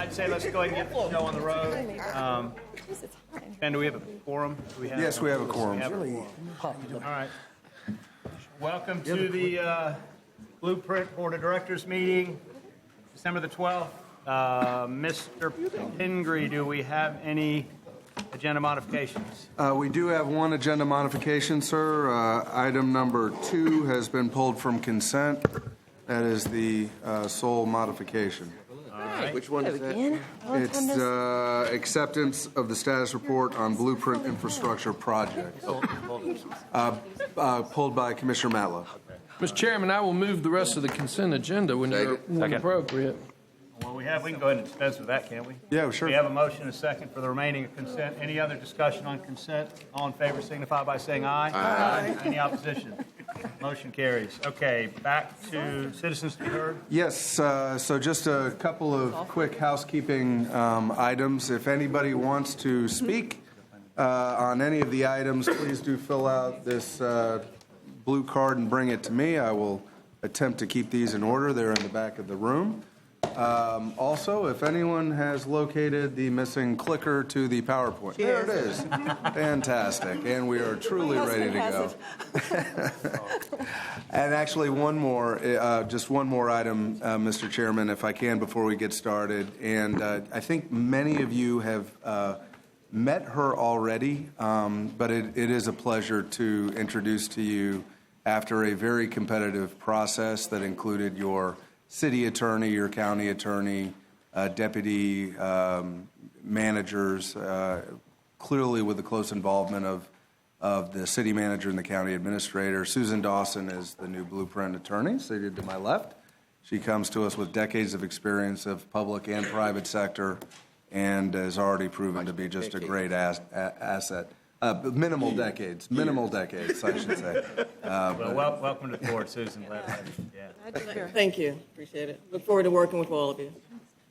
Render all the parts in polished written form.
I'd say let's go ahead and get the show on the road. Ben, do we have a quorum? Yes, we have a quorum. All right. Welcome to the Blueprint Board of Directors meeting, December the 12th. Mr. Pingree, do we have any agenda modifications? We do have one agenda modification, sir. Item number 2 has been pulled from consent. That is the sole modification. All right. Which one is that? It's acceptance of the status report on Blueprint Infrastructure Project. Pulled by Commissioner Matlow. Mr. Chairman, I will move the rest of the consent agenda when appropriate. Well, we can go ahead and dispense with that, can't we? Yeah, sure. We have a motion and a second for the remaining of consent. Any other discussion on consent? All in favor signify by saying aye. Aye. Any opposition? Motion carries. Okay, back to citizens to be heard. Yes, so just a couple of quick housekeeping items. If anybody wants to speak on any of the items, please do fill out this blue card and bring it to me. I will attempt to keep these in order. They're in the back of the room. Also, if anyone has located the missing clicker to the PowerPoint, there it is. Fantastic. And we are truly ready to go. And actually, just one more item, Mr. Chairman, if I can, before we get started. And I think many of you have met her already, but it is a pleasure to introduce to you, after a very competitive process that included your city attorney, your county attorney, deputy managers, clearly with the close involvement of the city manager and the county administrator. Susan Dawson is the new Blueprint attorney, seated to my left. She comes to us with decades of experience of public and private sector and has already proven to be just a great asset. Minimal decades, I should say. Well, welcome to the board, Susan. Yeah. Thank you. Appreciate it. Look forward to working with all of you.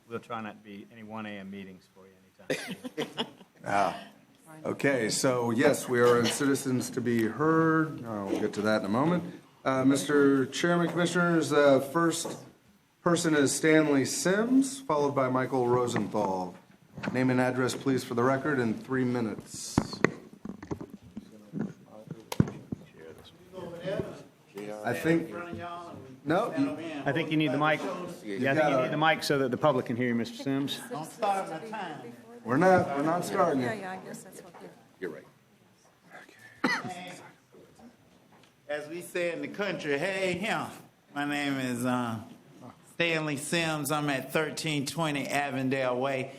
We'll try not to be any 1 a.m. meetings for you anytime. Okay, so yes, we are in citizens to be heard. We'll get to that in a moment. Mr. Chairman, Commissioners, first person is Stanley Sims, followed by Michael Rosenthal. Name and address, please, for the record, in 3 minutes. I think. No. I think you need the mic. Yeah, I think you need the mic so that the public can hear you, Mr. Sims. Don't start my time. We're not starting it. Yeah, I guess that's what they're. You're right. As we say in the country, hey, him. My name is Stanley Sims. I'm at 1320 Avondale Way.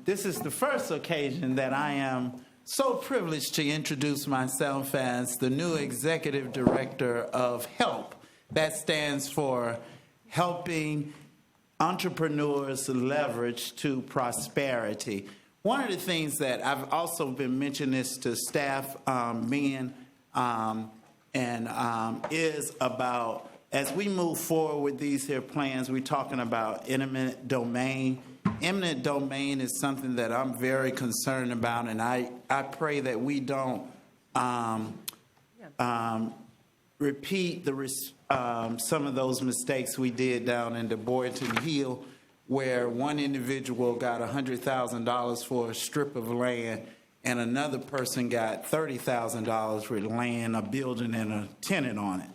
This is the first occasion that I am so privileged to introduce myself as the new Executive Director of HELP. That stands for Helping Entrepreneurs Leverage to Prosperity. One of the things that I've also been mentioning this to staff, is about, as we move forward with these here plans, we're talking about eminent domain. Eminent domain is something that I'm very concerned about, and I pray that we don't repeat some of those mistakes we did down in the Boynton Hill, where one individual got $100,000 for a strip of land, and another person got $30,000 for land, a building, and a tenant on it.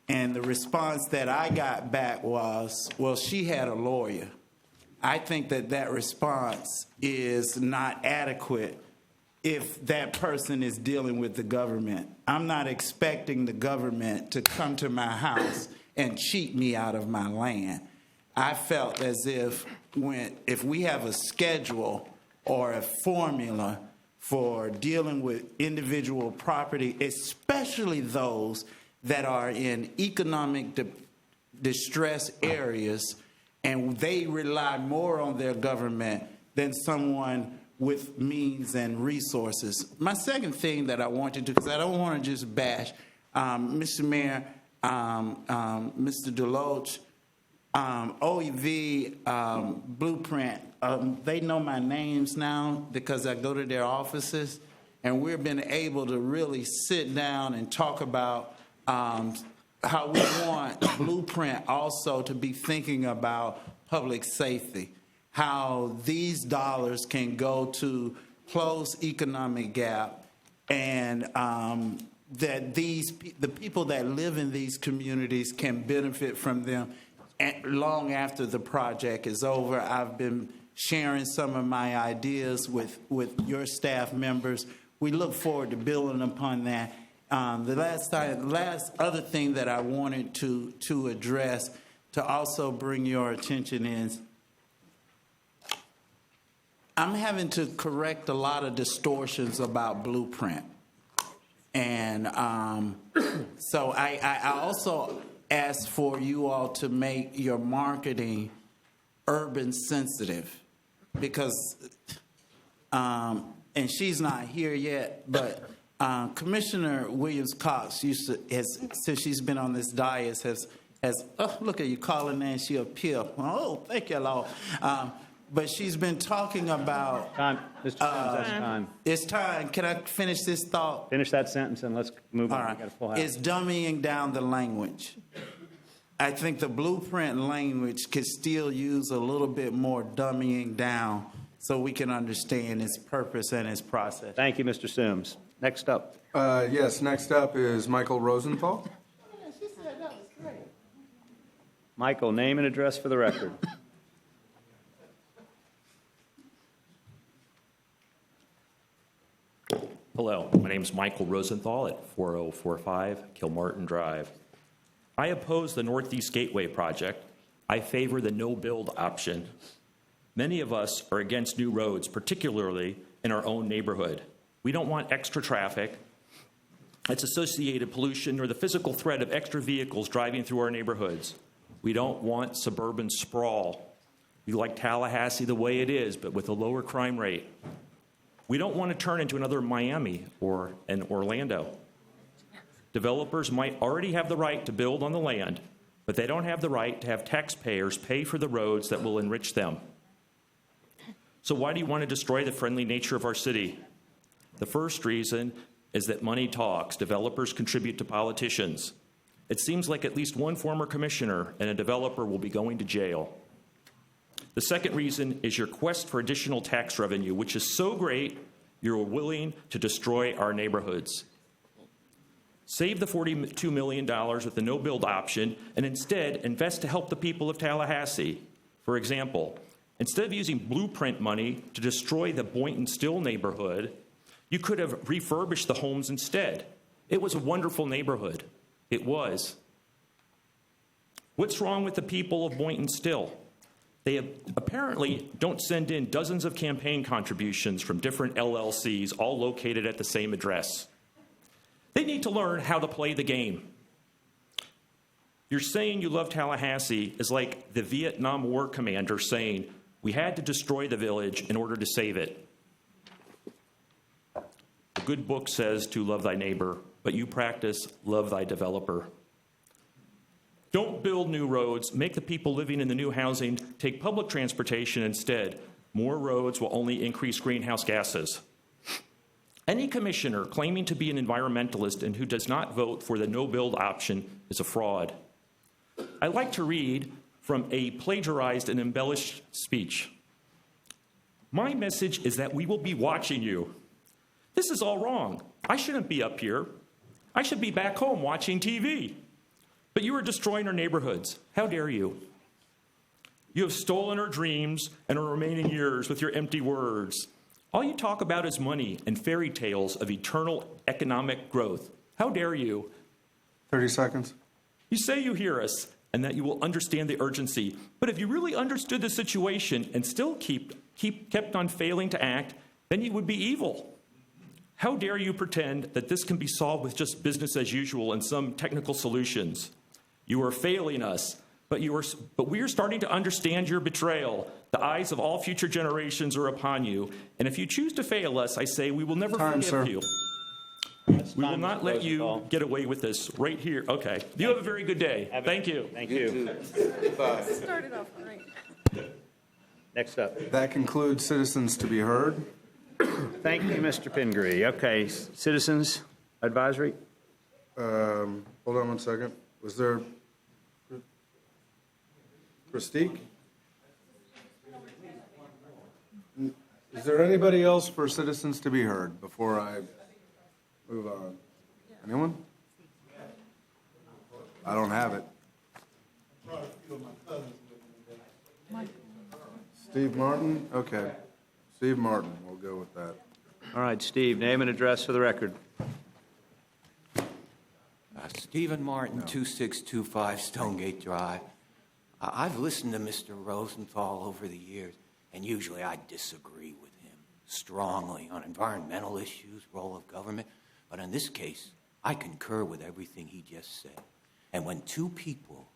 And the response that I got back was, well, she had a lawyer. I think that response is not adequate if that person is dealing with the government. I'm not expecting the government to come to my house and cheat me out of my land. I felt as if we have a schedule or a formula for dealing with individual property, especially those that are in economic distress areas, and they rely more on their government than someone with means and resources. My second thing that I want to do, because I don't want to just bash, Mr. Mayor, Mr. Deloach, OEV, Blueprint, they know my names now because I go to their offices, and we've been able to really sit down and talk about how we want Blueprint also to be thinking about public safety, how these dollars can go to close economic gap, and that the people that live in these communities can benefit from them long after the project is over. I've been sharing some of my ideas with your staff members. We look forward to building upon that. The last other thing that I wanted to address, to also bring your attention, is I'm having to correct a lot of distortions about Blueprint. And so I also ask for you all to make your marketing urban sensitive, because, and she's not here yet, but Commissioner Williams-Cox since she's been on this dais, has oh, look at you calling her, and she appeal. Oh, thank you, Lord. But she's been talking about... Time, Mr. Sims, that's time. It's time. Can I finish this thought? Finish that sentence and let's move on. All We right. got a full house. It's dumbing down the language. I think the Blueprint language could still use a little bit more dumbing down so we can understand its purpose and its process. Thank you, Mr. Sims. Next up. Yes, next up is Michael Rosenthal. Michael, name and address for the record. Hello, my name is Michael Rosenthal at 4045 Kilmartin Drive. I oppose the Northeast Gateway project. I favor the no-build option. Many of us are against new roads, particularly in our own neighborhood. We don't want extra traffic, its associated pollution, or the physical threat of extra vehicles driving through our neighborhoods. We don't want suburban sprawl. We like Tallahassee the way it is, but with a lower crime rate. We don't want to turn into another Miami or an Orlando. Developers might already have the right to build on the land, but they don't have the right to have taxpayers pay for the roads that will enrich them. So why do you want to destroy the friendly nature of our city? The first reason is that money talks. Developers contribute to politicians. It seems like at least one former commissioner and a developer will be going to jail. The second reason is your quest for additional tax revenue, which is so great you're willing to destroy our neighborhoods. Save the $42 million with the no-build option and instead invest to help the people of Tallahassee. For example, instead of using Blueprint money to destroy the Boynton-Still neighborhood, you could have refurbished the homes instead. It was a wonderful neighborhood. It was. What's wrong with the people of Boynton-Still? They apparently don't send in dozens of campaign contributions from different LLCs, all located at the same address. They need to learn how to play the game. You're saying you love Tallahassee is like the Vietnam War commander saying, we had to destroy the village in order to save it. The good book says to love thy neighbor, but you practice love thy developer. Don't build new roads. Make the people living in the new housing take public transportation instead. More roads will only increase greenhouse gases. Any commissioner claiming to be an environmentalist and who does not vote for the no-build option is a fraud. I like to read from a plagiarized and embellished speech. My message is that we will be watching you. This is all wrong. I shouldn't be up here. I should be back home watching TV. But you are destroying our neighborhoods. How dare you? You have stolen our dreams and our remaining years with your empty words. All you talk about is money and fairy tales of eternal economic growth. How dare you? 30 seconds. You say you hear us and that you will understand the urgency. But if you really understood the situation and still kept on failing to act, then you would be evil. How dare you pretend that this can be solved with just business as usual and some technical solutions? You are failing us, but we are starting to understand your betrayal. The eyes of all future generations are upon you. And if you choose to fail us, I say we will never forgive you. We will not let you get away with this right here. Okay. You have a very good day. Thank you. Thank you. Started off right. Next up. That concludes citizens to be heard. Thank you, Mr. Pingree. Okay, citizens advisory. Hold on one second. Was there Christique? Is there anybody else for citizens to be heard before I move on? Anyone? I don't have it. Steve Martin? Okay. Steve Martin, we'll go with that. All right, Steve, name and address for the record. Stephen Martin, 2625 Stonegate Drive. I've listened to Mr. Rosenthal over the years, and usually I disagree with him strongly on environmental issues, role of government. But in this case, I concur with everything he just said. And when two people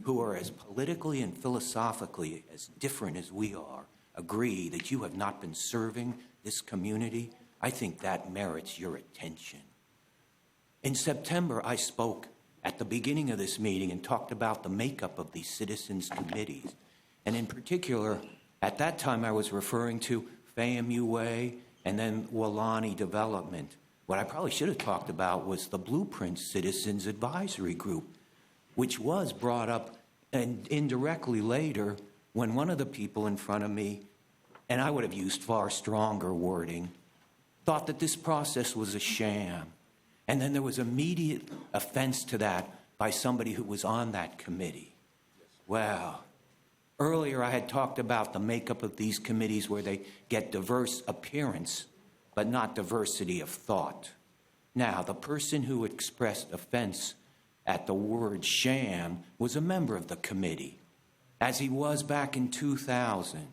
who are as politically and philosophically as different as we are agree that you have not been serving this community, I think that merits your attention. In September, I spoke at the beginning of this meeting and talked about the makeup of these citizens' committees. And in particular, at that time, I was referring to FAMU Way and then Walani Development. What I probably should have talked about was the Blueprint Citizens Advisory Group, which was brought up and indirectly later when one of the people in front of me, and I would have used far stronger wording, thought that this process was a sham. And then there was immediate offense to that by somebody who was on that committee. Well, earlier I had talked about the makeup of these committees where they get diverse appearance, but not diversity of thought. Now, the person who expressed offense at the word sham was a member of the committee, as he was back in 2000,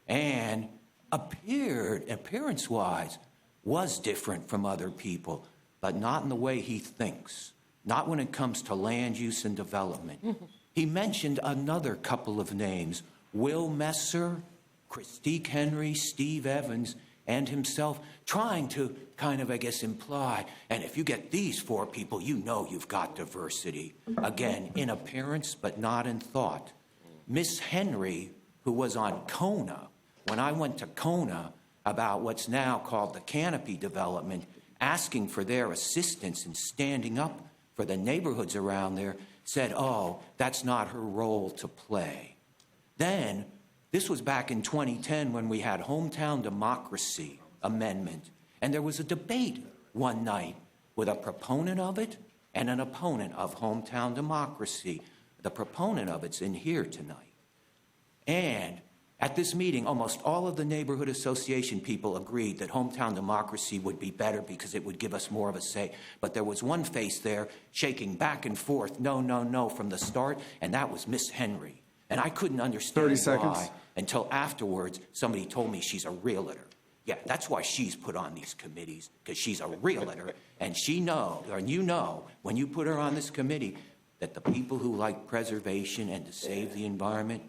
and appeared, appearance-wise, was different from other people, but not in the way he thinks, not when it comes to land use and development. He mentioned another couple of names, Will Messer, Christique Henry, Steve Evans, and himself, trying to kind of, I guess, imply, and if you get these four people, you know you've got diversity. Again, in appearance, but not in thought. Miss Henry, who was on Kona, when I went to Kona about what's now called the Canopy Development, asking for their assistance in standing up for the neighborhoods around there, said, oh, that's not her role to play. Then, this was back in 2010 when we had Hometown Democracy Amendment, and there was a debate one night with a proponent of it and an opponent of Hometown Democracy. The proponent of it's in here tonight. And at this meeting, almost all of the neighborhood association people agreed that Hometown Democracy would be better because it would give us more of a say. But there was one face there shaking back and forth, no, no, no, from the start, and that was Miss Henry. And I couldn't understand 30 seconds. why until afterwards somebody told me she's a realtor. Yeah, that's why she's put on these committees, because she's a realtor, and she knows, or you know, when you put her on this committee, that the people who like preservation and to save the environment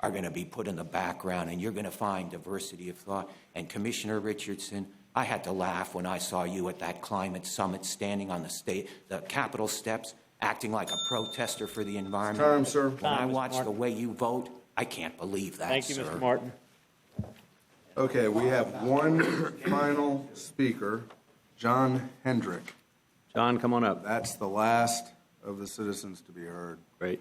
are going to be put in the background, and you're going to find diversity of thought. And Commissioner Richardson, I had to laugh when I saw you at that climate summit standing on the Capitol steps, acting like a protester for the environment. Time, sir. When I watch the way you vote, I can't believe that, Thank you, sir. Mr. Martin. Okay, we have one final speaker, John Hendrick. John, come on up. That's the last of the citizens to be heard. Great.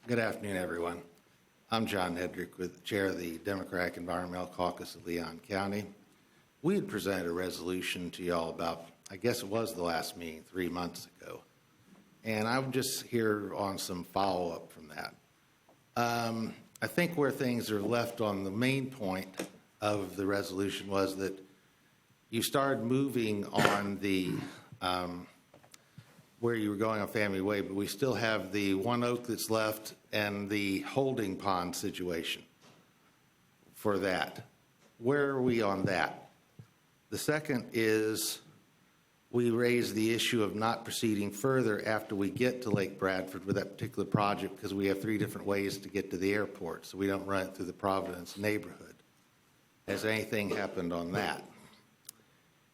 Good afternoon, everyone. I'm John Hedrick, with Chair of the Democratic Environmental Caucus of Leon County. We had presented a resolution to y'all about, I guess it was the last meeting 3 months ago, and I'm just here on some follow-up from that. I think where things are left on the main point of the resolution was that you started moving on the where you were going on Family Way, but we still have the one oak that's left and the holding pond situation for that. Where are we on that? The second is we raised the issue of not proceeding further after we get to Lake Bradford with that particular project because we have 3 different ways to get to the airport, so we don't run it through the Providence neighborhood. Has anything happened on that?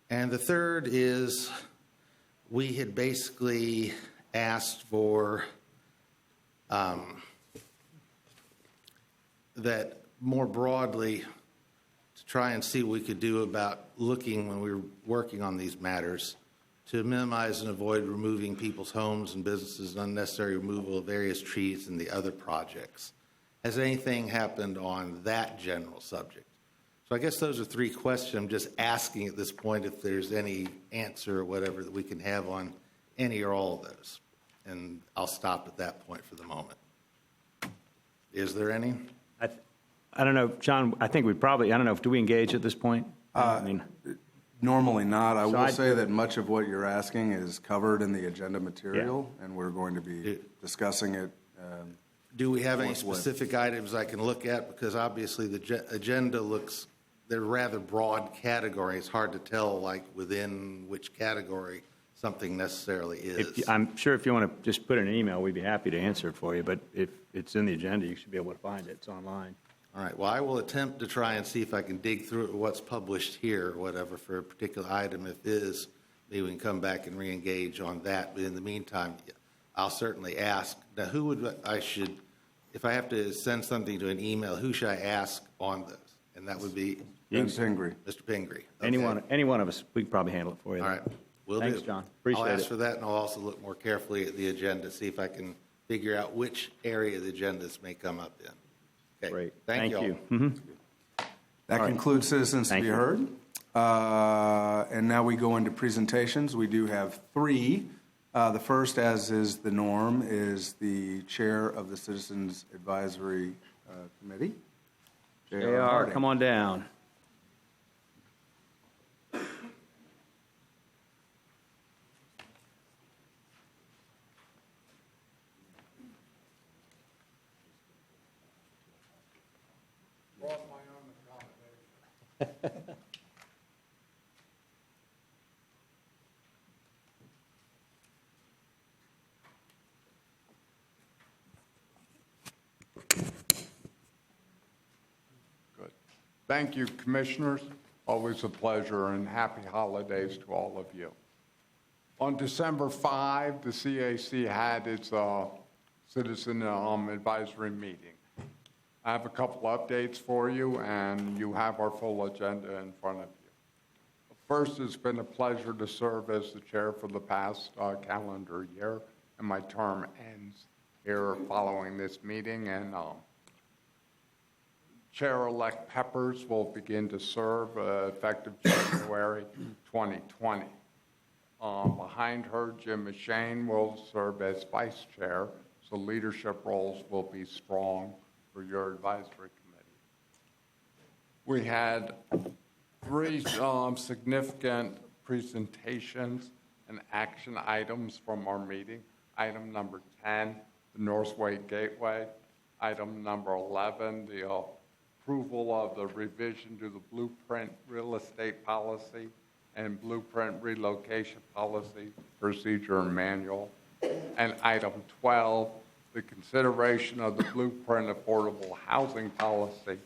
And the third is we had basically asked for that more broadly to try and see what we could do about looking when we were working on these matters to minimize and avoid removing people's homes and businesses, unnecessary removal of various trees and the other projects. Has anything happened on that general subject? So I guess those are three questions. I'm just asking at this point if there's any answer or whatever that we can have on any or all of those. And I'll stop at that point for the moment. Is there any? I don't know, John, I think we probably, I don't know, do we engage at this point? Normally not. I will I'd- say that much of what you're asking is covered in the agenda material, and we're going to be discussing it. Do we have any Forthwith. specific items I can look at? Because obviously the agenda looks, they're rather broad categories. It's hard to tell, like, within which category something necessarily is. I'm sure if you want to just put in an email, we'd be happy to answer it for you, but if it's in the agenda, you should be able to find it. It's online. All right, well, I will attempt to try and see if I can dig through what's published here or whatever for a particular item. If it is, maybe we can come back and re-engage on that. But in the meantime, I'll certainly ask. Now, who would I should, if I have to send something to an email, who should I ask on this? And that would be Ben Pingree. Mr. Pingree. Okay. Any one of us, we can probably handle it for you. All right, will do. Thanks, John. Appreciate I'll ask it. for that, and I'll also look more carefully at the agenda, see if I can figure out which area of the agenda this may come up in. Okay. Great. Thank you all. you. Mhm. That concludes citizens to Thank be you. heard. And now we go into presentations. We do have three. The first, as is the norm, is the chair of the Citizens Advisory Committee. J.R. JR, Harding. come on down. Good. Thank you, Commissioners. Always a pleasure, and happy holidays to all of you. On December 5, the CAC had its Citizen Advisory meeting. I have a couple updates for you, and you have our full agenda in front of you. First, it's been a pleasure to serve as the chair for the past calendar year, and my term ends here following this meeting, and Chair-elect Peppers will begin to serve effective January 2020. Behind her, Jim McShane will serve as vice chair, so leadership roles will be strong for your advisory committee. We had three significant presentations and action items from our meeting. Item number 10, the Northway Gateway. Item number 11, the approval of the revision to the Blueprint Real Estate Policy and Blueprint Relocation Policy Procedure and Manual. And item 12, the consideration of the Blueprint Affordable Housing Policy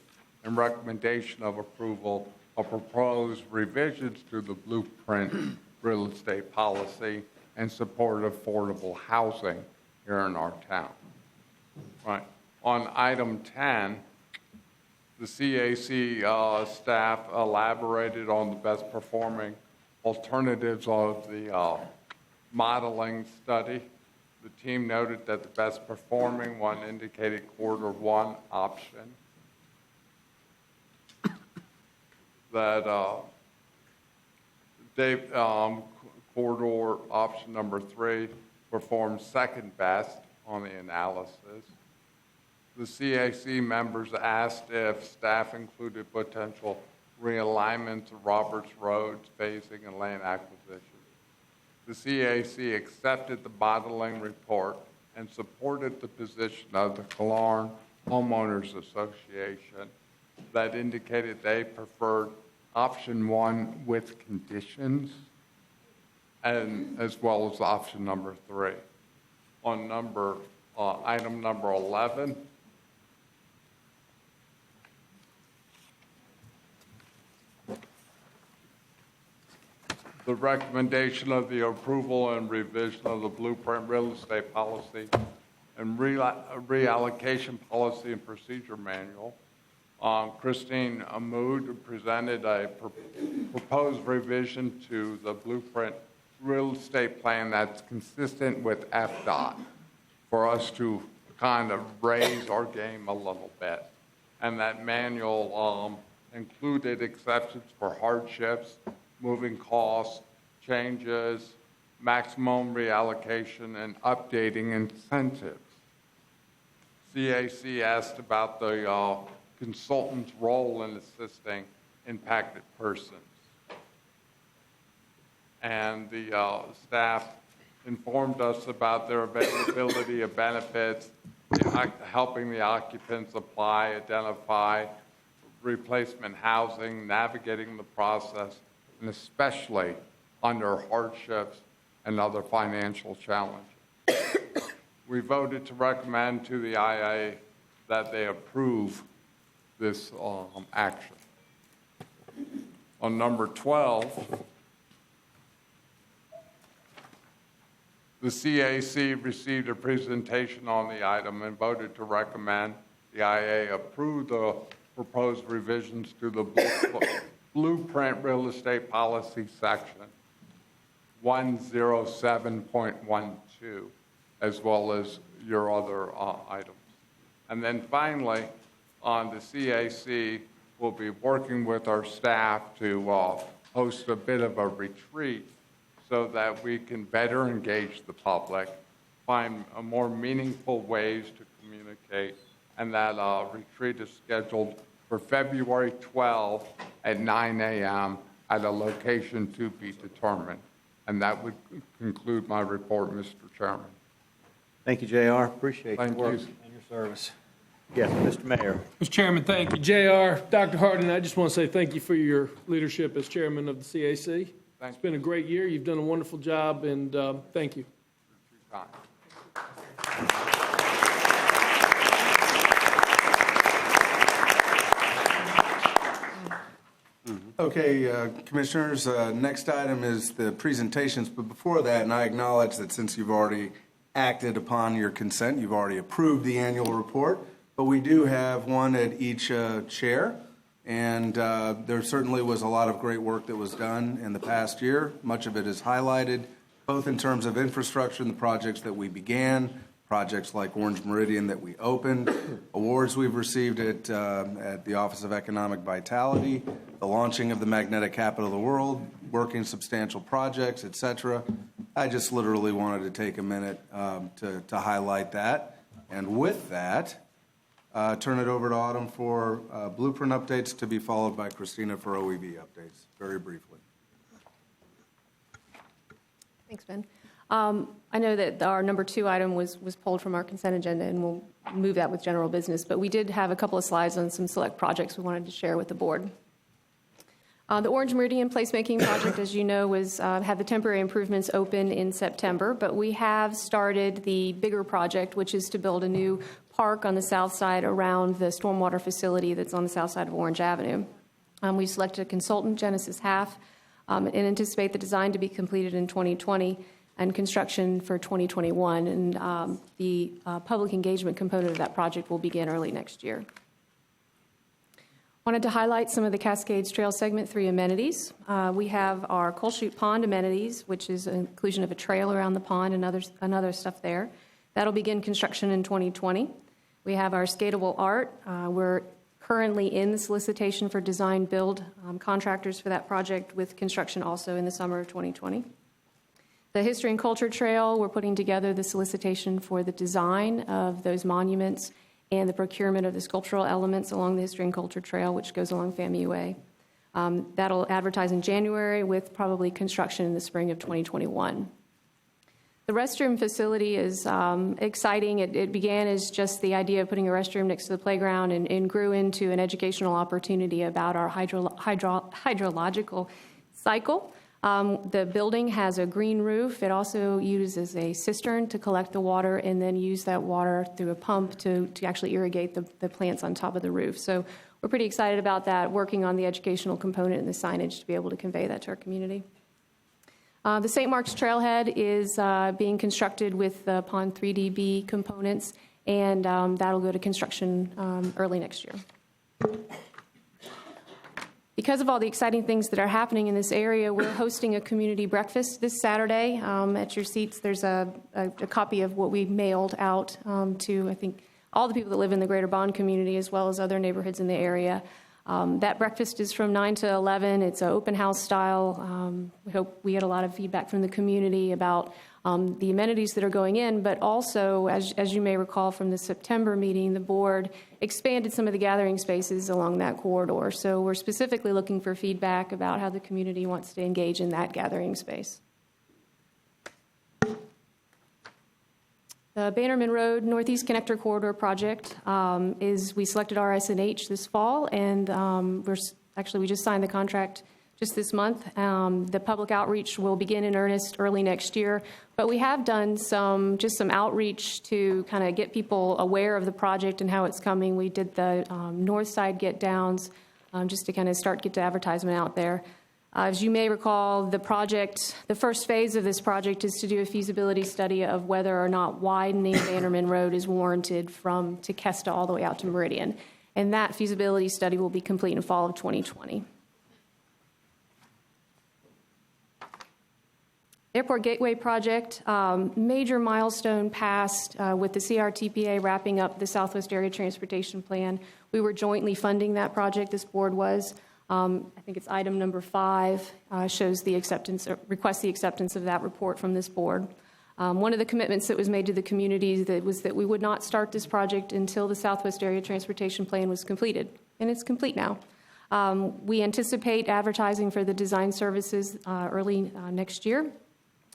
and recommendation of approval of proposed revisions to the Blueprint Real Estate Policy and support affordable housing here in our town. Right. On item 10, the CAC staff elaborated on the best performing alternatives of the modeling study. The team noted that the best performing one indicated quarter one option. That corridor option number 3 performed second best on the analysis. The CAC members asked if staff included potential realignment to Roberts Roads, phasing, and land acquisition. The CAC accepted the modeling report and supported the position of the Killearn Homeowners Association that indicated they preferred option 1 with conditions, and as well as option number 3. On item number 11, the recommendation of the approval and revision of the Blueprint Real Estate Policy and Reallocation Policy and Procedure Manual. Christine Amoud presented a proposed revision to the blueprint real estate plan that's consistent with FDOT for us to kind of raise our game a little bit. And that manual included exceptions for hardships, moving costs, changes, maximum reallocation, and updating incentives. CAC asked about the consultant's role in assisting impacted persons. And the staff informed us about their availability of benefits, helping the occupants apply, identify replacement housing, navigating the process, and especially under hardships and other financial challenges. We voted to recommend to the IA that they approve this action. On number 12, the CAC received a presentation on the item and voted to recommend the IA approve the proposed revisions to the Blueprint Real Estate Policy Section 107.12, as well as your other items. And then finally, on the CAC, we'll be working with our staff to host a bit of a retreat so that we can better engage the public, find more meaningful ways to communicate, and that retreat is scheduled for February 12th at 9 a.m. at a location to be determined. And that would conclude my report, Mr. Chairman. Thank you, JR. Appreciate your Thank work you. and your service. Yes, Mr. Mayor. Mr. Chairman, thank you. JR, Dr. Hardin, I just want to say thank you for your leadership as chairman of the CAC. It's been a great year. You've done a wonderful job, and thank you. Okay, Commissioners, next item is the presentations, but before that, and I acknowledge that since you've already acted upon your consent, you've already approved the annual report, but we do have one at each chair, and there certainly was a lot of great work that was done in the past year. Much of it is highlighted, both in terms of infrastructure and the projects that we began, projects like Orange Meridian that we opened, awards we've received at the Office of Economic Vitality, the launching of the Magnetic Capital of the World, working substantial projects, et cetera. I just literally wanted to take a minute to highlight that. And with that, turn it over to Autumn for blueprint updates, to be followed by Christina for OEV updates, very briefly. Thanks, Ben. I know that our number 2 item was pulled from our consent agenda, and we'll move that with general business. But we did have a couple of slides on some select projects we wanted to share with the board. The Orange Meridian placemaking project, as you know, had the temporary improvements open in September, but we have started the bigger project, which is to build a new park on the south side around the stormwater facility that's on the south side of Orange Avenue. We selected a consultant, Genesis Half, and anticipate the design to be completed in 2020 and construction for 2021. And the public engagement component of that project will begin early next year. Wanted to highlight some of the Cascades Trail Segment 3 amenities. We have our Coal Chute Pond amenities, which is an inclusion of a trail around the pond and other stuff there. That'll begin construction in 2020. We have our Skatable Art. We're currently in the solicitation for design build contractors for that project, with construction also in the summer of 2020. The History and Culture Trail, we're putting together the solicitation for the design of those monuments and the procurement of the sculptural elements along the History and Culture Trail, which goes along FAMU Way. That'll advertise in January, with probably construction in the spring of 2021. The restroom facility is exciting. It began as just the idea of putting a restroom next to the playground and grew into an educational opportunity about our hydrological cycle. The building has a green roof. It also uses a cistern to collect the water and then use that water through a pump to actually irrigate the plants on top of the roof. So we're pretty excited about that, working on the educational component and the signage to be able to convey that to our community. The St. Mark's Trailhead is being constructed with the Pond 3DB components, and that'll go to construction early next year. because of all the exciting things that are happening in this area, we're hosting a community breakfast this Saturday. At your seats, there's a copy of what we mailed out to, I think, all the people that live in the Greater Bond community as well as other neighborhoods in the area. That breakfast is from 9 to 11. It's an open house style. We hope we get a lot of feedback from the community about the amenities that are going in, but also, as you may recall from the September meeting, the board expanded some of the gathering spaces along that corridor. So we're specifically looking for feedback about how the community wants to engage in that gathering space. The Bannerman Road Northeast Connector Corridor project we selected RS&H this fall, and we just signed the contract just this month. The public outreach will begin in earnest early next year, but we have done some outreach to kind of get people aware of the project and how it's coming. We did the north side get downs just to kind of get the advertisement out there. As you may recall, the first phase of this project is to do a feasibility study of whether or not widening Bannerman Road is warranted from Tequesta all the way out to Meridian. And that feasibility study will be complete in fall of 2020. Airport Gateway project, major milestone passed with the CRTPA wrapping up the Southwest Area Transportation Plan. We were jointly funding that project, this board was. I think it's item number 5, requests the acceptance of that report from this board. One of the commitments that was made to the community was that we would not start this project until the Southwest Area Transportation Plan was completed, and it's complete now. We anticipate advertising for the design services early next year,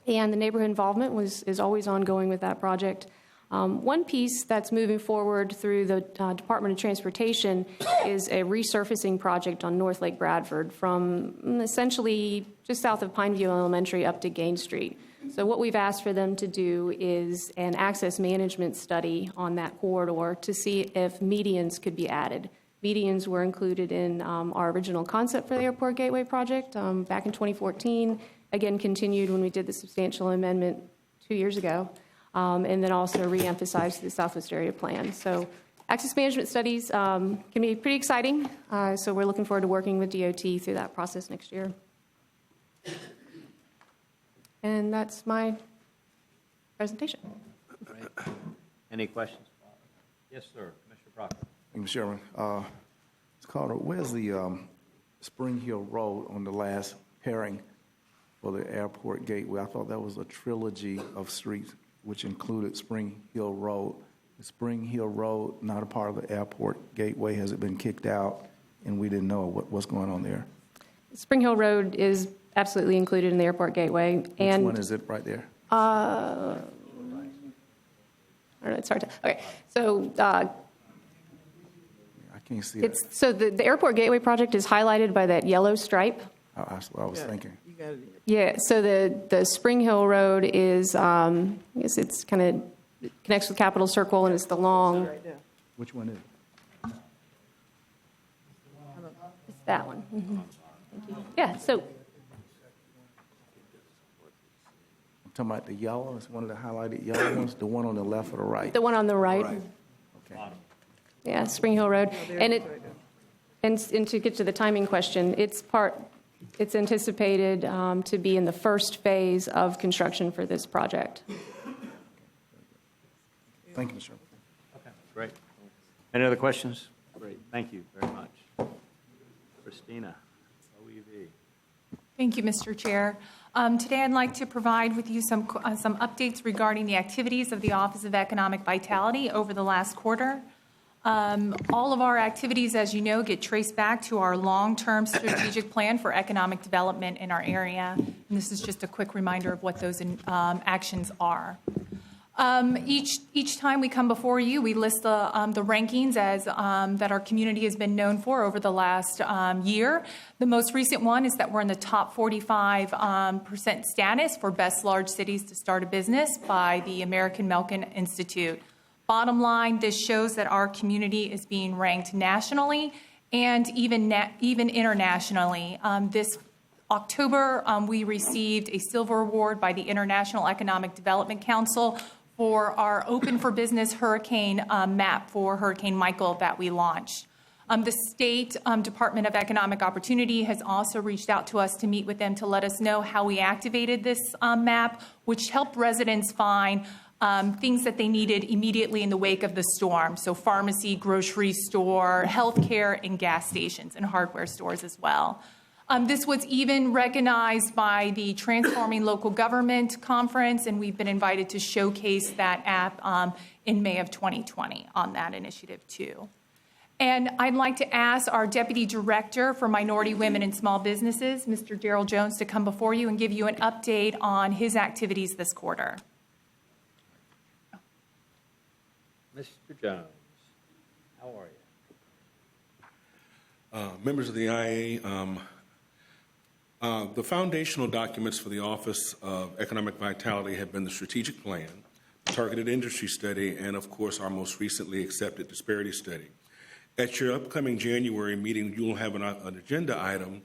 and the neighborhood involvement is always ongoing with that project. One piece that's moving forward through the Department of Transportation is a resurfacing project on North Lake Bradford from essentially just south of Pineview Elementary up to Gain Street. So what we've asked for them to do is an access management study on that corridor to see if medians could be added. Medians were included in our original concept for the Airport Gateway project back in 2014, again continued when we did the substantial amendment 2 years ago. And then also re-emphasized the Southwest Area Plan. So access management studies can be pretty exciting. So we're looking forward to working with DOT through that process next year. And that's my presentation. Great. Any questions? Yes, sir. Mr. Proctor. Thank you, Chairman. Mr. Carter, where's the Spring Hill Road on the last pairing for the Airport Gateway? I thought that was a trilogy of streets, which included Spring Hill Road. Is Spring Hill Road not a part of the Airport Gateway? Has it been kicked out and we didn't know what's going on there? Spring Hill Road is absolutely included in the Airport Gateway. Which one is it right there? I don't know, it's hard to, okay. So I can't see it. so the Airport Gateway project is highlighted by that yellow stripe. That's what I was thinking. Yeah, so the Spring Hill Road is, I guess it's kind of connects with Capitol Circle, and it's the long. Which one is it? It's that one. Mm-hmm. Thank you. Yeah, so. I'm talking about the yellow. It's one of the highlighted yellow ones. The one on the left or the right? The one on the right. Okay. Yeah, Spring Hill Road, and to get to the timing question, it's anticipated to be in the first phase of construction for this project. Thank you, Mr. Chairman. Okay, great. Any other questions? Great, thank you very much. Christina, OEV. Thank you, Mr. Chair. Today I'd like to provide with you some updates regarding the activities of the Office of Economic Vitality over the last quarter. All of our activities, as you know, get traced back to our long-term strategic plan for economic development in our area. And this is just a quick reminder of what those actions are. Each time we come before you, we list the rankings as that our community has been known for over the last year. The most recent one is that we're in the top 45% status for best large cities to start a business by the American Milken Institute. Bottom line, this shows that our community is being ranked nationally and even internationally. This October, we received a silver award by the International Economic Development Council for our Open for Business hurricane map for Hurricane Michael that we launched. The State Department of Economic Opportunity has also reached out to us to meet with them to let us know how we activated this map, which helped residents find things that they needed immediately in the wake of the storm. So pharmacy, grocery store, healthcare, and gas stations and hardware stores as well. This was even recognized by the Transforming Local Government Conference, and we've been invited to showcase that app in May of 2020 on that initiative too. And I'd like to ask our Deputy Director for Minority Women and Small Businesses, Mr. Daryl Jones, to come before you and give you an update on his activities this quarter. Mr. Jones, how are you? Members of the IA, the foundational documents for the Office of Economic Vitality have been the strategic plan, targeted industry study, and of course our most recently accepted disparity study. At your upcoming January meeting, you will have an agenda item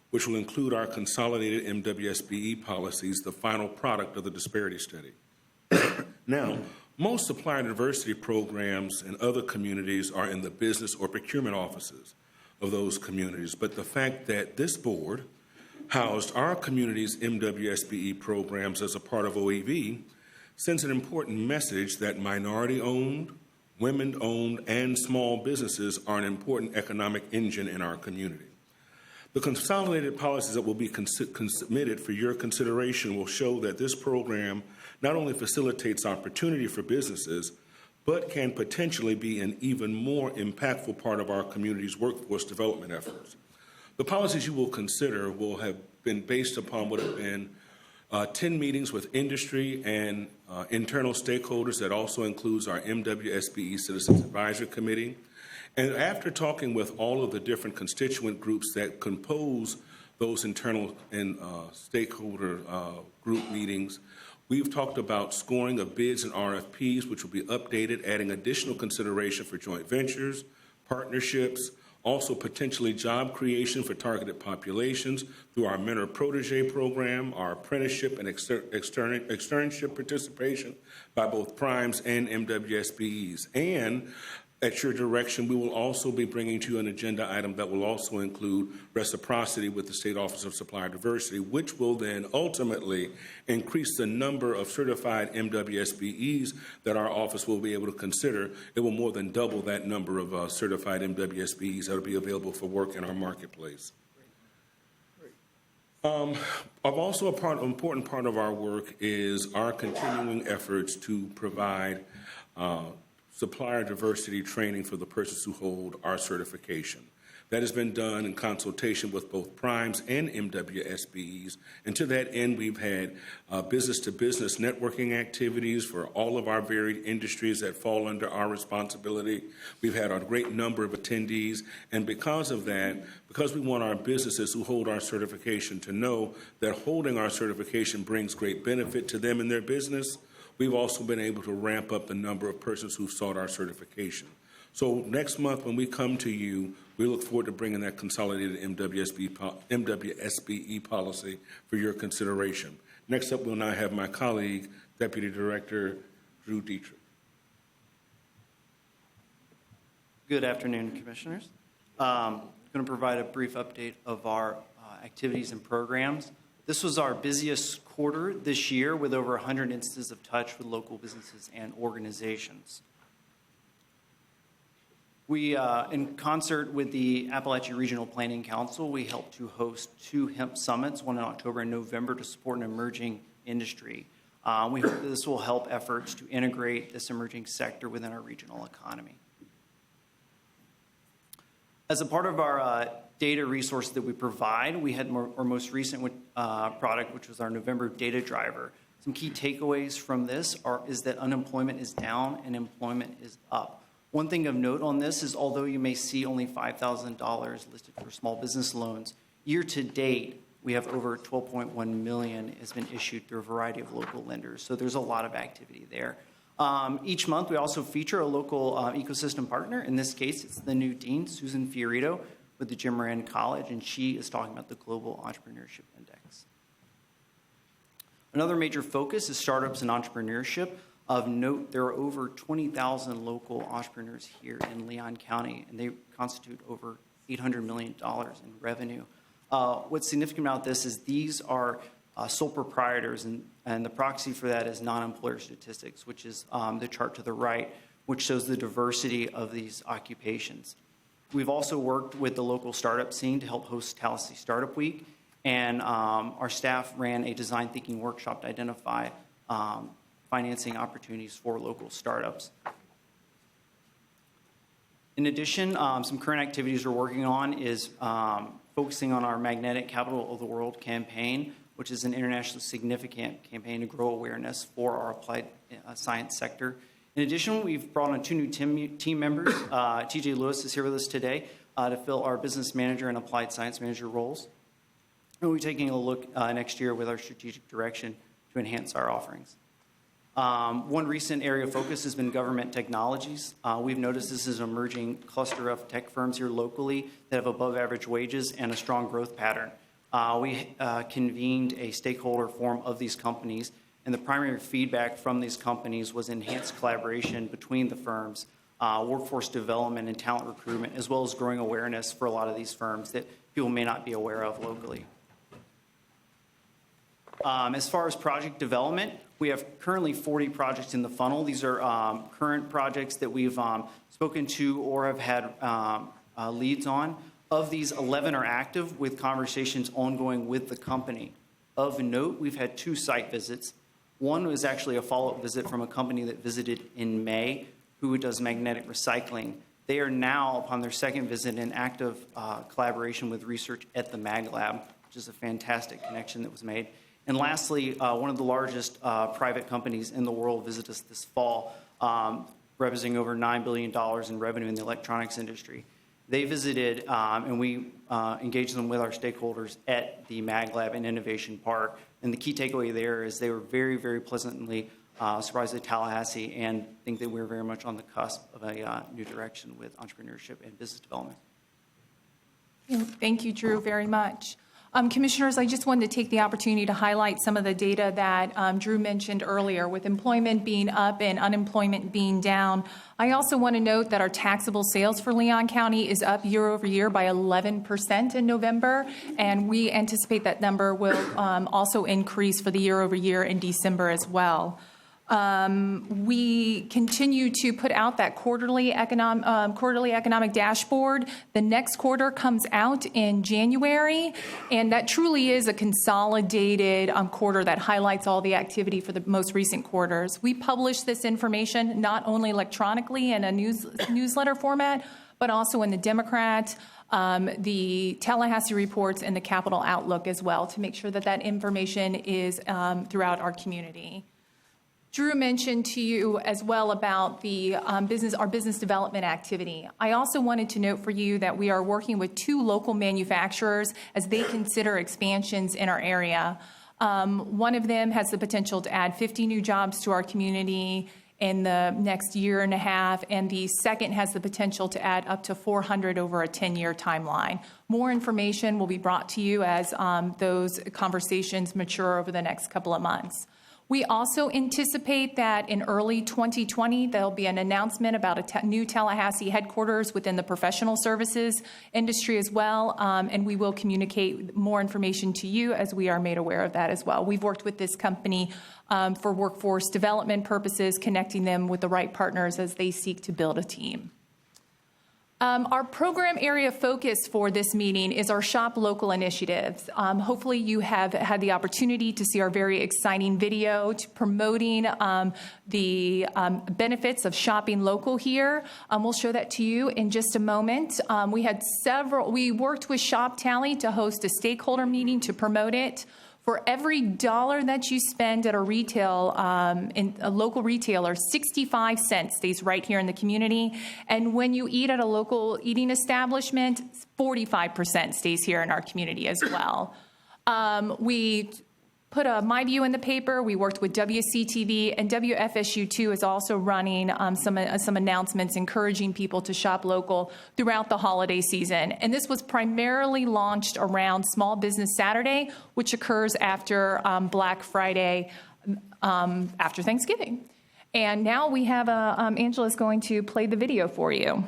which will include our consolidated MWSBE policies, the final product of the disparity study. Now, most supplier diversity programs in other communities are in the business or procurement offices of those communities, but the fact that this board housed our community's MWSBE programs as a part of OEV sends an important message that minority-owned, women-owned, and small businesses are an important economic engine in our community. The consolidated policies that will be submitted for your consideration will show that this program not only facilitates opportunity for businesses, but can potentially be an even more impactful part of our community's workforce development efforts. The policies you will consider will have been based upon what have been 10 meetings with industry and internal stakeholders that also includes our MWSBE Citizens Advisory Committee. And after talking with all of the different constituent groups that compose those internal and stakeholder group meetings, we've talked about scoring of bids and RFPs, which will be updated, adding additional consideration for joint ventures, partnerships, also potentially job creation for targeted populations through our mentor protege program, our apprenticeship and externship participation by both primes and MWSBEs. And at your direction, we will also be bringing to you an agenda item that will also include reciprocity with the State Office of Supplier Diversity, which will then ultimately increase the number of certified MWSBEs that our office will be able to consider. It will more than double that number of certified MWSBEs that will be available for work in our marketplace. Also, an important part of our work is our continuing efforts to provide supplier diversity training for the persons who hold our certification. That has been done in consultation with both primes and MWSBEs. And to that end, we've had business-to-business networking activities for all of our varied industries that fall under our responsibility. We've had a great number of attendees. And because of that, because we want our businesses who hold our certification to know that holding our certification brings great benefit to them and their business, we've also been able to ramp up the number of persons who've sought our certification. So next month when we come to you, we look forward to bringing that consolidated MWSBE policy for your consideration. Next up, we'll now have my colleague, Deputy Director Drew Dietrich. Good afternoon, Commissioners. I'm going to provide a brief update of our activities and programs. This was our busiest quarter this year with over 100 instances of touch with local businesses and organizations. We, in concert with the Appalachia Regional Planning Council, we helped to host 2 hemp summits, one in October and November, to support an emerging industry. We hope that this will help efforts to integrate this emerging sector within our regional economy. As a part of our data resource that we provide, we had our most recent product, which was our November data driver. Some key takeaways from this is that unemployment is down and employment is up. One thing of note on this is although you may see only $5,000 listed for small business loans, year to date, we have over 12.1 million has been issued through a variety of local lenders. So there's a lot of activity there. Each month, we also feature a local ecosystem partner. In this case, it's the new dean, Susan Fiorito, with the Jim Moran College, and she is talking about the Global Entrepreneurship Index. Another major focus is startups and entrepreneurship. Of note, there are over 20,000 local entrepreneurs here in Leon County, and they constitute over $800 million in revenue. What's significant about this is these are sole proprietors, and the proxy for that is non-employer statistics, which is the chart to the right, which shows the diversity of these occupations. We've also worked with the local startup scene to help host Tallahassee Startup Week, and our staff ran a design thinking workshop to identify financing opportunities for local startups. In addition, some current activities we're working on is focusing on our Magnetic Capital of the World campaign, which is an internationally significant campaign to grow awareness for our applied science sector. In addition, we've brought on 2 new team members. TJ Lewis is here with us today to fill our business manager and applied science manager roles. And we'll be taking a look next year with our strategic direction to enhance our offerings. One recent area of focus has been government technologies. We've noticed this is an emerging cluster of tech firms here locally that have above average wages and a strong growth pattern. We convened a stakeholder forum of these companies, and the primary feedback from these companies was enhanced collaboration between the firms, workforce development and talent recruitment, as well as growing awareness for a lot of these firms that people may not be aware of locally. As far as project development, we have currently 40 projects in the funnel. These are current projects that we've spoken to or have had leads on. Of these, 11 are active with conversations ongoing with the company. Of note, we've had 2 site visits. One was actually a follow-up visit from a company that visited in May who does magnetic recycling. They are now, upon their second visit, in active collaboration with research at the Mag Lab, which is a fantastic connection that was made. And lastly, one of the largest private companies in the world visited us this fall, representing over $9 billion in revenue in the electronics industry. They visited, and we engaged them with our stakeholders at the Mag Lab and Innovation Park. And the key takeaway there is they were very, very pleasantly surprised at Tallahassee and think that we're very much on the cusp of a new direction with entrepreneurship and business development. Thank you, Drew, very much. Commissioners, I just wanted to take the opportunity to highlight some of the data that Drew mentioned earlier, with employment being up and unemployment being down. I also want to note that our taxable sales for Leon County is up year over year by 11% in November, and we anticipate that number will also increase for the year over year in December as well. We continue to put out that quarterly economic dashboard. The next quarter comes out in January, and that truly is a consolidated quarter that highlights all the activity for the most recent quarters. We publish this information not only electronically in a newsletter format, but also in the Democrat, the Tallahassee Reports, and the Capitol Outlook as well, to make sure that that information is throughout our community. Drew mentioned to you as well about the our business development activity. I also wanted to note for you that we are working with 2 local manufacturers as they consider expansions in our area. One of them has the potential to add 50 new jobs to our community in the next year and a half, and the second has the potential to add up to 400 over a 10-year timeline. More information will be brought to you as those conversations mature over the next couple of months. We also anticipate that in early 2020, there'll be an announcement about a new Tallahassee headquarters within the professional services industry as well, and we will communicate more information to you as we are made aware of that as well. We've worked with this company for workforce development purposes, connecting them with the right partners as they seek to build a team. Our program area focus for this meeting is our Shop Local initiatives. Hopefully you have had the opportunity to see our very exciting video promoting the benefits of shopping local here. We'll show that to you in just a moment. We worked with Shop Tally to host a stakeholder meeting to promote it. For every $1 that you spend at a local retailer, 65 cents stays right here in the community. And when you eat at a local eating establishment, 45% stays here in our community as well. We put a My View in the paper. We worked with WCTV, and WFSU2 is also running some announcements encouraging people to shop local throughout the holiday season. And this was primarily launched around Small Business Saturday, which occurs after Black Friday, after Thanksgiving. And now we have Angela's going to play the video for you.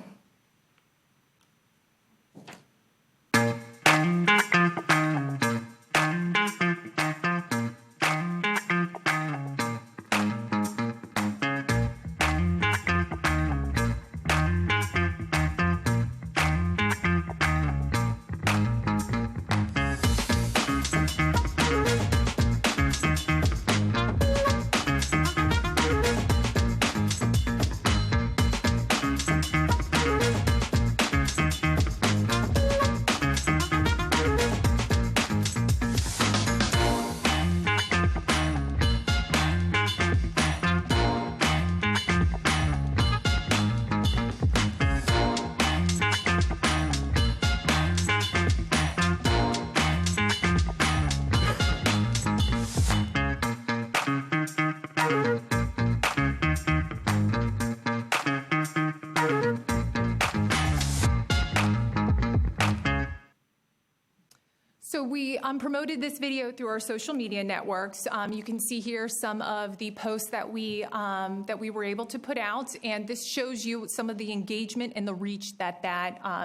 So we promoted this video through our social media networks. You can see here some of the posts that we were able to put out, and this shows you some of the engagement and the reach that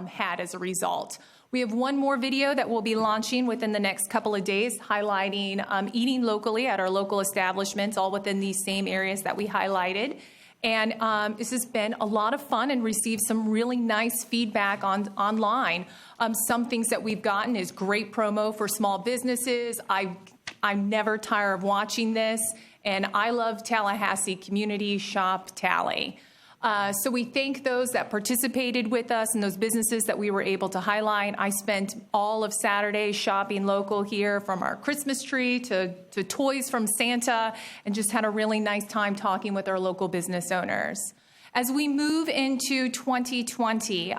had as a result. We have one more video that we'll be launching within the next couple of days, highlighting eating locally at our local establishments, all within these same areas that we highlighted. And this has been a lot of fun and received some really nice feedback online. Some things that we've gotten is great promo for small businesses. I'm never tired of watching this. And I love Tallahassee Community Shop Tally. So we thank those that participated with us and those businesses that we were able to highlight. I spent all of Saturday shopping local here, from our Christmas tree to toys from Santa, and just had a really nice time talking with our local business owners. As we move into 2020,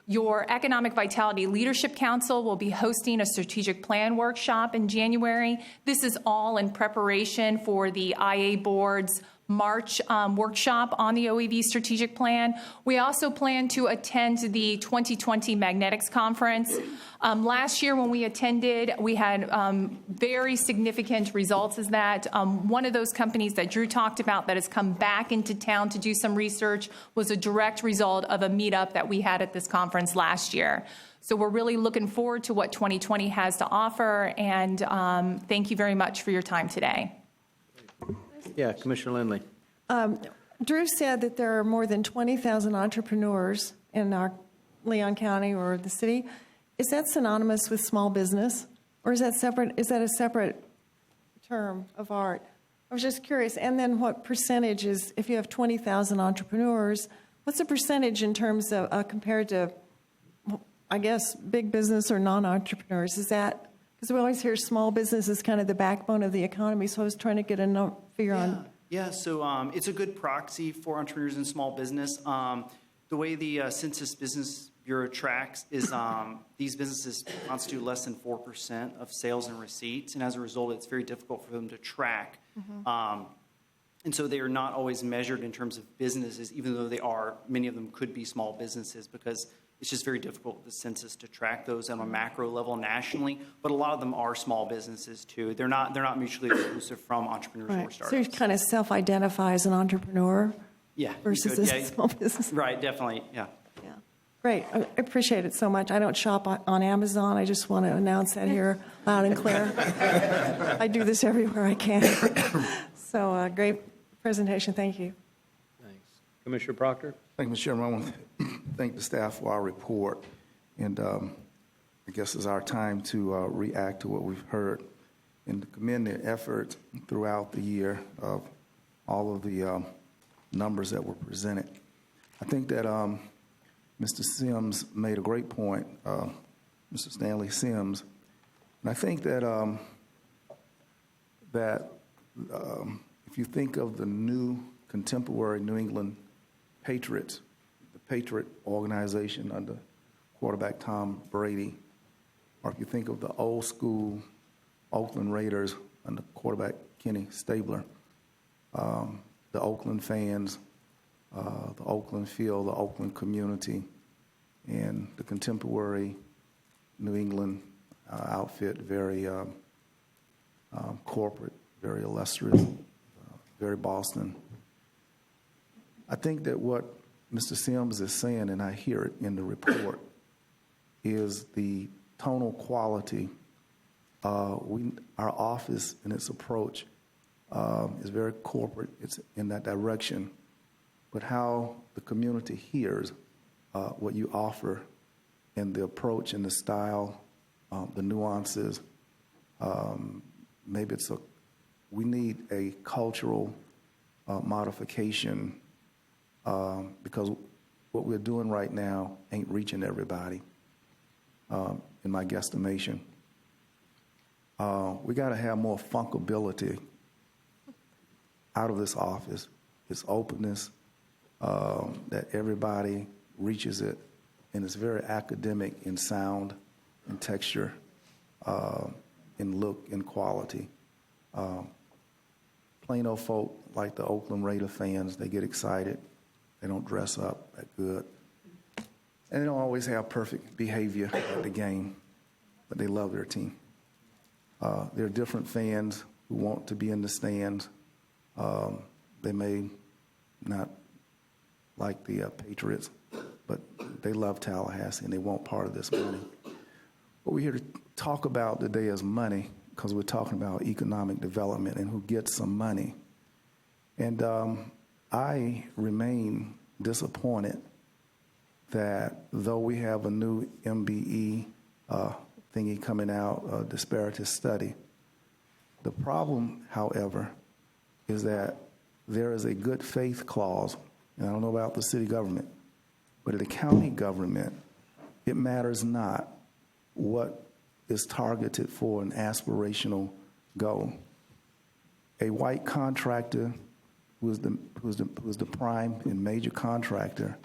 your Economic Vitality Leadership Council will be hosting a strategic plan workshop in January. This is all in preparation for the IA Board's March workshop on the OEV strategic plan. We also plan to attend the 2020 Magnetics Conference. Last year when we attended, we had very significant results as that. One of those companies that Drew talked about that has come back into town to do some research was a direct result of a meetup that we had at this conference last year. So we're really looking forward to what 2020 has to offer, and thank you very much for your time today. Yeah, Commissioner Lindley. Drew said that there are more than 20,000 entrepreneurs in our Leon County or the city. Is that synonymous with small business, or is that separate? Is that a separate term of art? I was just curious. And then, what percentage is, if you have 20,000 entrepreneurs, what's the percentage in terms of compared to, I guess, big business or non-entrepreneurs? Is that, because we always hear small business is kind of the backbone of the economy, so I was trying to get a figure on. Yeah, so it's a good proxy for entrepreneurs and small business. The way the Census Business Bureau tracks is these businesses constitute less than 4% of sales and receipts, and as a result, it's very difficult for them to track. Mm-hmm. And so they are not always measured in terms of businesses, even though they are. Many of them could be small businesses, because it's just very difficult with the census to track those on a macro level nationally. But a lot of them are small businesses too. They're not mutually exclusive from entrepreneurs or startups. So you kind of self-identify as an entrepreneur. Yeah. Versus a small business. Right. Definitely. Yeah. Yeah. Great. I appreciate it so much. I don't shop on Amazon. I just want to announce that here loud and clear. I do this everywhere I can. So great presentation. Thank you. Thanks. Commissioner Proctor. Thank you, Mr. Chairman. I want to thank the staff for our report. And I guess it's our time to react to what we've heard and to commend the effort throughout the year of all of the numbers that were presented. I think that Mr. Sims made a great point, Mr. Stanley Sims. And I think that if you think of the new contemporary New England Patriots, the Patriot organization under quarterback Tom Brady, or if you think of the old school Oakland Raiders under quarterback Kenny Stabler, the Oakland fans, the Oakland field, the Oakland community, and the contemporary New England outfit, very corporate, very illustrious, very Boston I think that what Mr. Sims is saying, and I hear it in the report, is the tonal quality. Our office and its approach is very corporate. It's in that direction. But how the community hears what you offer and the approach and the style, the nuances, maybe we need a cultural modification because what we're doing right now ain't reaching everybody, in my guesstimation. We got to have more funkability out of this office, its openness, that everybody reaches it, and it's very academic in sound, in texture, in look, in quality. Plain old folk like the Oakland Raider fans, they get excited. They don't dress up that good. And they don't always have perfect behavior at the game, but they love their team. There are different fans who want to be in the stands. They may not like the Patriots, but they love Tallahassee and they want part of this money. What we're here to talk about today is money, because we're talking about economic development and who gets some money. And I remain disappointed that though we have a new MBE thingy coming out, a disparity study, the problem, however, is that there is a good faith clause, and I don't know about the city government, but in the county government, it matters not what is targeted for an aspirational goal. A white contractor who is the prime and major contractor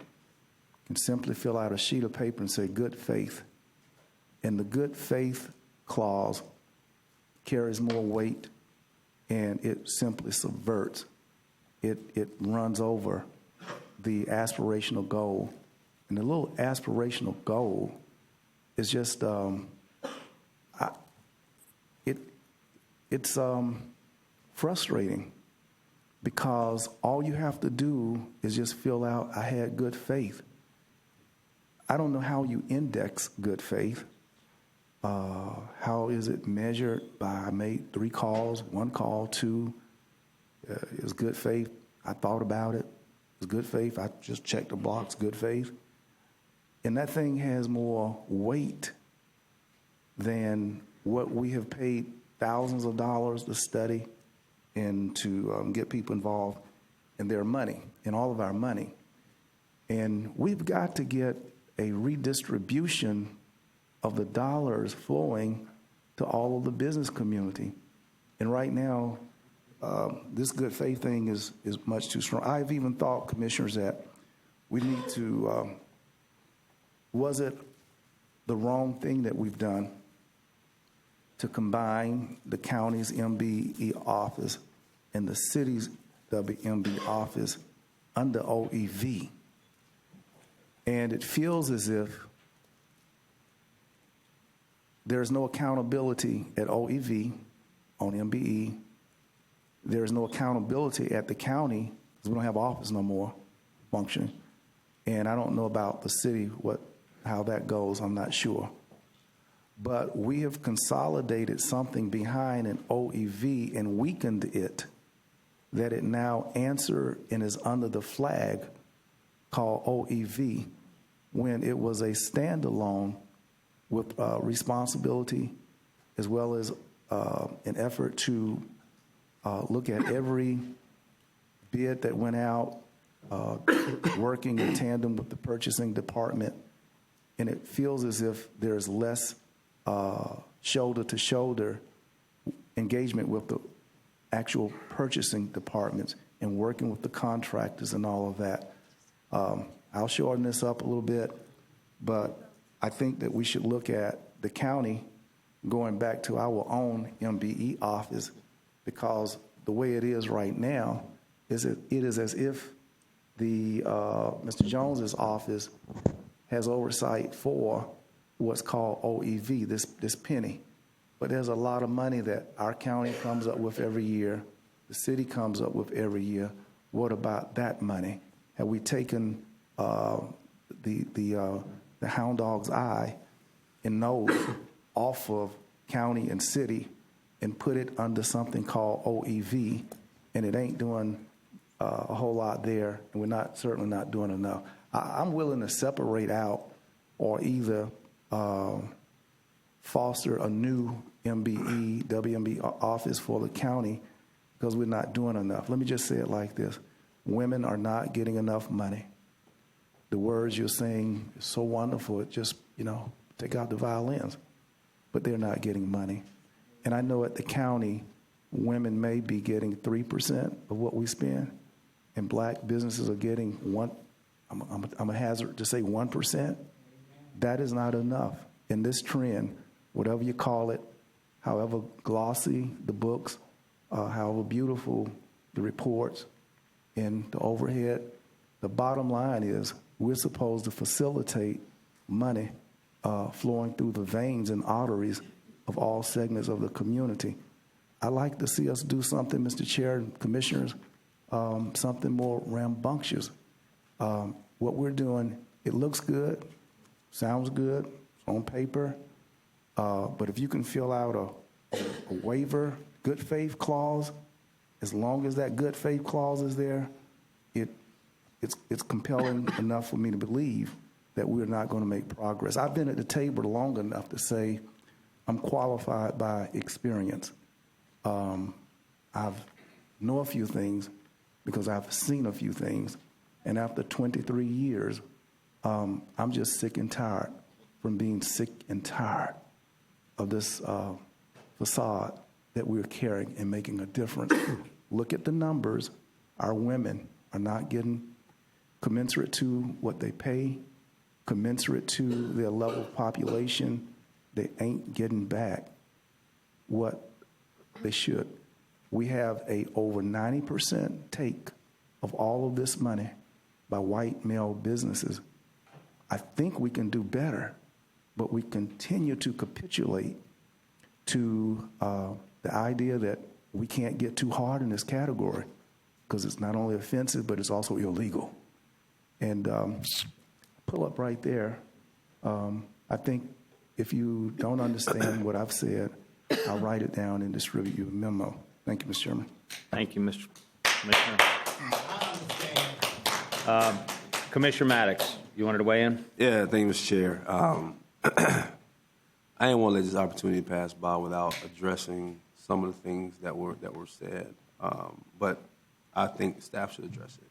can simply fill out a sheet of paper and say good faith. And the good faith clause carries more weight, and it simply subverts. It runs over the aspirational goal. And the little aspirational goal is just it's frustrating, because all you have to do is just fill out, I had good faith. I don't know how you index good faith. How is it measured? By I made 3 calls, 1 call, 2. Is good faith? I thought about it. Is good faith? I just checked the box, good faith. And that thing has more weight than what we have paid thousands of dollars to study and to get people involved in their money, in all of our money. And we've got to get a redistribution of the dollars flowing to all of the business community. And right now, this good faith thing is much too strong. I've even thought, commissioners, that we need to, was it the wrong thing that we've done to combine the county's MBE office and the city's WMB office under OEV? And it feels as if there's no accountability at OEV on MBE. There's no accountability at the county, because we don't have office no more functioning. And I don't know about the city, how that goes, I'm not sure. But we have consolidated something behind an OEV and weakened it, that it now answers and is under the flag called OEV, when it was a standalone with responsibility, as well as an effort to look at every bid that went out, working in tandem with the purchasing department. And it feels as if there's less shoulder-to-shoulder engagement with the actual purchasing departments and working with the contractors and all of that. I'll shorten this up a little bit, but I think that we should look at the county going back to our own MBE office, because the way it is right now is it is as if the Mr. Jones's office has oversight for what's called OEV, this penny. But there's a lot of money that our county comes up with every year, the city comes up with every year. What about that money? have we taken the hound dog's eye and nose off of county and city and put it under something called OEV, and it ain't doing a whole lot there, and we're certainly not doing enough. I'm willing to separate out or either foster a new MBE, WMB office for the county because we're not doing enough. Let me just say it like this. Women are not getting enough money. The words you're saying is so wonderful. It just, take out the violins. But they're not getting money. And I know at the county, women may be getting 3% of what we spend, and black businesses are getting I'm a hazard to say 1%. That is not enough. In this trend, whatever you call it, however glossy the books, however beautiful the reports and the overhead, the bottom line is we're supposed to facilitate money flowing through the veins and arteries of all segments of the community. I'd like to see us do something, Mr. Chair and Commissioners, something more rambunctious. What we're doing, it looks good, sounds good, it's on paper, but if you can fill out a waiver, good faith clause, as long as that good faith clause is there, it's compelling enough for me to believe that we're not going to make progress. I've been at the table long enough to say I'm qualified by experience. I know a few things because I've seen a few things. And after 23 years, I'm just sick and tired from being sick and tired of this facade that we're carrying and making a difference. Look at the numbers. Our women are not getting commensurate to what they pay, commensurate to their level of population. They ain't getting back what they should. We have a over 90% take of all of this money by white male businesses. I think we can do better, but we continue to capitulate to the idea that we can't get too hard in this category because it's not only offensive, but it's also illegal. And pull up right there. I think if you don't understand what I've said, I'll write it down and distribute you a memo. Thank you, Mr. Chairman. Thank you, Mr. Commissioner. Commissioner Maddox, you wanted to weigh in? Yeah, thank you, Mr. Chair. I didn't want to let this opportunity pass by without addressing some of the things that were said, but I think staff should address it.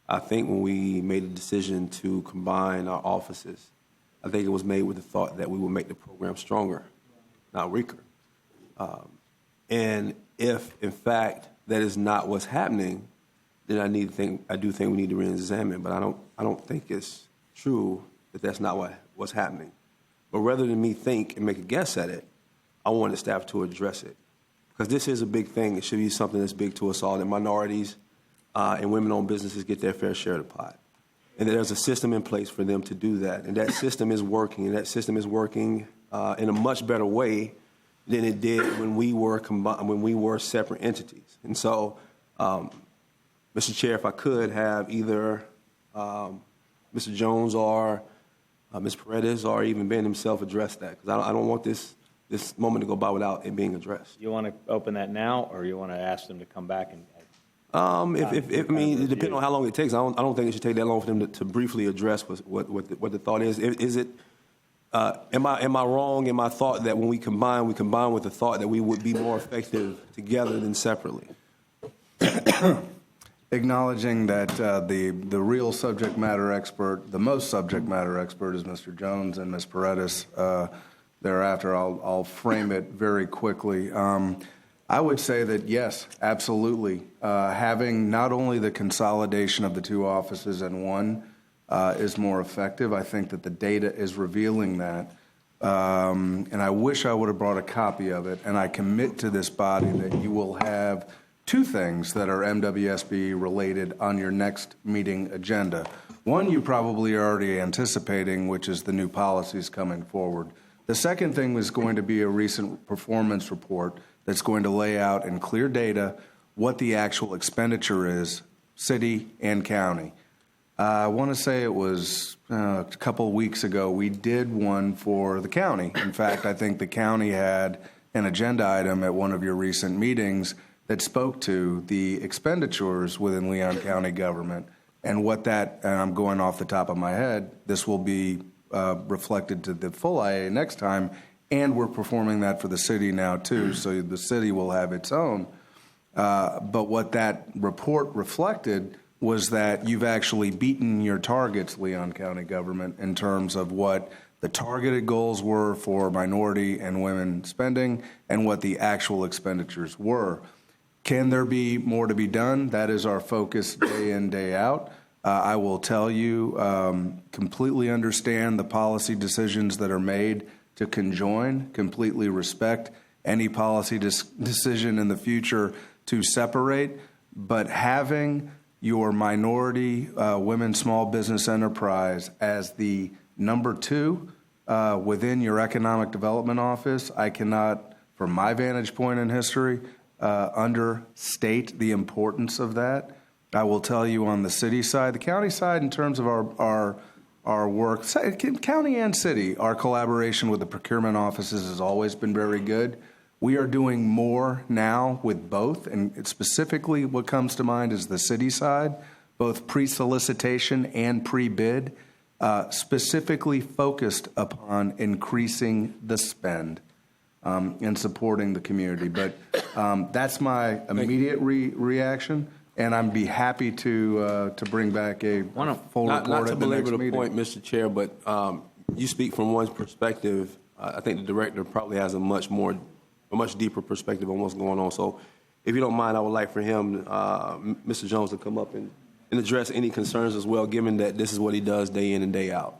I think when we made the decision to combine our offices, I think it was made with the thought that we would make the program stronger, not weaker. And if, in fact, that is not what's happening, then I do think we need to re-examine. But I don't think it's true that that's not what's happening. But rather than me think and make a guess at it, I want the staff to address it because this is a big thing. It should be something that's big to us all. That minorities and women-owned businesses get their fair share of the pot, and that there's a system in place for them to do that. And that system is working. And that system is working in a much better way than it did when we were separate entities. And so, Mr. Chair, if I could have either Mr. Jones or Ms. Paredes or even Ben himself address that, because I don't want this moment to go by without it being addressed. You want to open that now, or you want to ask them to come back and? Depending on how long it takes, I don't think it should take that long for them to briefly address what the thought is. Is it? Am I wrong in my thought that when we combine with the thought that we would be more effective together than separately? Acknowledging that the real subject matter expert, the most subject matter expert is Mr. Jones and Ms. Paredes. Thereafter, I'll frame it very quickly. I would say that, yes, absolutely. Having not only the consolidation of the two offices in one is more effective. I think that the data is revealing that. And I wish I would have brought a copy of it. And I commit to this body that you will have two things that are MWSB related on your next meeting agenda. One you probably are already anticipating, which is the new policies coming forward. The second thing is going to be a recent performance report that's going to lay out in clear data what the actual expenditure is, city and county. I want to say it was a couple of weeks ago, we did one for the county. In fact, I think the county had an agenda item at one of your recent meetings that spoke to the expenditures within Leon County government and what that, and I'm going off the top of my head, this will be reflected to the full IA next time, and we're performing that for the city now too, so the city will have its own. But what that report reflected was that you've actually beaten your targets, Leon County government, in terms of what the targeted goals were for minority and women spending and what the actual expenditures were. Can there be more to be done? That is our focus day in, day out. I will tell you, completely understand the policy decisions that are made to conjoin, completely respect any policy decision in the future to separate, but having your minority women small business enterprise as the number 2 within your economic development office, I cannot, from my vantage point in history, understate the importance of that. I will tell you on the city side, the county side, in terms of our work, county and city, our collaboration with the procurement offices has always been very good. We are doing more now with both, and specifically what comes to mind is the city side, both pre-solicitation and pre-bid, specifically focused upon increasing the spend and supporting the community. But that's my immediate reaction, and I'd be happy to bring back a full report not to at the next belabor the meeting. point, Mr. Chair, but you speak from one's perspective. I think the director probably has a much deeper perspective on what's going on. So if you don't mind, I would like for him, Mr. Jones, to come up and address any concerns as well, given that this is what he does day in and day out.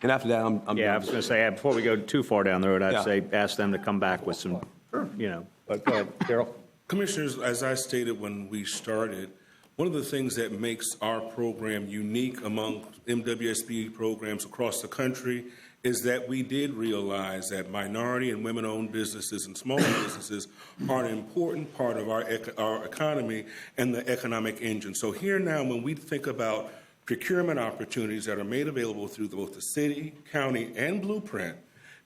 And after that, I'm Yeah, I was going to say, before we go too far down the road, I'd say ask them to come back with some, but go ahead, Darrell. Commissioners, as I stated when we started, one of the things that makes our program unique among MWSB programs across the country is that we did realize that minority and women-owned businesses and small businesses are an important part of our economy and the economic engine. So here now, when we think about procurement opportunities that are made available through both the city, county, and Blueprint,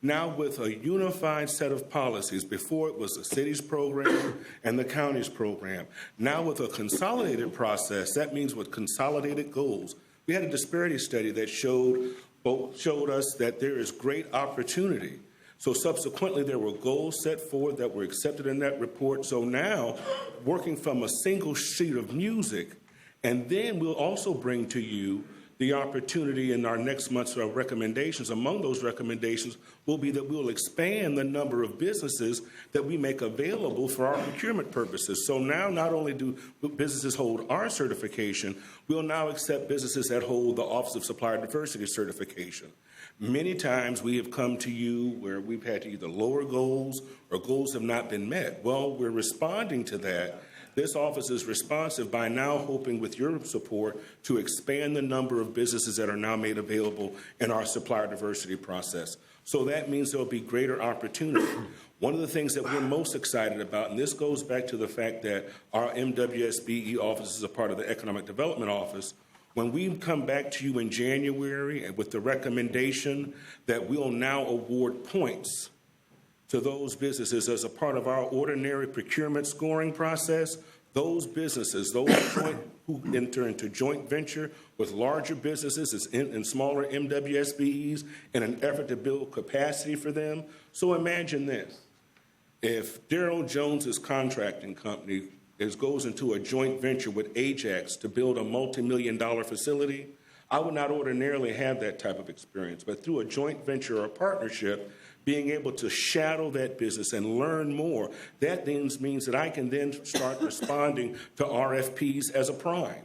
now with a unified set of policies, before it was the city's program and the county's program, now with a consolidated process, that means with consolidated goals. We had a disparity study that showed us that there is great opportunity. So subsequently, there were goals set forward that were accepted in that report. So now, working from a single sheet of music, and then we'll also bring to you the opportunity in our next month's recommendations. Among those recommendations will be that we'll expand the number of businesses that we make available for our procurement purposes. So now not only do businesses hold our certification, we'll now accept businesses that hold the Office of Supplier Diversity certification. Many times we have come to you where we've had to either lower goals or goals have not been met. Well, we're responding to that. This office is responsive by now hoping with your support to expand the number of businesses that are now made available in our supplier diversity process. So that means there'll be greater opportunity. One of the things that we're most excited about, and this goes back to the fact that our MWSBE office is a part of the Economic Development Office, when we come back to you in January and with the recommendation that we'll now award points to those businesses as a part of our ordinary procurement scoring process, those businesses, who enter into joint venture with larger businesses and smaller MWSBEs in an effort to build capacity for them. So imagine this. If Darrell Jones's contracting company goes into a joint venture with Ajax to build a multi-million-dollar facility, I would not ordinarily have that type of experience. But through a joint venture or a partnership, being able to shadow that business and learn more, that then means that I can then start responding to RFPs as a prime.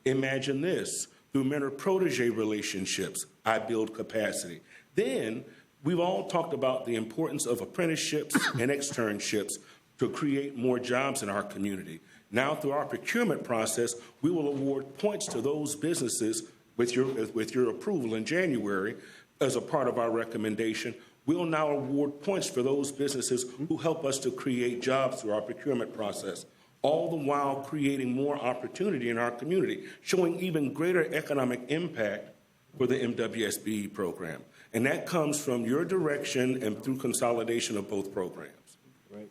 Imagine this. Through mentor-protege relationships, I build capacity. Then we've all talked about the importance of apprenticeships and externships to create more jobs in our community. Now, through our procurement process, we will award points to those businesses with your approval in January as a part of our recommendation. We'll now award points for those businesses who help us to create jobs through our procurement process. all the while creating more opportunity in our community, showing even greater economic impact for the MWSBE program. And that comes from your direction and through consolidation of both programs. Right.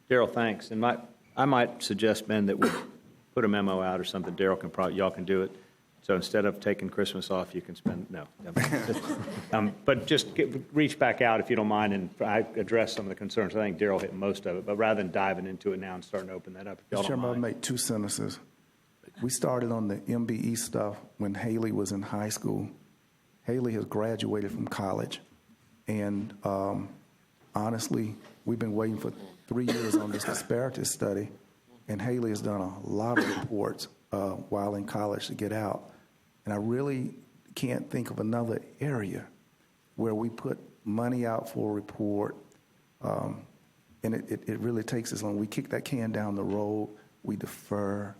Daryl, thanks. And I might suggest, Ben, that we put a memo out or something. Daryl can probably, y'all can do it. So instead of taking Christmas off, you can spend, no. But just reach back out if you don't mind, and I address some of the concerns. I think Daryl hit most of it, but rather than diving into it now and starting to open that up, if y'all Mr. don't Chairman, I'll mind. make 2 sentences. We started on the MBE stuff when Haley was in high school. Haley has graduated from college, and honestly, we've been waiting for 3 years on this disparity study, and Haley has done a lot of reports while in college to get out. And I really can't think of another area where we put money out for a report, and it really takes us long. We kick that can down the road, we defer,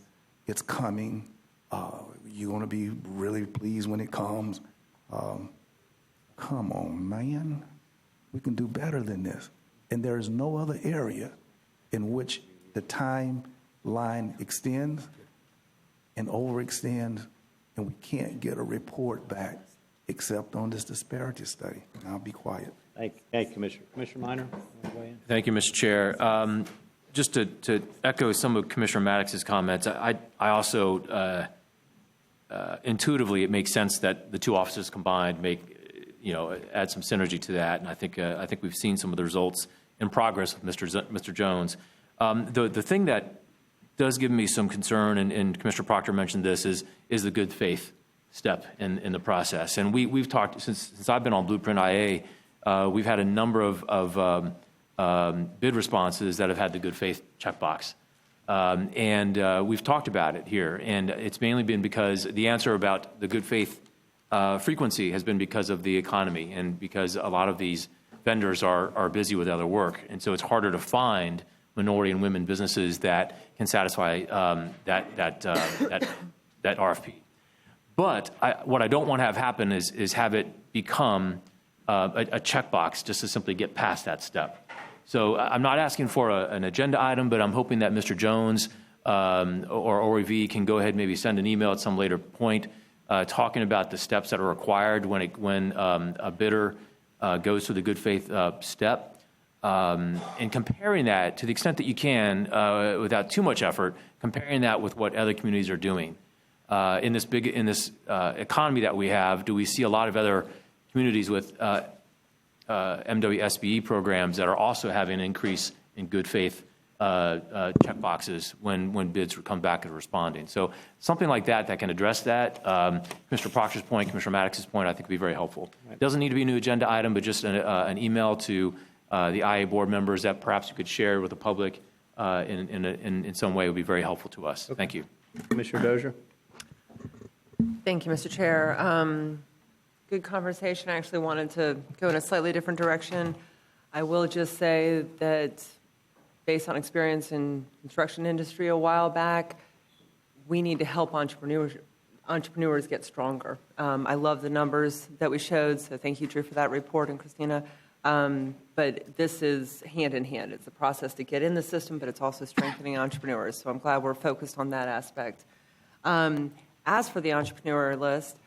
it's coming, you're going to be really pleased when it comes. Come on, man. We can do better than this. And there is no other area in which the timeline extends and overextends, and we can't get a report back except on this disparity study. And I'll be quiet. Thank you, Commissioner. Commissioner Minor? Thank you, Mr. Chair. Just to echo some of Commissioner Maddox's comments, I also intuitively it makes sense that the 2 offices combined add some synergy to that, and I think we've seen some of the results in progress with Mr. Jones. The thing that does give me some concern, and Commissioner Proctor mentioned this, is the good faith step in the process. And we've talked since I've been on Blueprint IA. We've had a number of bid responses that have had the good faith checkbox. And we've talked about it here, and it's mainly been because the answer about the good faith frequency has been because of the economy and because a lot of these vendors are busy with other work. And so it's harder to find minority and women businesses that can satisfy that RFP. But what I don't want to have happen is have it become a checkbox just to simply get past that step. So I'm not asking for an agenda item, but I'm hoping that Mr. Jones or ORV can go ahead and maybe send an email at some later point talking about the steps that are required when a bidder goes through the good faith step, and comparing that to the extent that you can without too much effort, comparing that with what other communities are doing. In this economy that we have, do we see a lot of other communities with MWSBE programs that are also having an increase in good faith checkboxes when bids come back and responding? So something like that can address that. Mr. Proctor's point, Commissioner Maddox's point, I think would be very helpful. It doesn't need to be a new agenda item, but just an email to the IA board members that perhaps you could share with the public in some way would be very helpful to us. Okay. Thank you. Commissioner Dozier? Thank you, Mr. Chair. Good conversation. I actually wanted to go in a slightly different direction. I will just say that based on experience in construction industry a while back, we need to help entrepreneurs get stronger. I love the numbers that we showed, so thank you, Drew, for that report, and Christina. But this is hand in hand. It's a process to get in the system, but it's also strengthening entrepreneurs. So I'm glad we're focused on that aspect. As for the entrepreneur list,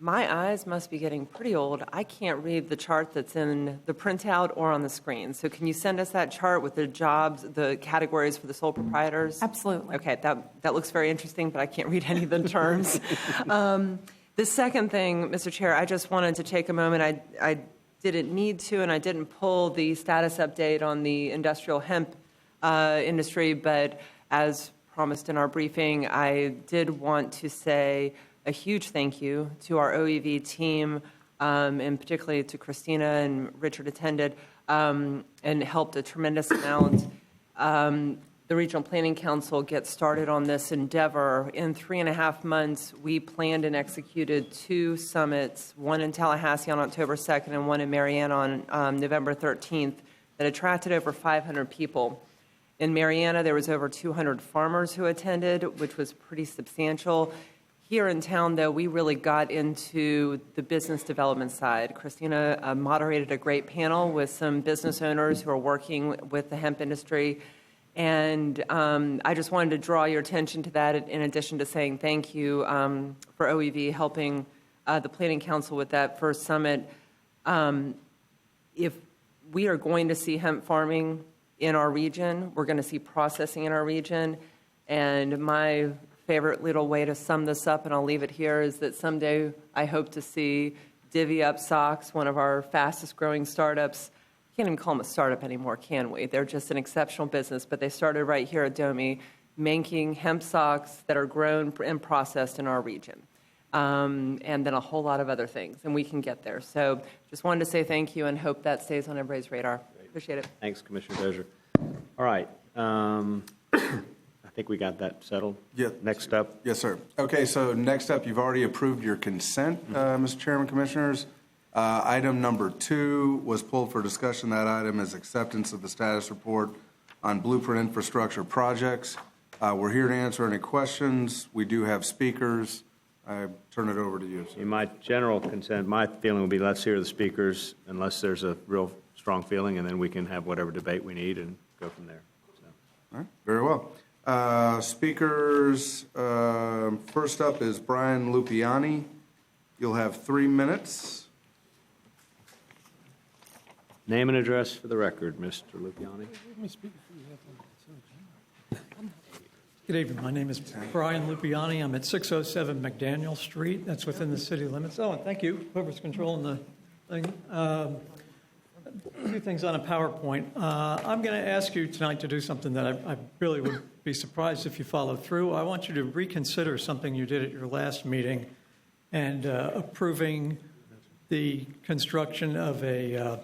my eyes must be getting pretty old. I can't read the chart that's in the printout or on the screen. So can you send us that chart with the jobs, the categories for the sole proprietors? Absolutely. Okay, that looks very interesting, but I can't read any of the terms. The second thing, Mr. Chair, I just wanted to take a moment. I didn't need to, and I didn't pull the status update on the industrial hemp industry, but as promised in our briefing, I did want to say a huge thank you to our OEV team, and particularly to Christina and Richard attended, and helped a tremendous amount. The Regional Planning Council gets started on this endeavor. In 3.5 months, we planned and executed 2 summits, one in Tallahassee on October 2nd and one in Marianna on November 13th, that attracted over 500 people. In Marianna, there was over 200 farmers who attended, which was pretty substantial. Here in town, though, we really got into the business development side. Christina moderated a great panel with some business owners who are working with the hemp industry, And I just wanted to draw your attention to that in addition to saying thank you for OEV helping the Planning Council with that first summit. If we are going to see hemp farming in our region, we're going to see processing in our region. And my favorite little way to sum this up, and I'll leave it here, is that someday I hope to see Divvy Up Socks, one of our fastest growing startups. Can't even call them a startup anymore, can we? They're just an exceptional business, but they started right here at Domi, making hemp socks that are grown and processed in our region. And then a whole lot of other things, and we can get there. So just wanted to say thank you and hope that stays on everybody's radar. Appreciate it. Thanks, Commissioner Dozier. All right. I think we got that settled. Yeah. Next up. Yes, sir. Okay, so next up, you've already approved your consent, Mr. Chairman, Commissioners. Item number 2 was pulled for discussion. That item is acceptance of the status report on Blueprint Infrastructure projects. We're here to answer any questions. We do have speakers. I turn it over to you, sir. In my general consent, my feeling would be let's hear the speakers unless there's a real strong feeling, and then we can have whatever debate we need and go from there. So. All right, very well. Speakers, first up is Brian Lupiani. You'll have 3 minutes. Name and address for the record, Mr. Lupiani. Good evening. My name is Brian Lupiani. I'm at 607 McDaniel Street. That's within the city limits. Oh, and thank you, whoever's controlling the thing. A few things on a PowerPoint. I'm going to ask you tonight to do something that I really would be surprised if you followed through. I want you to reconsider something you did at your last meeting and approving the construction of a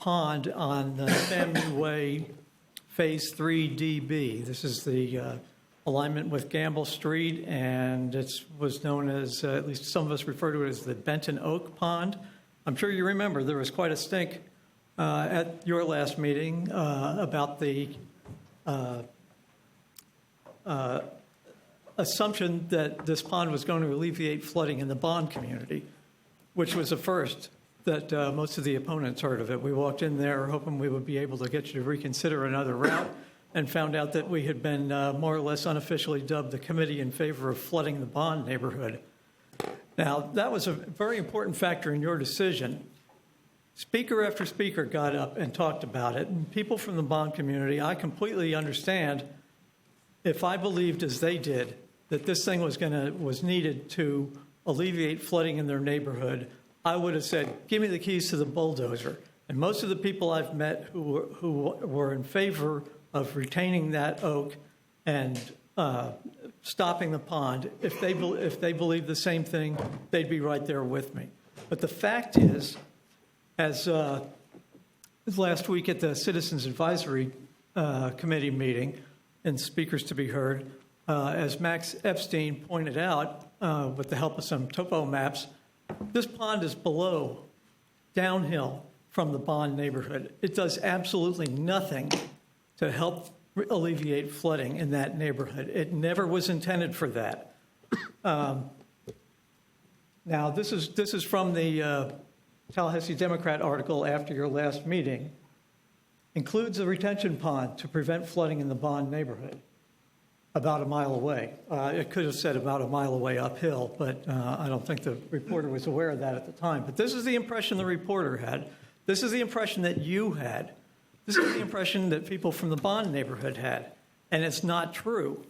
pond on the Family Way Phase 3 DB. This is the alignment with Gamble Street, and it was known as, at least some of us refer to it as the Benton Oak Pond. I'm sure you remember there was quite a stink at your last meeting about the assumption that this pond was going to alleviate flooding in the bond community, which was a first that most of the opponents heard of it. We walked in there hoping we would be able to get you to reconsider another route and found out that we had been more or less unofficially dubbed the committee in favor of flooding the bond neighborhood. Now, that was a very important factor in your decision. Speaker after speaker got up and talked about it, and people from the bond community, I completely understand if I believed as they did that this thing was needed to alleviate flooding in their neighborhood, I would have said, give me the keys to the bulldozer. And most of the people I've met who were in favor of retaining that oak and stopping the pond, if they believe the same thing, they'd be right there with me. But the fact is, as last week at the Citizens Advisory Committee meeting, and speakers to be heard, as Max Epstein pointed out, with the help of some topo maps, this pond is below, downhill from the bond neighborhood. It does absolutely nothing to help alleviate flooding in that neighborhood. It never was intended for that. Now, this is from the Tallahassee Democrat article after your last meeting. Includes a retention pond to prevent flooding in the bond neighborhood. About a mile away. It could have said about a mile away uphill, but I don't think the reporter was aware of that at the time. But this is the impression the reporter had. This is the impression that you had. This is the impression that people from the bond neighborhood had. And it's not true.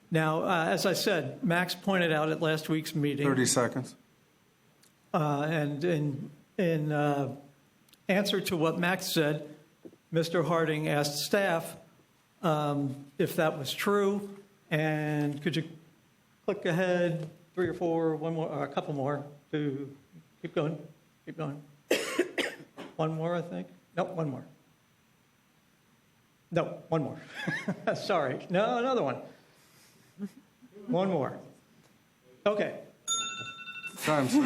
Now, as I said, Max pointed out at last week's meeting. 30 seconds. And in answer to what Max said, Mr. Harding asked staff if that was true. And could you click ahead 3 or 4, one more, or a couple more to keep going, keep going. One more, I think. Nope, one more. No, one more. Sorry. No, another one. One more. Okay. Time, sir.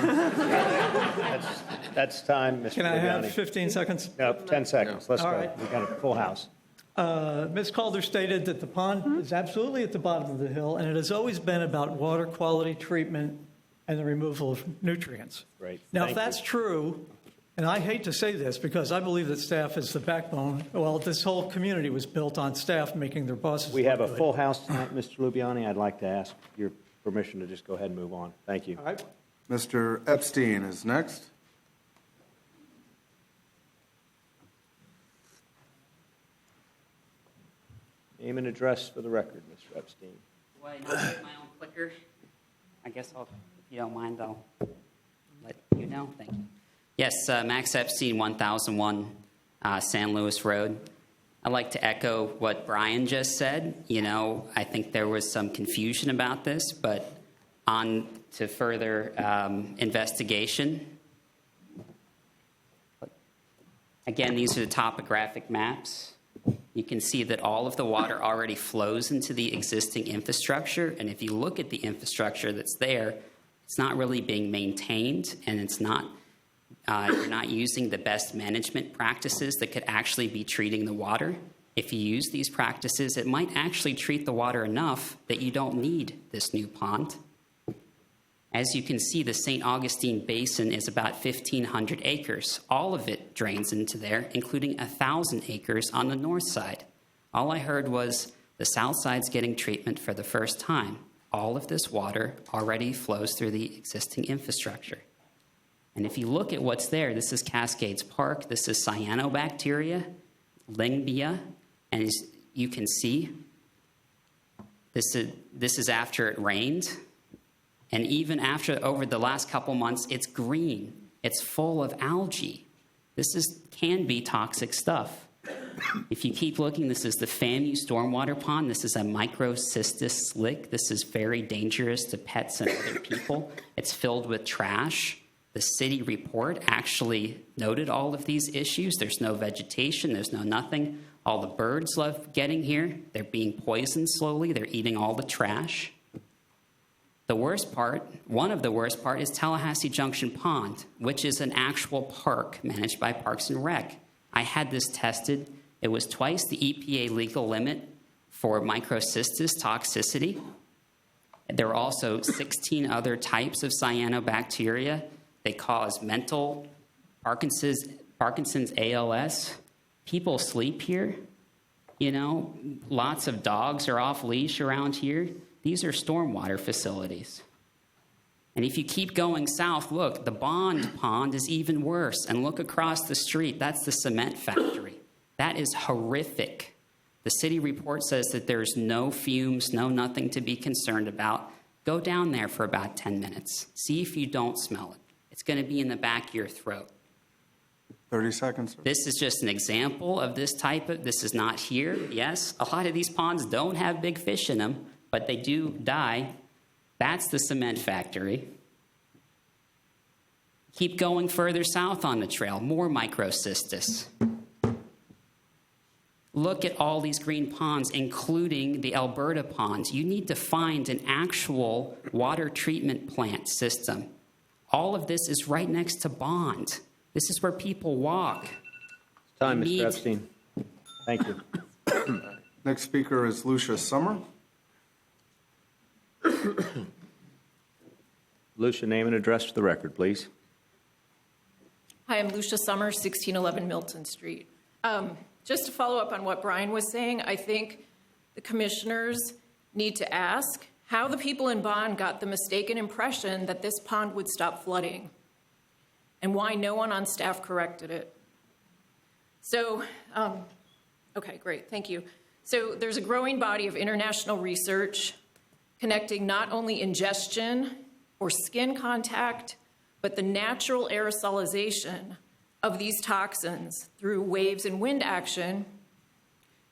That's time, Mr. Can I have Lupiani. 15 seconds? No, 10 seconds. Let's All go. right. We've got a full house. Ms. Calder stated that the pond is absolutely at the bottom of the hill, and it has always been about water quality treatment and the removal of nutrients. Great. Now, Thank if that's true, And I hate to say this because I believe that staff is the backbone. Well, this whole community was built on staff making their buses. We have a look good. full house tonight, Mr. Lubiani. I'd like to ask your permission to just go ahead and move on. Thank you. All right. Mr. Epstein is next. Name and address for the record, Mr. Epstein. Do I not get my own clicker? I guess if you don't mind, I'll let you know. Thank you. Yes, Max Epstein, 1001 San Luis Road. I'd like to echo what Brian just said. You know, I think there was some confusion about this, but on to further investigation. Again, these are the topographic maps. You can see that all of the water already flows into the existing infrastructure. And if you look at the infrastructure that's there, it's not really being maintained, and it's not, you're not using the best management practices that could actually be treating the water. If you use these practices, it might actually treat the water enough that you don't need this new pond. As you can see, the St. Augustine Basin is about 1,500 acres. All of it drains into there, including 1,000 acres on the north side. All I heard was the south side's getting treatment for the first time. All of this water already flows through the existing infrastructure. And if you look at what's there, this is Cascades Park, this is cyanobacteria, Lindley, and as you can see, this is after it rained. And even after, over the last couple months, it's green. It's full of algae. Can be toxic stuff. If you keep looking, this is the FAMU stormwater pond. This is a microcystis slick. This is very dangerous to pets and other people. It's filled with trash. The city report actually noted all of these issues. There's no vegetation. There's no nothing. All the birds love getting here. They're being poisoned slowly. They're eating all the trash. The worst part, one of the worst part, is Tallahassee Junction Pond, which is an actual park managed by Parks and Rec. I had this tested. It was twice the EPA legal limit for microcystis toxicity. There are also 16 other types of cyanobacteria. They cause mental Parkinson's, ALS. People sleep here. You know, lots of dogs are off leash around here. These are stormwater facilities. And if you keep going south, look, the Bond Pond is even worse. And look across the street, that's the cement factory. That is horrific. The city report says that there's no fumes, nothing to be concerned about. Go down there for about 10 minutes. See if you don't smell it. It's going to be in the back of your throat. 30 seconds. Sir. This is just an example of this this is not here. Yes, a lot of these ponds don't have big fish in them, but they do die. That's the cement factory. Keep going further south on the trail, more microcystis. Look at all these green ponds, including the Alberta ponds. You need to find an actual water treatment plant system. All of this is right next to Bond. This is where people walk. Time, Mr. Epstein. Thank you. Next speaker is Lucia Summer. Lucia, name and address for the record, please. Hi, I'm Lucia Summers, 1611 Milton Street. Just to follow up on what Brian was saying, I think the commissioners need to ask how the people in Bond got the mistaken impression that this pond would stop flooding and why no one on staff corrected it. So, okay, great, thank you. So there's a growing body of international research connecting not only ingestion or skin contact, but the natural aerosolization of these toxins through waves and wind action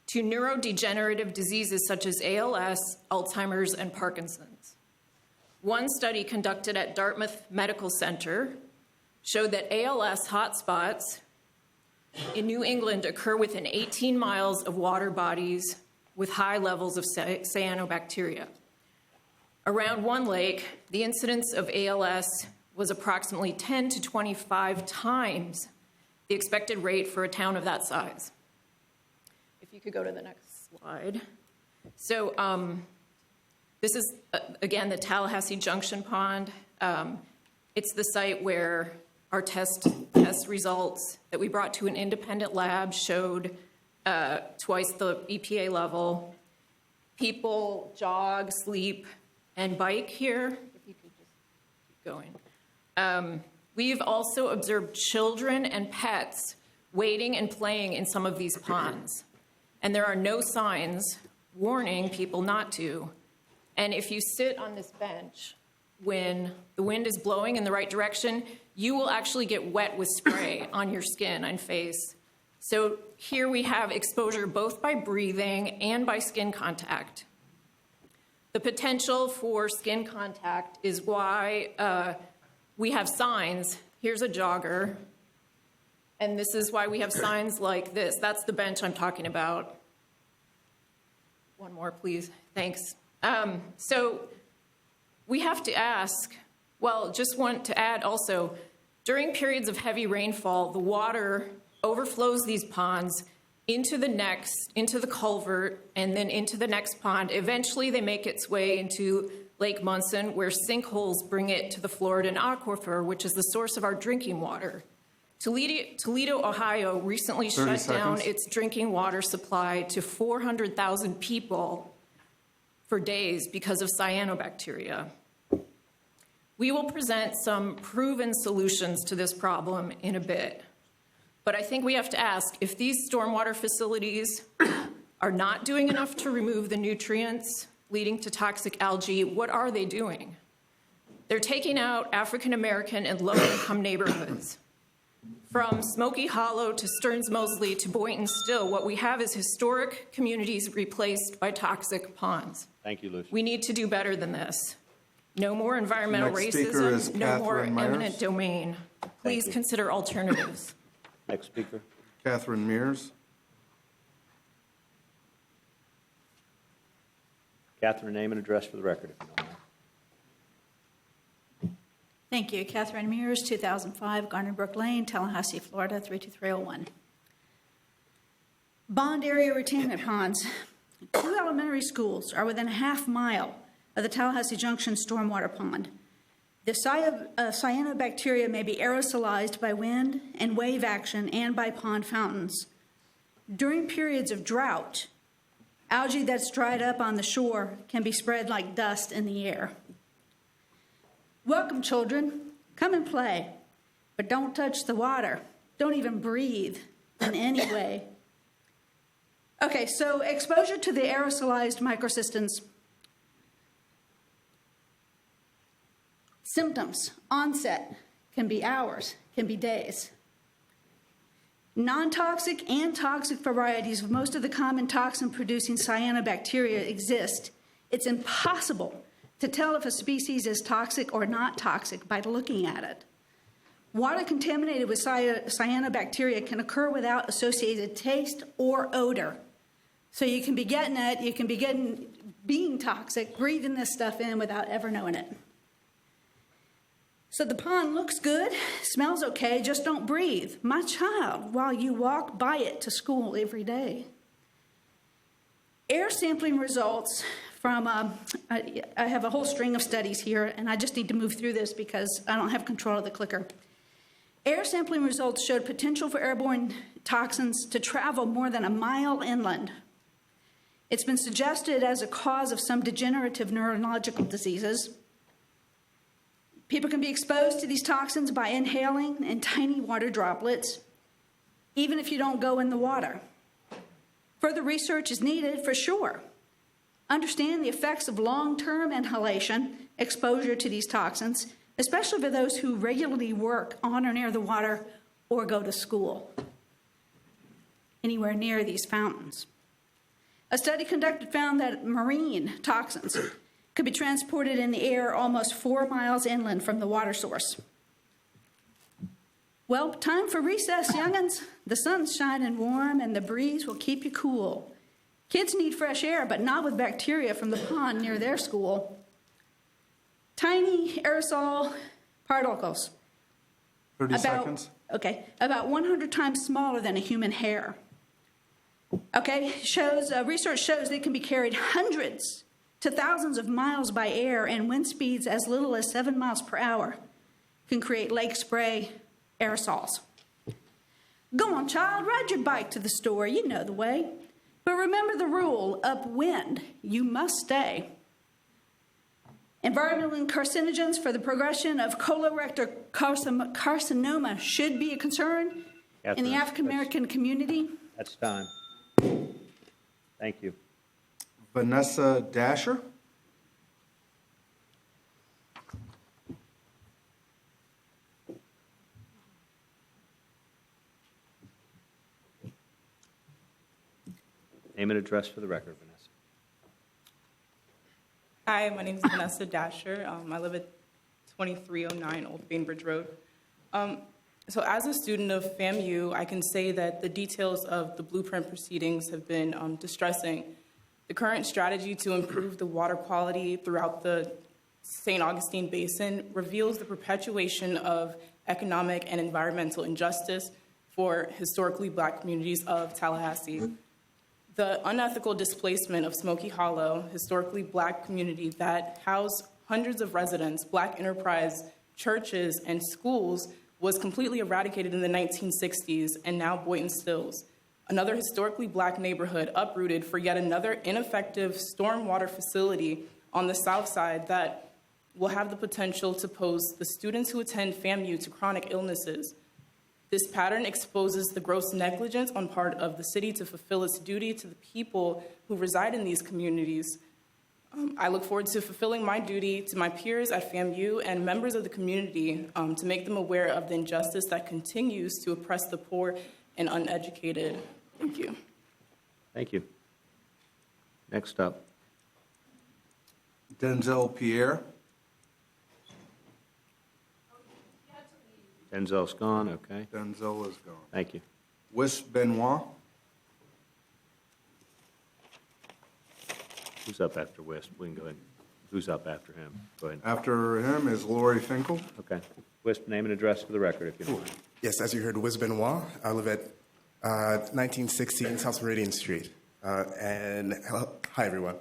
to neurodegenerative diseases such as ALS, Alzheimer's, and Parkinson's. One study conducted at Dartmouth Medical Center showed that ALS hotspots in New England occur within 18 miles of water bodies with high levels of cyanobacteria. Around one lake, the incidence of ALS was approximately 10 to 25 times the expected rate for a town of that size. If you could go to the next slide. So this is, again, the Tallahassee Junction Pond. It's the site where Our test results that we brought to an independent lab showed twice the EPA level. People jog, sleep, and bike here. If you could just keep going. We've also observed children and pets wading and playing in some of these ponds. And there are no signs warning people not to. And if you sit on this bench when the wind is blowing in the right direction, you will actually get wet with spray on your skin and face. So here we have exposure both by breathing and by skin contact. The potential for skin contact is why we have signs. Here's a jogger. And this is why we have signs like this. That's the bench I'm talking about. One more, please. Thanks. So we have to ask, well, just want to add also, during periods of heavy rainfall, the water overflows these ponds into the culvert, and then into the next pond. Eventually, they make its way into Lake Munson, where sinkholes bring it to the Floridan aquifer, which is the source of our drinking water. Toledo, Ohio recently shut down its drinking water supply to 400,000 people for days because of cyanobacteria. We will present some proven solutions to this problem in a bit. But I think we have to ask, if these stormwater facilities are not doing enough to remove the nutrients leading to toxic algae, what are they doing? They're taking out African American and low-income neighborhoods. From Smoky Hollow to Stearns Mosley to Boynton Still, what we have is historic communities replaced by toxic ponds. Thank you, Lucy. We need to do better than this. No more environmental racism, no more eminent domain. Please consider alternatives. Next speaker. Catherine Mears. Catherine, name and address for the record, if you don't mind. Thank you. Catherine Mears, 2005, Garner Brook Lane, Tallahassee, Florida, 32301. Bond area retainment ponds. 2 elementary schools are within a half mile of the Tallahassee Junction stormwater pond. The cyanobacteria may be aerosolized by wind and wave action and by pond fountains. During periods of drought, algae that's dried up on the shore can be spread like dust in the air. Welcome, children. Come and play, but don't touch the water. Don't even breathe in any way. Okay, so exposure to the aerosolized microsystems. Symptoms, onset, can be hours, can be days. Non-toxic and toxic varieties of most of the common toxin-producing cyanobacteria exist. It's impossible to tell if a species is toxic or not toxic by looking at it. Water contaminated with cyanobacteria can occur without associated taste or odor. So you can be getting it, you can be being toxic, breathing this stuff in without ever knowing it. So the pond looks good, smells okay, just don't breathe. My child, while you walk by it to school every day. Air sampling results from, I have a whole string of studies here, and I just need to move through this because I don't have control of the clicker. Air sampling results showed potential for airborne toxins to travel more than a mile inland. It's been suggested as a cause of some degenerative neurological diseases. People can be exposed to these toxins by inhaling in tiny water droplets, even if you don't go in the water. Further research is needed for sure. Understand the effects of long-term inhalation, exposure to these toxins, especially for those who regularly work on or near the water or go to school, anywhere near these fountains. A study conducted found that marine toxins could be transported in the air almost 4 miles inland from the water source. Well, time for recess, young'uns. The sun's shining warm and the breeze will keep you cool. Kids need fresh air, but not with bacteria from the pond near their school. Tiny aerosol particles. 30 seconds. Okay, about 100 times smaller than a human hair. Okay, research shows they can be carried hundreds to thousands of miles by air, and wind speeds as little as 7 miles per hour can create lake spray aerosols. Go on, child, ride your bike to the store. You know the way. But remember the rule, upwind, you must stay. Environmental carcinogens for the progression of colorectal carcinoma should be a concern in the African American community. That's time. Thank you. Vanessa Dasher? Name and address for the record, Vanessa. Hi, my name is Vanessa Dasher. I live at 2309 Old Bainbridge Road. So as a student of FAMU, I can say that the details of the blueprint proceedings have been distressing. The current strategy to improve the water quality throughout the St. Augustine Basin reveals the perpetuation of economic and environmental injustice for historically Black communities of Tallahassee. The unethical displacement of Smoky Hollow, historically Black community that housed hundreds of residents, Black enterprise, churches, and schools, was completely eradicated in the 1960s, and now Boynton Stills, another historically Black neighborhood, uprooted for yet another ineffective stormwater facility on the south side that will have the potential to pose the students who attend FAMU to chronic illnesses. This pattern exposes the gross negligence on part of the city to fulfill its duty to the people who reside in these communities. I look forward to fulfilling my duty to my peers at FAMU and members of the community to make them aware of the injustice that continues to oppress the poor and uneducated. Thank you. Thank you. Next up. Denzel Pierre. Denzel's gone, okay. Denzel is gone. Thank you. Wis Benoit. Who's up after West? We can go ahead. Who's up after him? Go ahead. After him is Lori Finkel. Okay. West, name and address for the record, if you don't mind. Yes, as you heard, Wis Benoit. I live at 1916 South Meridian Street. And hi, everyone.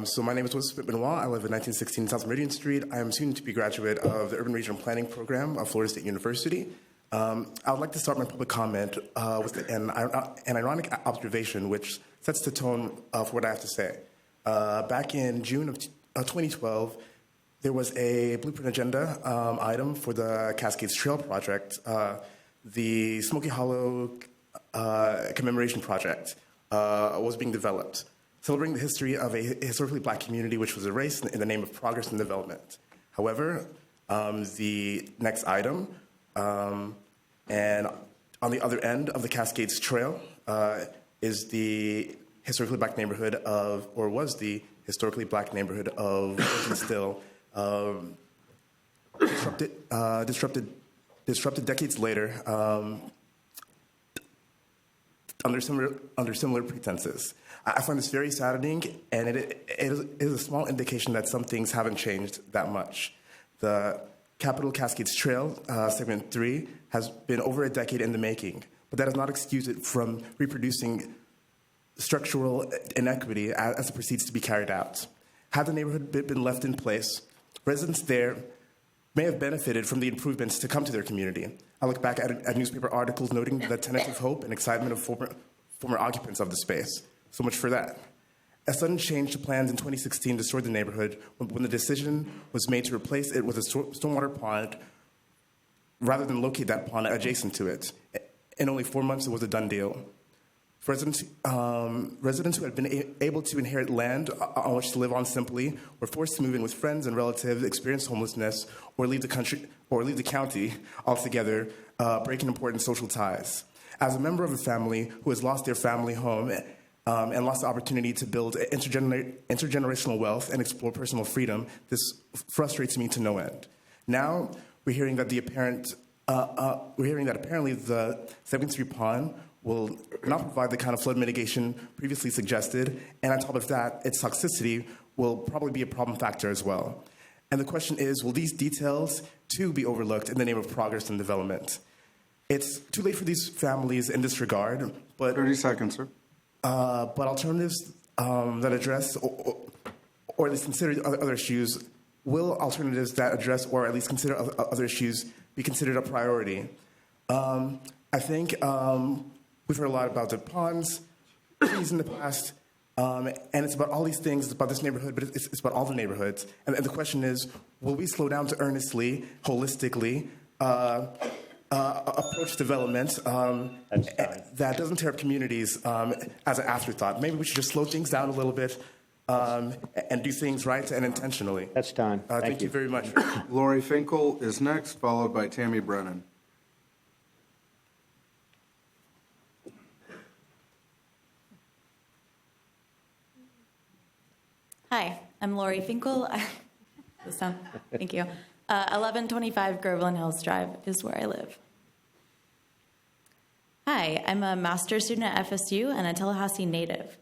So my name is Wis Benoit. I live at 1916 South Meridian Street. I am soon to be graduate of the Urban Regional Planning Program of Florida State University. I would like to start my public comment with an ironic observation which sets the tone of what I have to say. Back in June of 2012, there was a blueprint agenda item for the Cascades Trail project, the Smoky Hollow Commemoration Project was being developed, celebrating the history of a historically Black community which was erased in the name of progress and development. However, the next item, and on the other end of the Cascades Trail, is the historically Black neighborhood of, or was the historically Black neighborhood of Still, disrupted decades later under similar pretenses. I find this very saddening, and it is a small indication that some things haven't changed that much. The Capitol Cascades Trail, Segment 3, has been over a decade in the making, but that does not excuse it from reproducing structural inequity as it proceeds to be carried out. Had the neighborhood been left in place, residents there may have benefited from the improvements to come to their community. I look back at newspaper articles noting the tentative hope and excitement of former occupants of the space. So much for that. A sudden change to plans in 2016 destroyed the neighborhood when the decision was made to replace it with a stormwater pond rather than locate that pond adjacent to it. In only 4 months, it was a done deal. Residents who had been able to inherit land on which to live on simply were forced to move in with friends and relatives, experience homelessness, or leave the county altogether, breaking important social ties. As a member of a family who has lost their family home and lost the opportunity to build intergenerational wealth and explore personal freedom, this frustrates me to no end. Now we're hearing that apparently the 7th Street Pond will not provide the kind of flood mitigation previously suggested, and on top of that, its toxicity will probably be a problem factor as well. And the question is, will these details too be overlooked in the name of progress and development? It's too late for these families in this regard, but 30 seconds, sir. But alternatives that address or at least consider other issues, will alternatives that address or at least consider other issues be considered a priority. I think we've heard a lot about the ponds, trees in the past, and it's about all these things. It's about this neighborhood, but it's about all the neighborhoods. And the question is, will we slow down to earnestly, holistically, approach development that doesn't tear up communities as an afterthought? Maybe we should just slow things down a little bit and do things right and intentionally. That's time. Thank you very much. Lori Finkel is next, followed by Tammy Brennan. Hi, I'm Lori Finkel. Thank you. 1125 Groveland Hills Drive is where I live. Hi, I'm a master's student at FSU and a Tallahassee native.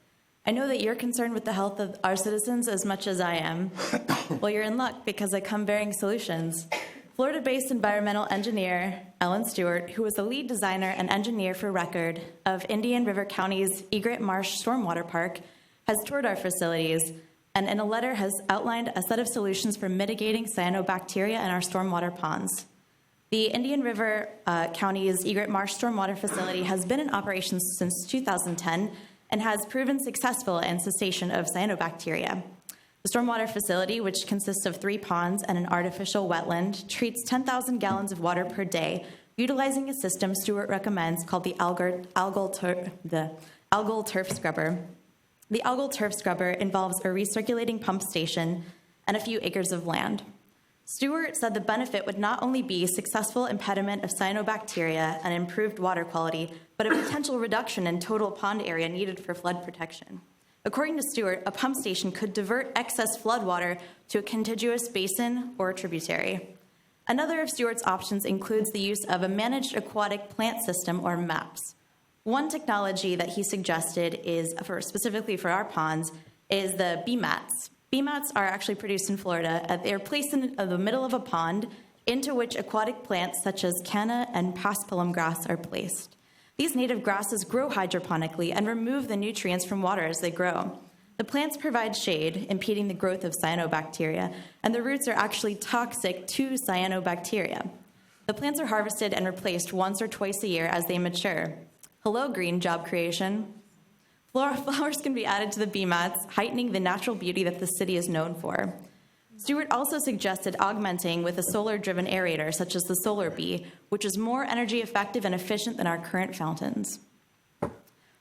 I know that you're concerned with the health of our citizens as much as I am. Well, you're in luck because I come bearing solutions. Florida-based environmental engineer Ellen Stewart, who was the lead designer and engineer for record of Indian River County's Egret Marsh Stormwater Park, has toured our facilities and in a letter has outlined a set of solutions for mitigating cyanobacteria in our stormwater ponds. The Indian River County's Egret Marsh Stormwater Facility has been in operation since 2010 and has proven successful in cessation of cyanobacteria. The stormwater facility, which consists of 3 ponds and an artificial wetland, treats 10,000 gallons of water per day, utilizing a system Stewart recommends called the algal turf scrubber. The algal turf scrubber involves a recirculating pump station and a few acres of land. Stewart said the benefit would not only be successful impediment of cyanobacteria and improved water quality, but a potential reduction in total pond area needed for flood protection. According to Stewart, a pump station could divert excess flood water to a contiguous basin or a tributary. Another of Stewart's options includes the use of a managed aquatic plant system, or MAPS. One technology that he suggested is, specifically for our ponds, is the BMATs. BMATs are actually produced in Florida. They are placed in the middle of a pond into which aquatic plants such as canna and paspalum grass are placed. These native grasses grow hydroponically and remove the nutrients from water as they grow. The plants provide shade, impeding the growth of cyanobacteria, and the roots are actually toxic to cyanobacteria. The plants are harvested and replaced once or twice a year as they mature. Hello, green job creation. Flowers can be added to the BMATs, heightening the natural beauty that the city is known for. Stewart also suggested augmenting with a solar-driven aerator, such as the Solar Bee, which is more energy effective and efficient than our current fountains.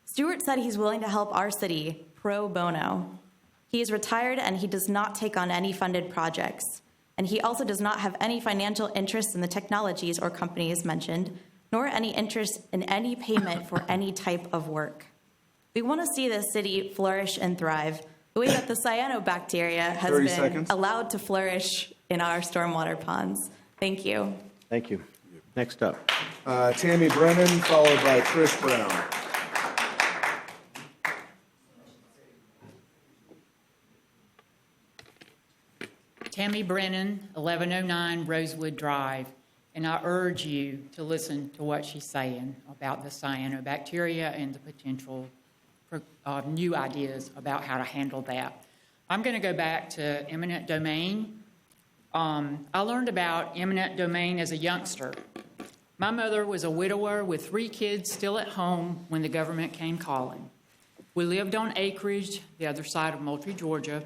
Stewart said he's willing to help our city pro bono. He is retired and he does not take on any funded projects. And he also does not have any financial interest in the technologies or companies mentioned, nor any interest in any payment for any type of work. We want to see this city flourish and thrive the way that the cyanobacteria has been allowed to flourish in our stormwater ponds. Thank you. Thank you. Next up. Tammy Brennan, followed by Trish Brown. Tammy Brennan, 1109 Rosewood Drive. And I urge you to listen to what she's saying about the cyanobacteria and the potential for new ideas about how to handle that. I'm going to go back to eminent domain. I learned about eminent domain as a youngster. My mother was a widower with 3 kids still at home when the government came calling. We lived on acreage the other side of Moultrie, Georgia.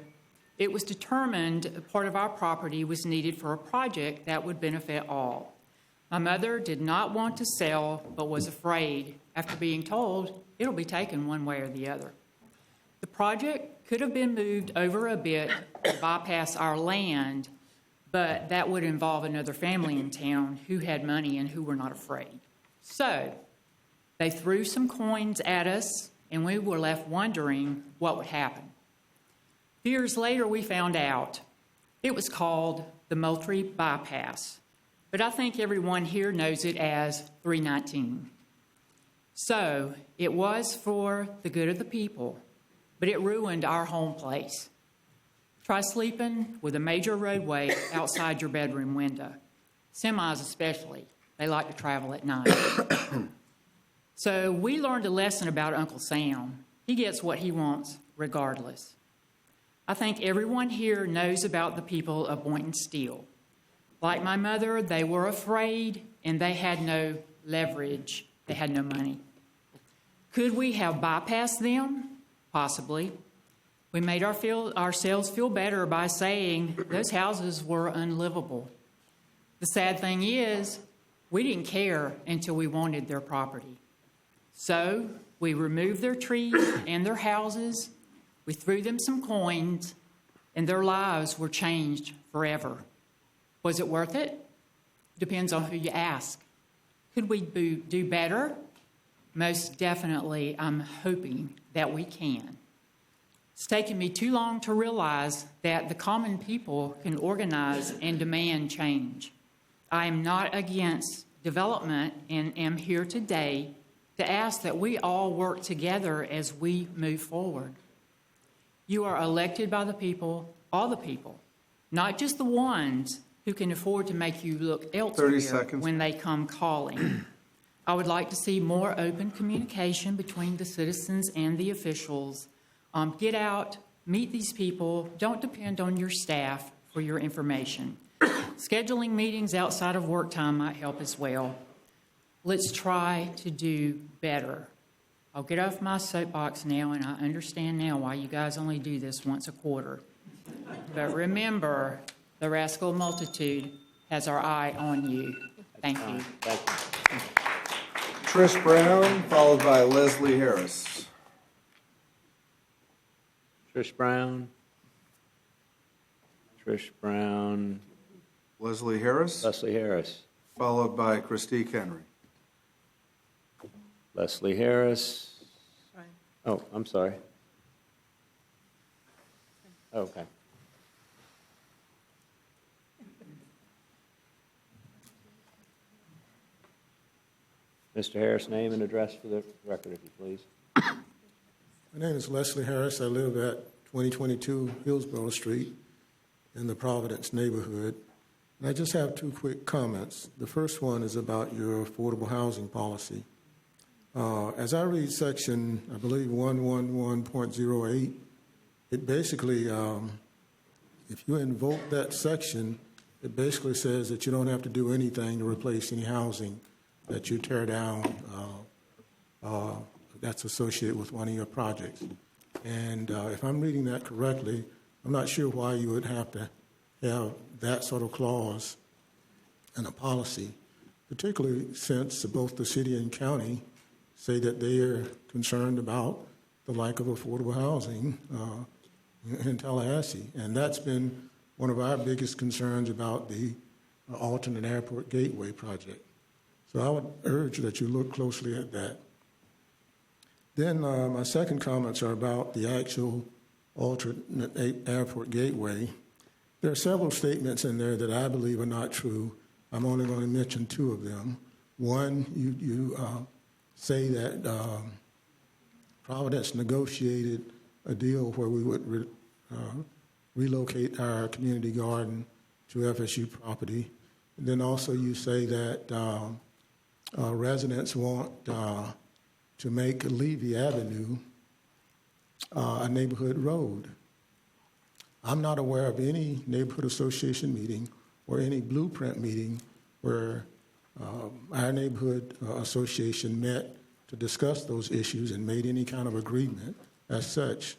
It was determined a part of our property was needed for a project that would benefit all. My mother did not want to sell, but was afraid after being told it'll be taken one way or the other. The project could have been moved over a bit to bypass our land, but that would involve another family in town who had money and who were not afraid. So they threw some coins at us, and we were left wondering what would happen. Years later, we found out it was called the Moultrie Bypass. But I think everyone here knows it as 319. So it was for the good of the people, but it ruined our home place. Try sleeping with a major roadway outside your bedroom window. Semis especially, they like to travel at night. So we learned a lesson about Uncle Sam. He gets what he wants regardless. I think everyone here knows about the people of Boynton Steel. Like my mother, they were afraid and they had no leverage. They had no money. Could we have bypassed them? Possibly. We made ourselves feel better by saying those houses were unlivable. The sad thing is, we didn't care until we wanted their property. So we removed their trees and their houses, we threw them some coins, and their lives were changed forever. Was it worth it? Depends on who you ask. Could we do better? Most definitely, I'm hoping that we can. It's taken me too long to realize that the common people can organize and demand change. I am not against development and am here today to ask that we all work together as we move forward. You are elected by the people, all the people, not just the ones who can afford to make you look elsewhere 30 seconds. When they come calling. I would like to see more open communication between the citizens and the officials. Get out, meet these people. Don't depend on your staff for your information. Scheduling meetings outside of work time might help as well. Let's try to do better. I'll get off my soapbox now, and I understand now why you guys only do this once a quarter. But remember, the rascal multitude has our eye on you. Thank you. Trish Brown, followed by Leslie Harris. Trish Brown. Trish Brown. Leslie Harris. Leslie Harris. Followed by Christique Henry. Leslie Harris. Oh, I'm sorry. Okay. Mr. Harris, name and address for the record, if you please. My name is Leslie Harris. I live at 2022 Hillsborough Street in the Providence neighborhood. And I just have two quick comments. The first one is about your affordable housing policy. As I read section, I believe 111.08, it basically, if you invoke that section, it basically says that you don't have to do anything to replace any housing that you tear down that's associated with one of your projects. And if I'm reading that correctly, I'm not sure why you would have to have that sort of clause in a policy, particularly since both the city and county say that they are concerned about the lack of affordable housing in Tallahassee. And that's been one of our biggest concerns about the alternate airport gateway project. So I would urge that you look closely at that. Then my second comments are about the actual alternate airport gateway. There are several statements in there that I believe are not true. I'm only going to mention two of them. One, you say that Providence negotiated a deal where we would relocate our community garden to FSU property. And then also you say that residents want to make Levy Avenue a neighborhood road. I'm not aware of any neighborhood association meeting or any blueprint meeting where our neighborhood association met to discuss those issues and made any kind of agreement as such.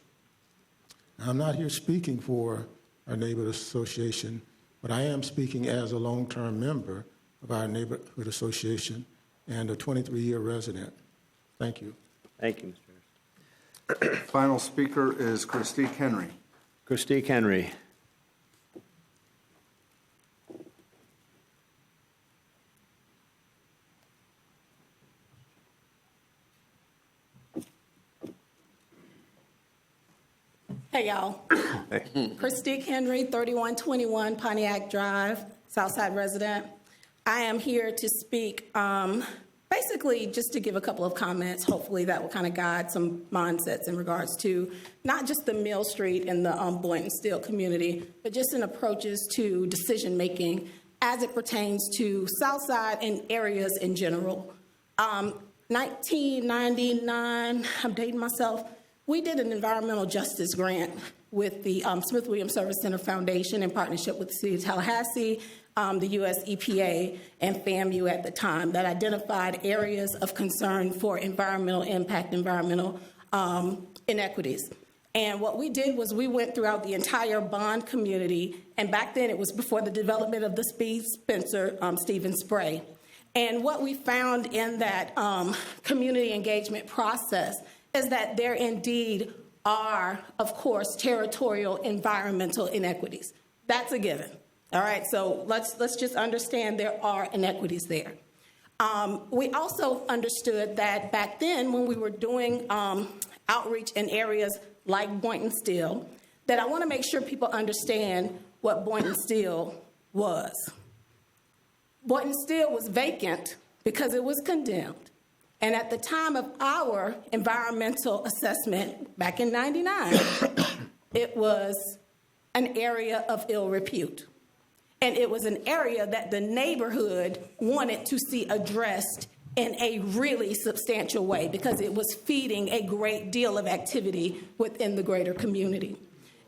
Now, I'm not here speaking for our neighborhood association, but I am speaking as a long-term member of our neighborhood association and a 23-year resident. Thank you. Thank you, Mr. Harris. Final speaker is Christique Henry. Christique Henry. Hey, y'all. Christique Henry, 3121 Pontiac Drive, Southside resident. I am here to speak, basically just to give a couple of comments. Hopefully that will kind of guide some mindsets in regards to not just the Mill Street and the Boynton Steele community, but just in approaches to decision-making as it pertains to Southside and areas in general. 1999, I'm dating myself, we did an environmental justice grant with the Smith Williams Service Center Foundation in partnership with the City of Tallahassee, the U.S. EPA, and FAMU at the time that identified areas of concern for environmental impact, environmental inequities. And what we did was we went throughout the entire bond community, and back then it was before the development of the Speed Spencer Stevens spray. And what we found in that community engagement process is that there indeed are, of course, territorial environmental inequities. That's a given. All right, so let's just understand there are inequities there. We also understood that back then when we were doing outreach in areas like Boynton Steel, that I want to make sure people understand what Boynton Steel was. Boynton Steel was vacant because it was condemned. And at the time of our environmental assessment back in '99, it was an area of ill repute. And it was an area that the neighborhood wanted to see addressed in a really substantial way because it was feeding a great deal of activity within the greater community.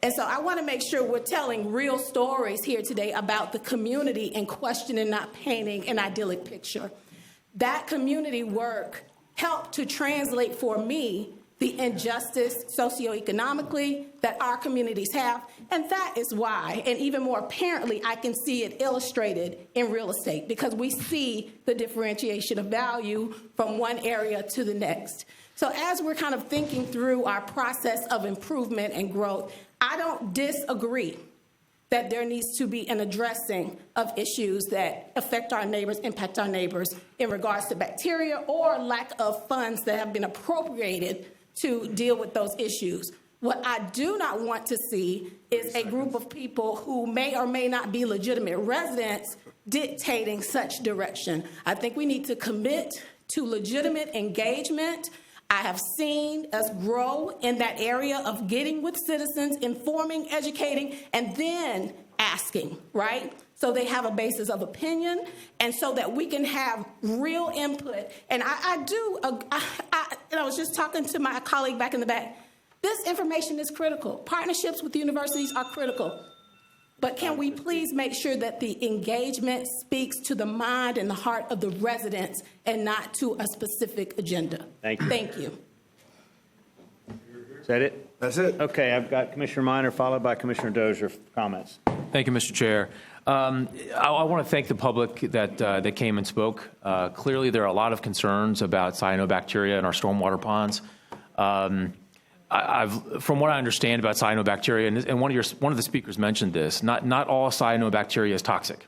And so I want to make sure we're telling real stories here today about the community in question and not painting an idyllic picture. That community work helped to translate for me the injustice socioeconomically that our communities have. And that is why, and even more apparently, I can see it illustrated in real estate because we see the differentiation of value from one area to the next. So as we're kind of thinking through our process of improvement and growth, I don't disagree that there needs to be an addressing of issues that affect our neighbors, impact our neighbors in regards to bacteria or lack of funds that have been appropriated to deal with those issues. What I do not want to see is a group of people who may or may not be legitimate residents dictating such direction. I think we need to commit to legitimate engagement. I have seen us grow in that area of getting with citizens, informing, educating, and then asking, right? So they have a basis of opinion and so that we can have real input. And I was just talking to my colleague back in the back. This information is critical. Partnerships with universities are critical. But can we please make sure that the engagement speaks to the mind and the heart of the residents and not to a specific agenda? Thank you. Thank you. Is that it? That's it. Okay, I've got Commissioner Minor followed by Commissioner Dozier for comments. Thank you, Mr. Chair. I want to thank the public that came and spoke. Clearly, there are a lot of concerns about cyanobacteria in our stormwater ponds. From what I understand about cyanobacteria, and one of the speakers mentioned this, not all cyanobacteria is toxic,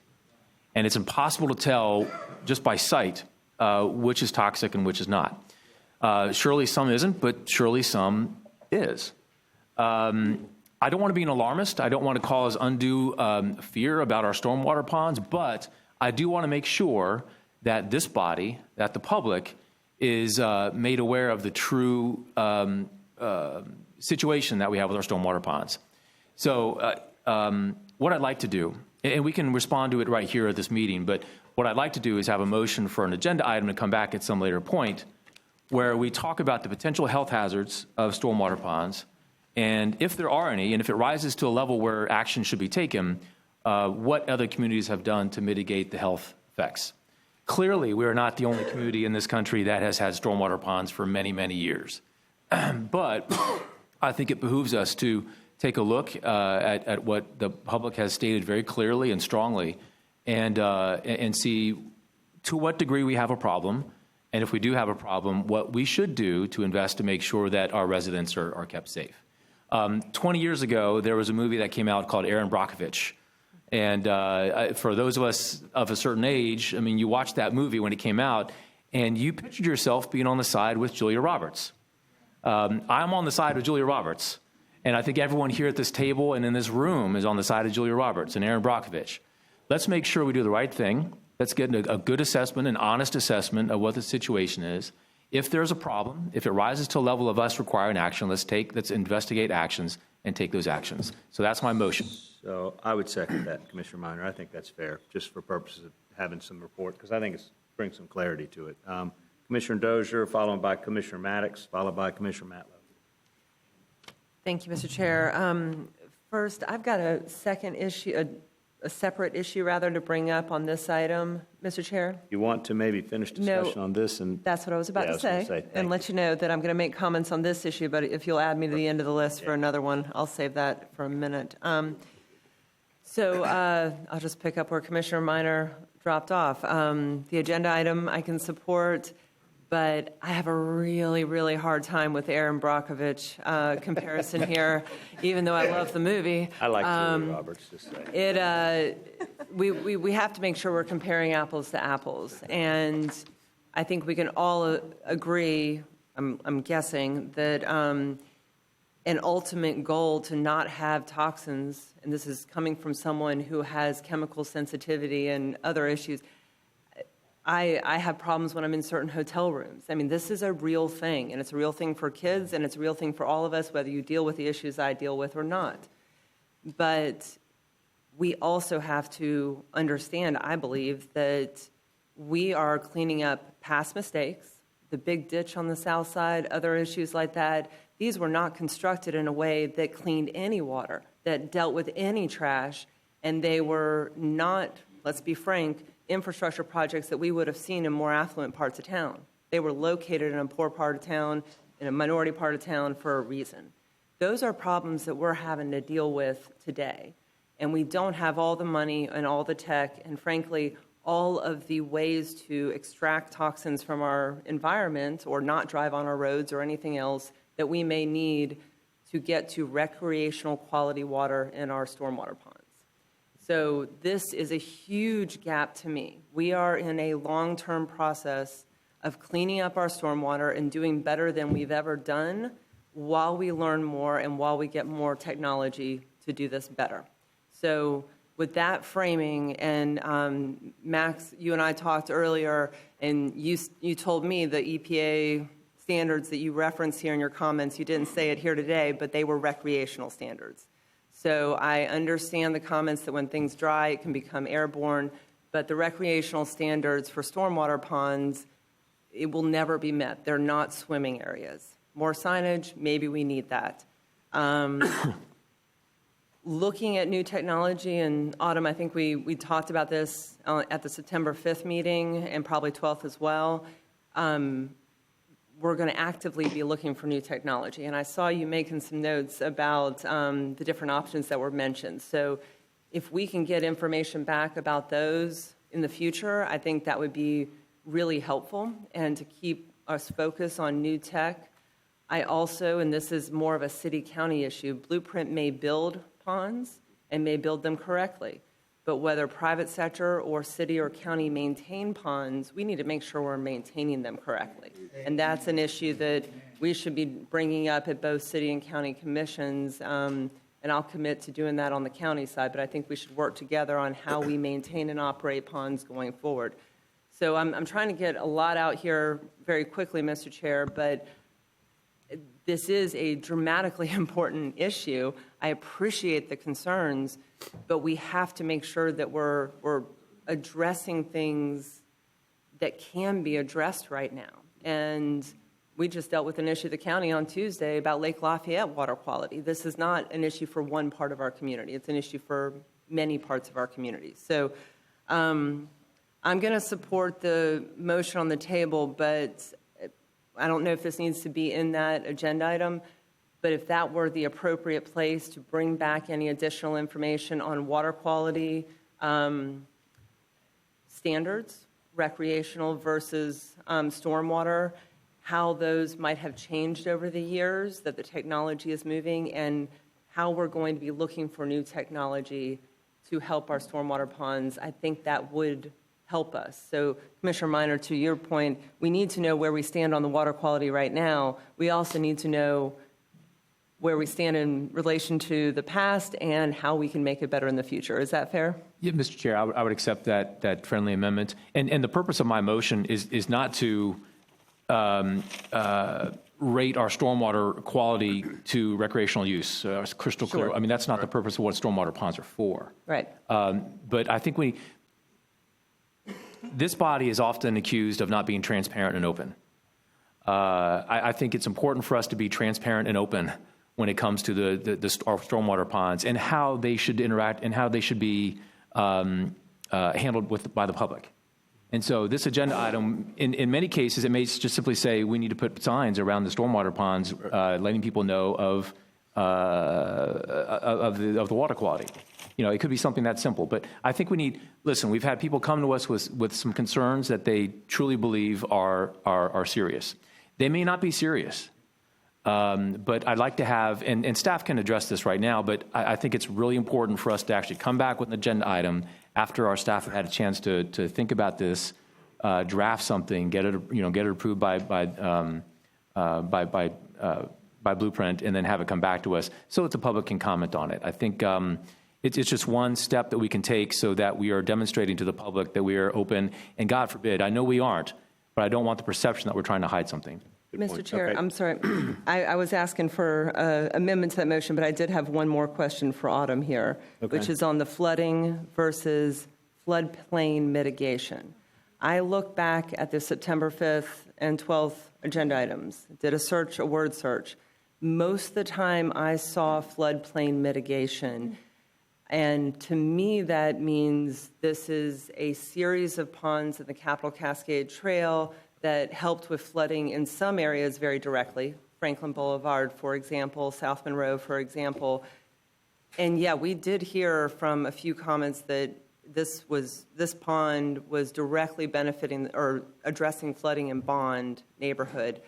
and it's impossible to tell just by sight which is toxic and which is not. Surely some isn't, but surely some is. I don't want to be an alarmist. I don't want to cause undue fear about our stormwater ponds, but I do want to make sure that this body, that the public, is made aware of the true situation that we have with our stormwater ponds. So what I'd like to do, and we can respond to it right here at this meeting, but what I'd like to do is have a motion for an agenda item to come back at some later point where we talk about the potential health hazards of stormwater ponds, and if there are any, and if it rises to a level where action should be taken, what other communities have done to mitigate the health effects. Clearly, we are not the only community in this country that has had stormwater ponds for many, many years. But I think it behooves us to take a look at what the public has stated very clearly and strongly and see to what degree we have a problem, and if we do have a problem, what we should do to invest to make sure that our residents are kept safe. 20 years ago, there was a movie that came out called Erin Brockovich. And for those of us of a certain age, I mean, you watched that movie when it came out, and you pictured yourself being on the side with Julia Roberts. I'm on the side of Julia Roberts, and I think everyone here at this table and in this room is on the side of Julia Roberts and Erin Brockovich. Let's make sure we do the right thing. Let's get a good assessment, an honest assessment of what the situation is. If there's a problem, if it rises to a level of us requiring action, let's investigate actions and take those actions. So that's my motion. So I would second that, Commissioner Minor. I think that's fair, just for purposes of having some report, because I think it brings some clarity to it. Commissioner Dozier, followed by Commissioner Maddox, followed by Commissioner Matlow. Thank you, Mr. Chair. First, I've got a second issue, a separate issue rather, to bring up on this item, Mr. Chair. You want to maybe finish discussion No, on this? And that's what I was about to say, and let you know that I'm going to make comments on this issue, but if you'll add me to the end of the list for another one, I'll save that for a minute. So I'll just pick up where Commissioner Minor dropped off. The agenda item I can support, but I have a really, really hard time with Aaron Brockovich comparison here, even though I love the movie. I like Julia Roberts, just say. We have to make sure we're comparing apples to apples, and I think we can all agree, I'm guessing, that an ultimate goal to not have toxins, and this is coming from someone who has chemical sensitivity and other issues. I have problems when I'm in certain hotel rooms. I mean, this is a real thing, and it's a real thing for kids, and it's a real thing for all of us, whether you deal with the issues I deal with or not. But we also have to understand, I believe, that we are cleaning up past mistakes, the big ditch on the south side, other issues like that. These were not constructed in a way that cleaned any water, that dealt with any trash, and they were not, let's be frank, infrastructure projects that we would have seen in more affluent parts of town. They were located in a poor part of town, in a minority part of town for a reason. Those are problems that we're having to deal with today. And we don't have all the money and all the tech, and frankly, all of the ways to extract toxins from our environment or not drive on our roads or anything else that we may need to get to recreational quality water in our stormwater ponds. So this is a huge gap to me. We are in a long-term process of cleaning up our stormwater and doing better than we've ever done while we learn more and while we get more technology to do this better. So with that framing, and Max, you and I talked earlier, and you told me the EPA standards that you referenced here in your comments, you didn't say it here today, but they were recreational standards. So I understand the comments that when things dry, it can become airborne, but the recreational standards for stormwater ponds, it will never be met. They're not swimming areas. More signage, maybe we need that. Looking at new technology, and Autumn, I think we talked about this at the September 5th meeting and probably 12th as well. We're going to actively be looking for new technology. And I saw you making some notes about the different options that were mentioned. So if we can get information back about those in the future, I think that would be really helpful, and to keep us focused on new tech. I also, and this is more of a city-county issue, Blueprint may build ponds and may build them correctly. But whether private sector or city or county maintain ponds, we need to make sure we're maintaining them correctly. And that's an issue that we should be bringing up at both city and county commissions, and I'll commit to doing that on the county side, but I think we should work together on how we maintain and operate ponds going forward. So I'm trying to get a lot out here very quickly, Mr. Chair, but this is a dramatically important issue. I appreciate the concerns, but we have to make sure that we're addressing things that can be addressed right now. And we just dealt with an issue at the county on Tuesday about Lake Lafayette water quality. This is not an issue for one part of our community. It's an issue for many parts of our community. So I'm going to support the motion on the table, but I don't know if this needs to be in that agenda item, but if that were the appropriate place to bring back any additional information on water quality standards, recreational versus stormwater, how those might have changed over the years, that the technology is moving, and how we're going to be looking for new technology to help our stormwater ponds, I think that would help us. So, Commissioner Minor, to your point, we need to know where we stand on the water quality right now. We also need to know where we stand in relation to the past and how we can make it better in the future. Is that fair? Yeah, Mr. Chair, I would accept that friendly amendment. And the purpose of my motion is not to rate our stormwater quality to recreational use. It's crystal clear. Sure. I mean, that's not the purpose of what stormwater ponds are for. Right. But I think this body is often accused of not being transparent and open. I think it's important for us to be transparent and open when it comes to our stormwater ponds and how they should interact and how they should be handled by the public. And so this agenda item, in many cases, it may just simply say we need to put signs around the stormwater ponds, letting people know of the water quality. It could be something that simple. But I think listen, we've had people come to us with some concerns that they truly believe are serious. They may not be serious. But I'd like to have, and staff can address this right now, but I think it's really important for us to actually come back with an agenda item after our staff have had a chance to think about this, draft something, get it approved by Blueprint, and then have it come back to us so that the public can comment on it. I think it's just one step that we can take so that we are demonstrating to the public that we are open. And God forbid, I know we aren't, but I don't want the perception that we're trying to hide something. Mr. Chair, Okay. I'm sorry. I was asking for amendment to that motion, but I did have one more question for Autumn here, which is on the flooding versus floodplain mitigation. I look back at the September 5th and 12th agenda items, did a word search. Most of the time I saw floodplain mitigation. And to me, that means this is a series of ponds in the Capitol Cascade Trail that helped with flooding in some areas very directly, Franklin Boulevard, for example, South Monroe, for example. And yeah, we did hear from a few comments that this pond was directly benefiting or addressing flooding in Bond neighborhood.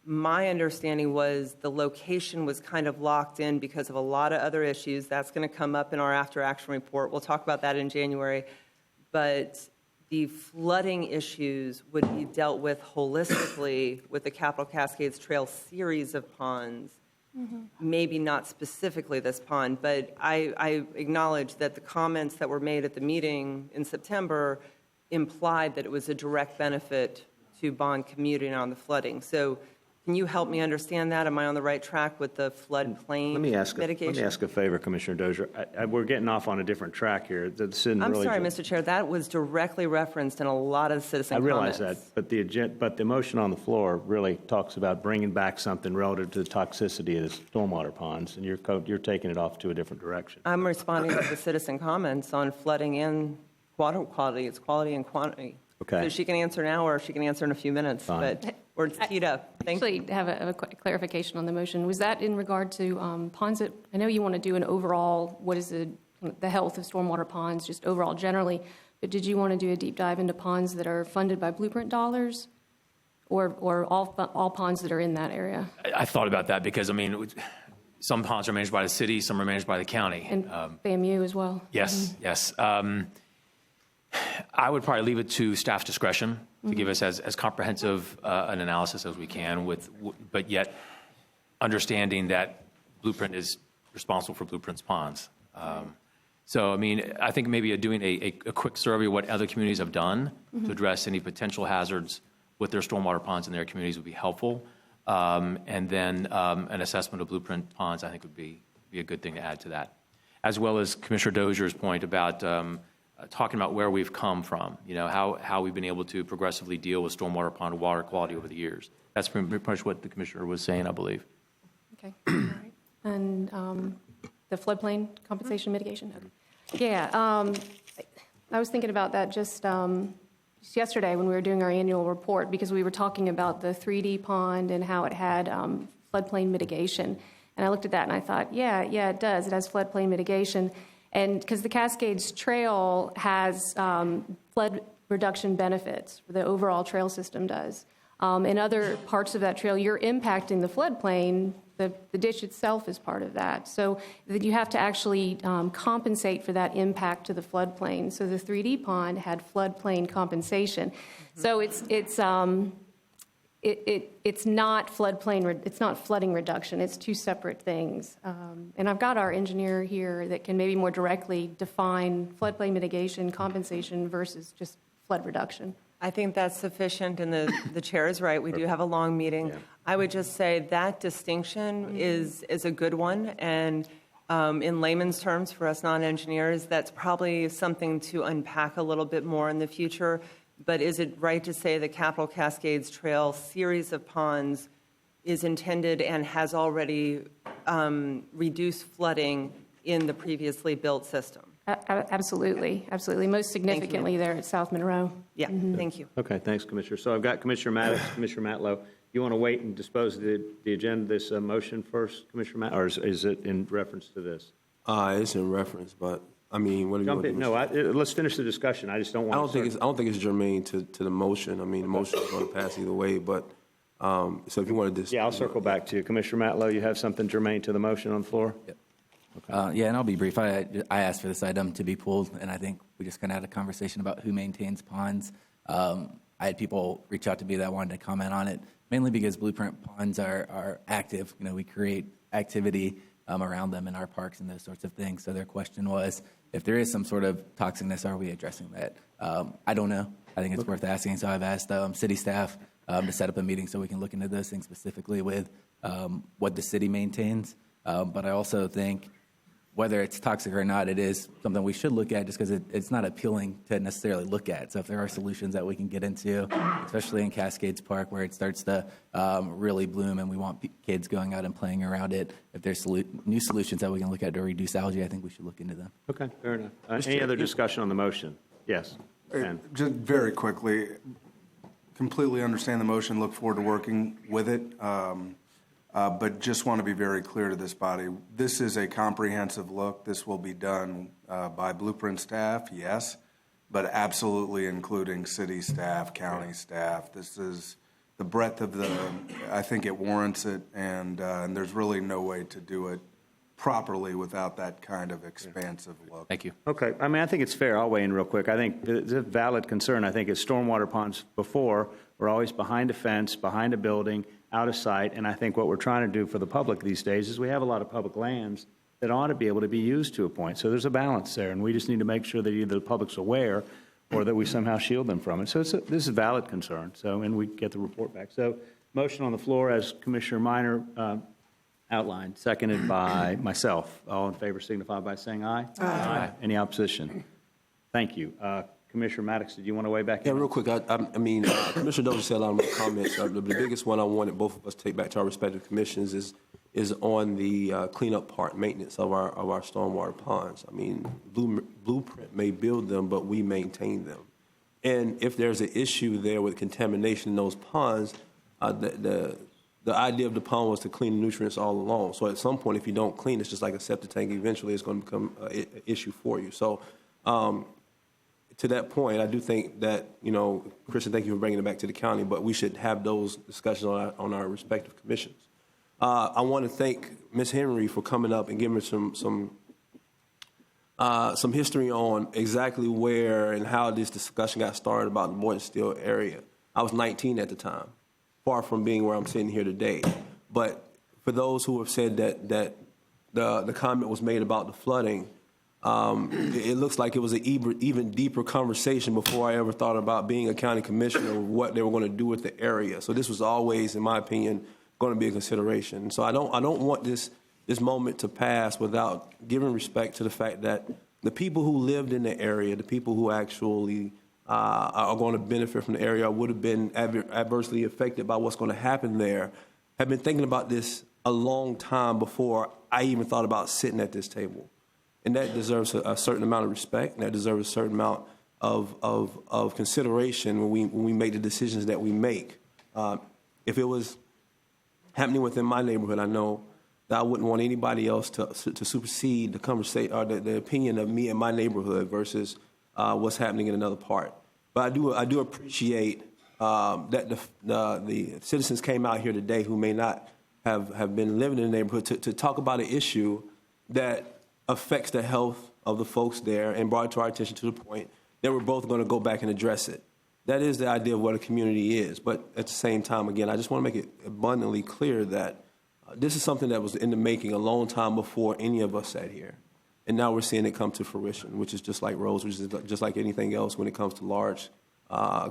My understanding was the location was kind of locked in because of a lot of other issues. That's going to come up in our after action report. We'll talk about that in January. But the flooding issues would be dealt with holistically with the Capitol Cascades Trail series of ponds, maybe not specifically this pond, but I acknowledge that the comments that were made at the meeting in September implied that it was a direct benefit to Bond community on the flooding. So can you help me understand that? Am I on the right track with the floodplain mitigation? Let me ask a favor, Commissioner Dozier. we're getting off on a different track here. I'm sorry, Mr. Chair. That was directly referenced in a lot of citizen comments. I comments. realize that, but the motion on the floor really talks about bringing back something relative to the toxicity of the stormwater ponds, and you're taking it off to a different direction. I'm responding to the citizen comments on flooding and water quality. It's quality and quantity. Okay. So she can answer now or she can answer in a few minutes. Fine. But we're teed up. Thank you. Actually, have a quick clarification on the motion. Was that in regard to ponds that, I know you want to do an overall, what is the health of stormwater ponds, just overall generally, but did you want to do a deep dive into ponds that are funded by Blueprint dollars or all ponds that are in that area? I thought about that because, some ponds are managed by the city, some are managed by the county. And FAMU as well? Yes, yes. I would probably leave it to staff's discretion to give us as comprehensive an analysis as we can, but yet understanding that Blueprint is responsible for Blueprint's ponds. So, I think maybe doing a quick survey of what other communities have done to address any potential hazards with their stormwater ponds in their communities would be helpful. And then an assessment of Blueprint ponds, I think, would be a good thing to add to that, as well as Commissioner Dozier's point about talking about where we've come from, how we've been able to progressively deal with stormwater pond water quality over the years. That's pretty much what the commissioner was saying, I believe. Okay. All right. And the floodplain compensation mitigation? Okay. Yeah. I was thinking about that just yesterday when we were doing our annual report, because we were talking about the 3D pond and how it had floodplain mitigation. And I looked at that and I thought, yeah, it does. It has floodplain mitigation. And because the Cascades Trail has flood reduction benefits, the overall trail system does. In other parts of that trail, you're impacting the floodplain. The ditch itself is part of that. So that you have to actually compensate for that impact to the floodplain. So the 3D pond had floodplain compensation. So it's not floodplain. It's not flooding reduction. It's two separate things. And I've got our engineer here that can maybe more directly define floodplain mitigation compensation versus just flood reduction. I think that's sufficient, and the chair is right. We do have a long meeting. Yeah. I would just say that distinction is a good one, and in layman's terms, for us non-engineers, that's probably something to unpack a little bit more in the future. But is it right to say the Capitol Cascades Trail series of ponds is intended and has already reduce flooding in the previously built system. Absolutely, absolutely. Most significantly there at South Monroe. Yeah, thank you. Okay, thanks, Commissioner. So I've got Commissioner Maddox, Commissioner Matlow. You want to wait and dispose of the agenda, this motion first, Commissioner Matt, or is it in reference to this? It's in reference, but I mean, what do you want? No, let's finish the discussion. I just don't want. I don't think it's germane to the motion. I mean, the motion is going to pass either way, but so if you want to, I'll circle back to you, Commissioner Matlow. You have something germane to the motion on the floor? Yep. Okay. And I'll be brief. I asked for this item to be pulled, and I think we just kind of had a conversation about who maintains ponds. I had people reach out to me that wanted to comment on it, mainly because blueprint ponds are active. We create activity around them in our parks and those sorts of things. So their question was, if there is some sort of toxicness, are we addressing that? I don't know. I think it's worth asking. So I've asked city staff to set up a meeting so we can look into those things specifically with what the city maintains. But I also think whether it's toxic or not, it is something we should look at just because it's not appealing to necessarily look at. So if there are solutions that we can get into, especially in Cascades Park where it starts to really bloom and we want kids going out and playing around it, if there's new solutions that we can look at to reduce algae, I think we should look into them. Okay, fair enough. Any other discussion on the motion? Yes. Just very quickly, completely understand the motion, look forward to working with it. But just want to be very clear to this body. This is a comprehensive look. This will be done by Blueprint staff, yes, but absolutely including city staff, county staff. This is the breadth of I think it warrants it, and there's really no way to do it properly without that kind of expansive look. Thank you. Okay. I mean, I think it's fair. I'll weigh in real quick. I think it's a valid concern. I think as stormwater ponds before were always behind a fence, behind a building, out of sight, and I think what we're trying to do for the public these days is we have a lot of public lands that ought to be able to be used to a point. So there's a balance there, and we just need to make sure that either the public's aware or that we somehow shield them from it. So this is a valid concern, and we get the report back. So motion on the floor as Commissioner Minor outlined, seconded by myself. All in favor signify by saying aye. Aye. Any opposition? Thank you. Commissioner Maddox, did you want to weigh back in? Yeah, real quick. I mean, Commissioner Dozier said a lot of my comments. The biggest one I wanted both of us to take back to our respective commissions is on the cleanup part, maintenance of our stormwater ponds. I mean, Blueprint may build them, but we maintain them. And if there's an issue there with contamination in those ponds, the idea of the pond was to clean the nutrients all along. So at some point, if you don't clean, it's just like a septic tank. Eventually, it's going to become an issue for you. So to that point, I do think that, Christian, thank you for bringing it back to the county, but we should have those discussions on our respective commissions. I want to thank Ms. Henry for coming up and giving us some history on exactly where and how this discussion got started about the Boynton Steel area. I was 19 at the time, far from being where I'm sitting here today. But for those who have said that the comment was made about the flooding, it looks like it was an even deeper conversation before I ever thought about being a county commissioner or what they were going to do with the area. So this was always, in my opinion, going to be a consideration. So I don't want this moment to pass without giving respect to the fact that the people who lived in the area, the people who actually are going to benefit from the area, would have been adversely affected by what's going to happen there, have been thinking about this a long time before I even thought about sitting at this table. And that deserves a certain amount of respect, and that deserves a certain amount of consideration when we make the decisions that we make. If it was happening within my neighborhood, I know that I wouldn't want anybody else to supersede the conversation or the opinion of me and my neighborhood versus what's happening in another part. But I do appreciate that the citizens came out here today who may not have been living in the neighborhood to talk about an issue that affects the health of the folks there and brought it to our attention to the point that we're both going to go back and address it. That is the idea of what a community is. But at the same time, again, I just want to make it abundantly clear that this is something that was in the making a long time before any of us sat here. And now we're seeing it come to fruition, which is just like roads, which is just like anything else when it comes to large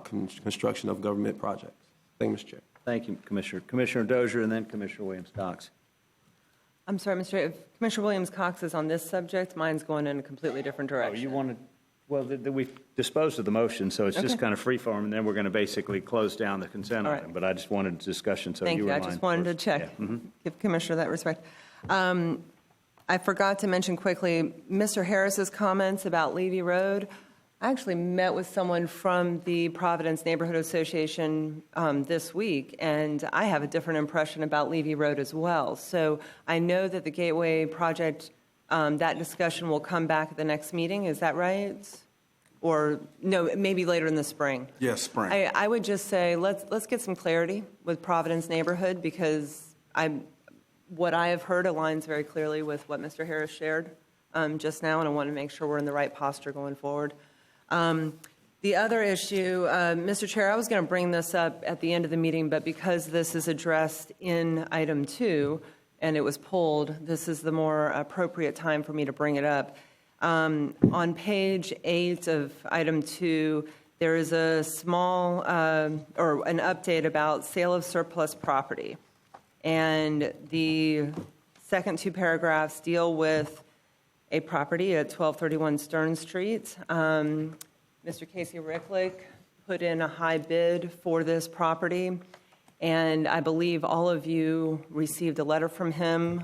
construction of government projects. Thank you, Mr. Chair. Thank you, Commissioner. Commissioner Dozier and then Commissioner Williams-Cox. I'm sorry, Mr. Chair, if Commissioner Williams-Cox is on this subject, mine's going in a completely different direction. Oh, you wanted, well, we've disposed of the motion, so it's just kind of free form, and then we're going to basically close down the consent item. But I just wanted discussion, so Thank you were I just wanted to check, give Commissioner that respect. I forgot to mention quickly Mr. Harris's comments about Levy Road. I actually met with someone from the Providence Neighborhood Association this week, and I have a different impression about Levy Road as well. So I know that the Gateway project, that discussion will come back at the next meeting. Is that right? Or no, maybe later in the spring. Yes, spring. I would just say let's get some clarity with Providence Neighborhood, because what I have heard aligns very clearly with what Mr. Harris shared just now, and I want to make sure we're in the right posture going forward. The other issue, Mr. Chair, I was going to bring this up at the end of the meeting, but because this is addressed in item 2 and it was pulled, this is the more appropriate time for me to bring it up. On page 8 of item 2, there is a small or an update about sale of surplus property. And the second 2 paragraphs deal with a property at 1231 Stern Street. Mr. Casey Ricklick put in a high bid for this property, and I believe all of you received a letter from him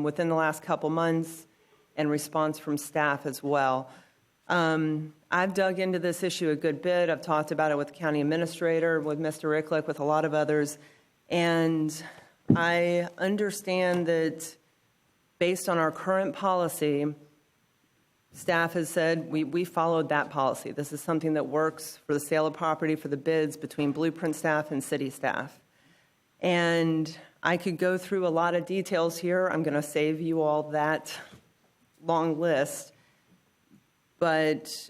within the last couple months, and response from staff as well. I've dug into this issue a good bit. I've talked about it with the county administrator, with Mr. Ricklick, with a lot of others, and I understand that based on our current policy, staff has said we followed that policy. This is something that works for the sale of property, for the bids between Blueprint staff and city staff. And I could go through a lot of details here. I'm going to save you all that long list. But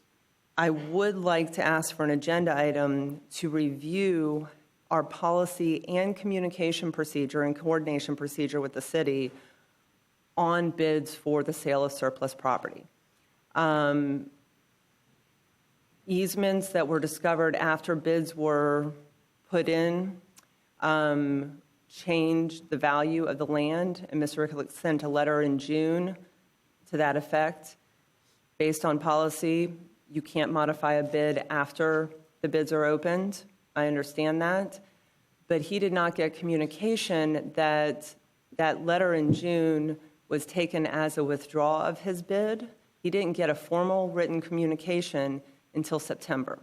I would like to ask for an agenda item to review our policy and communication procedure and coordination procedure with the city on bids for the sale of surplus property. Easements that were discovered after bids were put in changed the value of the land, and Mr. Ricklick sent a letter in June to that effect. Based on policy, you can't modify a bid after the bids are opened. I understand that. But he did not get communication that that letter in June was taken as a withdrawal of his bid. He didn't get a formal written communication until September,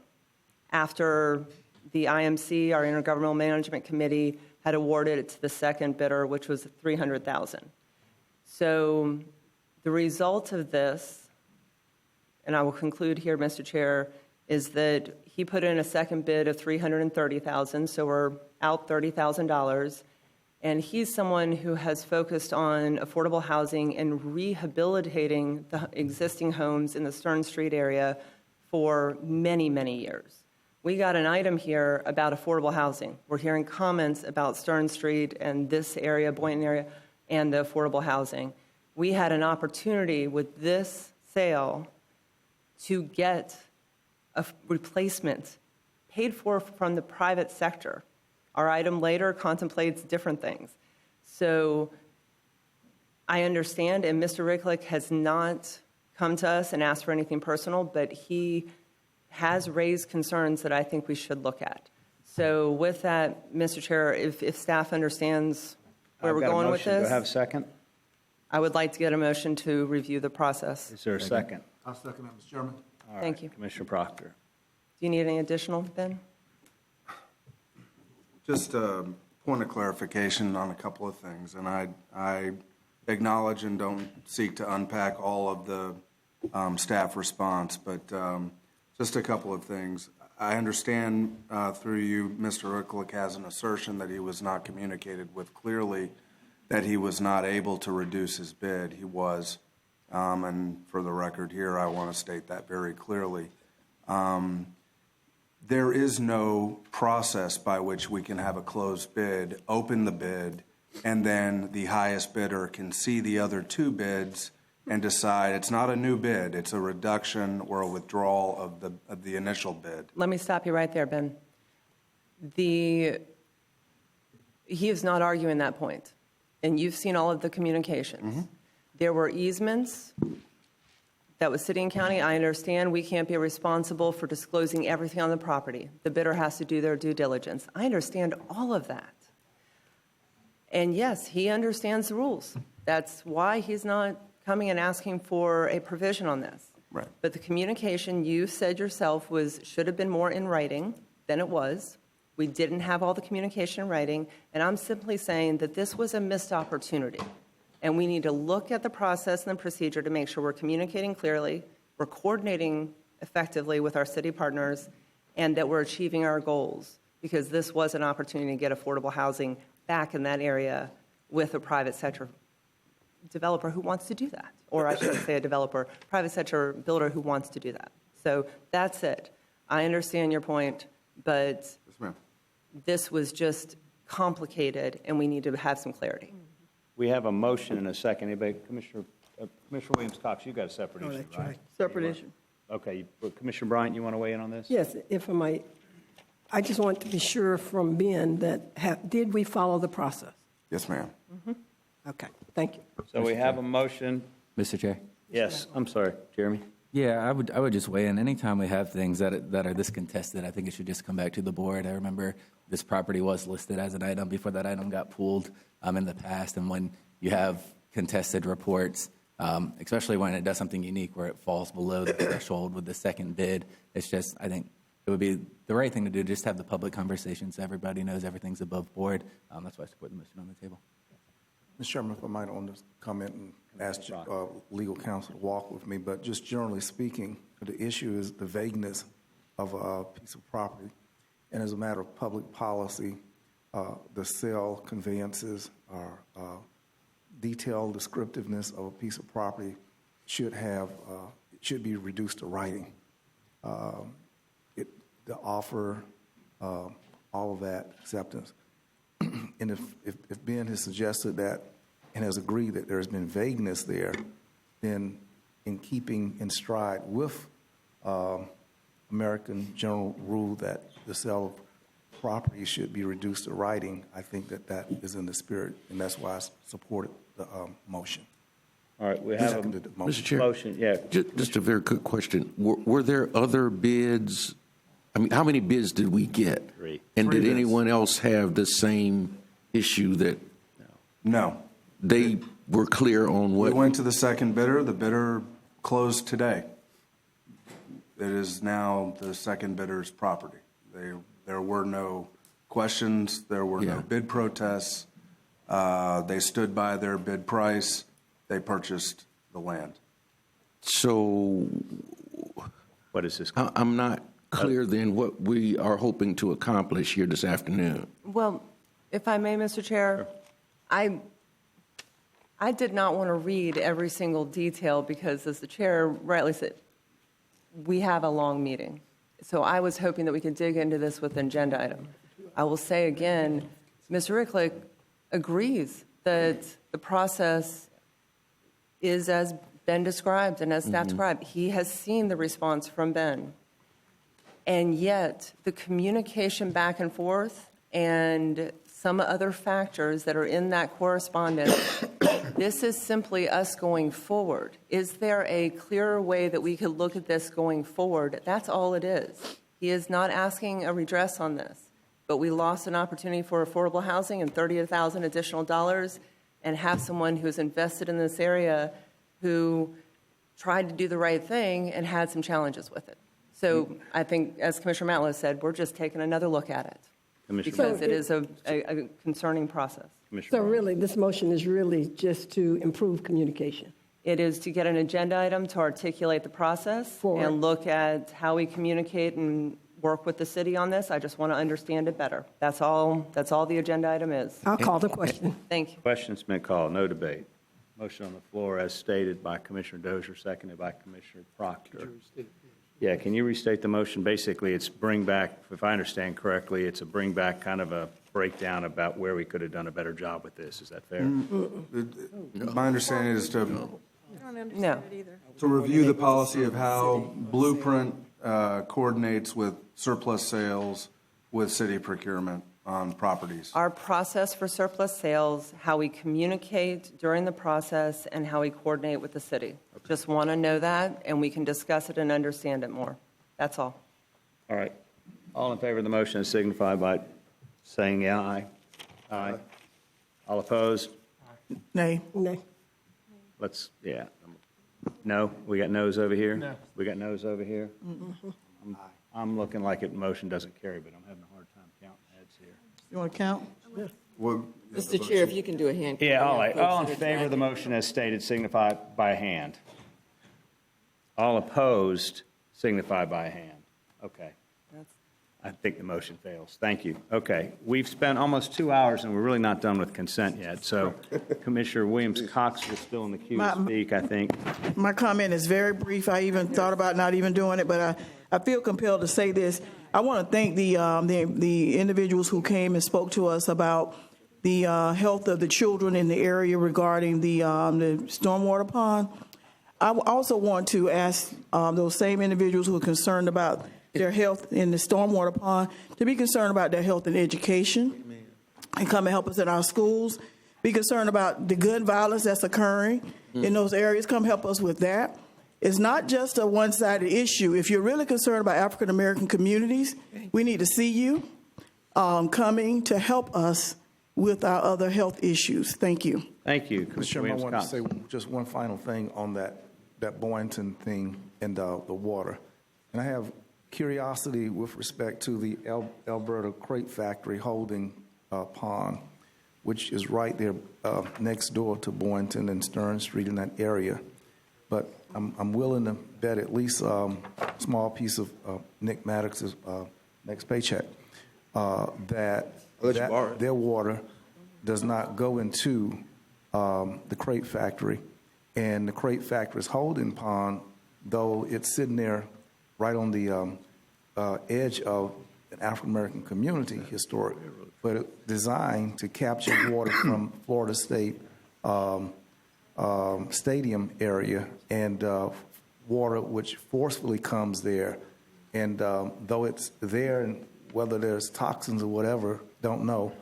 after the IMC, our Intergovernmental Management Committee, had awarded it to the second bidder, which was $300,000. So the result of this, and I will conclude here, Mr. Chair, is that he put in a second bid of $330,000, so we're out $30,000. And he's someone who has focused on affordable housing and rehabilitating the existing homes in the Stern Street area for many, many years. We got an item here about affordable housing. We're hearing comments about Stern Street and this area, Boynton area, and the affordable housing. We had an opportunity with this sale to get a replacement paid for from the private sector. Our item later contemplates different things. So I understand, and Mr. Ricklick has not come to us and asked for anything personal, but he has raised concerns that I think we should look at. So with that, Mr. Chair, if staff understands where we're going with this. Do I have a second? I would like to get a motion to review the process. Is there a second? I'll second that, Mr. Chairman. All right, Thank you. Commissioner Proctor. Do you need any additional, Ben? Just a point of clarification on a couple of things, and I acknowledge and don't seek to unpack all of the staff response, but just a couple of things. I understand through you, Mr. Ricklick has an assertion that he was not communicated with clearly, that he was not able to reduce his bid. He was, and for the record here, I want to state that very clearly. There is no process by which we can have a closed bid, open the bid, and then the highest bidder can see the other two bids and decide it's not a new bid, it's a reduction or a withdrawal of the initial bid. Let me stop you right there, Ben. He is not arguing that point, and you've seen all of the communications. Mm-hmm. There were easements that was city and county. I understand we can't be responsible for disclosing everything on the property. The bidder has to do their due diligence. I understand all of that. And yes, he understands the rules. That's why he's not coming and asking for a provision on this. Right. But the communication, you said yourself, should have been more in writing than it was. We didn't have all the communication in writing, and I'm simply saying that this was a missed opportunity. And we need to look at the process and the procedure to make sure we're communicating clearly, we're coordinating effectively with our city partners, and that we're achieving our goals, because this was an opportunity to get affordable housing back in that area with a private sector developer who wants to do that. Or I shouldn't say a developer, private sector builder who wants to do that. So that's it. I understand your point, but this was just complicated, and we need to have some clarity. We have a motion and a second. Anybody, Commissioner Williams-Cox, you got a separate issue, that's right? Separate issue. Okay, Commissioner Bryant, you want to weigh in on this? Yes, if I might. I just want to be sure from Ben that did we follow the process? Yes, ma'am. Okay, thank you. So we have a motion. Mr. Chair? Yes, I'm sorry, Jeremy. Yeah, I would just weigh in. Anytime we have things that are this contested, I think it should just come back to the board. I remember this property was listed as an item before that item got pulled in the past. And when you have contested reports, especially when it does something unique where it falls below the threshold with the second bid, it's just, I think it would be the right thing to do, just have the public conversation so everybody knows everything's above board. That's why I support the motion on the table. Mr. Chairman, if I might on this comment and ask legal counsel to walk with me, but just generally speaking, the issue is the vagueness of a piece of property. And as a matter of public policy, the sale conveyances or detailed descriptiveness of a piece of property should be reduced to writing. The offer, all of that acceptance. And if Ben has suggested that and has agreed that there's been vagueness there, then in keeping in stride with American general rule that the sale of property should be reduced to writing, I think that is in the spirit, and that's why I supported the motion. All right, we have a Mr. Chair, motion. Yeah. Just a very quick question. Were there other bids? I mean, how many bids did we get? Three. And Three did bids. anyone else have the same issue that No. they were clear on We what? went to the second bidder. The bidder closed today. It is now the second bidder's property. There were no questions. There were no bid protests. They stood by their bid price. They purchased the land. So what is this? I'm not clear then what we are hoping to accomplish here this afternoon. Well, if I may, Mr. Chair, I did not want to read every single detail because, as the chair rightly said, we have a long meeting. So I was hoping that we could dig into this with an agenda item. I will say again, Mr. Ricklick agrees that the process is as Ben described and as staff described. He has seen the response from Ben. And yet, the communication back and forth and some other factors that are in that correspondence, this is simply us going forward. Is there a clearer way that we could look at this going forward? That's all it is. He is not asking a redress on this, but we lost an opportunity for affordable housing and $30,000 additional dollars, and have someone who's invested in this area who tried to do the right thing and had some challenges with it. So I think, as Commissioner Matlow said, we're just taking another look at it because it is a concerning process. So really, this motion is really just to improve communication. It is to get an agenda item to articulate the process and look at how we communicate and work with the city on this. I just want to understand it better. That's all the agenda item is. I'll call the question. Thank you. Question's been called. No debate. Motion on the floor as stated by Commissioner Dozier, seconded by Commissioner Proctor. Yeah, can you restate the motion? Basically, it's bring back, if I understand correctly, it's a bring back kind of a breakdown about where we could have done a better job with this. Is that fair? My understanding is to No. review the policy of how Blueprint coordinates with surplus sales with city procurement on properties. Our process for surplus sales, how we communicate during the process, and how we coordinate with the city. Just want to know that, and we can discuss it and understand it more. That's all. All right. All in favor of the motion signify by saying aye. Aye. All opposed? Nay. Nay. Let's, yeah. No? We got no's over here? No. We got no's over here? I'm looking like it motion doesn't carry, but I'm having a hard time counting heads here. You want to count? Well, Mr. Chair, if you can do a hand. Yeah, all right. count, All in folks, favor of the motion as stated signify by a hand. All opposed signify by a hand. Okay. I think the motion fails. Thank you. Okay. We've spent almost 2 hours and we're really not done with consent yet. So Commissioner Williams-Cox is still in the queue to speak, I think. My comment is very brief. I even thought about not even doing it, but I feel compelled to say this. I want to thank the individuals who came and spoke to us about the health of the children in the area regarding the stormwater pond. I also want to ask those same individuals who are concerned about their health in the stormwater pond to be concerned about their health and education and come and help us in our schools. Be concerned about the gun violence that's occurring in those areas. Come help us with that. It's not just a one-sided issue. If you're really concerned about African American communities, we need to see you coming to help us with our other health issues. Thank you. Thank you, Mr. Commissioner Chairman, I want to Williams-Cox. say just one final thing on that Boynton thing and the water. And I have curiosity with respect to the Alberta Crate Factory holding pond, which is right there next door to Boynton and Stern Street in that area. But I'm willing to bet at least a small piece of Nick Maddox's next paycheck that their water does not go into the Crate Factory. And the Crate Factory's holding pond, though it's sitting there right on the edge of an African-American community, historic, but it's designed to capture water from Florida State stadium area and water which forcefully comes there. And though it's there, and whether there's toxins or whatever, don't know,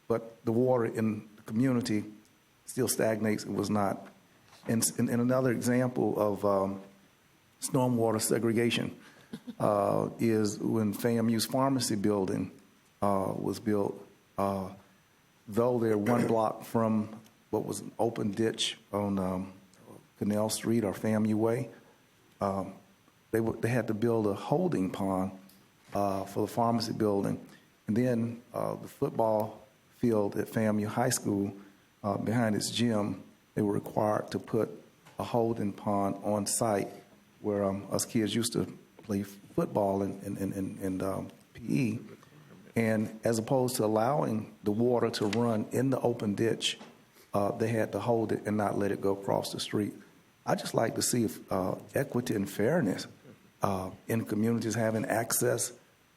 but the water in the community still stagnates. It was not. And another example of stormwater segregation is when FAMU's pharmacy building was built. Though they're one block from what was an open ditch on Canal Street or FAMU Way, they had to build a holding pond for the pharmacy building. And then the football field at FAMU High School, behind its gym, they were required to put a holding pond on site where us kids used to play football and PE. And as opposed to allowing the water to run in the open ditch, they had to hold it and not let it go across the street. I just like to see if, equity and fairness in communities having access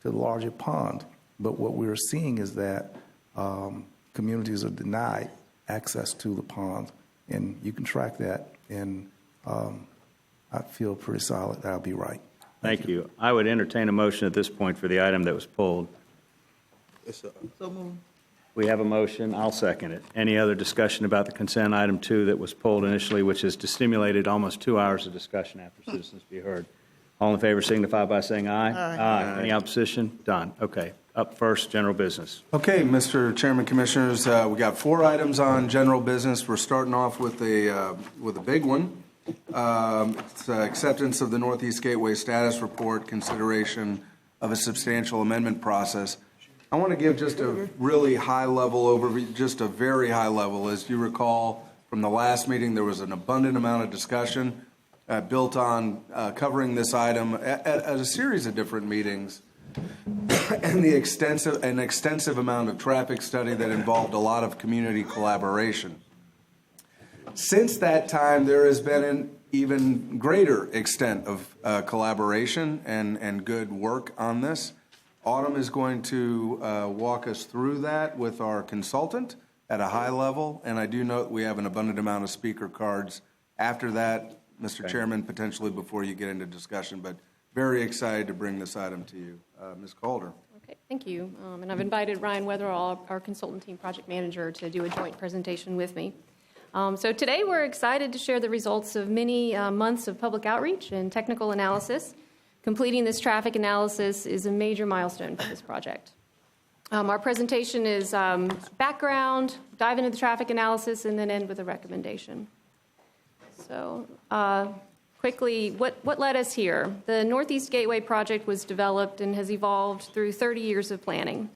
to the larger pond. But what we're seeing is that communities are denied access to the pond, and you can track that, and I feel pretty solid that I'll be right. Thank you. I would entertain a motion at this point for the item that was pulled. So moved. We have a motion. I'll second it. Any other discussion about the consent item 2 that was pulled initially, which has stimulated almost 2 hours of discussion after citizens be heard? All in favor signify by saying aye. Aye. Any opposition? Done. Okay. Up first, general business. Okay, Mr. Chairman, Commissioners, we got 4 items on general business. We're starting off with a big one. It's acceptance of the Northeast Gateway status report, consideration of a substantial amendment process. I want to give just a really high-level overview, just a very high level. As you recall from the last meeting, there was an abundant amount of discussion built on covering this item at a series of different meetings, and an extensive amount of traffic study that involved a lot of community collaboration. Since that time, there has been an even greater extent of collaboration and good work on this. Autumn is going to walk us through that with our consultant at a high level, and I do note we have an abundant amount of speaker cards after that, Mr. Chairman, potentially before you get into discussion, but very excited to bring this item to you. Ms. Calder. Okay, thank you. And I've invited Ryan Weatherall, our consultant team project manager, to do a joint presentation with me. So today we're excited to share the results of many months of public outreach and technical analysis. Completing this traffic analysis is a major milestone for this project. Our presentation is background, dive into the traffic analysis, and then end with a recommendation. So quickly, what led us here? The Northeast Gateway project was developed and has evolved through 30 years of planning.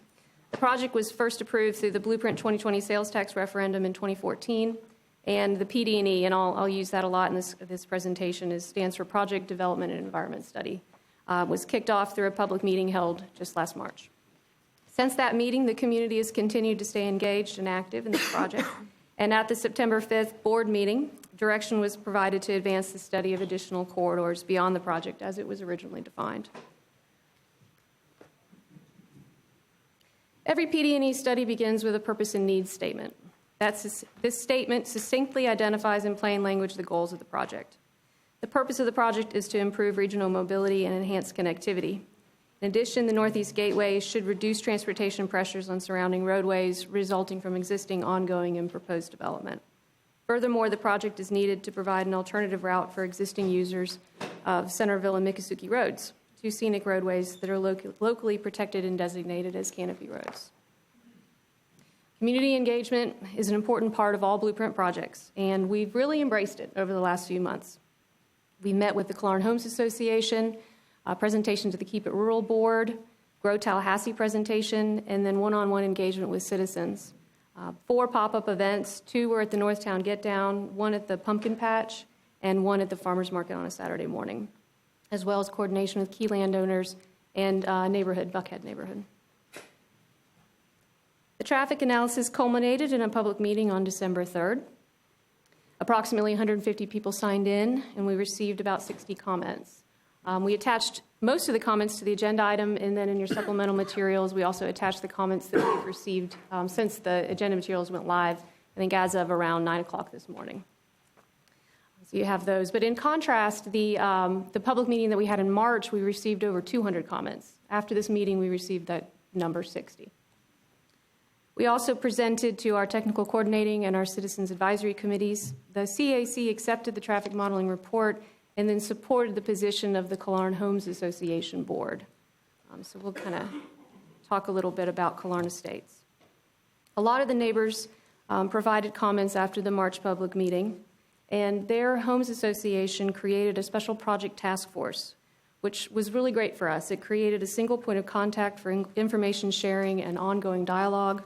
The project was first approved through the Blueprint 2020 sales tax referendum in 2014, and the PD&E, and I'll use that a lot in this presentation, stands for Project Development and Environment Study, was kicked off through a public meeting held just last March. Since that meeting, the community has continued to stay engaged and active in this project, and at the September 5th board meeting, direction was provided to advance the study of additional corridors beyond the project as it was originally defined. Every PD&E study begins with a purpose and needs statement. This statement succinctly identifies in plain language the goals of the project. The purpose of the project is to improve regional mobility and enhance connectivity. In addition, the Northeast Gateway should reduce transportation pressures on surrounding roadways resulting from existing, ongoing, and proposed development. Furthermore, the project is needed to provide an alternative route for existing users of Centerville and Miccosukee roads, two scenic roadways that are locally protected and designated as canopy roads. Community engagement is an important part of all Blueprint projects, and we've really embraced it over the last few months. We met with the Killearn Homes Association, a presentation to the Keep It Rural Board, Grow Tallahassee presentation, and then one-on-one engagement with citizens. 4 pop-up events, 2 were at the Northtown Get Down, 1 at the Pumpkin Patch, and 1 at the Farmers Market on a Saturday morning, as well as coordination with key landowners and Buckhead neighborhood. The traffic analysis culminated in a public meeting on December 3rd. Approximately 150 people signed in, and we received about 60 comments. We attached most of the comments to the agenda item, and then in your supplemental materials, we also attached the comments that we've received since the agenda materials went live, I think as of around 9 o'clock this morning. So you have those. But in contrast, the public meeting that we had in March, we received over 200 comments. After this meeting, we received that number 60. We also presented to our technical coordinating and our citizens advisory committees. The CAC accepted the traffic modeling report and then supported the position of the Killearn Homes Association board. So we'll kind of talk a little bit about Killearn Estates. A lot of the neighbors provided comments after the March public meeting, and their homes association created a special project task force, which was really great for us. It created a single point of contact for information sharing and ongoing dialogue.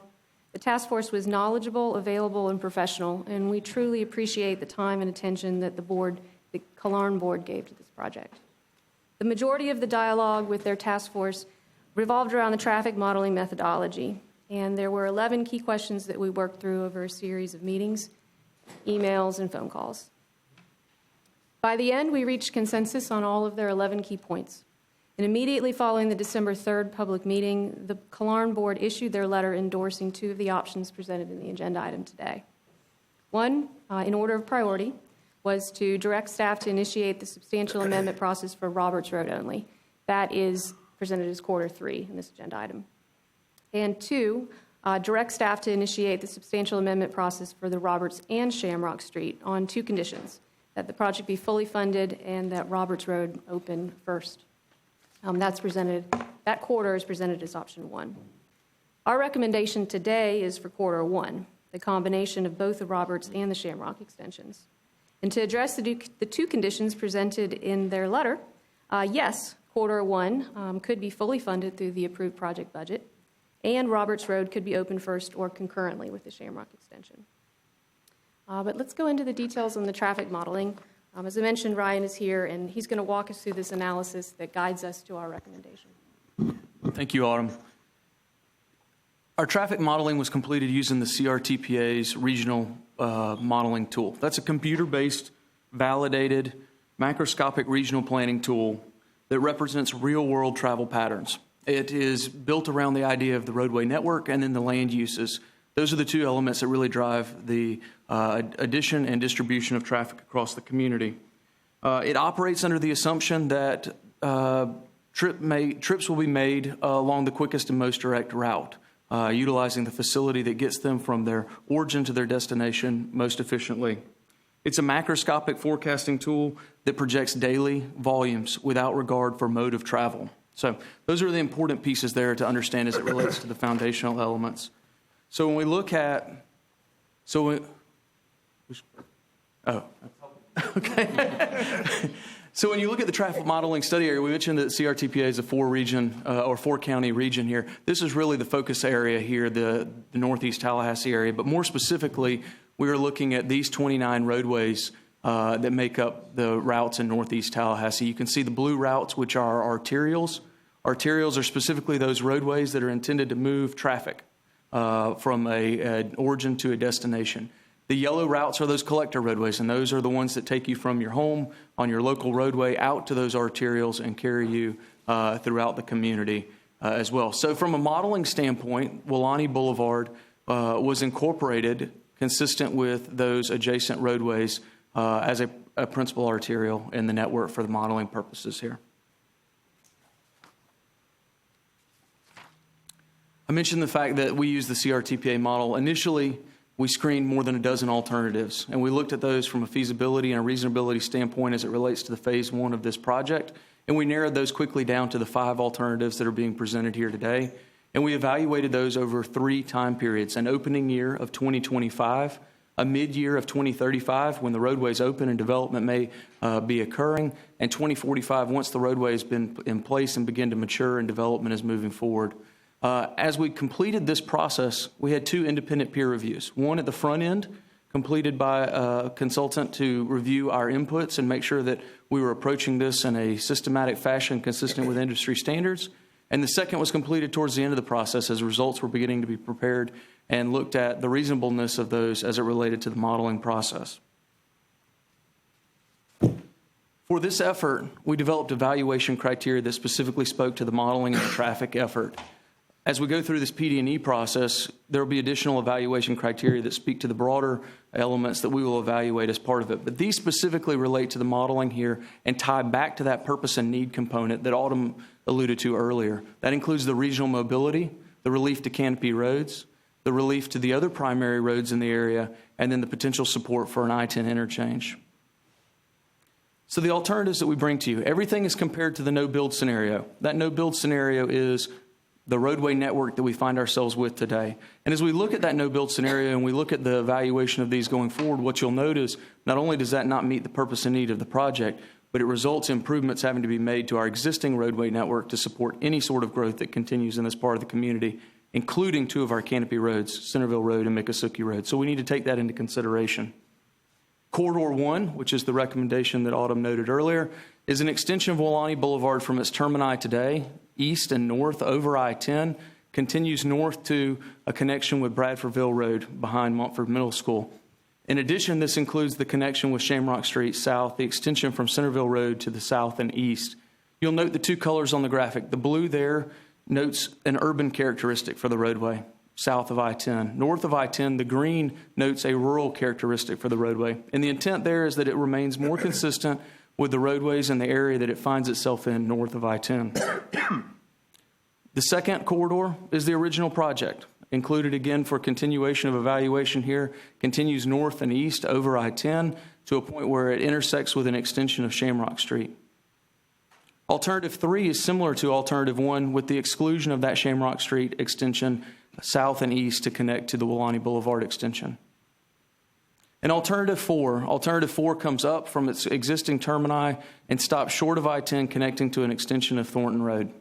The task force was knowledgeable, available, and professional, and we truly appreciate the time and attention that the Killearn board gave to this project. The majority of the dialogue with their task force revolved around the traffic modeling methodology, and there were 11 key questions that we worked through over a series of meetings, emails, and phone calls. By the end, we reached consensus on all of their 11 key points. And immediately following the December 3rd public meeting, the Killearn board issued their letter endorsing 2 of the options presented in the agenda item today. One, in order of priority, was to direct staff to initiate the substantial amendment process for Roberts Road only. That is presented as quarter 3 in this agenda item. And 2, direct staff to initiate the substantial amendment process for the Roberts and Shamrock Street on 2 conditions: that the project be fully funded and that Roberts Road open first. That quarter is presented as option 1. Our recommendation today is for quarter 1, the combination of both the Roberts and the Shamrock extensions. And to address the 2 conditions presented in their letter, yes, quarter 1 could be fully funded through the approved project budget, and Roberts Road could be open first or concurrently with the Shamrock extension. But let's go into the details on the traffic modeling. As I mentioned, Ryan is here, and he's going to walk us through this analysis that guides us to our recommendation. Thank you, Autumn. Our traffic modeling was completed using the CRTPA's regional modeling tool. That's a computer-based, validated, macroscopic regional planning tool that represents real-world travel patterns. It is built around the idea of the roadway network and then the land uses. Those are the 2 elements that really drive the addition and distribution of traffic across the community. It operates under the assumption that trips will be made along the quickest and most direct route, utilizing the facility that gets them from their origin to their destination most efficiently. It's a macroscopic forecasting tool that projects daily volumes without regard for mode of travel. So those are the important pieces there to understand as it relates to the foundational elements. So when we look at, okay. So when you look at the traffic modeling study area, we mentioned that CRTPA is a four-county region here. This is really the focus area here, the northeast Tallahassee area. But more specifically, we are looking at these 29 roadways that make up the routes in northeast Tallahassee. You can see the blue routes, which are arterials. Arterials are specifically those roadways that are intended to move traffic from an origin to a destination. The yellow routes are those collector roadways, and those are the ones that take you from your home on your local roadway out to those arterials and carry you throughout the community as well. So from a modeling standpoint, Wulani Boulevard was incorporated consistent with those adjacent roadways as a principal arterial in the network for the modeling purposes here. I mentioned the fact that we use the CRTPA model. Initially, we screened more than a dozen alternatives, and we looked at those from a feasibility and a reasonability standpoint as it relates to the phase one of this project, and we narrowed those quickly down to the 5 alternatives that are being presented here today, and we evaluated those over 3 time periods: an opening year of 2025, a mid-year of 2035 when the roadways open and development may be occurring, and 2045 once the roadway has been in place and begin to mature and development is moving forward. As we completed this process, we had 2 independent peer reviews. One at the front end, completed by a consultant to review our inputs and make sure that we were approaching this in a systematic fashion consistent with industry standards. And the second was completed towards the end of the process as results were beginning to be prepared and looked at the reasonableness of those as it related to the modeling process. For this effort, we developed evaluation criteria that specifically spoke to the modeling and the traffic effort. As we go through this PD&E process, there will be additional evaluation criteria that speak to the broader elements that we will evaluate as part of it. But these specifically relate to the modeling here and tie back to that purpose and need component that Autumn alluded to earlier. That includes the regional mobility, the relief to canopy roads, the relief to the other primary roads in the area, and then the potential support for an I-10 interchange. So the alternatives that we bring to you, everything is compared to the no-build scenario. That no-build scenario is the roadway network that we find ourselves with today. And as we look at that no-build scenario and we look at the evaluation of these going forward, what you'll notice, not only does that not meet the purpose and need of the project, but it results in improvements having to be made to our existing roadway network to support any sort of growth that continues in this part of the community, including 2 of our canopy roads, Centerville Road and Miccosukee Road. So we need to take that into consideration. Corridor 1, which is the recommendation that Autumn noted earlier, is an extension of Wulani Boulevard from its termini today, east and north over I-10, continues north to a connection with Bradfordville Road behind Montford Middle School. In addition, this includes the connection with Shamrock Street south, the extension from Centerville Road to the south and east. You'll note the 2 colors on the graphic. The blue there notes an urban characteristic for the roadway, south of I-10. North of I-10, the green notes a rural characteristic for the roadway. And the intent there is that it remains more consistent with the roadways in the area that it finds itself in north of I-10. The second corridor is the original project, included again for continuation of evaluation here, continues north and east over I-10 to a point where it intersects with an extension of Shamrock Street. Alternative 3 is similar to Alternative 1 with the exclusion of that Shamrock Street extension south and east to connect to the Wulani Boulevard extension. And Alternative 4 comes up from its existing termini and stops short of I-10 connecting to an extension of Thornton Road.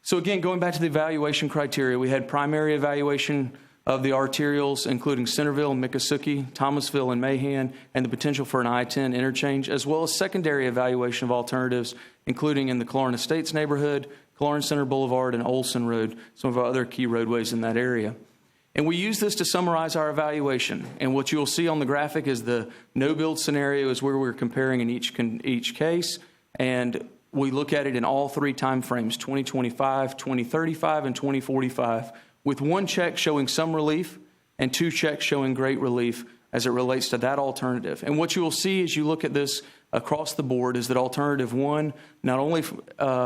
So again, going back to the evaluation criteria, we had primary evaluation of the arterials, including Centerville and Miccosukee, Thomasville and Mahan, and the potential for an I-10 interchange, as well as secondary evaluation of alternatives, including in the Clarn Estates neighborhood, Clarn Center Boulevard, and Olson Road, some of our other key roadways in that area. And we use this to summarize our evaluation. And what you'll see on the graphic is the no-build scenario is where we're comparing in each case. And we look at it in all 3 time frames, 2025, 2035, and 2045, with 1 check showing some relief and 2 checks showing great relief as it relates to that alternative. And what you will see as you look at this across the board is that Alternative 1 not only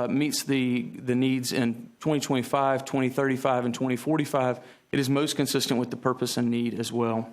meets the needs in 2025, 2035, and 2045, it is most consistent with the purpose and need as well.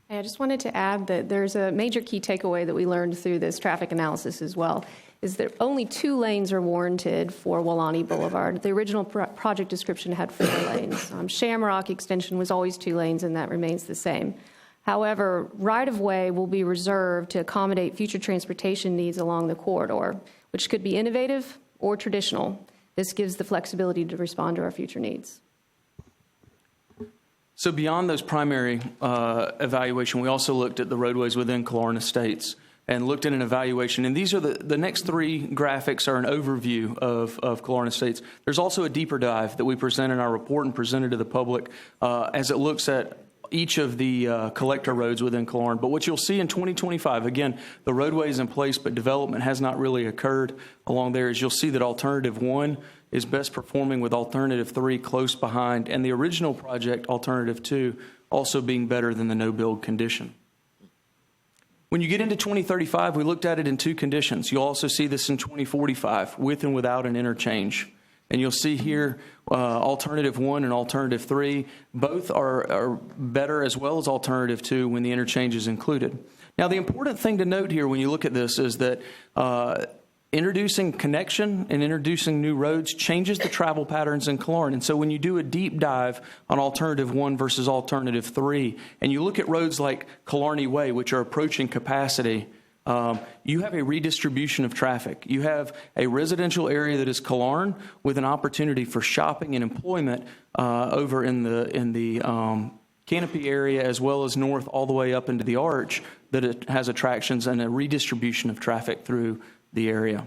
I just wanted to add that there's a major key takeaway that we learned through this traffic analysis as well. is that only 2 lanes are warranted for Walani Boulevard. The original project description had 4 lanes. Shamrock extension was always 2 lanes, and that remains the same. However, right-of-way will be reserved to accommodate future transportation needs along the corridor, which could be innovative or traditional. This gives the flexibility to respond to our future needs. So beyond those primary evaluation, we also looked at the roadways within Killearn Estates and looked at an evaluation. And these are the next 3 graphics are an overview of Killearn Estates. There's also a deeper dive that we present in our report and presented to the public as it looks at each of the collector roads within Killearn. But what you'll see in 2025, again, the roadway is in place, but development has not really occurred along there, is you'll see that Alternative 1 is best performing with Alternative 3 close behind, and the original project, Alternative 2, also being better than the no-build condition. When you get into 2035, we looked at it in 2 conditions. You'll also see this in 2045, with and without an interchange. And you'll see here Alternative 1 and Alternative 3, both are better as well as Alternative 2 when the interchange is included. Now, the important thing to note here when you look at this is that introducing connection and introducing new roads changes the travel patterns in Killearn. And so when you do a deep dive on Alternative 1 versus Alternative 3, and you look at roads like Killarney Way, which are approaching capacity, you have a redistribution of traffic. You have a residential area that is Killearn with an opportunity for shopping and employment over in the Canopy area, as well as north all the way up into the Arch, that it has attractions and a redistribution of traffic through the area.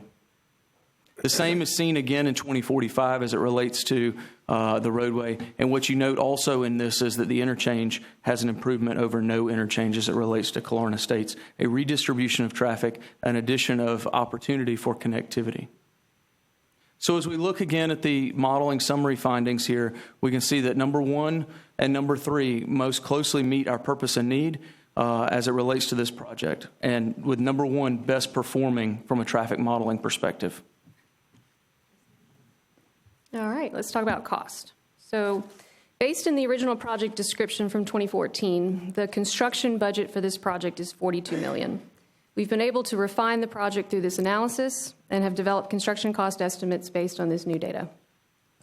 The same is seen again in 2045 as it relates to the roadway. And what you note also in this is that the interchange has an improvement over no interchange as it relates to Killearn Estates, a redistribution of traffic, an addition of opportunity for connectivity. So as we look again at the modeling summary findings here, we can see that number 1 and number 3 most closely meet our purpose and need as it relates to this project, and with number 1 best performing from a traffic modeling perspective. All right, let's talk about cost. So based in the original project description from 2014, the construction budget for this project is $42 million. We've been able to refine the project through this analysis and have developed construction cost estimates based on this new data.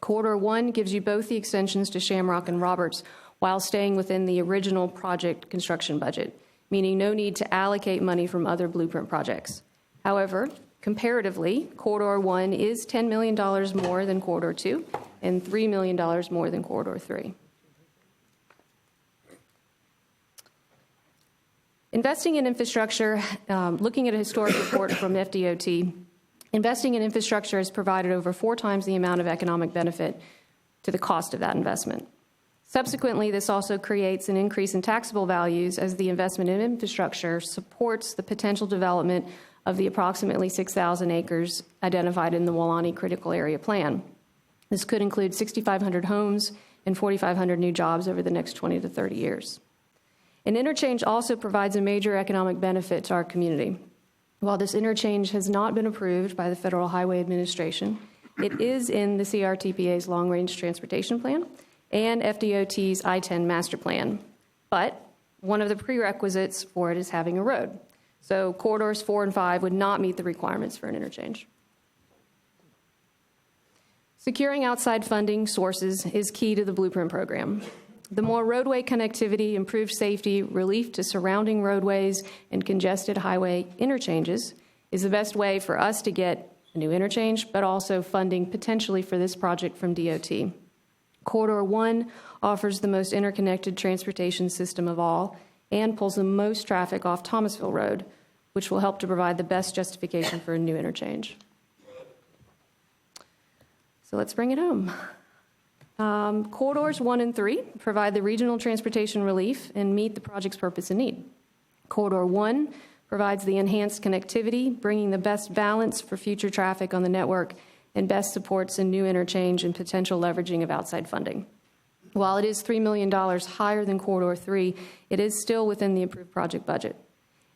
Corridor 1 gives you both the extensions to Shamrock and Roberts while staying within the original project construction budget, meaning no need to allocate money from other blueprint projects. However, comparatively, Corridor 1 is $10 million more than Corridor 2 and $3 million more than Corridor 3. Investing in infrastructure, looking at a historic report from FDOT, investing in infrastructure has provided over 4 times the amount of economic benefit to the cost of that investment. Subsequently, this also creates an increase in taxable values as the investment in infrastructure supports the potential development of the approximately 6,000 acres identified in the Walani Critical Area Plan. This could include 6,500 homes and 4,500 new jobs over the next 20 to 30 years. An interchange also provides a major economic benefit to our community. While this interchange has not been approved by the Federal Highway Administration, it is in the CRTPA's Long Range Transportation Plan and FDOT's I-10 Master Plan. But one of the prerequisites for it is having a road. So corridors 4 and 5 would not meet the requirements for an interchange. Securing outside funding sources is key to the Blueprint program. The more roadway connectivity, improved safety, relief to surrounding roadways, and congested highway interchanges is the best way for us to get a new interchange, but also funding potentially for this project from DOT. Corridor 1 offers the most interconnected transportation system of all and pulls the most traffic off Thomasville Road, which will help to provide the best justification for a new interchange. So let's bring it home. Corridors 1 and 3 provide the regional transportation relief and meet the project's purpose and need. Corridor 1 provides the enhanced connectivity, bringing the best balance for future traffic on the network and best supports a new interchange and potential leveraging of outside funding. While it is $3 million higher than Corridor 3, it is still within the approved project budget.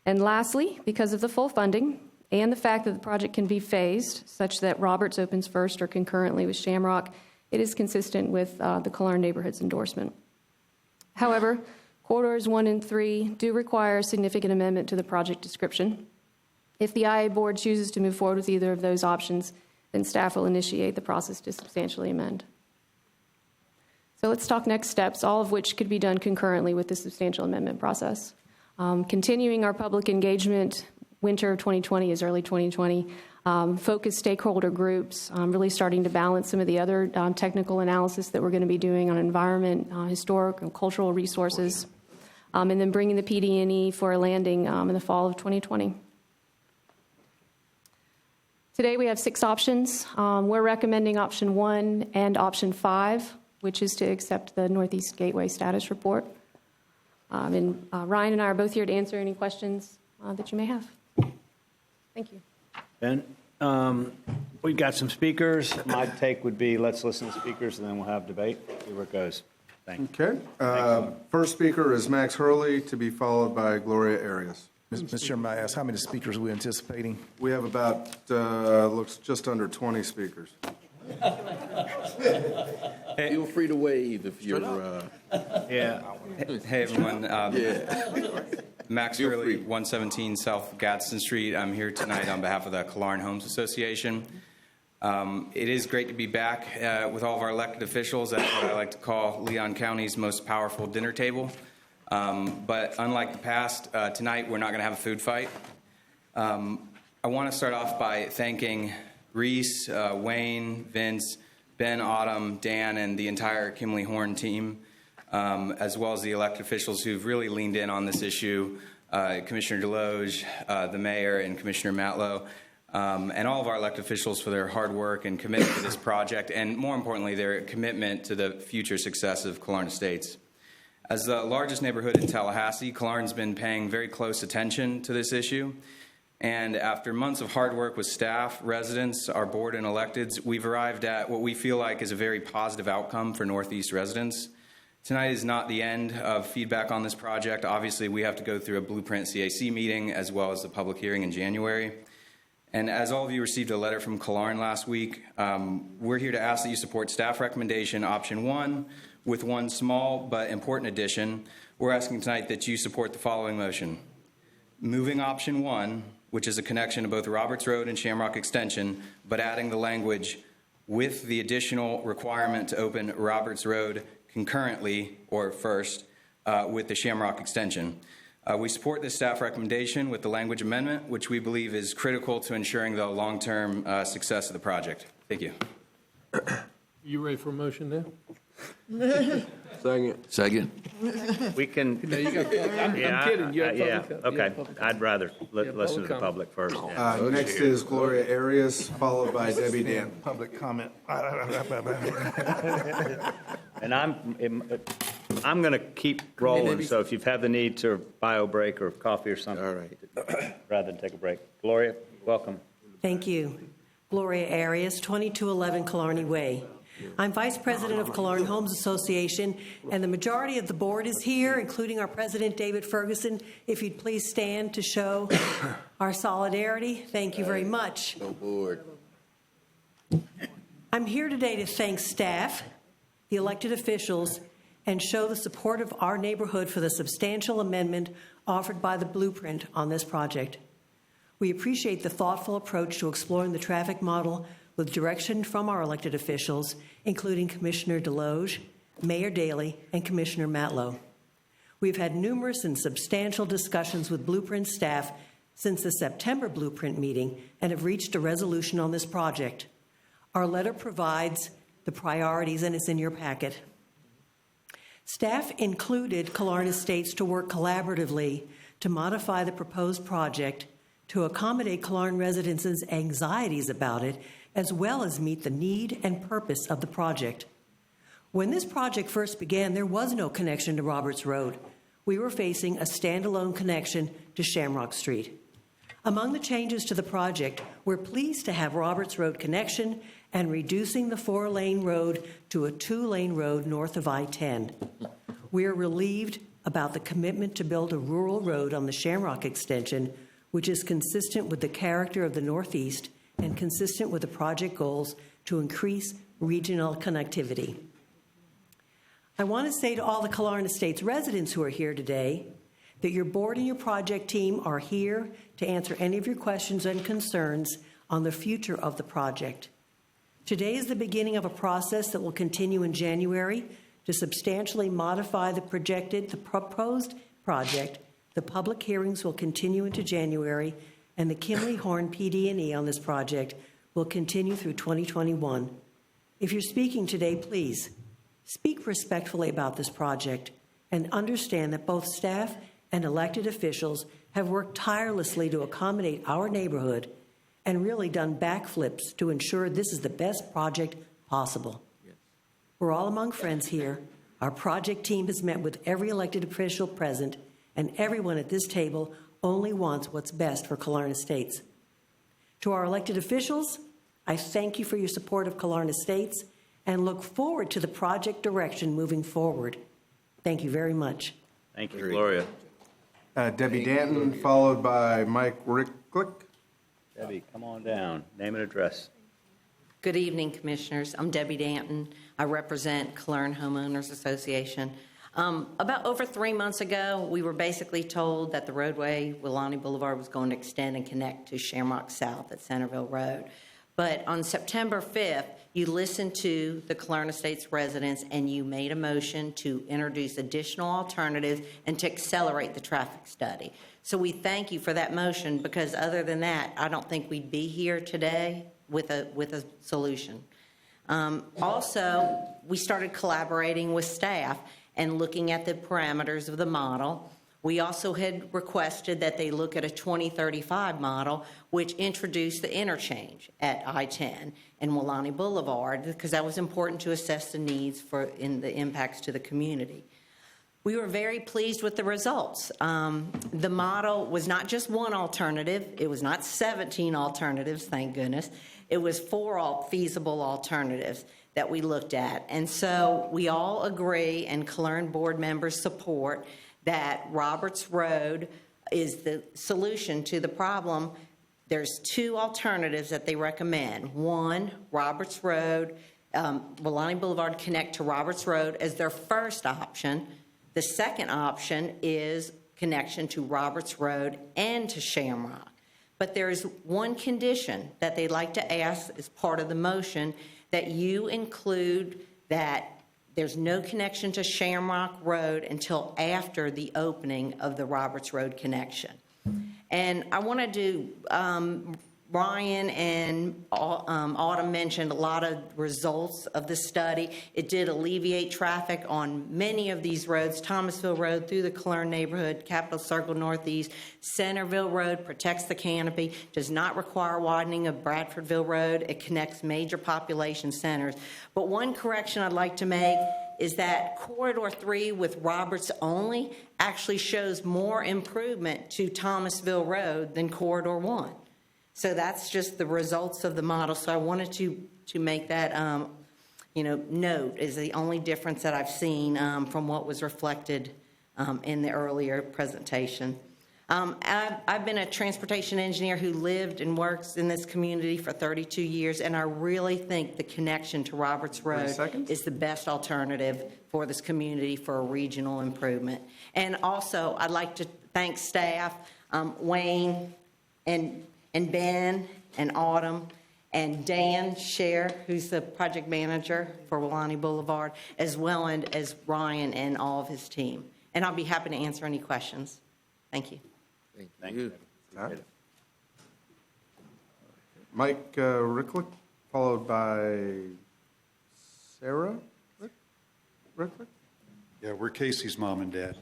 And lastly, because of the full funding and the fact that the project can be phased, such that Roberts opens first or concurrently with Shamrock, it is consistent with the Killearn Neighborhood's endorsement. However, Corridors 1 and 3 do require a significant amendment to the project description. If the IA board chooses to move forward with either of those options, then staff will initiate the process to substantially amend. So let's talk next steps, all of which could be done concurrently with the substantial amendment process. Continuing our public engagement, winter of 2020 is early 2020, focus stakeholder groups, really starting to balance some of the other technical analysis that we're going to be doing on environment, historic and cultural resources, and then bringing the PD&E for a landing in the fall of 2020. Today we have 6 options. We're recommending option 1 and option 5, which is to accept the Northeast Gateway status report. And Ryan and I are both here to answer any questions that you may have. Thank you. Ben, we've got some speakers. My take would be let's listen to speakers and then we'll have debate. See where it goes. Thank you. Okay. First speaker is Max Hurley, to be followed by Gloria Arias. Mr. Chairman, I ask how many speakers are we anticipating? We have about, looks just under 20 speakers. Feel free to wave if you're. Yeah. Hey, everyone. Max Hurley, 117 South Gadsden Street. I'm here tonight on behalf of the Killearn Homes Association. It is great to be back with all of our elected officials at what I like to call Leon County's most powerful dinner table. But unlike the past, tonight we're not going to have a food fight. I want to start off by thanking Reese, Wayne, Vince, Ben, Autumn, Dan, and the entire Kimley Horn team, as well as the elected officials who've really leaned in on this issue, Commissioner Deloge, the mayor, and Commissioner Matlow, and all of our elected officials for their hard work and commitment to this project, and more importantly, their commitment to the future success of Killearn Estates. As the largest neighborhood in Tallahassee, Killearn's been paying very close attention to this issue. And after months of hard work with staff, residents, our board, and electeds, we've arrived at what we feel like is a very positive outcome for Northeast residents. Tonight is not the end of feedback on this project. Obviously, we have to go through a Blueprint CAC meeting as well as the public hearing in January. And as all of you received a letter from Killearn last week, we're here to ask that you support staff recommendation option 1 with one small but important addition. We're asking tonight that you support the following motion. Moving option 1, which is a connection to both Roberts Road and Shamrock Extension, but adding the language with the additional requirement to open Roberts Road concurrently or first with the Shamrock Extension. We support this staff recommendation with the language amendment, which we believe is critical to ensuring the long-term success of the project. Thank you. You ready for a motion now? Second. We can. No, I'm kidding. You have Okay. I'd rather listen to the public first. Next is Gloria Arias, followed by Debbie Dan. Public comment. And I'm going to keep rolling, so if you've had the need to bio break or coffee or something, all right, rather than take a break. Gloria, welcome. Thank you. Gloria Arias, 2211 Killarney Way. I'm Vice President of Killearn Homes Association, and the majority of the board is here, including our President, David Ferguson. If you'd please stand to show our solidarity. Thank you very much. No board. I'm here today to thank staff, the elected officials, and show the support of our neighborhood for the substantial amendment offered by the Blueprint on this project. We appreciate the thoughtful approach to exploring the traffic model with direction from our elected officials, including Commissioner Deloge, Mayor Daley, and Commissioner Matlow. We've had numerous and substantial discussions with Blueprint staff since the September Blueprint meeting and have reached a resolution on this project. Our letter provides the priorities, and it's in your packet. Staff included Killearn Estates to work collaboratively to modify the proposed project to accommodate Killearn residents' anxieties about it, as well as meet the need and purpose of the project. When this project first began, there was no connection to Roberts Road. We were facing a standalone connection to Shamrock Street. Among the changes to the project, we're pleased to have Roberts Road connection and reducing the 4-lane road to a 2-lane road north of I-10. We're relieved about the commitment to build a rural road on the Shamrock extension, which is consistent with the character of the Northeast and consistent with the project goals to increase regional connectivity. I want to say to all the Killearn Estates residents who are here today that your board and your project team are here to answer any of your questions and concerns on the future of the project. Today is the beginning of a process that will continue in January to substantially modify the proposed project. The public hearings will continue into January, and the Kimley-Horn PD&E on this project will continue through 2021. If you're speaking today, please speak respectfully about this project and understand that both staff and elected officials have worked tirelessly to accommodate our neighborhood and really done backflips to ensure this is the best project possible. Yes. We're all among friends here. Our project team has met with every elected official present, and everyone at this table only wants what's best for Killarn Estates. To our elected officials, I thank you for your support of Killarn Estates and look forward to the project direction moving forward. Thank you very much. Thank you, Gloria. Debbie Danton, followed by Mike Ricklick. Debbie, come on down. Name and address. Good evening, Commissioners. I'm Debbie Danton. I represent Killarn Homeowners Association. About over 3 months ago, we were basically told that the roadway, Willani Boulevard, was going to extend and connect to Shamrock South at Centerville Road. But on September 5th, you listened to the Killarn Estates residents and you made a motion to introduce additional alternatives and to accelerate the traffic study. So we thank you for that motion, because other than that, I don't think we'd be here today with a solution. Also, we started collaborating with staff and looking at the parameters of the model. We also had requested that they look at a 2035 model, which introduced the interchange at I-10 and Willani Boulevard, because that was important to assess the needs in the impacts to the community. We were very pleased with the results. The model was not just one alternative. It was not 17 alternatives, thank goodness. It was 4 feasible alternatives that we looked at. And so we all agree, and Killarn board members support, that Roberts Road is the solution to the problem. There's 2 alternatives that they recommend. One, Roberts Road, Willani Boulevard connect to Roberts Road as their first option. The second option is connection to Roberts Road and to Shamrock. But there's one condition that they'd like to ask as part of the motion, that you include that there's no connection to Shamrock Road until after the opening of the Roberts Road connection. And I want to do, Ryan and Autumn mentioned a lot of results of the study. It did alleviate traffic on many of these roads: Thomasville Road through the Killarn neighborhood, Capitol Circle Northeast, Centerville Road protects the canopy, does not require widening of Bradfordville Road. It connects major population centers. But one correction I'd like to make is that Corridor 3 with Roberts only actually shows more improvement to Thomasville Road than Corridor 1. So that's just the results of the model. So I wanted to make that, note is the only difference that I've seen from what was reflected in the earlier presentation. I've been a transportation engineer who lived and works in this community for 32 years, and I really think the connection to Roberts Road is the best alternative for this community for a regional improvement. And also, I'd like to thank staff, Wayne and Ben and Autumn and Dan Scher, who's the project manager for Willani Boulevard, as well as Ryan and all of his team. And I'll be happy to answer any questions. Thank you. Thank you. Mike Ricklick, followed by Sarah Ricklick. Yeah, we're Casey's mom and dad.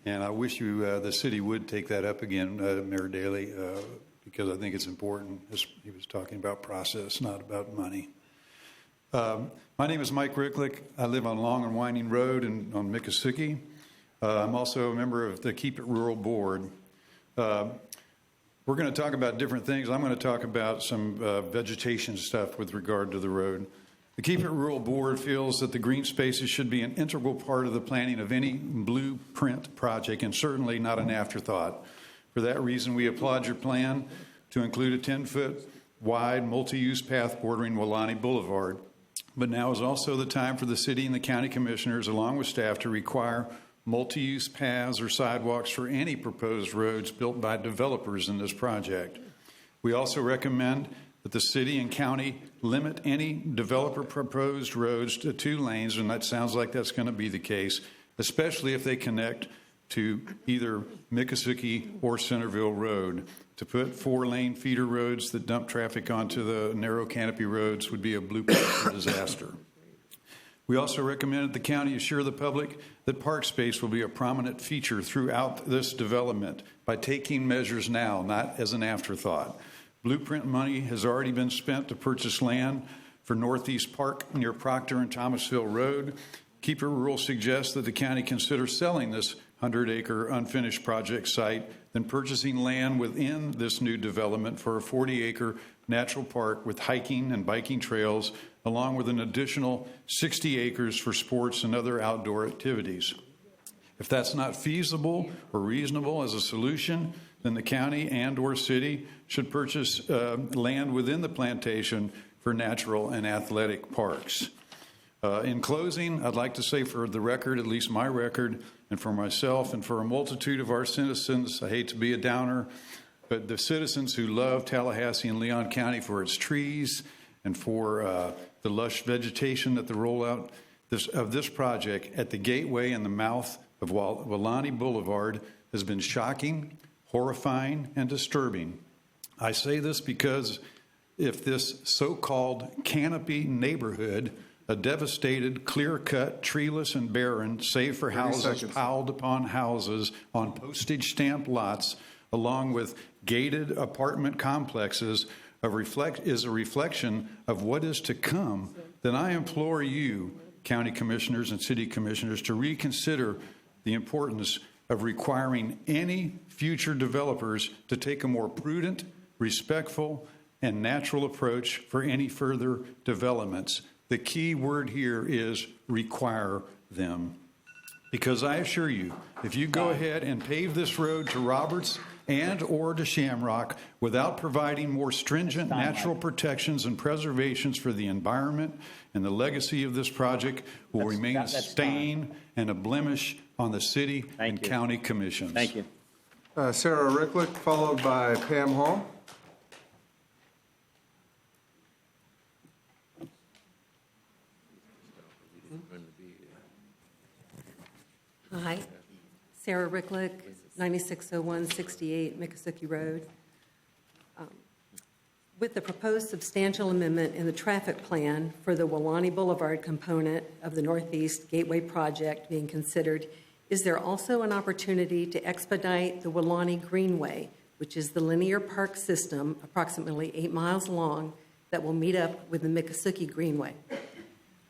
And I wish the city would take that up again, Mayor Daley, because I think it's important. He was talking about process, not about money. My name is Mike Ricklick. I live on Long and Winding Road on Miccosukee. I'm also a member of the Keep It Rural Board. We're going to talk about different things. I'm going to talk about some vegetation stuff with regard to the road. The Keep It Rural Board feels that the green spaces should be an integral part of the planning of any blueprint project, and certainly not an afterthought. For that reason, we applaud your plan to include a 10-foot wide multi-use path bordering Willani Boulevard. But now is also the time for the city and the county commissioners, along with staff, to require multi-use paths or sidewalks for any proposed roads built by developers in this project. We also recommend that the city and county limit any developer-proposed roads to 2 lanes, and that sounds like that's going to be the case, especially if they connect to either Miccosukee or Centerville Road. To put 4-lane feeder roads that dump traffic onto the narrow canopy roads would be a blueprint for disaster. We also recommend that the county assure the public that park space will be a prominent feature throughout this development by taking measures now, not as an afterthought. Blueprint money has already been spent to purchase land for Northeast Park near Proctor and Thomasville Road. Keeper Rule suggests that the county consider selling this 100-acre unfinished project site, then purchasing land within this new development for a 40-acre natural park with hiking and biking trails, along with an additional 60 acres for sports and other outdoor activities. If that's not feasible or reasonable as a solution, then the county and or city should purchase land within the plantation for natural and athletic parks. In closing, I'd like to say for the record, at least my record, and for myself and for a multitude of our citizens, I hate to be a downer, but the citizens who love Tallahassee and Leon County for its trees and for the lush vegetation that the rollout of this project at the gateway and the mouth of Weelaunee Boulevard has been shocking, horrifying, and disturbing. I say this because if this so-called canopy neighborhood, a devastated, clear-cut, treeless, and barren, save for houses piled upon houses on postage stamp lots, along with gated apartment complexes, is a reflection of what is to come, then I implore you, county commissioners and city commissioners, to reconsider the importance of requiring any future developers to take a more prudent, respectful, and natural approach for any further developments. The key word here is require them. Because I assure you, if you go ahead and pave this road to Roberts and or to Shamrock without providing more stringent natural protections and preservations for the environment, and the legacy of this project will remain a stain and a blemish on the city and county commissions. Thank you. Sarah Ricklick, followed by Pam Hall. Hi, Sarah Ricklick, 960168 Miccosukee Road. With the proposed substantial amendment in the traffic plan for the Weelaunee Boulevard component of the Northeast Gateway project being considered, is there also an opportunity to expedite the Weelaunee Greenway, which is the linear park system approximately 8 miles long that will meet up with the Miccosukee Greenway?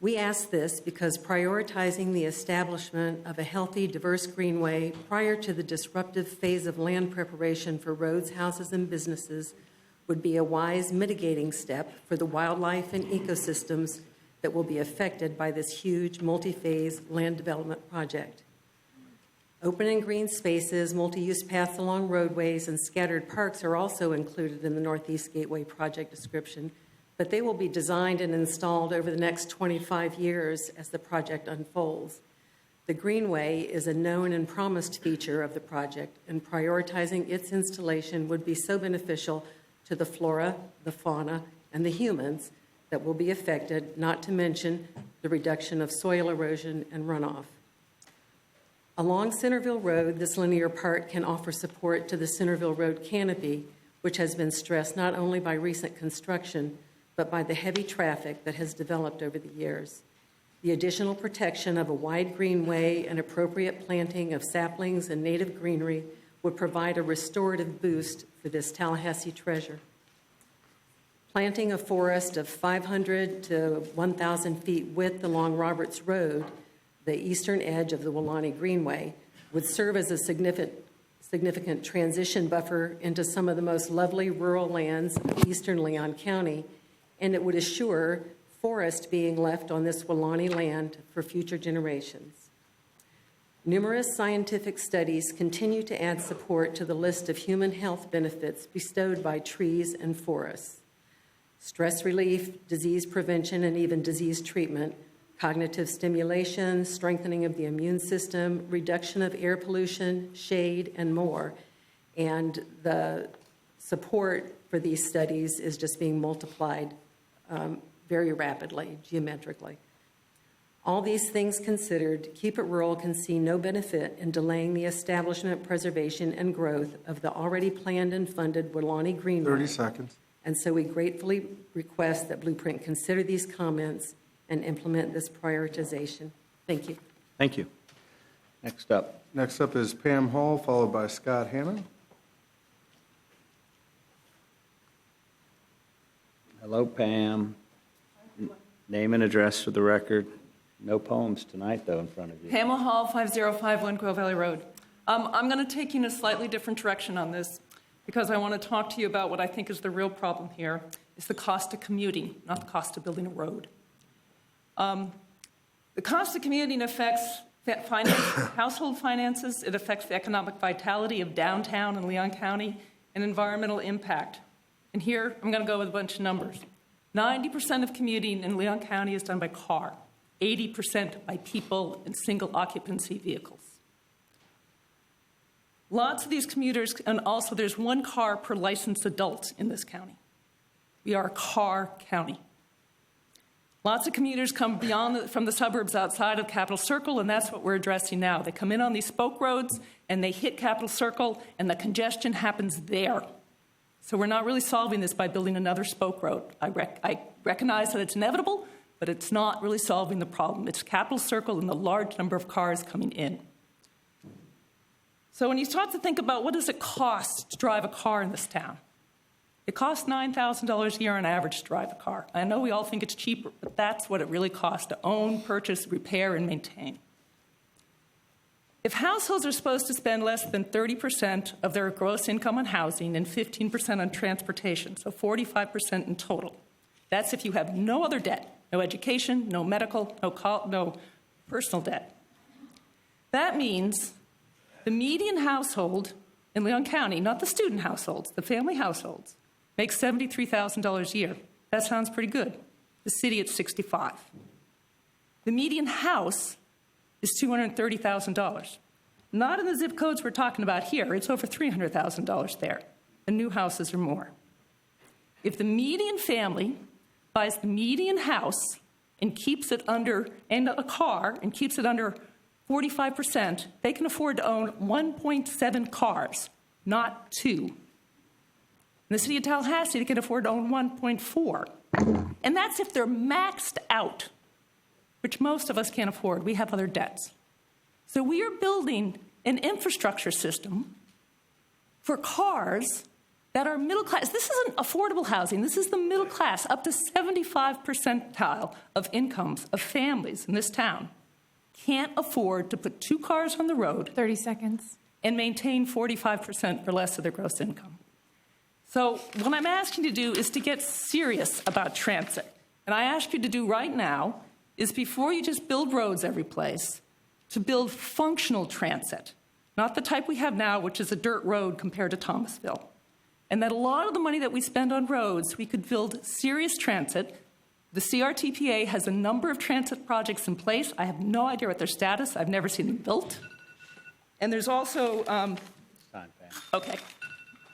We ask this because prioritizing the establishment of a healthy, diverse greenway prior to the disruptive phase of land preparation for roads, houses, and businesses would be a wise mitigating step for the wildlife and ecosystems that will be affected by this huge multi-phase land development project. Open and green spaces, multi-use paths along roadways, and scattered parks are also included in the Northeast Gateway project description, but they will be designed and installed over the next 25 years as the project unfolds. The Greenway is a known and promised feature of the project, and prioritizing its installation would be so beneficial to the flora, the fauna, and the humans that will be affected, not to mention the reduction of soil erosion and runoff. Along Centerville Road, this linear park can offer support to the Centerville Road canopy, which has been stressed not only by recent construction, but by the heavy traffic that has developed over the years. The additional protection of a wide greenway and appropriate planting of saplings and native greenery would provide a restorative boost for this Tallahassee treasure. Planting a forest of 500 to 1,000 feet width along Roberts Road, the eastern edge of the Weelaunee Greenway, would serve as a significant transition buffer into some of the most lovely rural lands of eastern Leon County, and it would assure forest being left on this Weelaunee land for future generations. Numerous scientific studies continue to add support to the list of human health benefits bestowed by trees and forests. Stress relief, disease prevention, and even disease treatment, cognitive stimulation, strengthening of the immune system, reduction of air pollution, shade, and more. And the support for these studies is just being multiplied very rapidly, geometrically. All these things considered, Keep It Rural can see no benefit in delaying the establishment, preservation, and growth of the already planned and funded Weelaunee Greenway. 30 seconds. And so we gratefully request that Blueprint consider these comments and implement this prioritization. Thank you. Thank you. Next up. Next up is Pam Hall, followed by Scott Hanna. Hello, Pam. Name and address for the record. No poems tonight, though, in front of you. Pamela Hall, 505 Quail Valley Road. I'm going to take you in a slightly different direction on this because I want to talk to you about what I think is the real problem here. It's the cost of commuting, not the cost of building a road. The cost of commuting affects household finances. It affects the economic vitality of downtown and Leon County and environmental impact. And here, I'm going to go with a bunch of numbers. 90% of commuting in Leon County is done by car. 80% by people in single occupancy vehicles. Lots of these commuters, and also there's 1 car per licensed adult in this county. We are a car county. Lots of commuters come from the suburbs outside of Capitol Circle, and that's what we're addressing now. They come in on these spoke roads, and they hit Capitol Circle, and the congestion happens there. So we're not really solving this by building another spoke road. I recognize that it's inevitable, but it's not really solving the problem. It's Capitol Circle and the large number of cars coming in. So when you start to think about what does it cost to drive a car in this town, it costs $9,000 a year on average to drive a car. I know we all think it's cheaper, but that's what it really costs to own, purchase, repair, and maintain. If households are supposed to spend less than 30% of their gross income on housing and 15% on transportation, so 45% in total, that's if you have no other debt. No education, no medical, no personal debt. That means the median household in Leon County, not the student households, the family households, makes $73,000 a year. That sounds pretty good. The city at $65,000. The median house is $230,000. Not in the zip codes we're talking about here. It's over $300,000 there. The new houses are more. If the median family buys the median house and keeps it under, and a car, and keeps it under 45%, they can afford to own 1.7 cars, not 2. In the city of Tallahassee, they can afford to own 1.4. And that's if they're maxed out, which most of us can't afford. We have other debts. So we are building an infrastructure system for cars that are middle class. This isn't affordable housing. This is the middle class, up to 75 percentile of incomes of families in this town can't afford to put 2 cars on the road. 30 seconds. And maintain 45% or less of their gross income. So what I'm asking you to do is to get serious about transit. And I ask you to do right now is before you just build roads every place, to build functional transit, not the type we have now, which is a dirt road compared to Thomasville. And that a lot of the money that we spend on roads, we could build serious transit. The CRTPA has a number of transit projects in place. I have no idea what their status. I've never seen them built. And there's also, okay,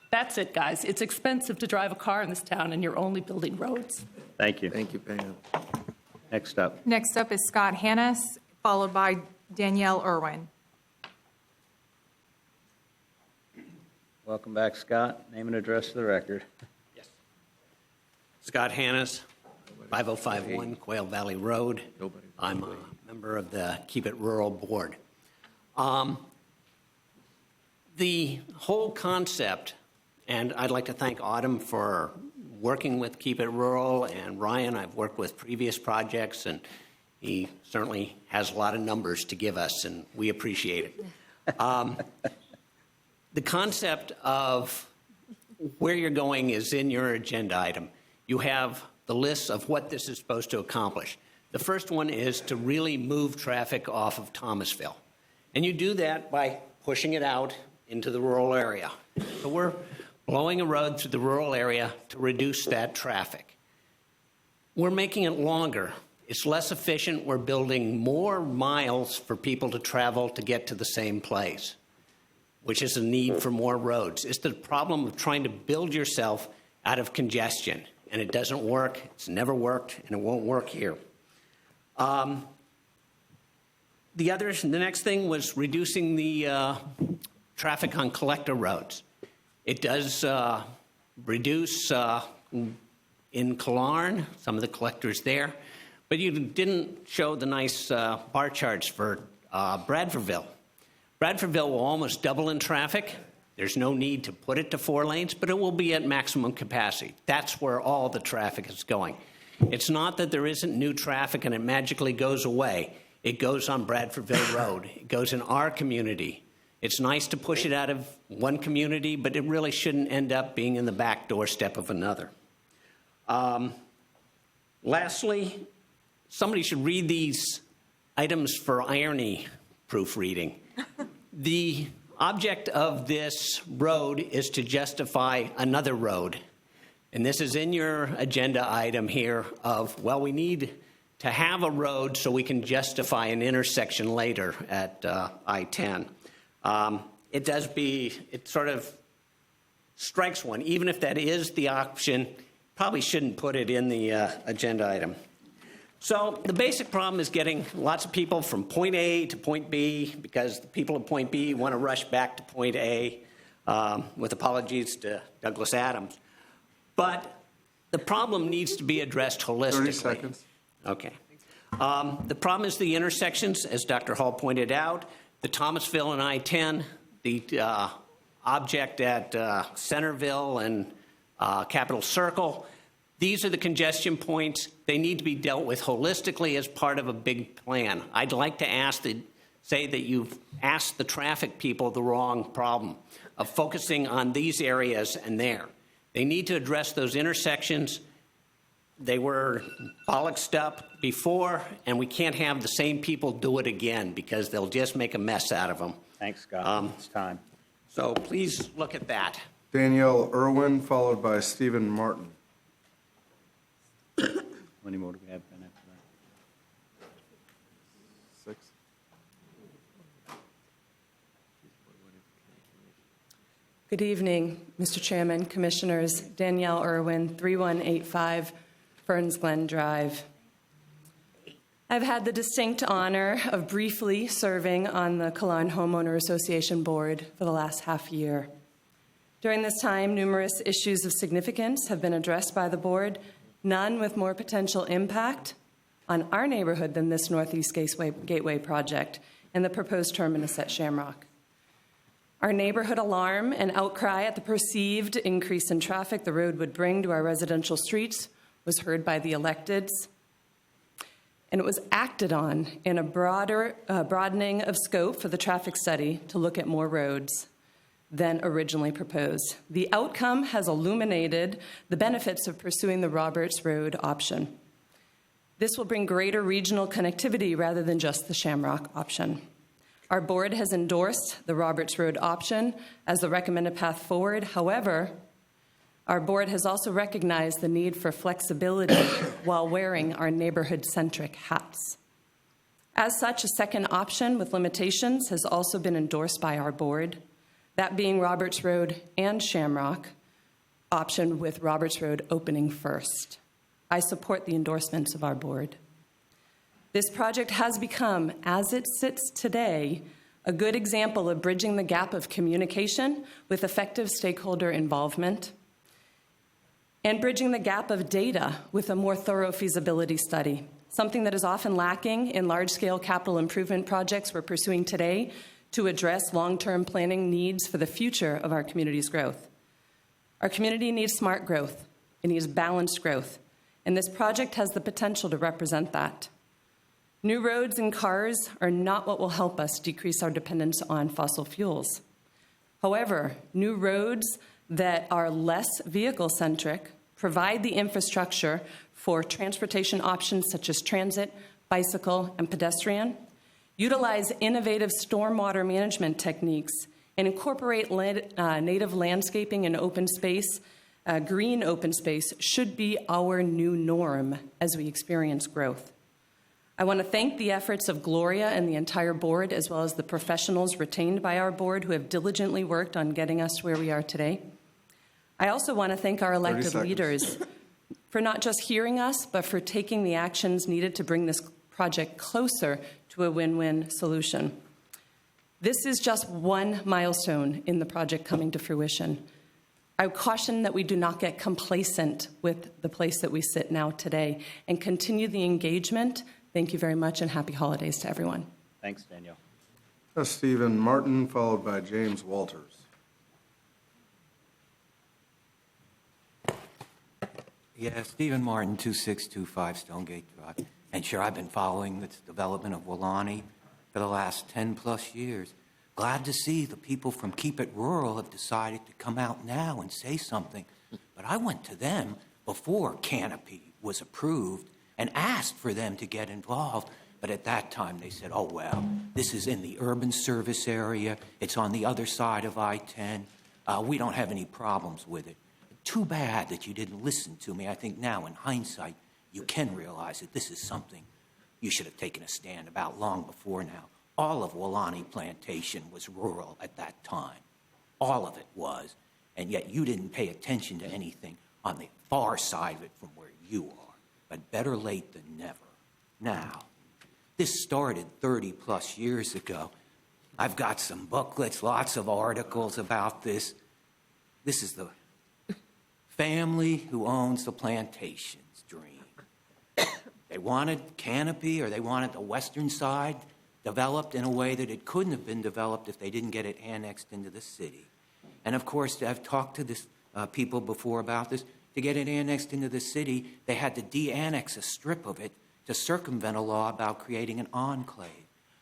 that's it, guys. It's expensive to drive a car in this town, and you're only building roads. Thank you. Thank you, Pam. Next up. Next up is Scott Hannes, followed by Danielle Irwin. Welcome back, Scott. Name and address for the record. Scott Hannes, 5051 Quail Valley Road. I'm a member of the Keep It Rural Board. The whole concept, and I'd like to thank Autumn for working with Keep It Rural, and Ryan, I've worked with previous projects, and he certainly has a lot of numbers to give us, and we appreciate it. The concept of where you're going is in your agenda item. You have the list of what this is supposed to accomplish. The first one is to really move traffic off of Thomasville. And you do that by pushing it out into the rural area. So we're blowing a road through the rural area to reduce that traffic. We're making it longer It's less efficient. We're building more miles for people to travel to get to the same place, which is a need for more roads. It's the problem of trying to build yourself out of congestion, and it doesn't work. It's never worked, and it won't work here. The next thing was reducing the traffic on collector roads. It does reduce in Killarn, some of the collectors there, but you didn't show the nice bar charts for Bradfordville. Bradfordville will almost double in traffic. There's no need to put it to 4 lanes, but it will be at maximum capacity. That's where all the traffic is going. It's not that there isn't new traffic and it magically goes away. It goes on Bradfordville Road. It goes in our community. It's nice to push it out of one community, but it really shouldn't end up being in the back doorstep of another. Lastly, somebody should read these items for irony proofreading. The object of this road is to justify another road. And this is in your agenda item here of, well, we need to have a road so we can justify an intersection later at I-10. It sort of strikes one. Even if that is the option, probably shouldn't put it in the agenda item. So the basic problem is getting lots of people from point A to point B because the people at point B want to rush back to point A, with apologies to Douglas Adams. But the problem needs to be addressed holistically. 30 seconds. Okay. The problem is the intersections, as Dr. Hall pointed out, the Thomasville and I-10, the object at Centerville and Capitol Circle. These are the congestion points. They need to be dealt with holistically as part of a big plan. I'd like to say that you've asked the traffic people the wrong problem of focusing on these areas and there. They need to address those intersections. They were bollocksed up before, and we can't have the same people do it again because they'll just make a mess out of them. Thanks, Scott. It's time. So please look at that. Danielle Irwin, followed by Stephen Martin. How many more do we have after that? 6. Good evening, Mr. Chairman, Commissioners. Danielle Irwin, 3185 Ferns Glen Drive. I've had the distinct honor of briefly serving on the Killarn Homeowner Association Board for the last half year. During this time, numerous issues of significance have been addressed by the board, none with more potential impact on our neighborhood than this Northeast Gateway project and the proposed terminus at Shamrock. Our neighborhood alarm and outcry at the perceived increase in traffic the road would bring to our residential streets was heard by the electeds, and it was acted on in a broadening of scope for the traffic study to look at more roads than originally proposed. The outcome has illuminated the benefits of pursuing the Roberts Road option. This will bring greater regional connectivity rather than just the Shamrock option. Our board has endorsed the Roberts Road option as the recommended path forward. However, our board has also recognized the need for flexibility while wearing our neighborhood-centric hats. As such, a second option with limitations has also been endorsed by our board, that being Roberts Road and Shamrock option with Roberts Road opening first. I support the endorsements of our board. This project has become, as it sits today, a good example of bridging the gap of communication with effective stakeholder involvement and bridging the gap of data with a more thorough feasibility study, something that is often lacking in large-scale capital improvement projects we're pursuing today to address long-term planning needs for the future of our community's growth. Our community needs smart growth. It needs balanced growth, and this project has the potential to represent that. New roads and cars are not what will help us decrease our dependence on fossil fuels. However, new roads that are less vehicle-centric provide the infrastructure for transportation options such as transit, bicycle, and pedestrian, utilize innovative stormwater management techniques, and incorporate native landscaping and open space. Green open space should be our new norm as we experience growth. I want to thank the efforts of Gloria and the entire board, as well as the professionals retained by our board who have diligently worked on getting us to where we are today. I also want to thank our elected leaders for not just hearing us, but for taking the actions needed to bring this project closer to a win-win solution. This is just one milestone in the project coming to fruition. I caution that we do not get complacent with the place that we sit now today and continue the engagement. Thank you very much, and happy holidays to everyone. Thanks, Danielle. Stephen Martin, followed by James Walters. Yeah, Stephen Martin, 2625 Stonegate Drive. And sure, I've been following this development of Welaunee for the last 10-plus years. Glad to see the people from Keep It Rural have decided to come out now and say something. But I went to them before Canopy was approved and asked for them to get involved. But at that time, they said, oh, well, this is in the urban service area. It's on the other side of I-10. We don't have any problems with it. Too bad that you didn't listen to me. I think now, in hindsight, you can realize that this is something you should have taken a stand about long before now. All of Welaunee Plantation was rural at that time. All of it was. And yet you didn't pay attention to anything on the far side of it from where you are. But better late than never. Now, this started 30-plus years ago. I've got some booklets, lots of articles about this. This is the family who owns the plantation's dream. They wanted Canopy, or they wanted the western side developed in a way that it couldn't have been developed if they didn't get it annexed into the city. And of course, I've talked to this people before about this. To get it annexed into the city, they had to de-annex a strip of it to circumvent a law about creating an enclave.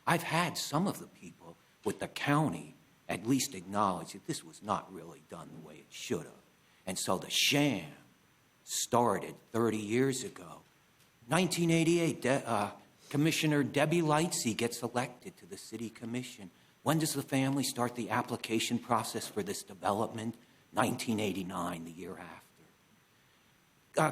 I've had some of the people with the county at least acknowledge that this was not really done the way it should have. And so the sham started 30 years ago. 1988, Commissioner Debbie Lightsey gets elected to the city commission. When does the family start the application process for this development? 1989, the year after.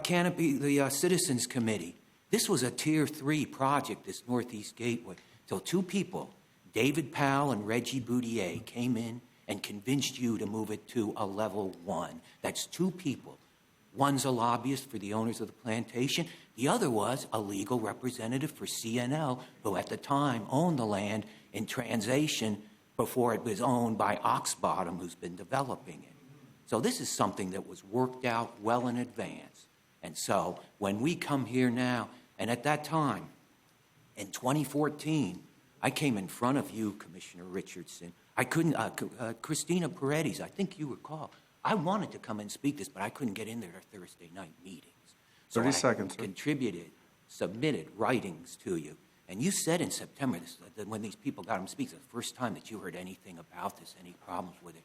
Canopy, the Citizens Committee. This was a Tier 3 project, this Northeast Gateway, till two people, David Powell and Reggie Boudier, came in and convinced you to move it to a level 1. That's two people. One's a lobbyist for the owners of the plantation. The other was a legal representative for CNL, who at the time owned the land in Transation before it was owned by Oxbottom, who's been developing it. So this is something that was worked out well in advance. And so when we come here now, and at that time, in 2014, I came in front of you, Commissioner Richardson. I couldn't, Christina Paredes, I think you recall, I wanted to come and speak this, but I couldn't get in there at Thursday night meetings. So 30 seconds, sir. Submitted writings to you. And you said in September, that when these people got them to speak, it's the first time that you heard anything about this, any problems with it.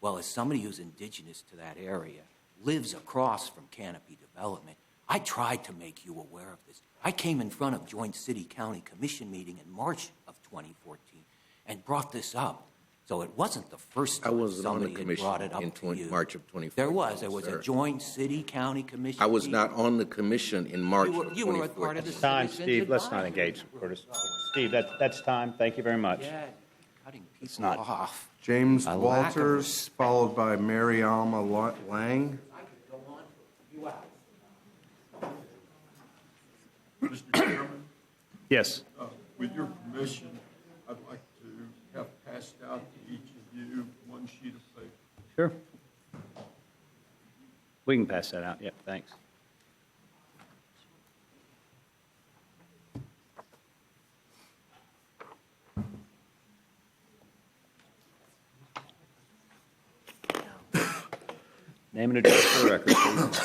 Well, as somebody who's indigenous to that area, lives across from Canopy Development, I tried to make you aware of this. I came in front of Joint City-County Commission meeting in March of 2014 and brought this up. So it wasn't the first time somebody had brought it up to you. March of 2014. There was a Joint City-County Commission I was meeting. not on the commission in March of 2014. You were a part of the Time, Citizens Steve. Let's not Advisory. engage. Curtis. Steve, that's time. Thank you very much. Yeah, cutting people not. off. James A lack of Walters, respect. followed by Mary Alma Lang. Mr. Chairman, Yes. with your permission, I'd like to have passed out to each of you one sheet of paper. Sure. We can pass that out. Yep, thanks. Name and address for the record, please.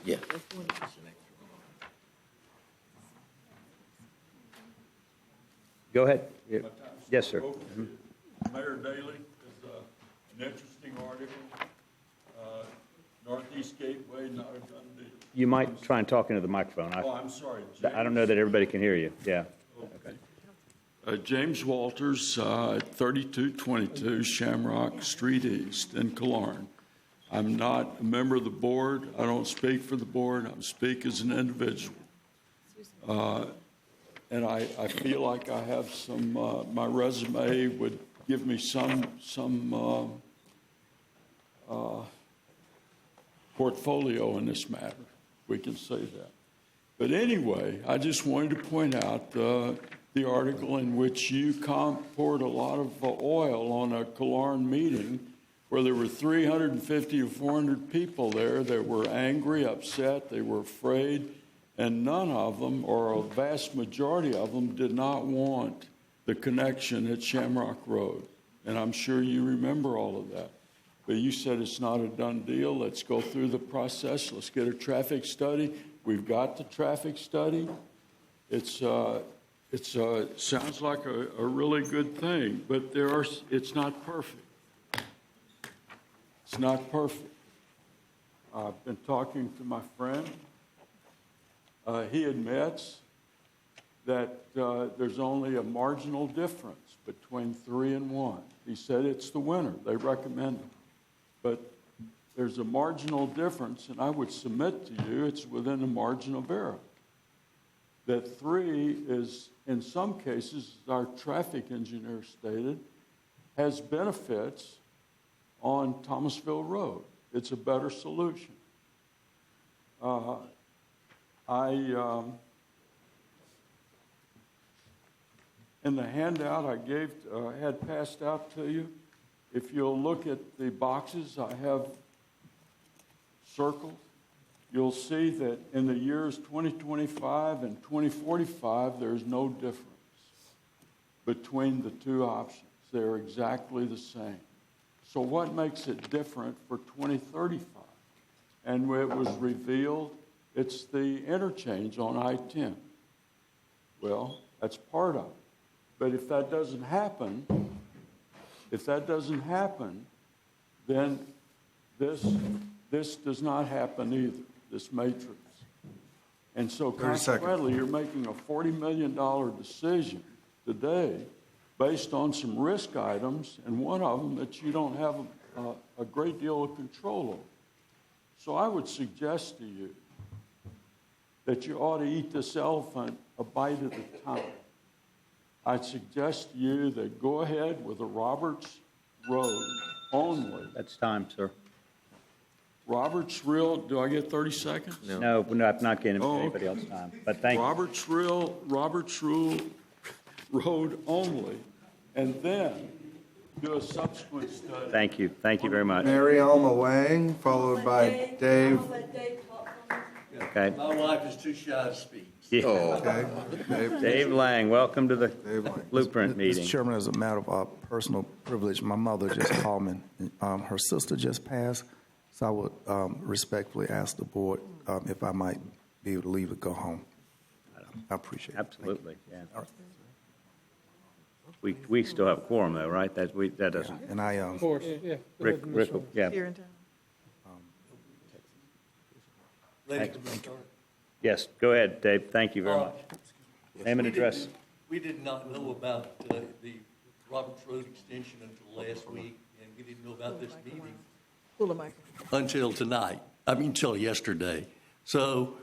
Yeah. Go ahead. Yes, sir. Mhm. Mayor Daley is an interesting article. Northeast Gateway, not a done deal. You might try and talk into the microphone. Oh, I'm sorry. I don't know that everybody can hear you. Yeah. Okay. James Walters, 3222 Shamrock Street East in Killearn. I'm not a member of the board. I don't speak for the board. I speak as an individual. And I feel like I have some, my resume would give me some portfolio in this matter. We can say that. But anyway, I just wanted to point out the article in which you poured a lot of oil on a Killearn meeting where there were 350 or 400 people there that were angry, upset, they were afraid, and none of them, or a vast majority of them, did not want the connection at Shamrock Road. And I'm sure you remember all of that. But you said it's not a done deal. Let's go through the process. Let's get a traffic study. We've got the traffic study. It sounds like a really good thing, but it's not perfect. It's not perfect. I've been talking to my friend. He admits that there's only a marginal difference between 3 and 1. He said it's the winner. They recommend it. But there's a marginal difference, and I would submit to you it's within the margin of error. That 3 is, in some cases, as our traffic engineer stated, has benefits on Thomasville Road. It's a better solution. In the handout I had passed out to you, if you'll look at the boxes I have circled, you'll see that in the years 2025 and 2045, there's no difference between the two options. They're exactly the same. So what makes it different for 2035? And it was revealed, it's the interchange on I-10. Well, that's part of it. But if that doesn't happen, then this does not happen either, this matrix. And so consequently, you're making a $40 million decision today based on some risk items, and one of them that you don't have a great deal of control over. So I would suggest to you that you ought to eat this elephant a bite at a time. I'd suggest to you that go ahead with the Roberts Road only. That's time, sir. Roberts Road, do I get 30 seconds? No, I'm not getting anybody else's time. But thank you. Roberts Road only, and then do a subsequent study. Thank you. Thank you very much. Mary Alma Wang, followed by Dave. Okay. My wife is too shy to speak. Yeah. Oh, okay. Dave Lang, welcome to the Blueprint meeting. Mr. Chairman, as a matter of personal privilege, my mother just called me. Her sister just passed, so I would respectfully ask the board if I might be able to leave to go home. I appreciate it. Absolutely, yeah. All right. We still have a quorum, though, right? That doesn't. And I Of course, yeah. Rick, yeah. Here in town. Ladies and gentlemen. Yes, go ahead, Dave. Thank you very much. Name and address. We did not know about the Roberts Road extension until last week, and we didn't know about this meeting until tonight. Until yesterday. So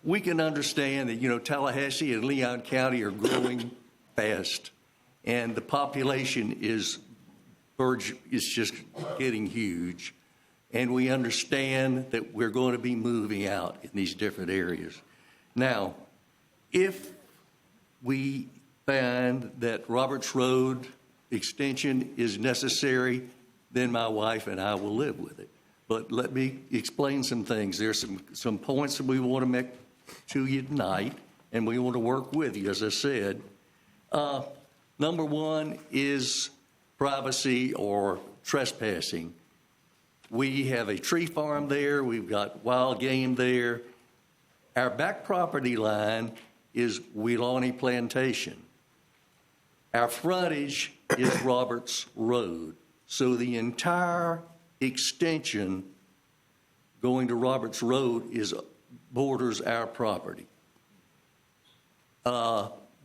we can understand that, Tallahassee and Leon County are growing fast, and the population is just getting huge. And we understand that we're going to be moving out in these different areas. Now, if we find that Roberts Road extension is necessary, then my wife and I will live with it. But let me explain some things. There's some points that we want to make to you tonight, and we want to work with you, as I said. Number one is privacy or trespassing. We have a tree farm there. We've got wild game there. Our back property line is Weelaunee Plantation. Our frontage is Roberts Road. So the entire extension going to Roberts Road borders our property.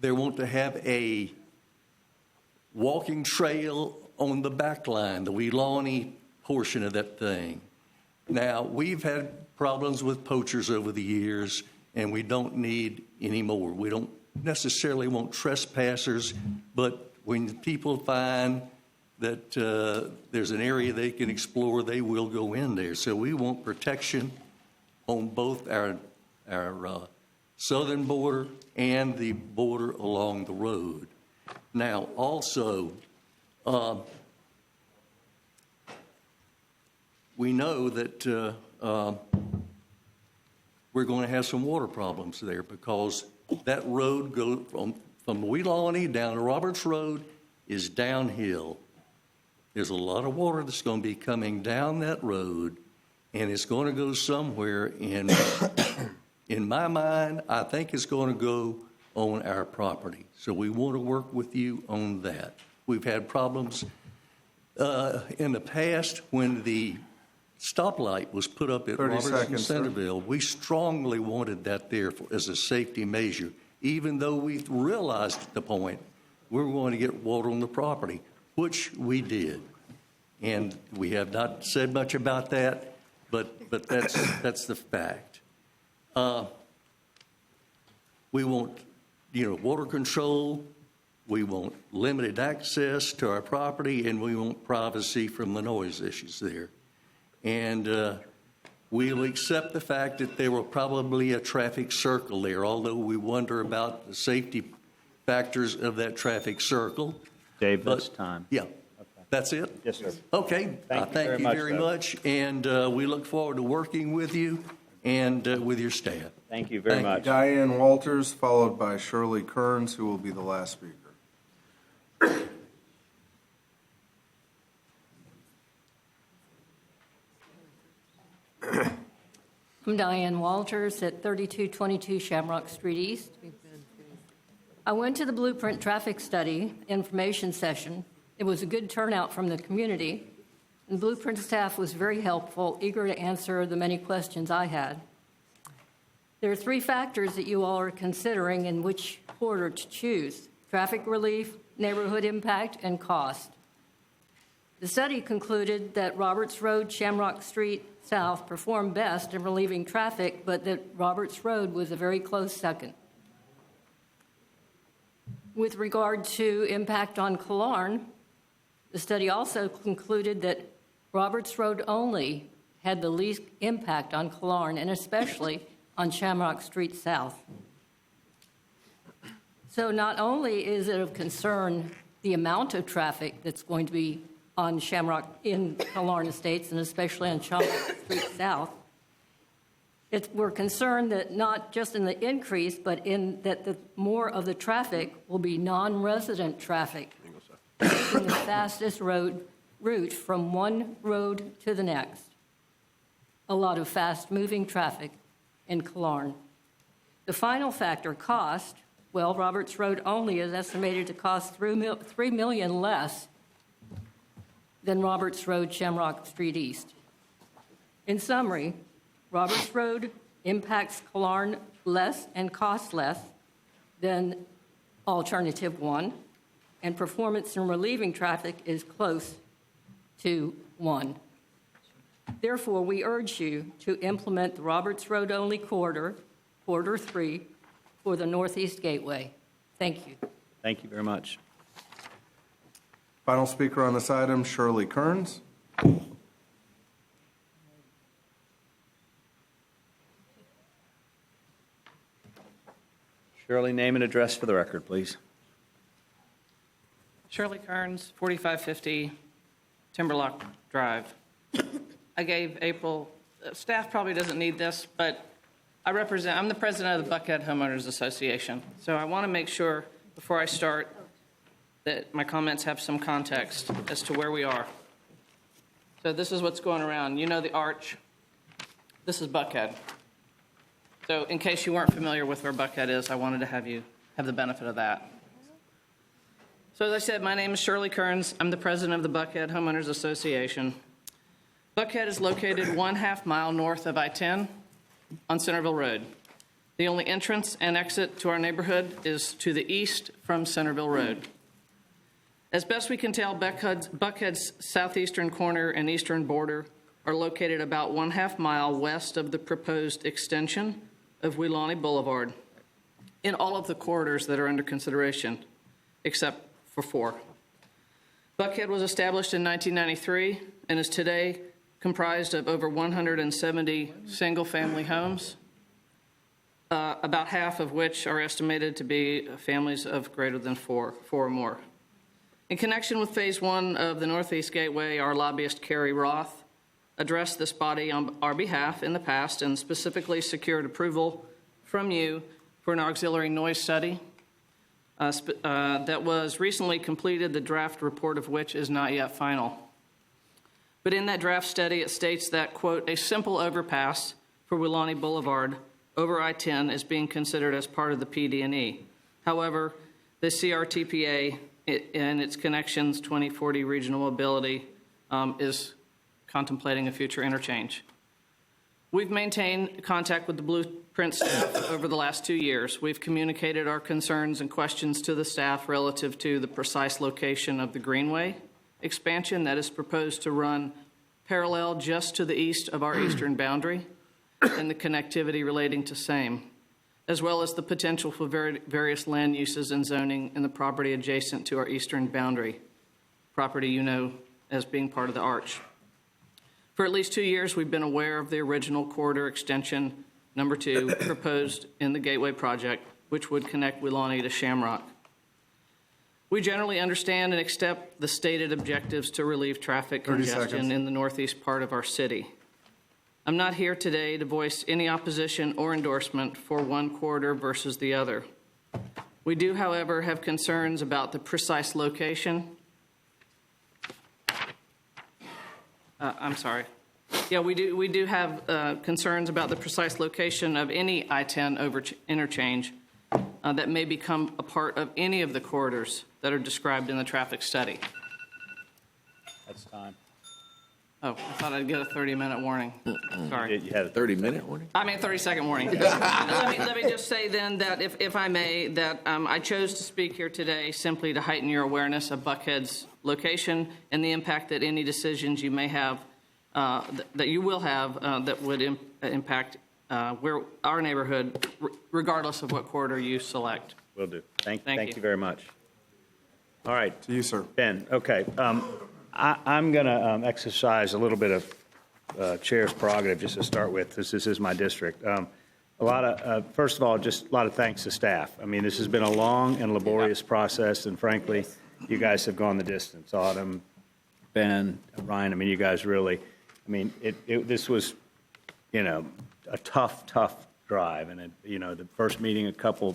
they want to have a walking trail on the back line, the Weelawney portion of that thing. Now, we've had problems with poachers over the years, and we don't need any more. We don't necessarily want trespassers, but when people find that there's an area they can explore, they will go in there. So we want protection on both our southern border and the border along the road. Now, also, we know that we're going to have some water problems there because that road goes from Weelawney down to Roberts Road is downhill. There's a lot of water that's going to be coming down that road, and it's going to go somewhere. In my mind, I think it's going to go on our property. So we want to work with you on that. We've had problems in the past when the stoplight was put up at Roberts and Centerville. We strongly wanted that there as a safety measure, even though we realized at the point we were going to get water on the property, which we did. And we have not said much about that, but that's the fact. We want, water control. We want limited access to our property, and we want privacy from the noise issues there. And we'll accept the fact that there will probably a traffic circle there, although we wonder about the safety factors of that traffic circle. Dave, that's time. Yeah. That's it? Yes, sir. Okay. Thank you very much. And we look forward to working with you and with your staff. Thank you very much. Diane Walters, followed by Shirley Kearns, who will be the last speaker. I'm Diane Walters at 3222 Shamrock Street East. I went to the Blueprint Traffic Study information session. It was a good turnout from the community. The Blueprint staff was very helpful, eager to answer the many questions I had. There are 3 factors that you all are considering in which corridor to choose: traffic relief, neighborhood impact, and cost. The study concluded that Roberts Road, Shamrock Street South performed best in relieving traffic, but that Roberts Road was a very close second. With regard to impact on Killearn, the study also concluded that Roberts Road only had the least impact on Killearn, and especially on Shamrock Street South. So not only is it of concern the amount of traffic that's going to be on Shamrock in Killearn Estates, and especially on Shamrock Street South, we're concerned that not just in the increase, but in that the more of the traffic will be non-resident traffic, taking the fastest route from one road to the next. A lot of fast-moving traffic in Killearn. The final factor, cost, well, Roberts Road only is estimated to cost $3 million less than Roberts Road, Shamrock Street East. In summary, Roberts Road impacts Killearn less and costs less than Alternative 1, and performance in relieving traffic is close to 1. Therefore, we urge you to implement the Roberts Road only corridor, Corridor 3, for the Northeast Gateway. Thank you. Thank you very much. Final speaker on this item, Shirley Kearns. Shirley, name and address for the record, please. Shirley Kearns, 4550 Timberlock Drive. I gave April, staff probably doesn't need this, but I'm the president of the Buckhead Homeowners Association. So I want to make sure before I start that my comments have some context as to where we are. So this is what's going around. You know the arch. This is Buckhead. So in case you weren't familiar with where Buckhead is, I wanted to have you have the benefit of that. So as I said, my name is Shirley Kearns. I'm the president of the Buckhead Homeowners Association. Buckhead is located 1/2 mile north of I-10 on Centerville Road. The only entrance and exit to our neighborhood is to the east from Centerville Road. As best we can tell, Buckhead's southeastern corner and eastern border are located about 1/2 mile west of the proposed extension of Weelaunee Boulevard in all of the corridors that are under consideration, except for 4. Buckhead was established in 1993 and is today comprised of over 170 single-family homes, about half of which are estimated to be families of greater than four or more. In connection with Phase 1 of the Northeast Gateway, our lobbyist, Carrie Roth, addressed this body on our behalf in the past and specifically secured approval from you for an auxiliary noise study that was recently completed, the draft report of which is not yet final. But in that draft study, it states that, quote, a simple overpass for Weelaunee Boulevard over I-10 is being considered as part of the PD&E. However, the CRTPA and its connections 2040 regional mobility is contemplating a future interchange. We've maintained contact with the Blueprint staff over the last 2 years. We've communicated our concerns and questions to the staff relative to the precise location of the Greenway expansion that is proposed to run parallel just to the east of our eastern boundary and the connectivity relating to same, as well as the potential for various land uses and zoning in the property adjacent to our eastern boundary, property you know as being part of the arch. For at least 2 years, we've been aware of the original corridor extension number 2 proposed in the Gateway project, which would connect Weelaunee to Shamrock. We generally understand and accept the stated objectives to relieve traffic congestion in the northeast part of our city. I'm not here today to voice any opposition or endorsement for one corridor versus the other. We do, however, have concerns about the precise location. We do have concerns about the precise location of any I-10 interchange that may become a part of any of the corridors that are described in the traffic study. That's time. Oh, I thought I'd get a 30-minute warning. Sorry. You had a 30-minute warning? I mean, 30-second warning. let me just say then that, if I may, that I chose to speak here today simply to heighten your awareness of Buckhead's location and the impact that any decisions you may have, that you will have, that would impact where our neighborhood, regardless of what corridor you select. Will do. Thank you very much. All right. To you, sir. Ben, okay. I'm going to exercise a little bit of chair's prerogative just to start with. This is my district. First of all, just a lot of thanks to staff. I mean, this has been a long and laborious process, and frankly, you guys have gone the distance. Autumn, Ben, Ryan, I mean, you guys really, I mean, this was, a tough drive. And, the first meeting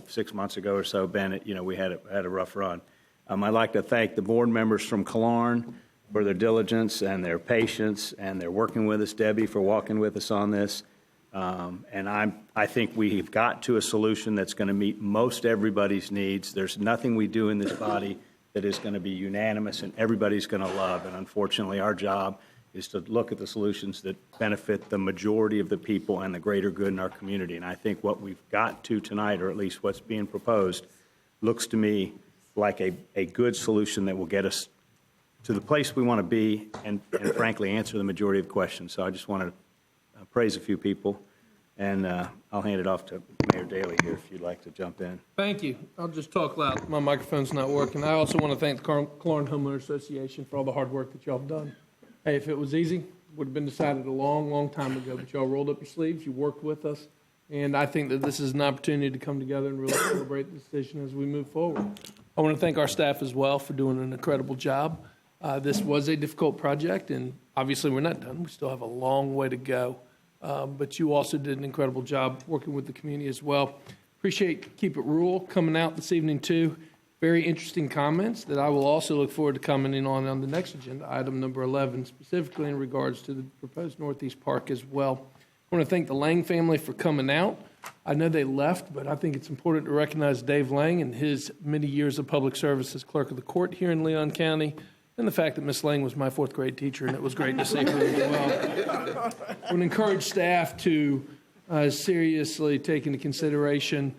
6 months ago or so, Ben, we had a rough run. I'd like to thank the board members from Killearn for their diligence and their patience, and they're working with us, Debbie, for walking with us on this. And I think we've got to a solution that's going to meet most everybody's needs. There's nothing we do in this body that is going to be unanimous and everybody's going to love. And unfortunately, our job is to look at the solutions that benefit the majority of the people and the greater good in our community. And I think what we've got to tonight, or at least what's being proposed, looks to me like a good solution that will get us to the place we want to be and frankly answer the majority of questions. So I just want to praise a few people, and I'll hand it off to Mayor Daley here if you'd like to jump in. Thank you. I'll just talk loud. My microphone's not working. I also want to thank the Killearn Homeowners Association for all the hard work that y'all have done. Hey, if it was easy, it would have been decided a long, long time ago, but y'all rolled up your sleeves, you worked with us, and I think that this is an opportunity to come together and really celebrate the decision as we move forward. I want to thank our staff as well for doing an incredible job. This was a difficult project, and obviously we're not done. We still have a long way to go. But you also did an incredible job working with the community as well. Appreciate Keep It Rural coming out this evening, too. Very interesting comments that I will also look forward to commenting on the next agenda, item number 11, specifically in regards to the proposed Northeast Park as well. I want to thank the Lang family for coming out. I know they left, but I think it's important to recognize Dave Lang and his many years of public service as clerk of the court here in Leon County, and the fact that Miss Lang was my fourth grade teacher, and it was great to see her as well. I would encourage staff to seriously take into consideration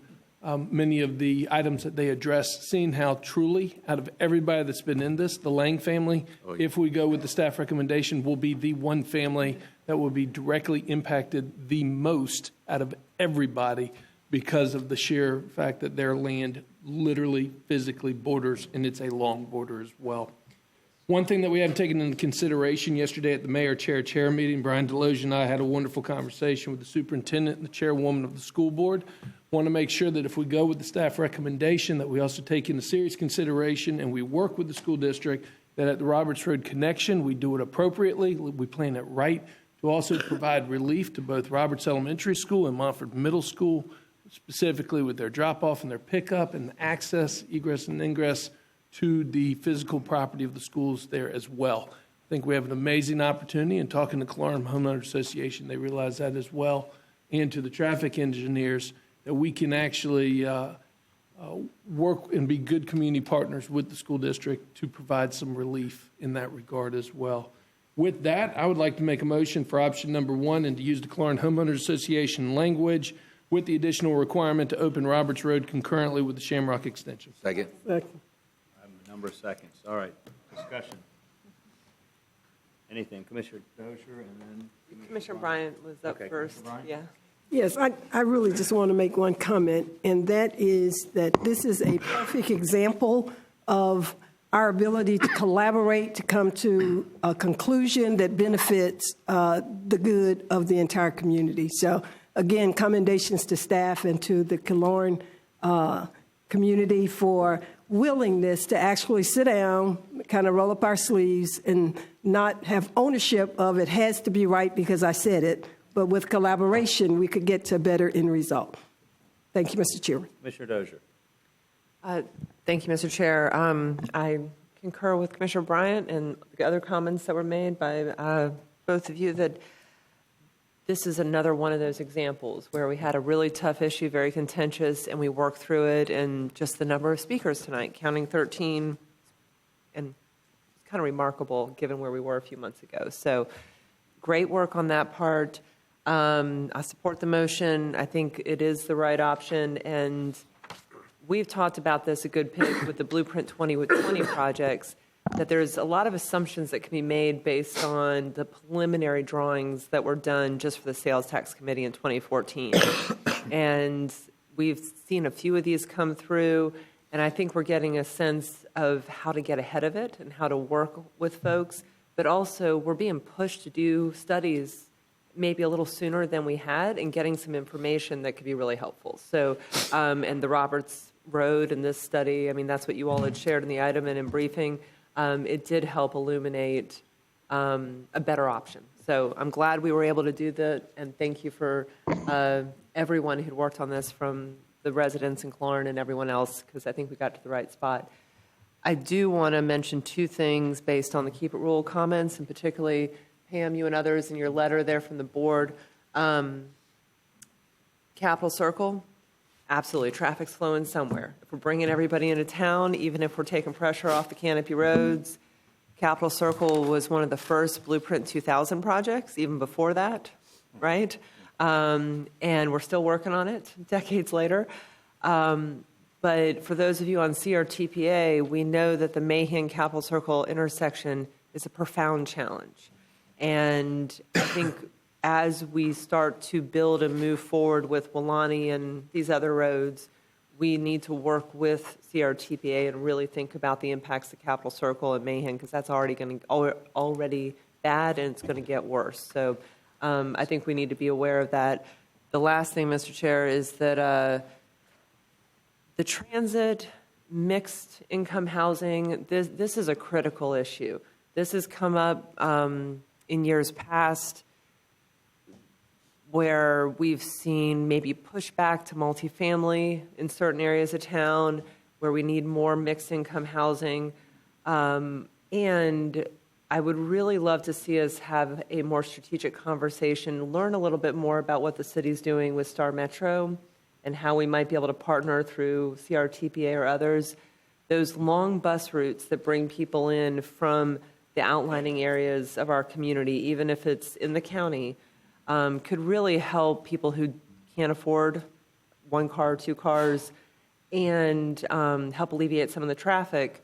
many of the items that they addressed, seeing how truly, out of everybody that's been in this, the Lang family, if we go with the staff recommendation, will be the one family that will be directly impacted the most out of everybody because of the sheer fact that their land literally, physically borders, and it's a long border as well. One thing that we haven't taken into consideration yesterday at the mayor-chair meeting, Brian Deloge and I had a wonderful conversation with the superintendent and the chairwoman of the school board. Want to make sure that if we go with the staff recommendation, that we also take into serious consideration and we work with the school district that at the Roberts Road connection, we do it appropriately, we plan it right, to also provide relief to both Roberts Elementary School and Montford Middle School, specifically with their drop-off and their pickup and access, egress and ingress to the physical property of the schools there as well. I think we have an amazing opportunity, and talking to Clarendon Homeowners Association, they realize that as well, and to the traffic engineers, that we can actually work and be good community partners with the school district to provide some relief in that regard as well. With that, I would like to make a motion for option number 1 and to use the Clarendon Homeowners Association language with the additional requirement to open Roberts Road concurrently with the Shamrock extension. Second. Second. I have a number of seconds. All right. Discussion. Anything? Commissioner Dozier and then Commissioner Bryant was up first. Yeah. Yes, I really just want to make one comment, and that is that this is a perfect example of our ability to collaborate to come to a conclusion that benefits the good of the entire community. So, again, commendations to staff and to the Killorn community for willingness to actually sit down, kind of roll up our sleeves, and not have ownership of it has to be right because I said it. But with collaboration, we could get to a better end result. Thank you, Mr. Chairman. Commissioner Dozier. Thank you, Mr. Chair. I concur with Commissioner Bryant and the other comments that were made by both of you that this is another one of those examples where we had a really tough issue, very contentious, and we worked through it. And just the number of speakers tonight, counting 13, and it's kind of remarkable given where we were a few months ago. So great work on that part. I support the motion. I think it is the right option, and we've talked about this a good bit with the Blueprint 2020 projects, that there's a lot of assumptions that can be made based on the preliminary drawings that were done just for the Sales Tax Committee in 2014. And we've seen a few of these come through, and I think we're getting a sense of how to get ahead of it and how to work with folks, but also we're being pushed to do studies maybe a little sooner than we had and getting some information that could be really helpful. So, and the Roberts Road and this study, I mean, that's what you all had shared in the item and in briefing. It did help illuminate a better option. So I'm glad we were able to do that, and thank you for everyone who'd worked on this, from the residents in Clarendon and everyone else, because I think we got to the right spot. I do want to mention two things based on the Keep It Rural comments, and particularly Pam, you and others in your letter there from the board. Capitol Circle, absolutely, traffic's flowing somewhere. If we're bringing everybody into town, even if we're taking pressure off the canopy roads, Capitol Circle was one of the first Blueprint 2000 projects, even before that, right? And we're still working on it decades later. But for those of you on CRTPA, we know that the Mahan-Capitol Circle intersection is a profound challenge. And I think as we start to build and move forward with Welaunee and these other roads, we need to work with CRTPA and really think about the impacts of Capitol Circle and Mahan, because that's already bad and it's going to get worse. So I think we need to be aware of that. The last thing, Mr. Chair, is that the transit, mixed income housing, this is a critical issue. This has come up in years past where we've seen maybe pushback to multifamily in certain areas of town, where we need more mixed income housing. And I would really love to see us have a more strategic conversation, learn a little bit more about what the city's doing with Star Metro and how we might be able to partner through CRTPA or others. Those long bus routes that bring people in from the outlining areas of our community, even if it's in the county, could really help people who can't afford one car, two cars, and help alleviate some of the traffic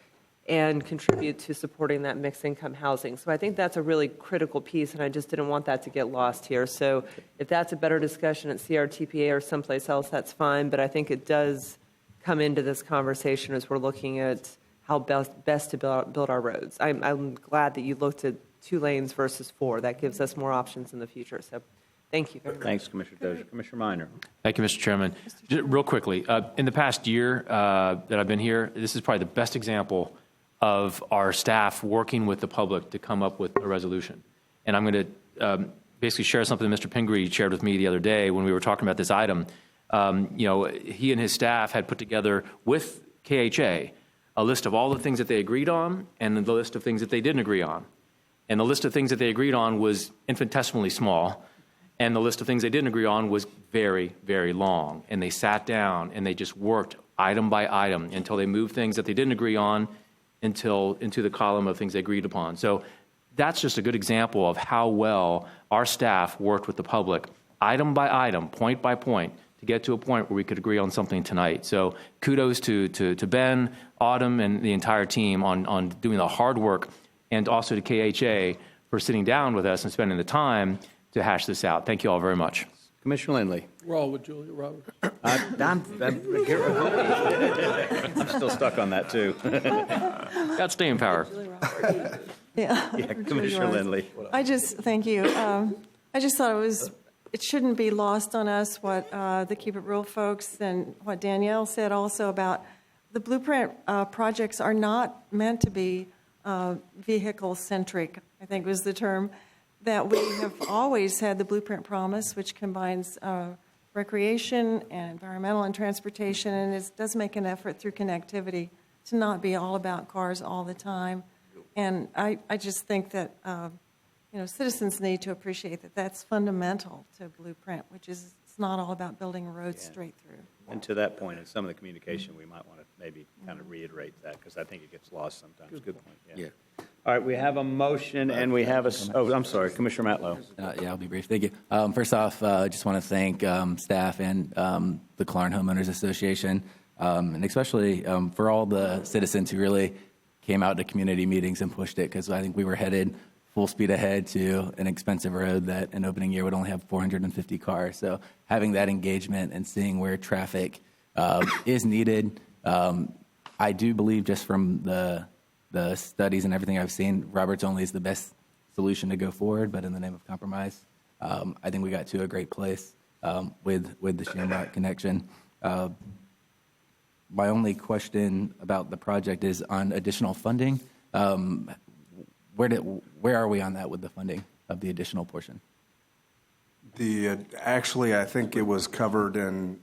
and contribute to supporting that mixed income housing. So I think that's a really critical piece, and I just didn't want that to get lost here. So if that's a better discussion at CRTPA or someplace else, that's fine, but I think it does come into this conversation as we're looking at how best to build our roads. I'm glad that you looked at 2 lanes versus 4. That gives us more options in the future. So thank you very much. Thanks, Commissioner Dozier. Commissioner Minor. Thank you, Mr. Chairman. Just real quickly, in the past year that I've been here, this is probably the best example of our staff working with the public to come up with a resolution. And I'm going to basically share something that Mr. Pingree shared with me the other day when we were talking about this item. He and his staff had put together with KHA a list of all the things that they agreed on and the list of things that they didn't agree on. And the list of things that they agreed on was infinitesimally small, and the list of things they didn't agree on was very, very long. And they sat down and they just worked item by item until they moved things that they didn't agree on into the column of things they agreed upon. So that's just a good example of how well our staff worked with the public, item by item, point by point, to get to a point where we could agree on something tonight. So kudos to Ben, Autumn, and the entire team on doing the hard work, and also to KHA for sitting down with us and spending the time to hash this out. Thank you all very much. Commissioner Lindley. We're all with Julia Roberts. I'm still stuck on that, too. Got staying power. Yeah, Commissioner Lindley. Thank you. I just thought it shouldn't be lost on us what the Keep It Real folks and what Danielle said also about the blueprint projects are not meant to be vehicle-centric, I think was the term, that we have always had the blueprint promise, which combines recreation and environmental and transportation, and it does make an effort through connectivity to not be all about cars all the time. And I just think that citizens need to appreciate that that's fundamental to blueprint, which is it's not all about building a road straight through. And to that point, in some of the communication, we might want to maybe kind of reiterate that, because I think it gets lost sometimes. Good point. Yeah. All right, we have a motion, and we have I'm sorry, Commissioner Matlow. Yeah, I'll be brief. Thank you. First off, I just want to thank staff and the Clarn Homeowners Association, and especially for all the citizens who really came out to community meetings and pushed it, because I think we were headed full speed ahead to an expensive road that an opening year would only have 450 cars. So having that engagement and seeing where traffic is needed, I do believe just from the studies and everything I've seen, Roberts only is the best solution to go forward, but in the name of compromise, I think we got to a great place with the Shamrock connection. My only question about the project is on additional funding. Where are we on that with the funding of the additional portion? Actually, I think it was covered in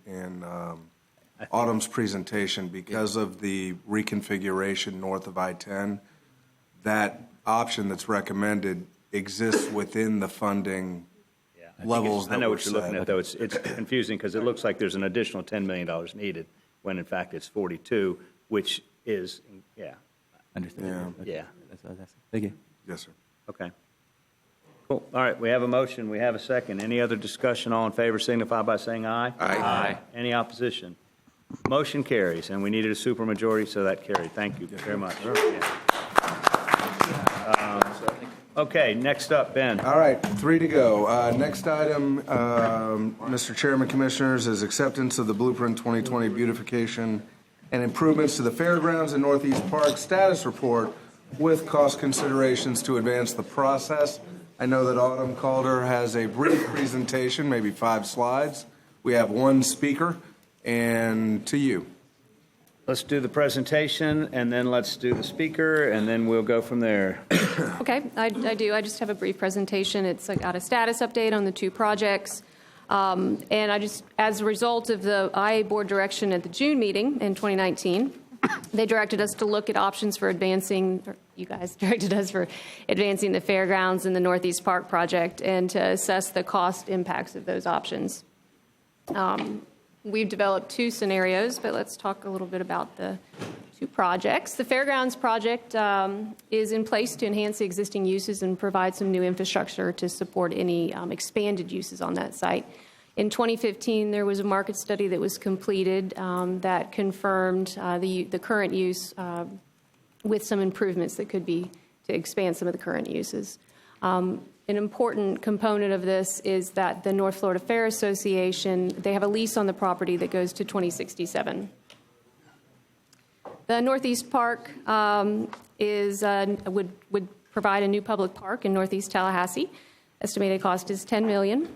Autumn's presentation because of the reconfiguration north of I-10. That option that's recommended exists within the funding levels. I know what you're looking at, though. It's confusing because it looks like there's an additional $10 million needed when, in fact, it's 42, which is, Understood. Yeah. That's what I was asking. Thank you. Yes, sir. Okay. Cool. All right, we have a motion. We have a second. Any other discussion? All in favor signify by saying aye. Aye. Any opposition? Motion carries, and we needed a supermajority, so that carried. Thank you very much. Okay, next up, Ben. All right, 3 to go. Next item, Mr. Chairman, Commissioners, is acceptance of the Blueprint 2020 beautification and improvements to the fairgrounds and Northeast Park status report with cost considerations to advance the process. I know that Autumn Calder has a brief presentation, maybe 5 slides. We have 1 speaker, and to you. Let's do the presentation, and then let's do the speaker, and then we'll go from there. Okay, I do. I just have a brief presentation. It's got a status update on the 2 projects. And I just, as a result of the IA board direction at the June meeting in 2019, they directed us to look at options for advancing, or you guys directed us for advancing the fairgrounds and the Northeast Park project and to assess the cost impacts of those options. We've developed 2 scenarios, but let's talk a little bit about the two projects. The Fairgrounds project is in place to enhance the existing uses and provide some new infrastructure to support any expanded uses on that site. In 2015, there was a market study that was completed that confirmed the current use with some improvements that could be to expand some of the current uses. An important component of this is that the North Florida Fair Association, they have a lease on the property that goes to 2067. The Northeast Park would provide a new public park in Northeast Tallahassee. Estimated cost is $10 million.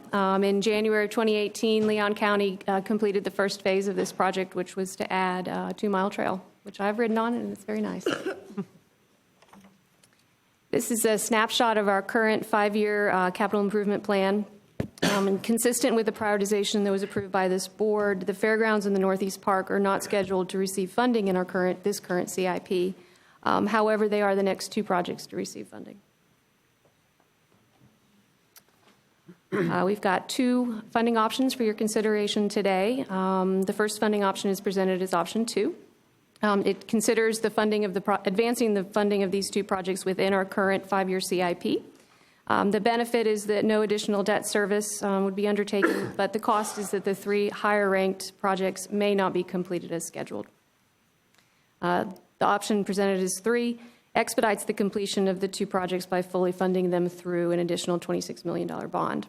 In January of 2018, Leon County completed the first phase of this project, which was to add a 2-mile trail, which I've ridden on, and it's very nice. This is a snapshot of our current 5-year capital improvement plan. And consistent with the prioritization that was approved by this board, the Fairgrounds and the Northeast Park are not scheduled to receive funding in this current CIP. However, they are the next two projects to receive funding. We've got two funding options for your consideration today. The first funding option is presented as option 2. It considers the funding of advancing the funding of these two projects within our current 5-year CIP. The benefit is that no additional debt service would be undertaken, but the cost is that the 3 higher-ranked projects may not be completed as scheduled. The option presented as 3 expedites the completion of the 2 projects by fully funding them through an additional $26 million bond.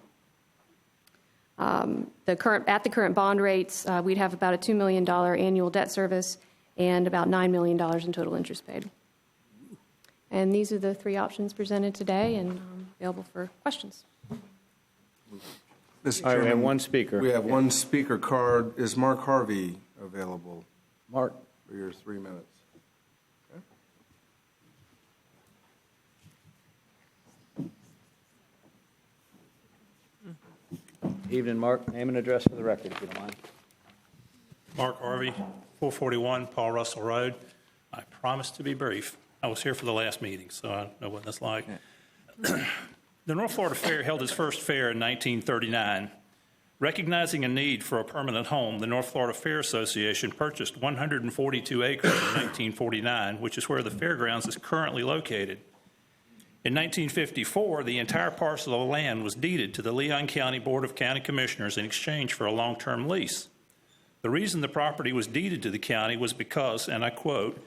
At the current bond rates, we'd have about a $2 million annual debt service and about $9 million in total interest paid. And these are the 3 options presented today and available for questions. Mr. All right, we have Chairman, one speaker. We have one speaker card. Is Mark Harvey available? Mark. For your 3 minutes. Evening, Mark. Name and address for the record, if you don't mind. Mark Harvey, 441 Paul Russell Road. I promise to be brief. I was here for the last meeting, so I know what that's like. The North Florida Fair held its first fair in 1939. Recognizing a need for a permanent home, the North Florida Fair Association purchased 142 acres in 1949, which is where the fairgrounds is currently located. In 1954, the entire parcel of land was deeded to the Leon County Board of County Commissioners in exchange for a long-term lease. The reason the property was deeded to the county was because, and I quote,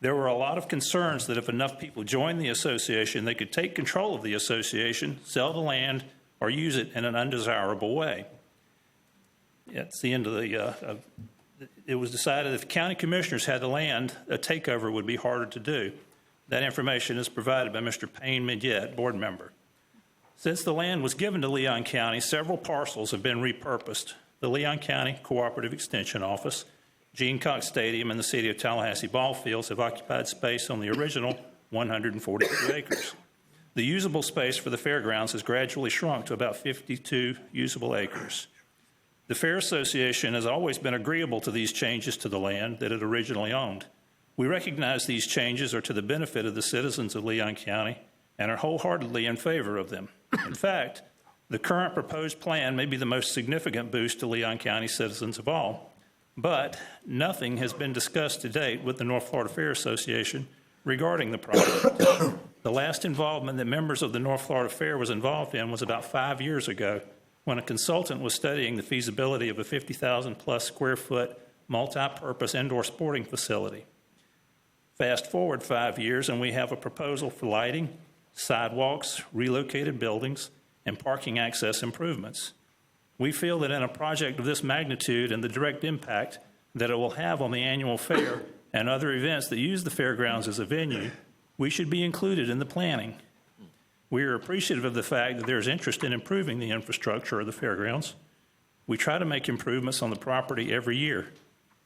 there were a lot of concerns that if enough people joined the association, they could take control of the association, sell the land, or use it in an undesirable way. It's the end of it was decided if county commissioners had the land, a takeover would be harder to do. That information is provided by Mr. Payne Midget, board member. Since the land was given to Leon County, several parcels have been repurposed. The Leon County Cooperative Extension Office, Gene Cox Stadium, and the City of Tallahassee ball fields have occupied space on the original 142 acres. The usable space for the fairgrounds has gradually shrunk to about 52 usable acres. The Fair Association has always been agreeable to these changes to the land that it originally owned. We recognize these changes are to the benefit of the citizens of Leon County and are wholeheartedly in favor of them. In fact, the current proposed plan may be the most significant boost to Leon County citizens of all. But nothing has been discussed to date with the North Florida Fair Association regarding the project. The last involvement that members of the North Florida Fair was involved in was about 5 years ago when a consultant was studying the feasibility of a 50,000-plus square foot multi-purpose indoor sporting facility. Fast forward 5 years and we have a proposal for lighting, sidewalks, relocated buildings, and parking access improvements. We feel that in a project of this magnitude and the direct impact that it will have on the annual fair and other events that use the fairgrounds as a venue, we should be included in the planning. We are appreciative of the fact that there is interest in improving the infrastructure of the fairgrounds. We try to make improvements on the property every year.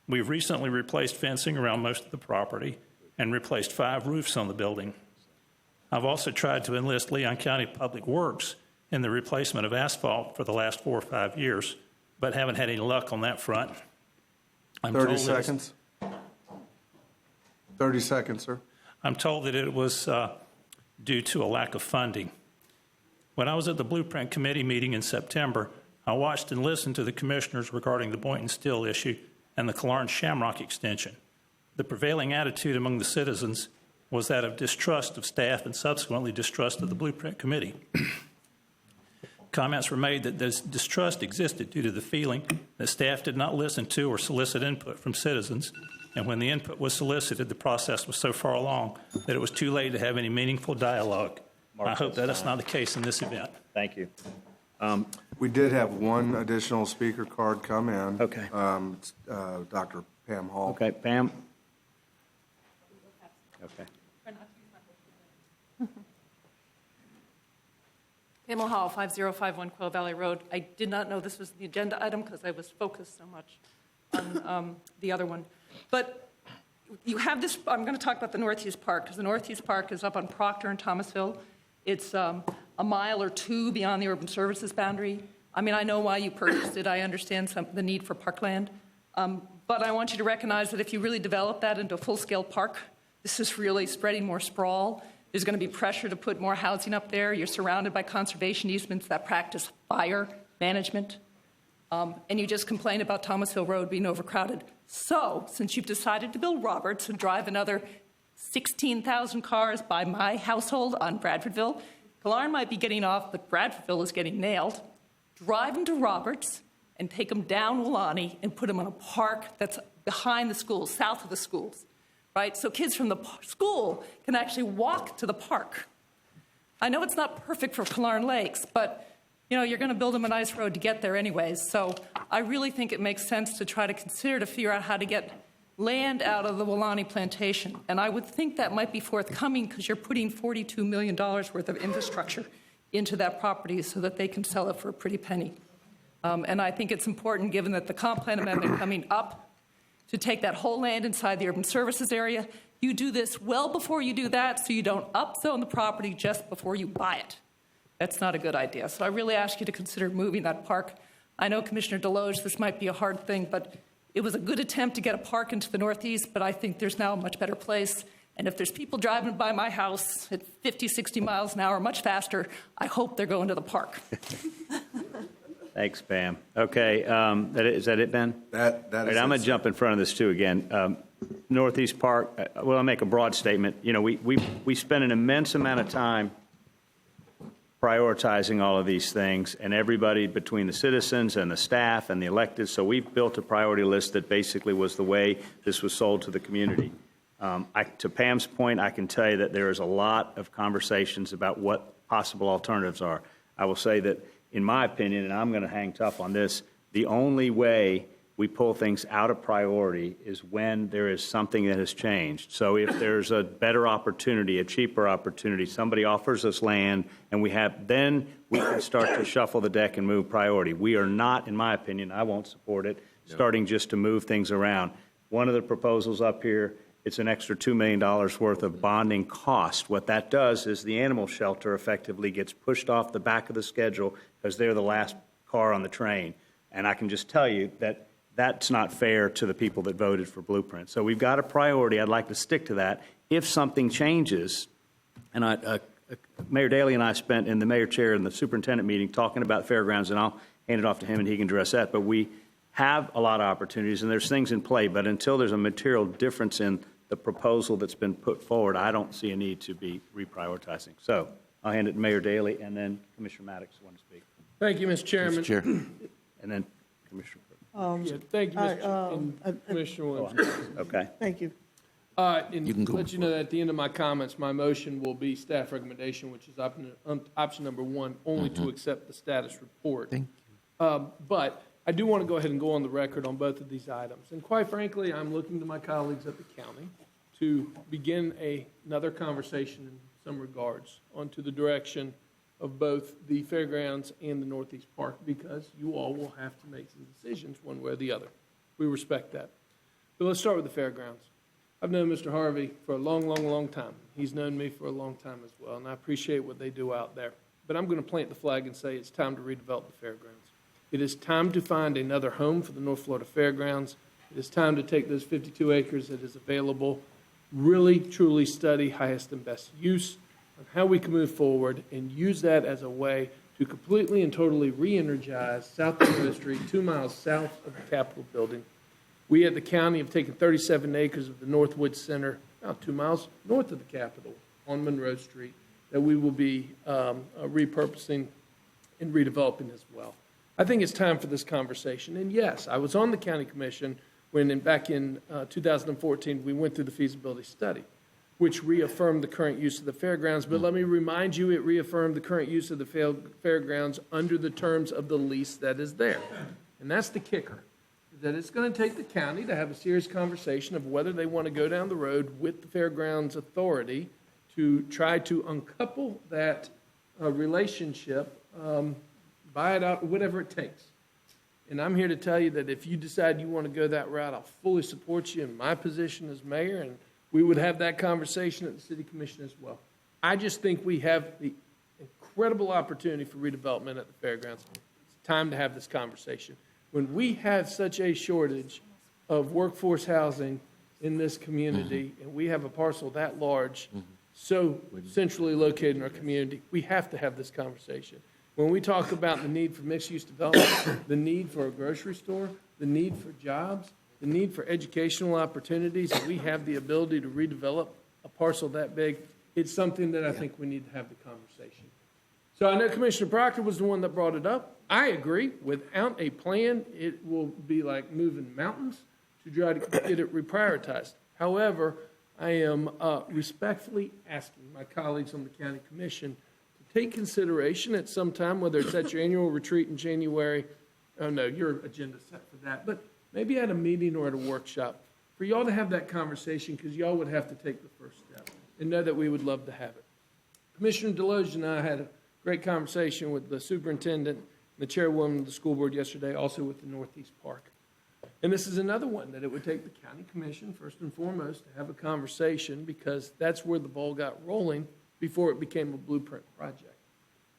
We've recently replaced fencing around most of the property and replaced 5 roofs on the building. I've also tried to enlist Leon County Public Works in the replacement of asphalt for the last 4 or 5 years, but haven't had any luck on that front. 30 seconds. 30 seconds, sir. I'm told that it was due to a lack of funding. When I was at the Blueprint Committee meeting in September, I watched and listened to the commissioners regarding the Boynton Steel issue and the Killarn Shamrock extension. the prevailing attitude among the citizens was that of distrust of staff and subsequently distrust of the Blueprint Committee. Comments were made that this distrust existed due to the feeling that staff did not listen to or solicit input from citizens, and when the input was solicited, the process was so far along that it was too late to have any meaningful dialogue. I hope that is not the case in this event. Thank you. We did have one additional speaker card come in. Okay. Dr. Pam Hall. Okay, Pam? Okay. Pamela Hall, 5051 Quail Valley Road. I did not know this was the agenda item because I was focused so much on the other one. But you have this, I'm going to talk about the Northeast Park because the Northeast Park is up on Proctor and Thomasville. It's a mile or two beyond the urban services boundary. I mean, I know why you purchased it. I understand the need for parkland. But I want you to recognize that if you really develop that into a full-scale park, this is really spreading more sprawl. There's going to be pressure to put more housing up there. You're surrounded by conservation easements that practice fire management. And you just complain about Thomasville Road being overcrowded. So, since you've decided to build Roberts and drive another 16,000 cars by my household on Bradfordville, Killearn might be getting off, but Bradfordville is getting nailed. Drive them to Roberts and take them down Wilani and put them in a park that's behind the schools, south of the schools. Right? So kids from the school can actually walk to the park. I know it's not perfect for Killearn Lakes, but you're going to build them a nice road to get there anyways. So I really think it makes sense to try to consider to figure out how to get land out of the Wilani plantation. And I would think that might be forthcoming because you're putting $42 million worth of infrastructure into that property so that they can sell it for a pretty penny. And I think it's important, given that the comp plan amendment coming up, to take that whole land inside the urban services area. You do this well before you do that so you don't upzone the property just before you buy it. That's not a good idea. So I really ask you to consider moving that park. I know, Commissioner Deloge, this might be a hard thing, but it was a good attempt to get a park into the Northeast, but I think there's now a much better place. And if there's people driving by my house at 50, 60 miles an hour, much faster, I hope they're going to the park. Thanks, Pam. Okay, is that it, Ben? That is right, I'm going to jump in front of this, too, again. Northeast Park, well, I'll make a broad statement. We spend an immense amount of time prioritizing all of these things, and everybody between the citizens and the staff and the elected, so we built a priority list that basically was the way this was sold to the community. To Pam's point, I can tell you that there is a lot of conversations about what possible alternatives are. I will say that, in my opinion, and I'm going to hang tough on this, the only way we pull things out of priority is when there is something that has changed. So if there's a better opportunity, a cheaper opportunity, somebody offers us land, and then we can start to shuffle the deck and move priority. We are not, in my opinion, I won't support it, starting just to move things around. One of the proposals up here, it's an extra $2 million worth of bonding cost. What that does is the animal shelter effectively gets pushed off the back of the schedule because they're the last car on the train. And I can just tell you that that's not fair to the people that voted for Blueprint. So we've got a priority. I'd like to stick to that. If something changes, and Mayor Daley and I spent in the mayor chair and the superintendent meeting talking about fairgrounds, and I'll hand it off to him and he can address that. But we have a lot of opportunities and there's things in play. But until there's a material difference in the proposal that's been put forward, I don't see a need to be reprioritizing. So I'll hand it to Mayor Daley and then Commissioner Maddox want to speak. Thank you, Mr. Chairman. Mr. Chair. And then Commissioner. Thank you, Mr. Commissioner Williams. Okay. Thank you. And You can go let you know that at the end of my comments, my motion will be staff recommendation, which is option number one, only to accept the status report. Thank you. But I do want to go ahead and go on the record on both of these items. And quite frankly, I'm looking to my colleagues at the county to begin another conversation in some regards onto the direction of both the fairgrounds and the Northeast Park, because you all will have to make some decisions one way or the other. We respect that. But let's start with the fairgrounds. I've known Mr. Harvey for a long, long, long time. He's known me for a long time as well, and I appreciate what they do out there. But I'm going to plant the flag and say it's time to redevelop the fairgrounds. It is time to find another home for the North Florida Fairgrounds. It is time to take those 52 acres that is available, really, truly study highest and best use on how we can move forward and use that as a way to completely and totally re-energize South Dakota Street, 2 miles south of the Capitol building, We at the county have taken 37 acres of the Northwood Center, about 2 miles north of the Capitol on Monroe Street, that we will be repurposing and redeveloping as well. I think it's time for this conversation. And yes, I was on the county commission when back in 2014 we went through the feasibility study, which reaffirmed the current use of the fairgrounds. But let me remind you, it reaffirmed the current use of the fairgrounds under the terms of the lease that is there. And that's the kicker, that it's going to take the county to have a serious conversation of whether they want to go down the road with the fairgrounds authority to try to uncouple that relationship, buy it out, whatever it takes. And I'm here to tell you that if you decide you want to go that route, I'll fully support you in my position as mayor, and we would have that conversation at the city commission as well. I just think we have the incredible opportunity for redevelopment at the fairgrounds. It's time to have this conversation. When we have such a shortage of workforce housing in this community, and we have a parcel that large, so centrally located in our community, we have to have this conversation. When we talk about the need for mixed-use development, the need for a grocery store, the need for jobs, the need for educational opportunities, and we have the ability to redevelop a parcel that big, it's something that I think we need to have the conversation. So I know Commissioner Proctor was the one that brought it up. I agree. Without a plan, it will be like moving mountains to try to get it reprioritized. However, I am respectfully asking my colleagues on the county commission to take consideration at some time, whether it's at your annual retreat in January. Oh, no, your agenda's set for that. But maybe at a meeting or at a workshop, for y'all to have that conversation, because y'all would have to take the first step and know that we would love to have it. Commissioner Deloge and I had a great conversation with the superintendent and the chairwoman of the school board yesterday, also with the Northeast Park. And this is another one that it would take the county commission, first and foremost, to have a conversation, because that's where the ball got rolling before it became a blueprint project.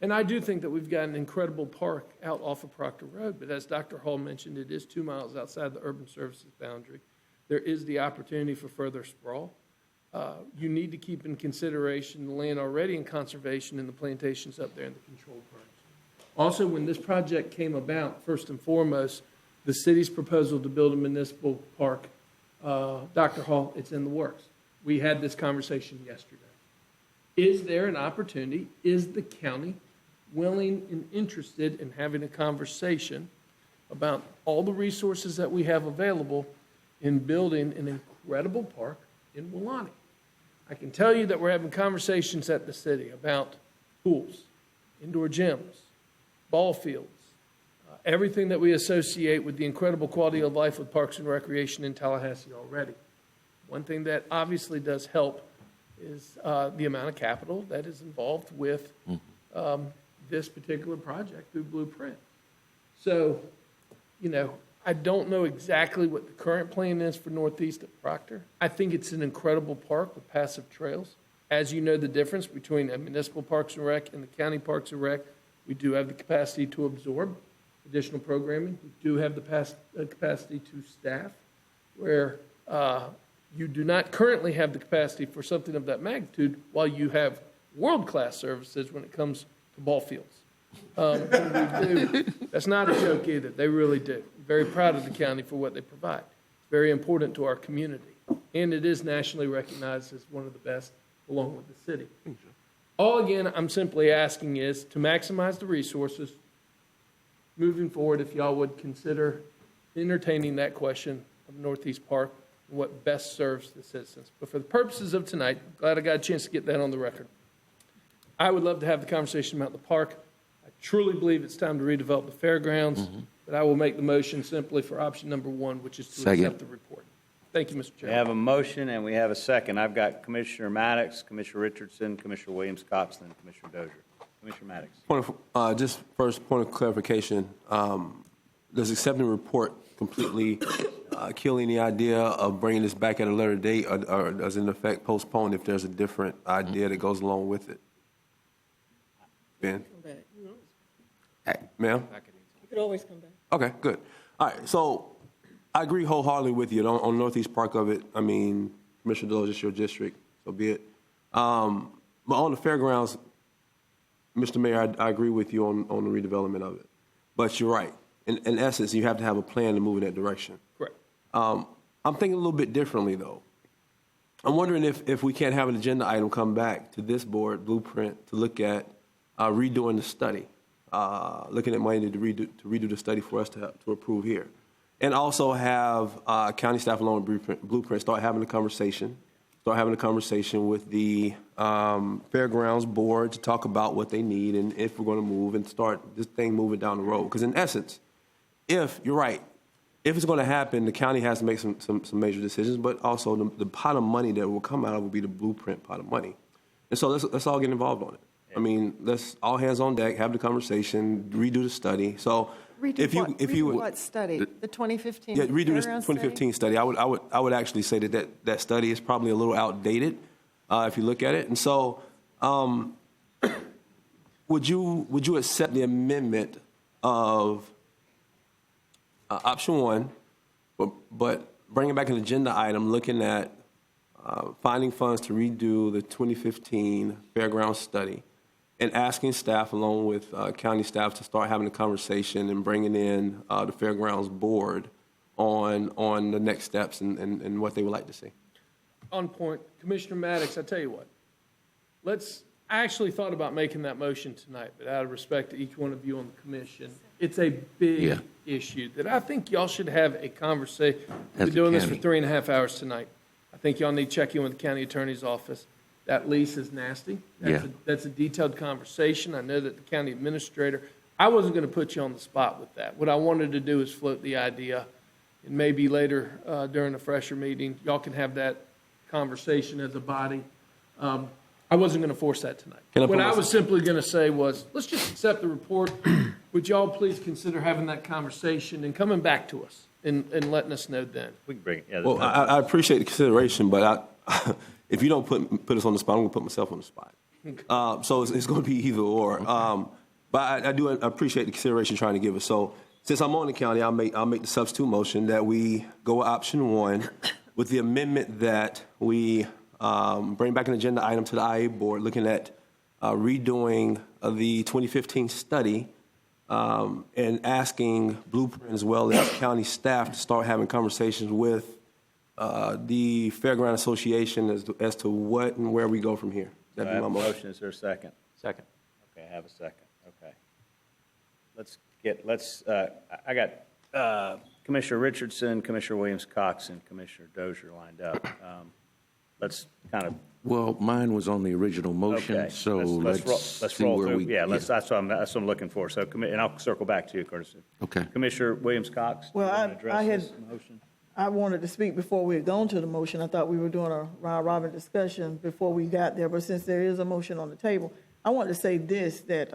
And I do think that we've got an incredible park out off of Proctor Road, but as Dr. Hall mentioned, it is 2 miles outside the urban services boundary. There is the opportunity for further sprawl. You need to keep in consideration the land already in conservation and the plantations up there in the controlled burns. Also, when this project came about, first and foremost, the city's proposal to build a municipal park, Dr. Hall, it's in the works. We had this conversation yesterday. Is there an opportunity? Is the county willing and interested in having a conversation about all the resources that we have available in building an incredible park in Wulani? I can tell you that we're having conversations at the city about pools, indoor gyms, ball fields, everything that we associate with the incredible quality of life with Parks and Recreation in Tallahassee already. One thing that obviously does help is the amount of capital that is involved with this particular project through Blueprint. So, you know, I don't know exactly what the current plan is for Northeast at Proctor. I think it's an incredible park with passive trails. As you know, the difference between a municipal Parks and Rec and the county Parks and Rec, we do have the capacity to absorb additional programming. We do have the capacity to staff, where you do not currently have the capacity for something of that magnitude, while you have world-class services when it comes to ball fields. That's not a joke either. They really do. I'm very proud of the county for what they provide. It's very important to our community, and it is nationally recognized as one of the best, along with the city. All again, I'm simply asking is to maximize the resources moving forward. If y'all would consider entertaining that question of Northeast Park and what best serves the citizens. But for the purposes of tonight, I'm glad I got a chance to get that on the record. I would love to have the conversation about the park. I truly believe it's time to redevelop the fairgrounds, but I will make the motion simply for option number 1, which is to accept the report. Thank you, Mr. Chairman. We have a motion and we have a second. I've got Commissioner Maddox, Commissioner Richardson, Commissioner Williams-Copson, and Commissioner Dozier. Commissioner Maddox. Just first point of clarification. Does accepting the report completely kill any idea of bringing this back at a later date, or does it in effect postpone if there's a different idea that goes along with it? Ben? Ma'am? You could always come back. Okay, good. All right, so I agree wholeheartedly with you on Northeast Park of it. I mean, Commissioner Deloge, it's your district, so be it. But on the fairgrounds, Mr. Mayor, I agree with you on the redevelopment of it. But you're right. In essence, you have to have a plan to move in that direction. Correct. I'm thinking a little bit differently, though. I'm wondering if we can't have an agenda item come back to this board, Blueprint, to look at redoing the study, looking at money to redo the study for us to approve here. And also have county staff along with Blueprint start having a conversation with the Fairgrounds Board to talk about what they need and if we're going to move and start this thing moving down the road. Because in essence, if you're right, if it's going to happen, the county has to make some major decisions, but also the pot of money that will come out of it will be the Blueprint pot of money. And so let's all get involved on it. I mean, let's all hands on deck, have the conversation, redo the study. So Redo what study? The 2015? Yeah, redo the 2015 study. I would actually say that study is probably a little outdated if you look at it. And so, would you accept the amendment of option one, but bringing back an agenda item looking at finding funds to redo the 2015 fairgrounds study, and asking staff, along with county staff, to start having a conversation and bringing in the Fairgrounds Board on the next steps and what they would like to see? On point. Commissioner Maddox, I tell you what, I actually thought about making that motion tonight, but out of respect to each one of you on the commission, it's a big issue that I think y'all should have a conversation. We're doing this for 3.5 hours tonight. I think y'all need to check in with the county attorney's office. That lease is nasty. That's a detailed conversation. I know that the county administrator, I wasn't going to put you on the spot with that. What I wanted to do is float the idea, and maybe later during a fresher meeting, y'all can have that conversation as a body. I wasn't going to force that tonight. What I was simply going to say was, let's just accept the report. Would y'all please consider having that conversation and coming back to us and letting us know then? We can bring it. Yeah, well, I appreciate the consideration, but if you don't put us on the spot, I'm going to put myself on the spot. So it's going to be either or. But I do appreciate the consideration trying to give us. So since I'm on the county, I'll make the substitute motion that we go with option one with the amendment that we bring back an agenda item to the IA board looking at redoing the 2015 study and asking Blueprint as well as county staff to start having conversations with the Fairground Association as to what and where we go from here. That'd be my motion. Is there a second? Second. Okay, I have a second. Okay. I got Commissioner Richardson, Commissioner Williams-Cox, and Commissioner Dozier lined up. Let's kind of. Well, mine was on the original motion, okay. so let's roll through. That's what I'm looking for. So, and I'll circle back to you, Curtis. Okay. Commissioner Williams-Cox. Well, I wanted to speak before we had gone to the motion. I thought we were doing a round-robin discussion before we got there, but since there is a motion on the table, I wanted to say this, that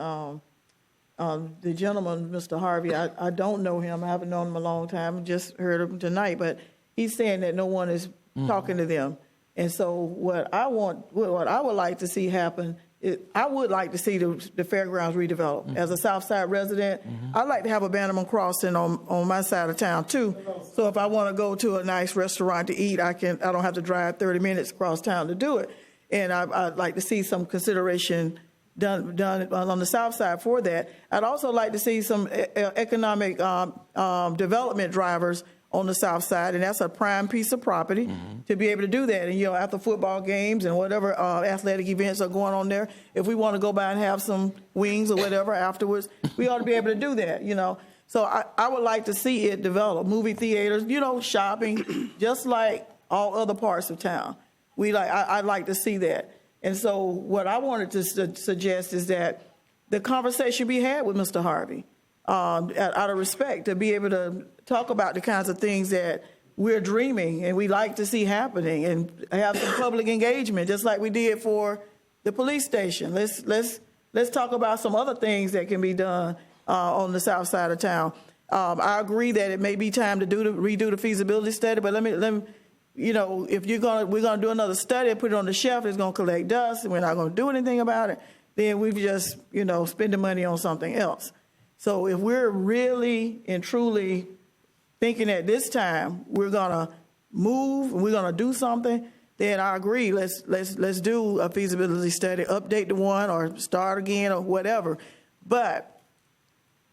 the gentleman, Mr. Harvey, I don't know him. I haven't known him a long time. Just heard him tonight, but he's saying that no one is talking to them. And so what I would like to see happen is I would like to see the fairgrounds redeveloped. As a Southside resident, I'd like to have a Bannerman crossing on my side of town too. So if I want to go to a nice restaurant to eat, I don't have to drive 30 minutes across town to do it. And I'd like to see some consideration done on the south side for that. I'd also like to see some economic development drivers on the south side, and that's a prime piece of property to be able to do that. And, after football games and whatever athletic events are going on there, if we want to go by and have some wings or whatever afterwards, we ought to be able to do that, So I would like to see it develop. Movie theaters, shopping, just like all other parts of town. I'd like to see that. And so what I wanted to suggest is that the conversation be had with Mr. Harvey, out of respect, to be able to talk about the kinds of things that we're dreaming and we like to see happening, and have some public engagement, just like we did for the police station. Let's talk about some other things that can be done on the south side of town. I agree that it may be time to redo the feasibility study, but let me if we're gonna do another study and put it on the shelf, it's gonna collect dust, and we're not gonna do anything about it, then we've just spend the money on something else. So if we're really and truly thinking at this time we're gonna move and we're gonna do something, then I agree. Let's do a feasibility study, update the one, or start again, or whatever. But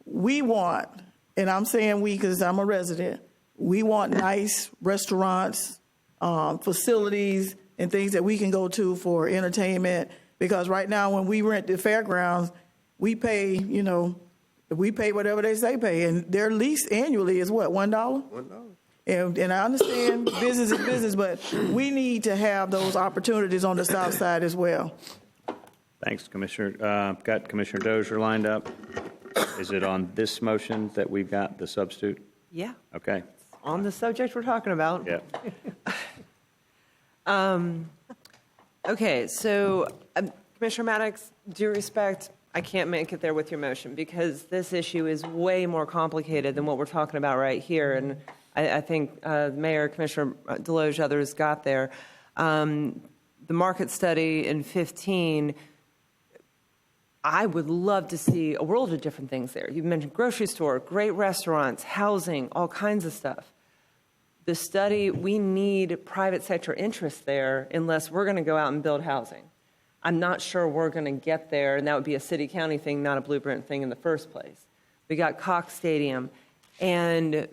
we want, and I'm saying we because I'm a resident, We want nice restaurants, facilities, and things that we can go to for entertainment. Because right now, when we rent the fairgrounds, we pay, we pay whatever they say pay. And their lease annually is what, $1? $1. And I understand business is business, but we need to have those opportunities on the south side as well. Thanks, Commissioner. Got Commissioner Dozier lined up. Is it on this motion that we've got the substitute? Yeah. Okay. On the subject we're talking about. Yeah. Okay, so Commissioner Maddox, due respect, I can't make it there with your motion because this issue is way more complicated than what we're talking about right here. And I think Mayor, Commissioner Deloge, others got there. The market study in 15, I would love to see a world of different things there. You mentioned grocery store, great restaurants, housing, all kinds of stuff. The study, we need private sector interest there unless we're going to go out and build housing. I'm not sure we're going to get there, and that would be a city-county thing, not a Blueprint thing in the first place. We got Cox Stadium, and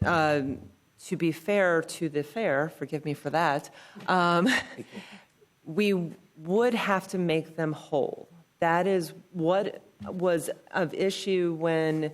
to be fair to the fair, forgive me for that, we would have to make them whole. That is what was of issue when,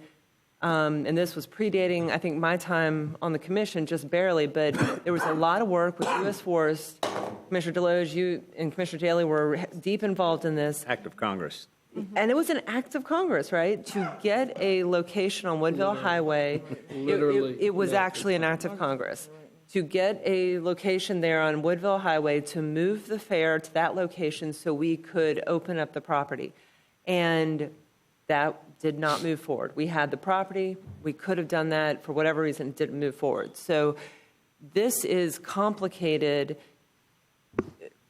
and this was predating, I think, my time on the commission, just barely, but there was a lot of work with U.S. Forest. Commissioner Deloge, you and Commissioner Daly were deep involved in this. Act of Congress. And it was an act of Congress, right, to get a location on Woodville Highway. It was actually an act of Congress to get a location there on Woodville Highway to move the fair to that location so we could open up the property. And that did not move forward. We had the property. We could have done that. For whatever reason, it didn't move forward. So this is complicated,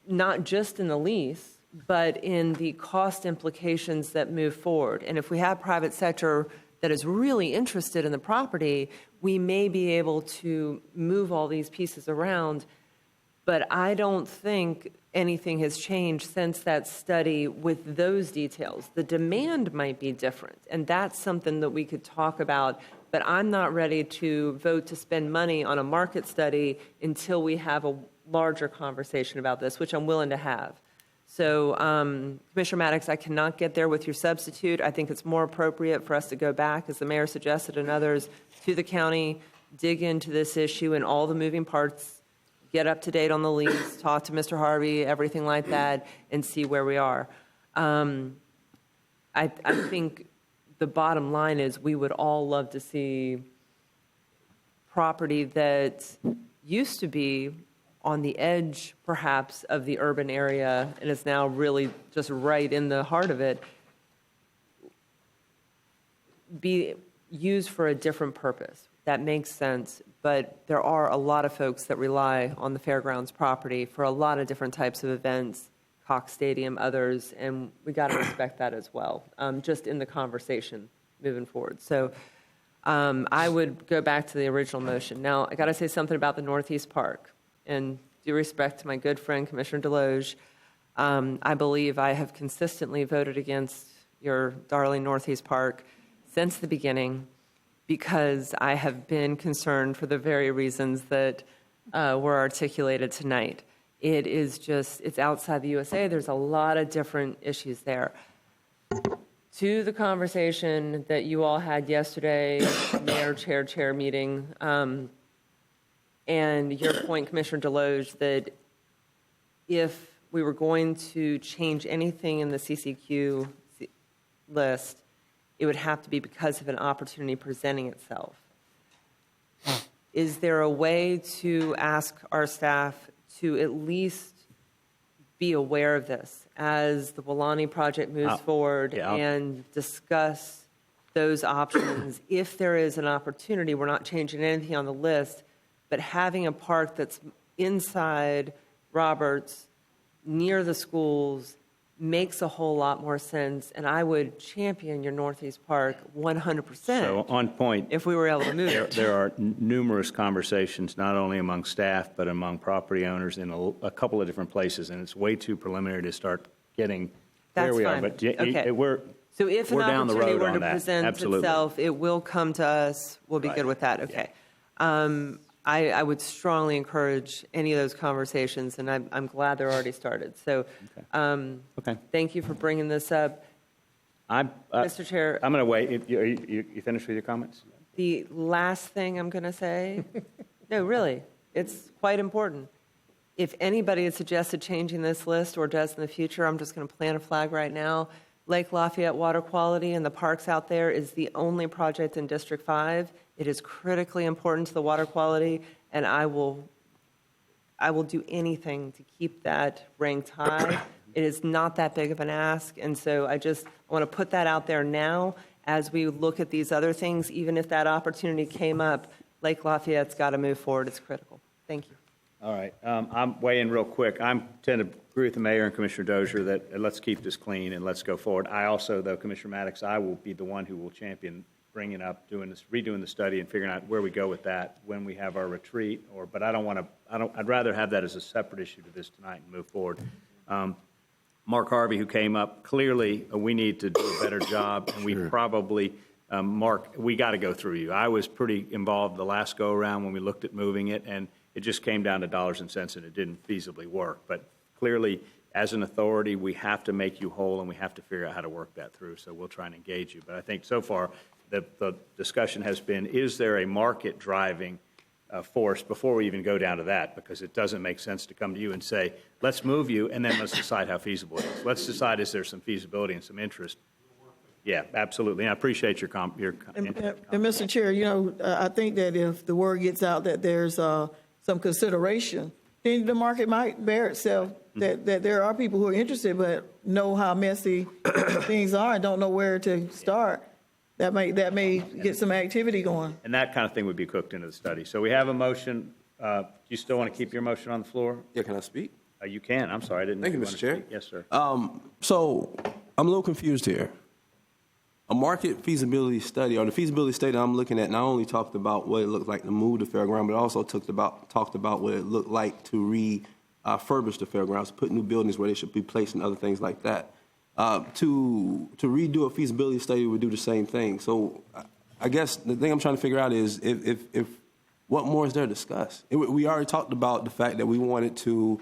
not just in the lease, but in the cost implications that move forward. And if we have private sector that is really interested in the property, we may be able to move all these pieces around. But I don't think anything has changed since that study with those details. The demand might be different, and that's something that we could talk about. But I'm not ready to vote to spend money on a market study until we have a larger conversation about this, which I'm willing to have. So, Commissioner Maddox, I cannot get there with your substitute. I think it's more appropriate for us to go back, as the mayor suggested and others, to the county, dig into this issue and all the moving parts, get up to date on the lease, talk to Mr. Harvey, everything like that, and see where we are. I think the bottom line is we would all love to see property that used to be on the edge, perhaps, of the urban area and is now really just right in the heart of it, be used for a different purpose. That makes sense, but there are a lot of folks that rely on the fairgrounds property for a lot of different types of events, Cox Stadium, others, and we got to respect that as well, just in the conversation moving forward. So I would go back to the original motion. Now, I got to say something about the Northeast Park. And due respect to my good friend, Commissioner Deloge, I believe I have consistently voted against your darling Northeast Park since the beginning because I have been concerned for the very reasons that were articulated tonight. It is just, it's outside the USA. There's a lot of different issues there. To the conversation that you all had yesterday, mayor, chair meeting, and your point, Commissioner Deloge, that if we were going to change anything in the CCQ list, it would have to be because of an opportunity presenting itself. Is there a way to ask our staff to at least be aware of this as the Woolani project moves forward and discuss those options? If there is an opportunity, we're not changing anything on the list, but having a park that's inside Roberts, near the schools, makes a whole lot more sense. And I would champion your Northeast Park 100%. So on point, if we were able to move it. There are numerous conversations, not only among staff, but among property owners in a couple of different places. And it's way too preliminary to start getting where we are. But okay. So if an we're down the opportunity road were on to that. present Absolutely. itself, it will come to us. We'll be Right. good with that. Okay. I would strongly encourage any of those conversations, and I'm glad they're already started. So thank you for bringing this up. Mr. Chair. I'm going to wait. You finished with your comments? The last thing I'm going to say, no, really, it's quite important. If anybody had suggested changing this list or does in the future, I'm just going to plant a flag right now. Lake Lafayette water quality and the parks out there is the only project in District 5. It is critically important to the water quality, and I will do anything to keep that ranked high. It is not that big of an ask, and so I want to put that out there now as we look at these other things. Even if that opportunity came up, Lake Lafayette's got to move forward. It's critical. Thank you. All right. I'm weighing real quick. I tend to agree with the mayor and Commissioner Dozier that let's keep this clean and let's go forward. I also, though, Commissioner Maddox, I will be the one who will champion bringing up, redoing the study and figuring out where we go with that when we have our retreat. But I'd rather have that as a separate issue to this tonight and move forward. Mark Harvey, who came up, clearly we need to do a better job, and we probably, Mark, we got to go through you. I was pretty involved the last go-around when we looked at moving it, and it just came down to dollars and cents, and it didn't feasibly work. But clearly, as an authority, we have to make you whole, and we have to figure out how to work that through. So we'll try and engage you. But I think so far the discussion has been, is there a market driving force before we even go down to that? Because it doesn't make sense to come to you and say, let's move you, and then let's decide how feasible it is. Let's decide, is there some feasibility and some interest? Yeah, absolutely. And I appreciate your And Mr. Chair, I think that if the word gets out that there's some consideration, then the market might bear itself, that there are people who are interested but know how messy things are and don't know where to start. That may get some activity going. And that kind of thing would be cooked into the study. So we have a motion. Do you still want to keep your motion on the floor? Yeah, can I speak? You can. I'm sorry. I didn't know. Thank you, Mr. Chair. Yes, sir. So I'm a little confused here. A market feasibility study, or the feasibility study I'm looking at, not only talked about what it looked like to move the fairground, but also talked about what it looked like to refurbish the fairgrounds, put new buildings where they should be placed and other things like that. To redo a feasibility study would do the same thing. So I guess the thing I'm trying to figure out is if what more is there to discuss? We already talked about the fact that we wanted to,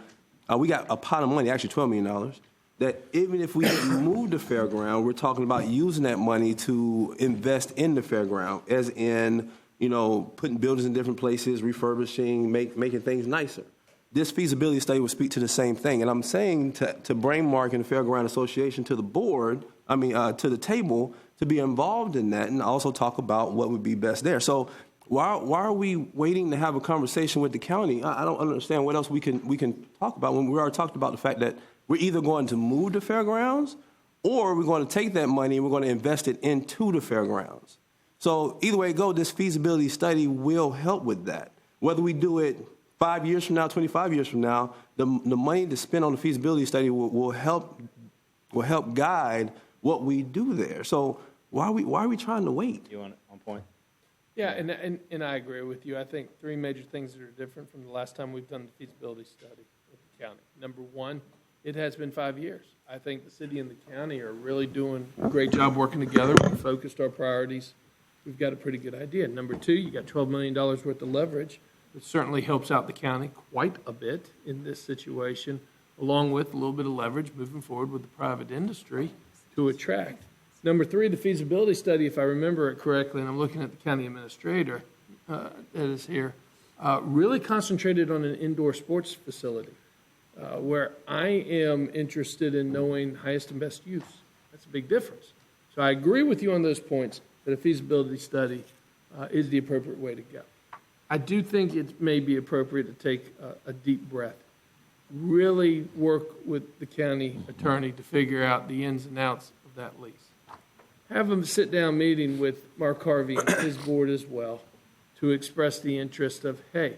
we got a pot of money, actually $12 million, that even if we didn't move the fairground, we're talking about using that money to invest in the fairground, as in, putting buildings in different places, refurbishing, making things nicer. This feasibility study would speak to the same thing. And I'm saying to bring Mark and the Fairground Association to the board, to the table, to be involved in that and also talk about what would be best there. So why are we waiting to have a conversation with the county? I don't understand what else we can talk about when we already talked about the fact that we're either going to move the fairgrounds or we're going to take that money and we're going to invest it into the fairgrounds. So either way it goes, this feasibility study will help with that. Whether we do it 5 years from now, 25 years from now, the money to spend on the feasibility study will help guide what we do there. So why are we trying to wait? You want on point? Yeah, and I agree with you. I think three major things that are different from the last time we've done the feasibility study with the county. Number one, it has been 5 years. I think the city and the county are really doing a great job working together. We've focused our priorities. We've got a pretty good idea. Number two, you got $12 million worth of leverage. It certainly helps out the county quite a bit in this situation, along with a little bit of leverage moving forward with the private industry to attract. Number three, the feasibility study, if I remember it correctly, and I'm looking at the county administrator that is here, really concentrated on an indoor sports facility where I am interested in knowing highest and best use. That's a big difference. So I agree with you on those points that a feasibility study is the appropriate way to go. I do think it may be appropriate to take a deep breath, really work with the county attorney to figure out the ins and outs of that lease. Have a sit-down meeting with Mark Harvey and his board as well to express the interest of, hey,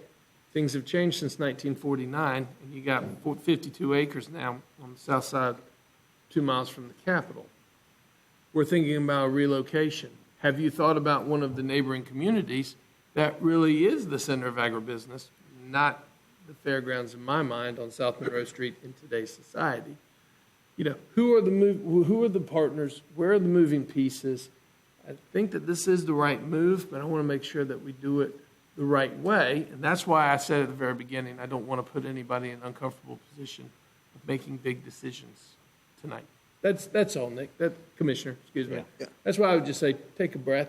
things have changed since 1949, and you got 52 acres now on the south side, 2 miles from the Capitol. We're thinking about relocation. Have you thought about one of the neighboring communities that really is the center of agribusiness, not the fairgrounds in my mind on South Monroe Street in today's society? Who are the partners? Where are the moving pieces? I think that this is the right move, but I want to make sure that we do it the right way. And that's why I said at the very beginning, I don't want to put anybody in an uncomfortable position of making big decisions tonight. That's all, Nick. Commissioner, excuse me. Yeah. That's why I would just say, take a breath.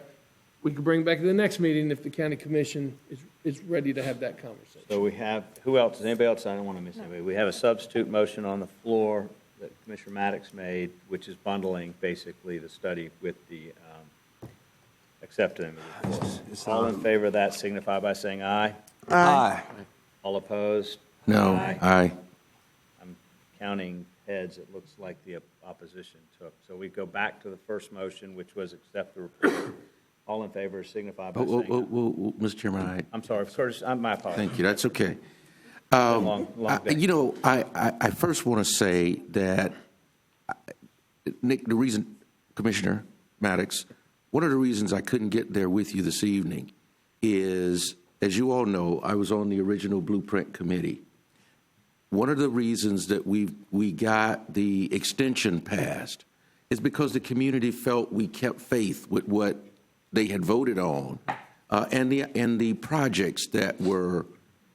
We could bring it back to the next meeting if the county commission is ready to have that conversation. So we have, who else? Is anybody else? I don't want to miss anybody. We have a substitute motion on the floor that Commissioner Maddox made, which is bundling basically the study with the accepting the report. All in favor of that signify by saying aye. Aye. All opposed? No, aye. I'm counting heads. It looks like the opposition took. So we go back to the first motion, which was accept the report. All in favor signify by saying aye. Mr. Chairman, I'm sorry, Curtis, my apologies. thank you. That's okay. Long day. I first want to say that, Nick, the reason, Commissioner Maddox, one of the reasons I couldn't get there with you this evening is, as you all know, I was on the original Blueprint Committee. One of the reasons that we got the extension passed is because the community felt we kept faith with what they had voted on and the projects that were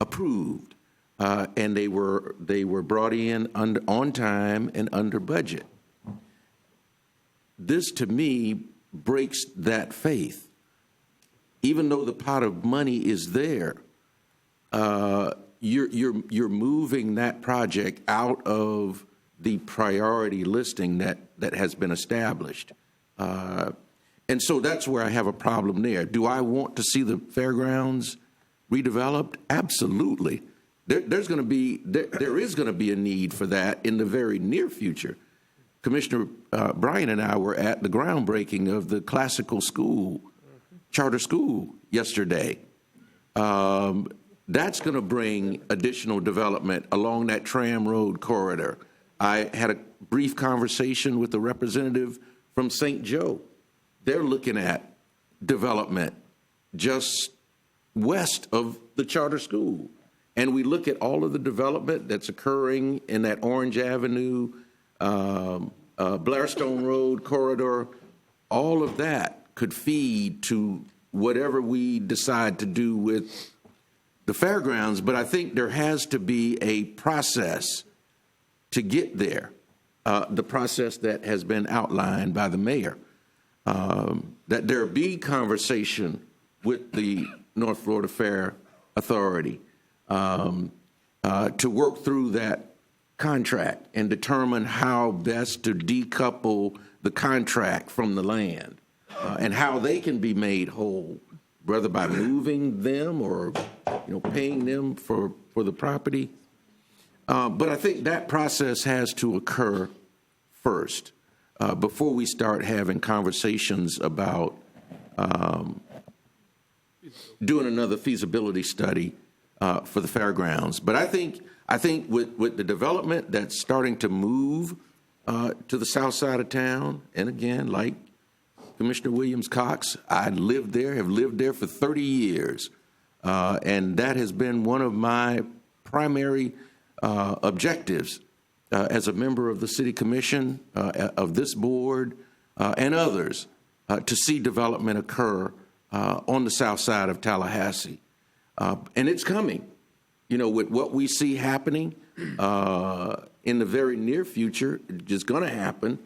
approved, and they were brought in on time and under budget. This, to me, breaks that faith. Even though the pot of money is there, you're moving that project out of the priority listing that has been established. And so that's where I have a problem there. Do I want to see the fairgrounds redeveloped? Absolutely. There is going to be a need for that in the very near future. Commissioner Bryant and I were at the groundbreaking of the classical school, charter school yesterday. That's going to bring additional development along that tram road corridor. I had a brief conversation with the representative from St. Joe. They're looking at development just west of the charter school. And we look at all of the development that's occurring in that Orange Avenue, Blairstone Road corridor. All of that could feed to whatever we decide to do with the fairgrounds. But I think there has to be a process to get there, the process that has been outlined by the mayor. That there be conversation with the North Florida Fair Authority to work through that contract and determine how best to decouple the contract from the land and how they can be made whole, whether by moving them or paying them for the property. But I think that process has to occur first. Before we start having conversations about doing another feasibility study for the fairgrounds. But I think with the development that's starting to move to the south side of town, and again, like Commissioner Williams-Cox, have lived there for 30 years, and that has been one of my primary objectives as a member of the City Commission, of this board, and others, to see development occur on the south side of Tallahassee. And it's coming. With what we see happening in the very near future, it's going to happen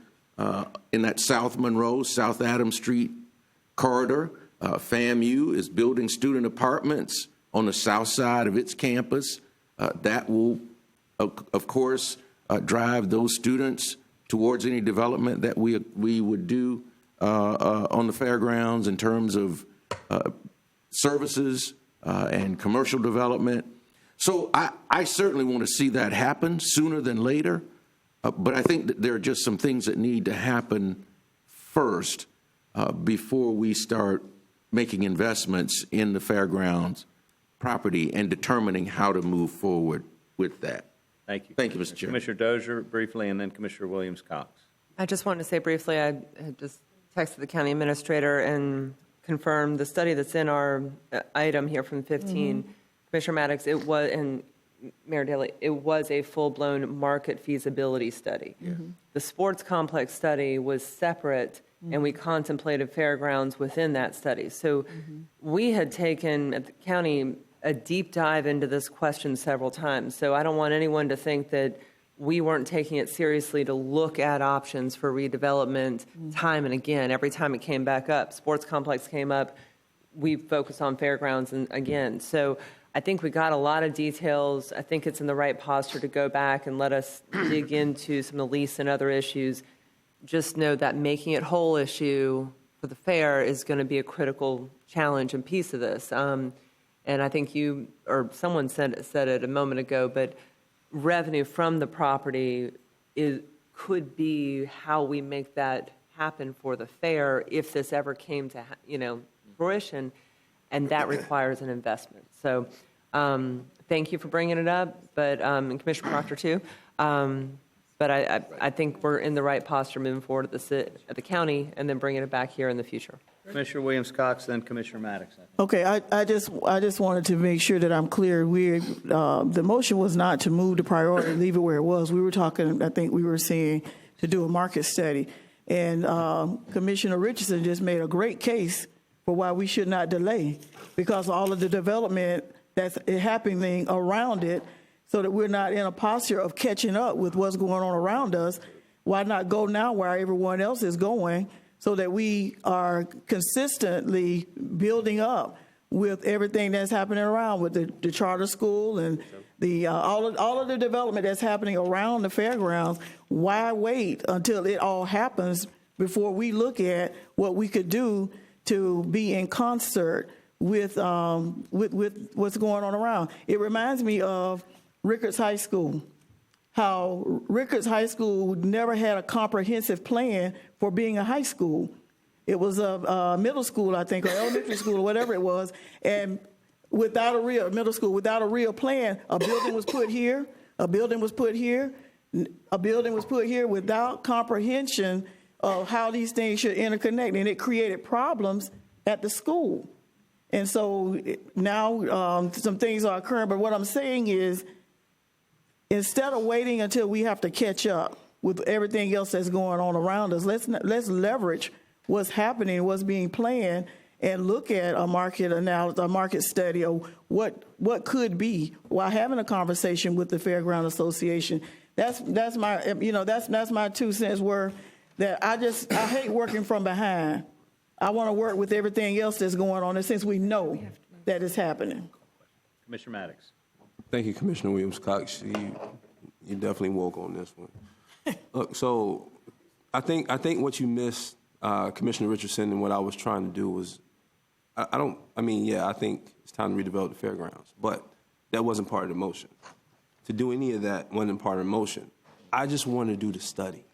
in that South Monroe, South Adams Street corridor. FAMU is building student apartments on the south side of its campus. That will, of course, drive those students towards any development that we would do on the fairgrounds in terms of services and commercial development. So I certainly want to see that happen sooner than later, but I think that there are just some things that need to happen first before we start making investments in the fairgrounds property and determining how to move forward with that. Thank you. Thank you, Mr. Chair. Commissioner Dozier, briefly, and then Commissioner Williams-Cox. I just wanted to say briefly, I had just texted the county administrator and confirmed the study that's in our item here from 15. Commissioner Maddox, it was, and Mayor Daley, it was a full-blown market feasibility study. The sports complex study was separate and we contemplated fairgrounds within that study. So we had taken, at the county, a deep dive into this question several times. So I don't want anyone to think that we weren't taking it seriously to look at options for redevelopment time and again. Every time it came back up, sports complex came up, we focused on fairgrounds and again. So I think we got a lot of details. I think it's in the right posture to go back and let us dig into some of the lease and other issues. Just know that making it whole issue for the fair is going to be a critical challenge and piece of this. And I think you or someone said it a moment ago, but revenue from the property could be how we make that happen for the fair if this ever came to fruition, and that requires an investment. So thank you for bringing it up, but and Commissioner Proctor too. But I think we're in the right posture moving forward at the county, and then bringing it back here in the future. Commissioner Williams-Cox, then Commissioner Maddox. Okay, I just wanted to make sure that I'm clear. The motion was not to move the priority, leave it where it was. We were talking, I think we were saying, to do a market study. And Commissioner Richardson just made a great case for why we should not delay, because all of the development that's happening around it, so that we're not in a posture of catching up with what's going on around us. Why not go now where everyone else is going, so that we are consistently building up with everything that's happening around, with the charter school and the all of the development that's happening around the fairgrounds? Why wait until it all happens before we look at what we could do to be in concert with what's going on around? It reminds me of Rickards High School. How Rickards High School never had a comprehensive plan for being a high school. It was a middle school, I think, or elementary school, or whatever it was. And without a real middle school, without a real plan, a building was put here, a building was put here, a building was put here without comprehension of how these things should interconnect. And it created problems at the school. And so now some things are occurring. But what I'm saying is, instead of waiting until we have to catch up with everything else that's going on around us, let's leverage what's happening, what's being planned, and look at a market analysis, a market study of what could be, while having a conversation with the Fairground Association. That's my that's my 2 cents worth. That I hate working from behind. I want to work with everything else that's going on, and since we know that it's happening. Commissioner Maddox. Thank you, Commissioner Williams-Cox. You definitely woke on this one. Look, so I think what you missed, Commissioner Richardson, and what I was trying to do was, I think it's time to redevelop the fairgrounds, but that wasn't part of the motion. To do any of that wasn't part of the motion. I just wanted to do the study.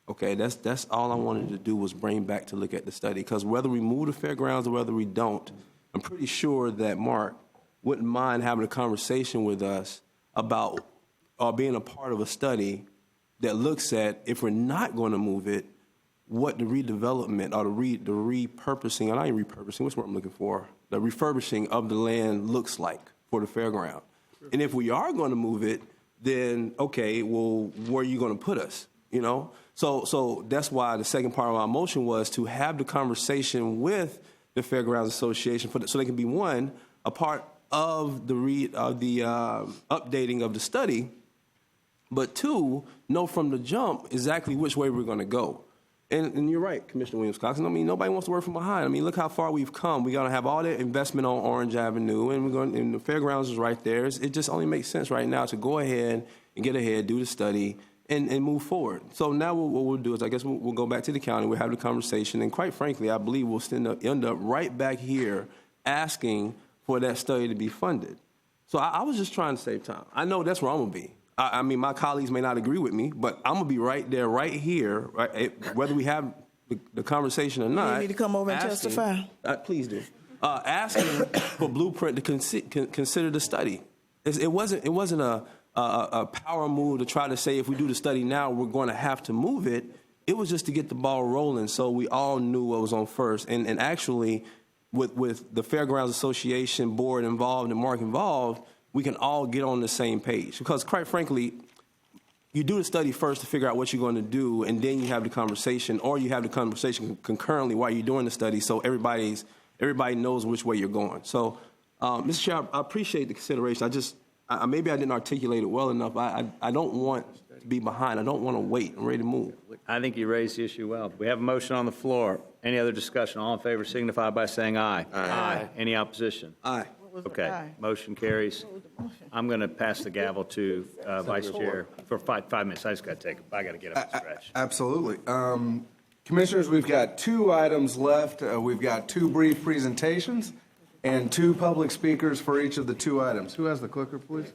Okay, that's all I wanted to do, was bring back to look at the study, because whether we move the fairgrounds or whether we don't, I'm pretty sure that Mark wouldn't mind having a conversation with us about being a part of a study that looks at, if we're not going to move it, what the redevelopment or the repurposing, or not even repurposing, what's what I'm looking for, the refurbishing of the land looks like for the fairground. Sure. And if we are going to move it, then, okay, well, where are you going to put us, So that's why the second part of our motion was to have the conversation with the Fairgrounds Association so they can be, one, a part of the updating of the study, but two, know from the jump exactly which way we're going to go. And you're right, Commissioner Williams-Cox. Nobody wants to work from behind. Look how far we've come. We're going to have all that investment on Orange Avenue, and the fairgrounds is right there. It just only makes sense right now to go ahead and get ahead, do the study, and move forward. So now what we'll do is, I guess we'll go back to the county, we'll have the conversation, and quite frankly, I believe we'll end up right back here asking for that study to be funded. So I was just trying to save time. I know that's where I'm going to be. My colleagues may not agree with me, but I'm going to be right there, right here, right, whether we have the conversation or not. You need to come over and testify. Please do. Asking for Blueprint to consider the study. It wasn't a power move to try to say, if we do the study now, we're going to have to move it. It was just to get the ball rolling, so we all knew what was on first. And actually, with the Fairgrounds Association board involved and Mark involved, we can all get on the same page. Because quite frankly, you do the study first to figure out what you're going to do, and then you have the conversation, or you have the conversation concurrently while you're doing the study, so everybody knows which way you're going. So, Mr. Chair, I appreciate the consideration. Maybe I didn't articulate it well enough. I don't want to be behind. I don't want to wait. I'm ready to move. I think you raised the issue well. We have a motion on the floor. Any other discussion? All in favor signify by saying aye. Aye. Any opposition? Aye. Okay, motion carries. I'm going to pass the gavel to Vice Chair for 5 minutes. I got to get up and stretch. Absolutely. Commissioners, we've got 2 items left. We've got 2 brief presentations and 2 public speakers for each of the 2 items. Who has the clicker, please?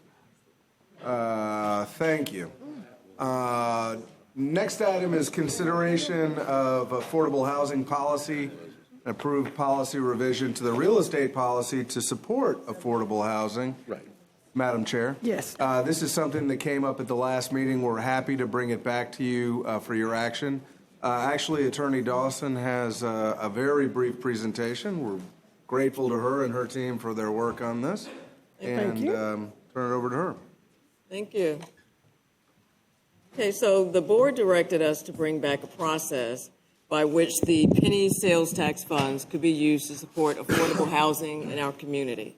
Thank you. Next item is consideration of affordable housing policy, approved policy revision to the real estate policy to support affordable housing. Right. Madam Chair. Yes. This is something that came up at the last meeting. We're happy to bring it back to you for your action. Actually, Attorney Dawson has a very brief presentation. We're grateful to her and her team for their work on this. Thank you. Turn it over to her. Thank you. Okay, so the board directed us to bring back a process by which the penny sales tax funds could be used to support affordable housing in our community.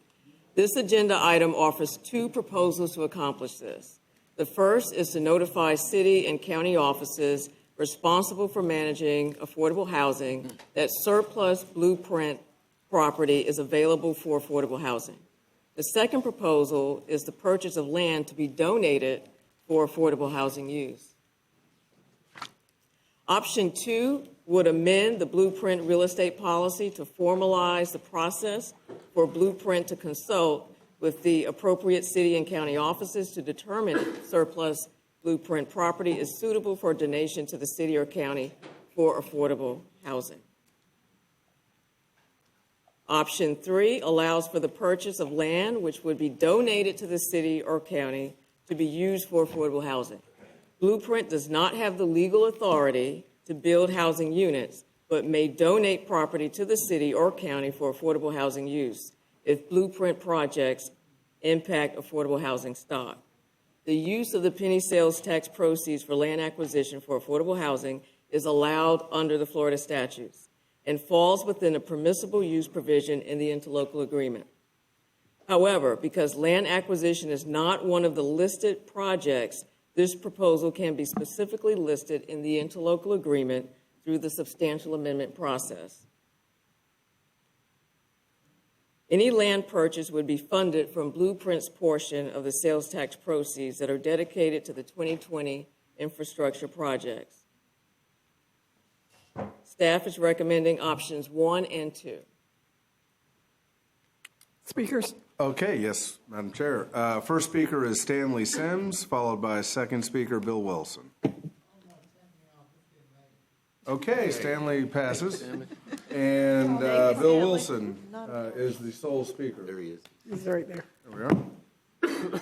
This agenda item offers 2 proposals to accomplish this. The first is to notify city and county offices responsible for managing affordable housing that surplus blueprint property is available for affordable housing. The second proposal is the purchase of land to be donated for affordable housing use. Option 2 would amend the Blueprint real estate policy to formalize the process for Blueprint to consult with the appropriate city and county offices to determine if surplus Blueprint property is suitable for donation to the city or county for affordable housing. Option 3 allows for the purchase of land which would be donated to the city or county to be used for affordable housing. Blueprint does not have the legal authority to build housing units, but may donate property to the city or county for affordable housing use if Blueprint projects impact affordable housing stock. The use of the penny sales tax proceeds for land acquisition for affordable housing is allowed under the Florida statutes and falls within a permissible use provision in the interlocal agreement. However, because land acquisition is not one of the listed projects, this proposal can be specifically listed in the interlocal agreement through the substantial amendment process. Any land purchase would be funded from Blueprint's portion of the sales tax proceeds that are dedicated to the 2020 infrastructure projects. Staff is recommending options 1 and 2. Speakers? Okay, yes, Madam Chair. First speaker is Stanley Sims, followed by second speaker Bill Wilson. Okay, Stanley passes. And Bill Wilson is the sole speaker. There he is. He's right there. There we are.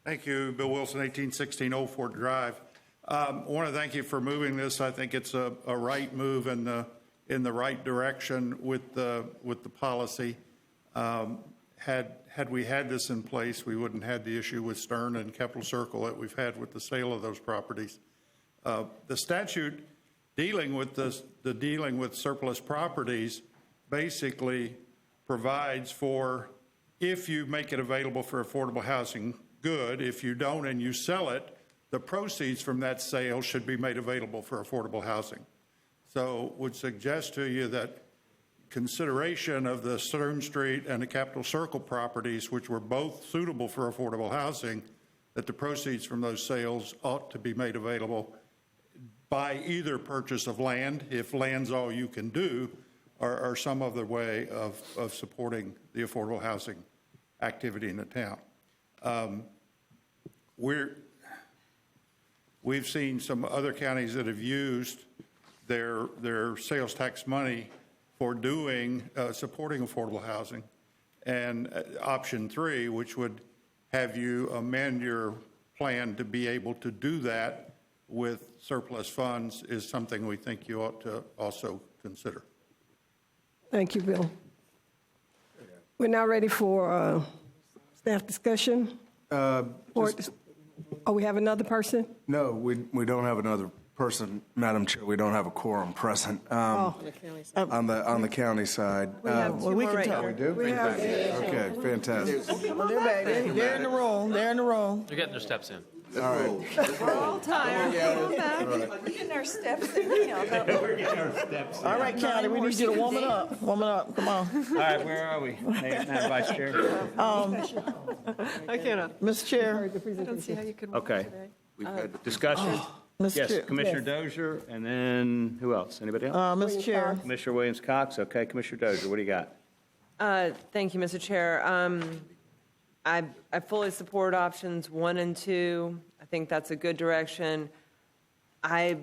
Thank you, Bill Wilson, 1816 Old Fort Drive. I want to thank you for moving this. I think it's a right move in the right direction with the policy. Had we had this in place, we wouldn't have had the issue with Stern and Capital Circle that we've had with the sale of those properties. The statute dealing with dealing with surplus properties basically provides for, if you make it available for affordable housing, good. If you don't and you sell it, the proceeds from that sale should be made available for affordable housing. So would suggest to you that consideration of the Stern Street and the Capital Circle properties, which were both suitable for affordable housing, that the proceeds from those sales ought to be made available by either purchase of land, if land's all you can do, or some other way of supporting the affordable housing activity in the town. We've seen some other counties that have used their sales tax money for supporting affordable housing. And option 3, which would have you amend your plan to be able to do that with surplus funds, is something we think you ought to also consider. Thank you, Bill. We're now ready for staff discussion. Oh, we have another person? No, we don't have another person, Madam Chair. We don't have a quorum present on the county side. We have two more right here. We do? We have- Okay, fantastic. Well, they're back. They're in the room. They're in the room. They're getting their steps in. All right. We're all tired. Come back. We're getting our steps in now. All right, County, we need you to warm it up. Warm it up. Come on. All right, where are we, Madam Vice Chair? I cannot. Mr. Chair. I don't see how you could. Okay. Discussion? Mr. Yes, Chair. Commissioner Dozier, and then who else? Anybody else? Mr. Chair. Commissioner Williams-Cox. Okay, Commissioner Dozier, what do you got? Thank you, Mr. Chair. I fully support options 1 and 2. I think that's a good direction. I'll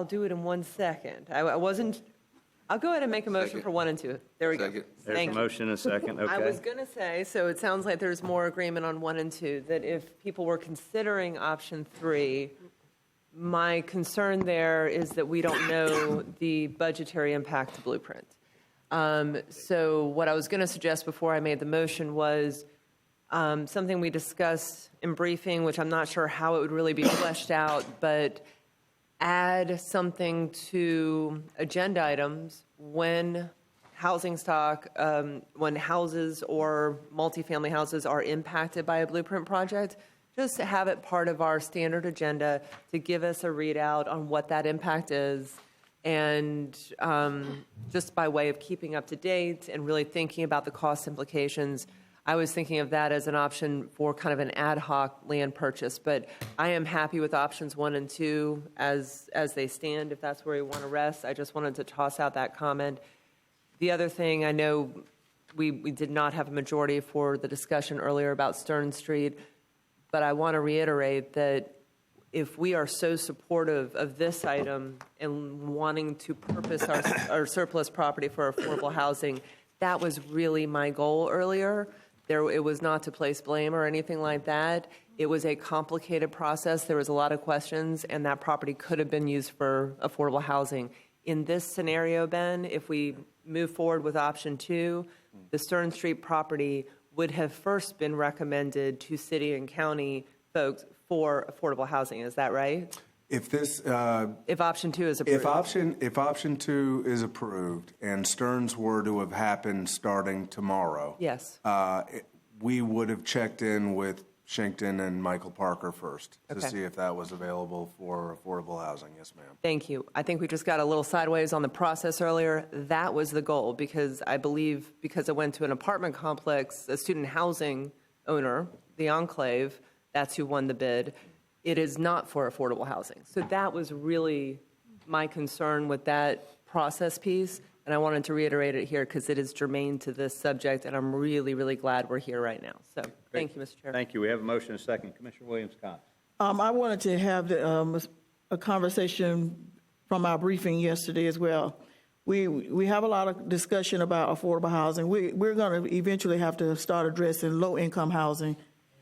do it in 1 second. I'll go ahead and make a motion for 1 and 2. There we go. There's Thank a you. motion and a second, okay. I was going to say, so it sounds like there's more agreement on 1 and 2, that if people were considering option 3, my concern there is that we don't know the budgetary impact to Blueprint. So what I was going to suggest before I made the motion was something we discussed in briefing, which I'm not sure how it would really be fleshed out, but add something to agenda items when housing stock, when houses or multifamily houses are impacted by a Blueprint project, just to have it part of our standard agenda to give us a readout on what that impact is. And just by way of keeping up to date and really thinking about the cost implications, I was thinking of that as an option for kind of an ad hoc land purchase. But I am happy with options 1 and 2 as they stand, if that's where you want to rest. I just wanted to toss out that comment. The other thing, I know we did not have a majority for the discussion earlier about Stern Street, but I want to reiterate that if we are so supportive of this item and wanting to purpose our surplus property for affordable housing, that was really my goal earlier. It was not to place blame or anything like that. It was a complicated process. There was a lot of questions, and that property could have been used for affordable housing. In this scenario, Ben, if we move forward with option 2, the Stern Street property would have first been recommended to city and county folks for affordable housing. Is that right? If this, if option 2 is approved. if option 2 is approved and Stearns were to have happened starting tomorrow, yes, we would have checked in with Shinkton and Michael Parker first to Okay. see if that was available for affordable housing. Yes, ma'am. Thank you. I think we just got a little sideways on the process earlier. That was the goal, because I believe because it went to an apartment complex, a student housing owner, the Enclave, that's who won the bid. It is not for affordable housing. So that was really my concern with that process piece. And I wanted to reiterate it here because it is germane to this subject, and I'm really, really glad we're here right now. So thank you, Mr. Chair. Thank you. We have a motion and a second. Commissioner Williams-Cox. I wanted to have a conversation from our briefing yesterday as well. We have a lot of discussion about affordable housing. We're going to eventually have to start addressing low-income housing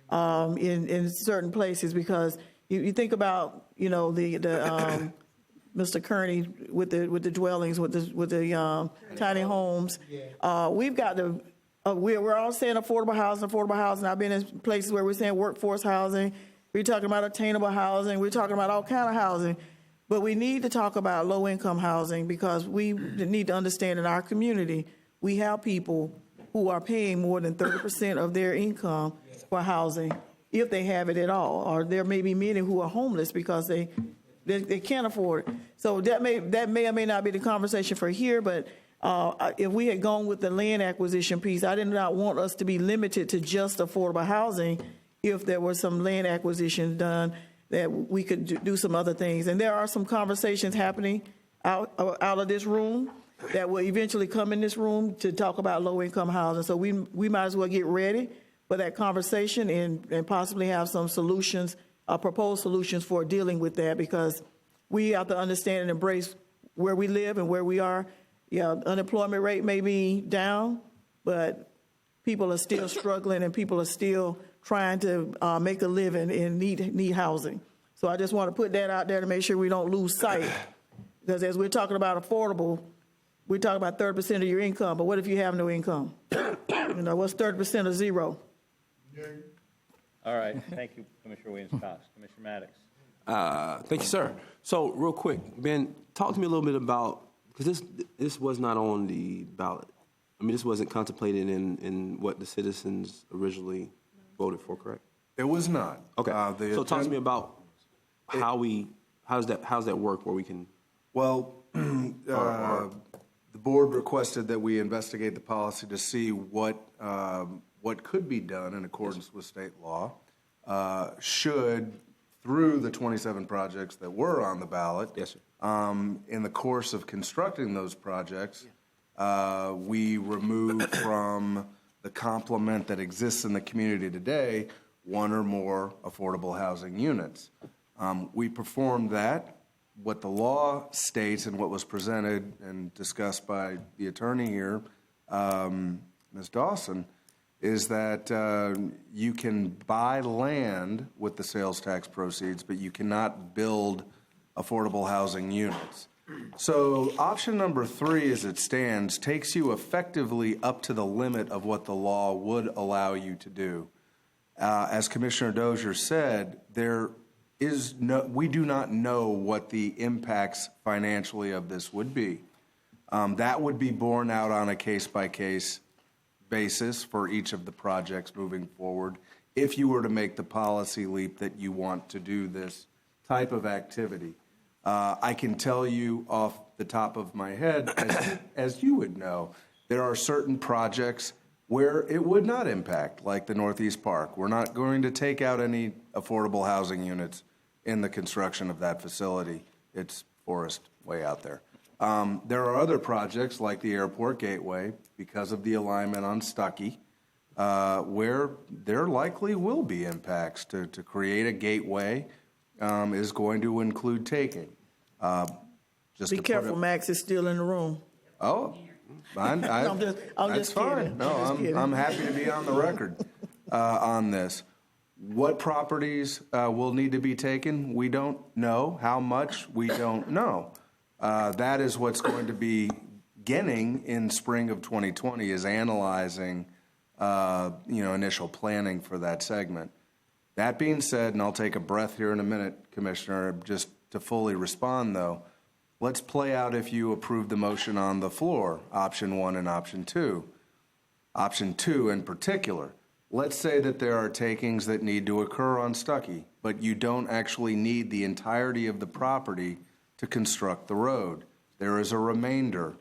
in certain places, because you think about, you know, the Mr. Kearney with the dwellings, with the tiny homes. We've got to. We're all saying affordable housing. I've been in places where we're saying workforce housing. We're talking about attainable housing. We're talking about all kind of housing. But we need to talk about low-income housing, because we need to understand in our community we have people who are paying more than 30% of their income for housing, if they have it at all. Or there may be many who are homeless because they can't afford it. So that may or may not be the conversation for here, but if we had gone with the land acquisition piece, I did not want us to be limited to just affordable housing. If there was some land acquisition done, that we could do some other things. And there are some conversations happening out of this room that will eventually come in this room to talk about low-income housing. So we might as well get ready for that conversation and possibly have some solutions, proposed solutions for dealing with that, because we have to understand and embrace where we live and where we are. Yeah, unemployment rate may be down, but people are still struggling, and people are still trying to make a living and need housing. So I just want to put that out there to make sure we don't lose sight, because as we're talking about affordable, we're talking about 30% of your income, but what if you have no income? You know, what's 30% of zero? All right. Thank you, Commissioner Williams-Cox. Commissioner Maddox. Thank you, sir. So, real quick, Ben, talk to me a little bit about, because this was not on the ballot. I mean, this wasn't contemplated in what the citizens originally voted for, correct? It was not. Okay. So, talk to me about how's that work where we can. Well, the board requested that we investigate the policy to see what could be done in accordance with state law, should, through the 27 projects that were on the ballot, yes, sir. In the course of constructing those projects, we remove from the complement that exists in the community today one or more affordable housing units. We performed that. What the law states and what was presented and discussed by the attorney here, Ms. Dawson, is that you can buy land with the sales tax proceeds, but you cannot build affordable housing units. So option number 3, as it stands, takes you effectively up to the limit of what the law would allow you to do. As Commissioner Dozier said, we do not know what the impacts financially of this would be. That would be borne out on a case-by-case basis for each of the projects moving forward if you were to make the policy leap that you want to do this type of activity. I can tell you off the top of my head, as you would know, there are certain projects where it would not impact, like the Northeast Park. We're not going to take out any affordable housing units in the construction of that facility. It's forest way out there. There are other projects like the Airport Gateway, because of the alignment on Stuckey, where there likely will be impacts. To create a gateway is going to include taking. Be careful, Max is still in the room. Oh, I'm just fine. kidding. No, I'm happy to be on the record on this. What properties will need to be taken? We don't know. How much? We don't know. That is what's going to be beginning in spring of 2020 is analyzing, initial planning for that segment. That being said, and I'll take a breath here in a minute, Commissioner, just to fully respond, though, let's play out if you approve the motion on the floor, option 1 and option 2. Option 2 in particular. Let's say that there are takings that need to occur on Stuckey, but you don't actually need the entirety of the property to construct the road. There is a remainder.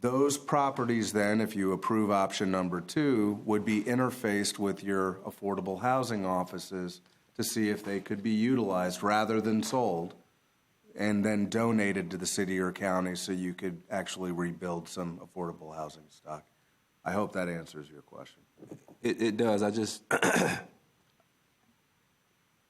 Those properties then, if you approve option number 2, would be interfaced with your affordable housing offices to see if they could be utilized rather than sold and then donated to the city or county so you could actually rebuild some affordable housing stock. I hope that answers your question. It does.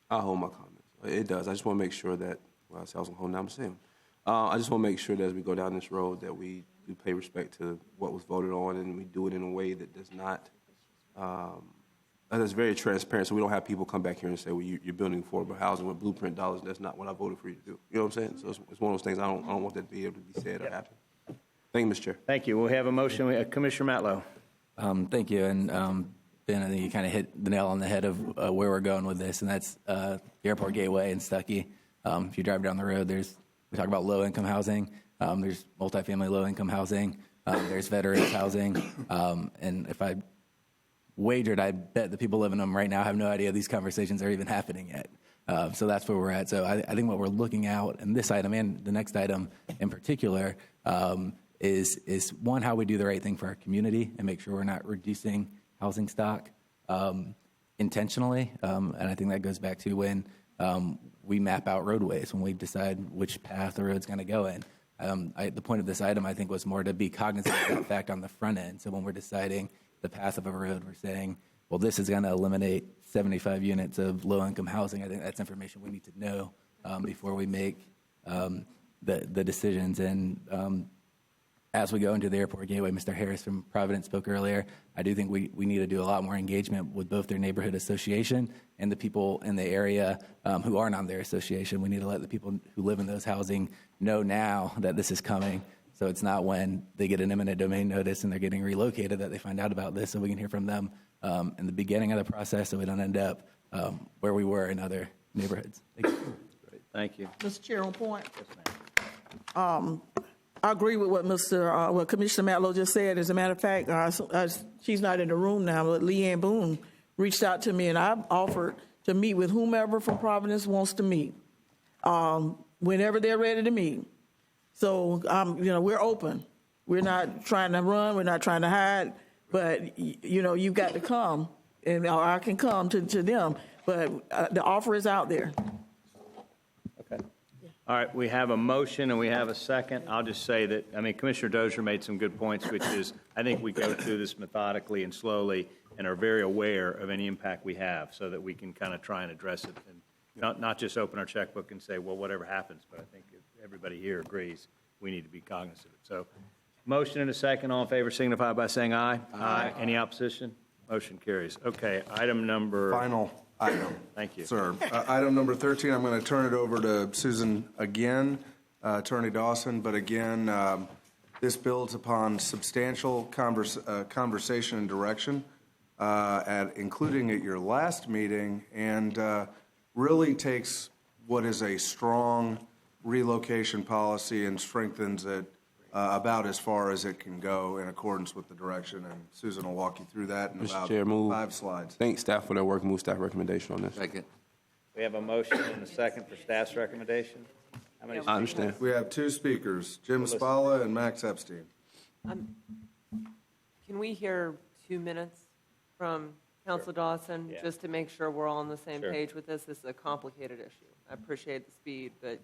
I'll hold my comments. It does. I just want to make sure that, well, I was going to hold down the same. I just want to make sure that as we go down this road that we do pay respect to what was voted on and we do it in a way that does not, that's very transparent, so we don't have people come back here and say, well, you're building affordable housing with blueprint dollars, and that's not what I voted for you to do. You know what I'm saying? So it's one of those things I don't want that to be able to be said or happen. Thank you, Mr. Chair. Thank you. We'll have a motion. Commissioner Matlow. Thank you. And Ben, I think you kind of hit the nail on the head of where we're going with this, and that's the Airport Gateway in Stuckey. If you drive down the road, we talk about low-income housing. There's multifamily low-income housing. There's veterans housing. And if I wagered, I bet the people living in them right now have no idea these conversations are even happening yet. So that's where we're at. So I think what we're looking out in this item and the next item in particular is one, how we do the right thing for our community and make sure we're not reducing housing stock intentionally. And I think that goes back to when we map out roadways, when we decide which path the road's going to go in. The point of this item, I think, was more to be cognizant of that fact on the front end. So when we're deciding the path of a road, we're saying, well, this is going to eliminate 75 units of low-income housing. I think that's information we need to know before we make the decisions. And as we go into the Airport Gateway, Mr. Harris from Providence spoke earlier. I do think we need to do a lot more engagement with both their neighborhood association and the people in the area who aren't on their association. We need to let the people who live in those housing know now that this is coming. So it's not when they get an eminent domain notice and they're getting relocated that they find out about this, so we can hear from them in the beginning of the process so we don't end up where we were in other neighborhoods. Thank you. Thank you. Mr. Chair, on point. I agree with what what Commissioner Matlow just said. As a matter of fact, she's not in the room now, but Leanne Boone reached out to me, and I've offered to meet with whomever from Providence wants to meet, whenever they're ready to meet. So, we're open. We're not trying to run. We're not trying to hide. But, you've got to come, and I can come to them. But the offer is out there. Okay. All right, we have a motion and we have a second. I'll just say that, Commissioner Dozier made some good points, which is, I think we go through this methodically and slowly and are very aware of any impact we have so that we can kind of try and address it and not just open our checkbook and say, well, whatever happens. But I think if everybody here agrees, we need to be cognizant of it. So, motion and a second. All in favor signify by saying aye. Aye. Any opposition? Motion carries. Okay, item number... Final item. Thank you. Sir. Item number 13, I'm going to turn it over to Susan again, Attorney Dawson, but again, this builds upon substantial conversation and direction, including at your last meeting, and really takes what is a strong relocation policy and strengthens it about as far as it can go in accordance with the direction. And Susan will walk you through that in about 5 slides. Thank staff for their work. Move staff recommendation on this. Second. We have a motion and a second for staff's recommendation. How many I understand. We have 2 speakers, Jim Spalla and Max Epstein. Can we hear 2 minutes from Councilor Dawson, just to make sure we're all on the same page with this? This is a complicated issue. I appreciate the speed, but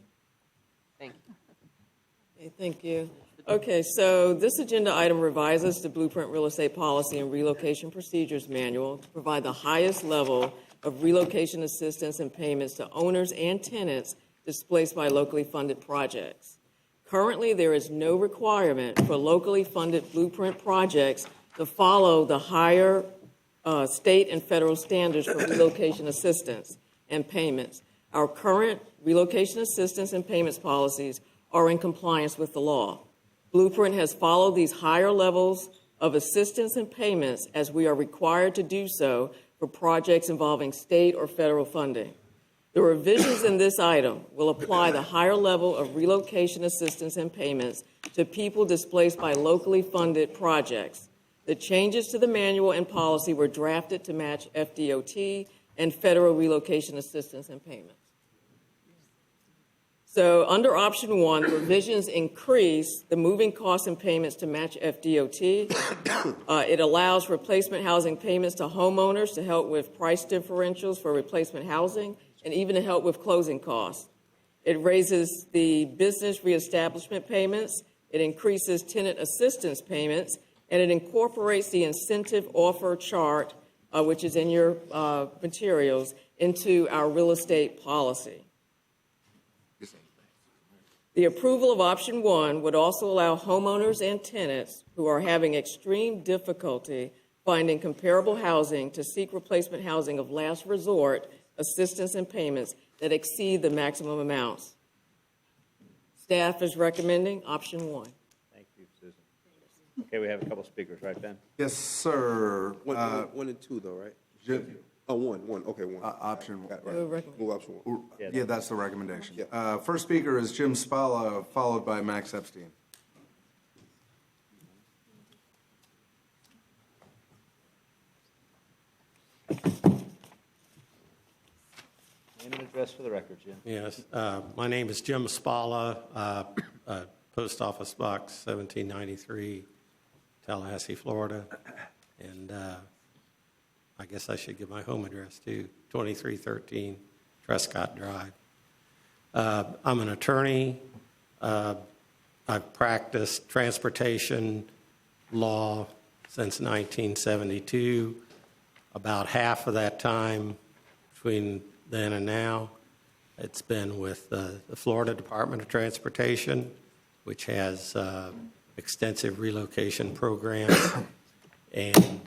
thank you. Okay, thank you. Okay, so this agenda item revises the Blueprint Real Estate Policy and Relocation Procedures Manual to provide the highest level of relocation assistance and payments to owners and tenants displaced by locally funded projects. Currently, there is no requirement for locally funded Blueprint projects to follow the higher state and federal standards for relocation assistance and payments. Our current relocation assistance and payments policies are in compliance with the law. Blueprint has followed these higher levels of assistance and payments as we are required to do so for projects involving state or federal funding. The revisions in this item will apply the higher level of relocation assistance and payments to people displaced by locally funded projects. The changes to the manual and policy were drafted to match FDOT and federal relocation assistance and payments. So under option 1, the revisions increase the moving costs and payments to match FDOT. It allows replacement housing payments to homeowners to help with price differentials for replacement housing and even to help with closing costs. It raises the business reestablishment payments. It increases tenant assistance payments, and it incorporates the incentive offer chart, which is in your materials, into our real estate policy. The approval of option 1 would also allow homeowners and tenants who are having extreme difficulty finding comparable housing to seek replacement housing of last resort assistance and payments that exceed the maximum amounts. Staff is recommending option 1. Thank you, Susan. Okay, we have a couple speakers, right, Ben? Yes, sir. 1 and 2, though, right? Oh, one. Okay, 1. Option 1. Move option 1. Yeah, that's the recommendation. First speaker is Jim Spalla, followed by Max Epstein. Name and address for the record, Jim. Yes, my name is Jim Spalla, Post Office Box 1793, Tallahassee, Florida, and I guess I should give my home address too, 2313 Trescott Drive. I'm an attorney. I've practiced transportation law since 1972. About half of that time, between then and now, it's been with the Florida Department of Transportation, which has extensive relocation programs. And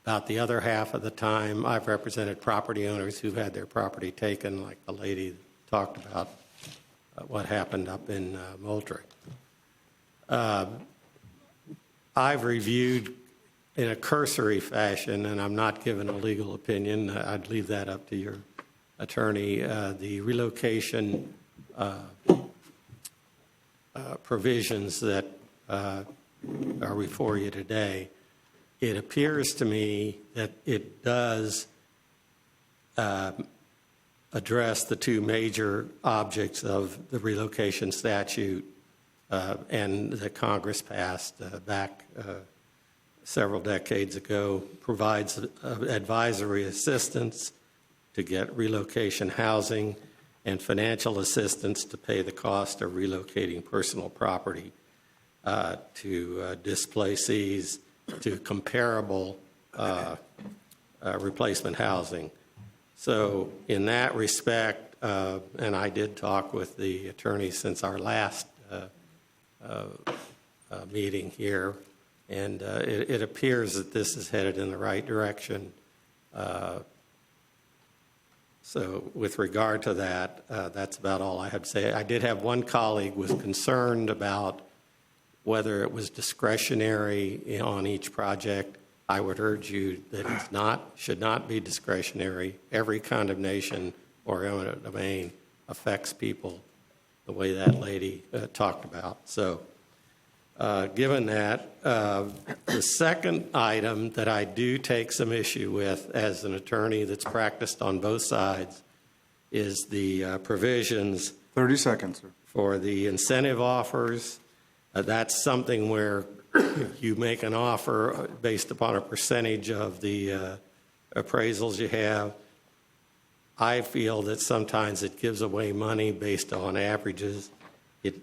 about the other half of the time, I've represented property owners who've had their property taken, like the lady talked about what happened up in Moultrie. I've reviewed in a cursory fashion, and I'm not giving a legal opinion, I'd leave that up to your attorney, the relocation provisions that are before you today, it appears to me that it does address the two major objects of the relocation statute and that Congress passed back several decades ago, provides advisory assistance to get relocation housing and financial assistance to pay the cost of relocating personal property to displacees to comparable replacement housing. So in that respect, and I did talk with the attorney since our last meeting here, and it appears that this is headed in the right direction. So with regard to that, that's about all I have to say. I did have one colleague was concerned about whether it was discretionary on each project. I would urge you that it should not be discretionary. Every condemnation or eminent domain affects people the way that lady talked about. So given that, the second item that I do take some issue with as an attorney that's practiced on both sides is the provisions 30 seconds, sir. For the incentive offers. That's something where you make an offer based upon a percentage of the appraisals you have. I feel that sometimes it gives away money based on averages. It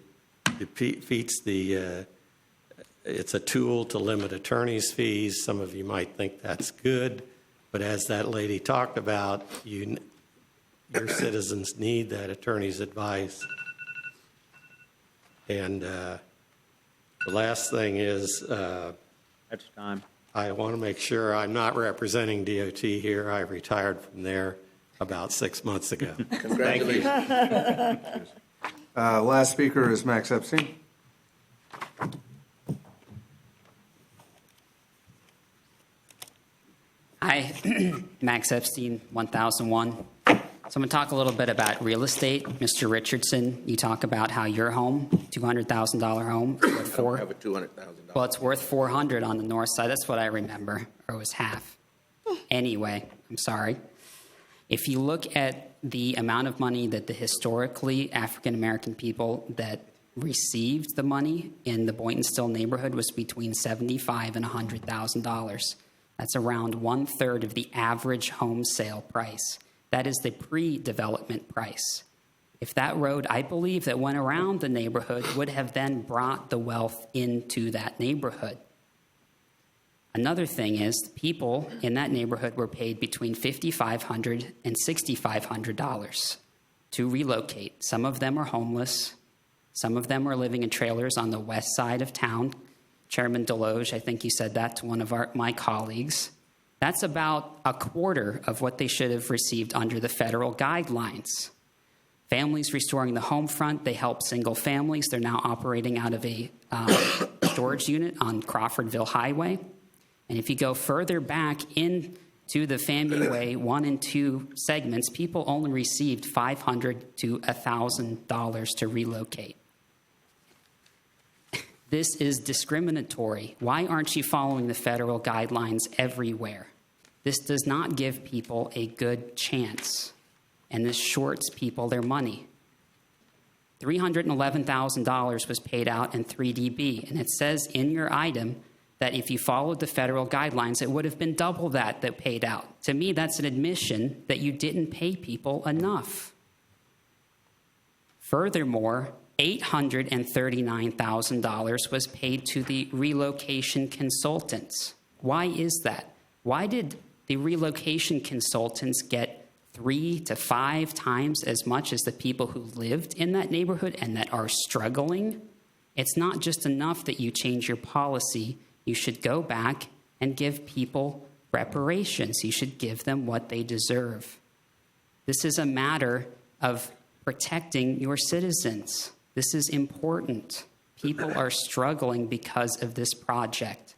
defeats the, it's a tool to limit attorneys' fees. Some of you might think that's good, but as that lady talked about, your citizens need that attorney's advice. And the last thing is, that's time. I want to make sure I'm not representing DOT here. I retired from there about 6 months ago. Congratulations. Last speaker is Max Epstein. Hi, Max Epstein, 1001. So I'm going to talk a little bit about real estate. Mr. Richardson, you talk about how your home, $200,000 home, is worth I don't have a $200,000. well, it's worth $400 on the north side. That's what I remember, or it was half. Anyway, I'm sorry. If you look at the amount of money that the historically African-American people that received the money in the Boynton-Still neighborhood was between $75,000 and $100,000. That's around 1/3 of the average home sale price. That is the pre-development price. If that road, I believe, that went around the neighborhood would have then brought the wealth into that neighborhood. Another thing is people in that neighborhood were paid between $5,500 and $6,500 to relocate. Some of them are homeless. Some of them are living in trailers on the west side of town. Chairman Deloge, I think you said that to one of my colleagues. That's about a quarter of what they should have received under the federal guidelines. Families Restoring the Home Front, they help single families. They're now operating out of a storage unit on Crawfordville Highway. And if you go further back into the Family Way 1 and 2 segments, people only received $500 to $1,000 to relocate. This is discriminatory. Why aren't you following the federal guidelines everywhere? This does not give people a good chance, and this shorts people their money. $311,000 was paid out in 3DB, and it says in your item that if you followed the federal guidelines, it would have been double that paid out. To me, that's an admission that you didn't pay people enough. Furthermore, $839,000 was paid to the relocation consultants. Why is that? Why did the relocation consultants get 3 to 5 times as much as the people who lived in that neighborhood and that are struggling? It's not just enough that you change your policy. You should go back and give people reparations. You should give them what they deserve. This is a matter of protecting your citizens. This is important. People are struggling because of this project.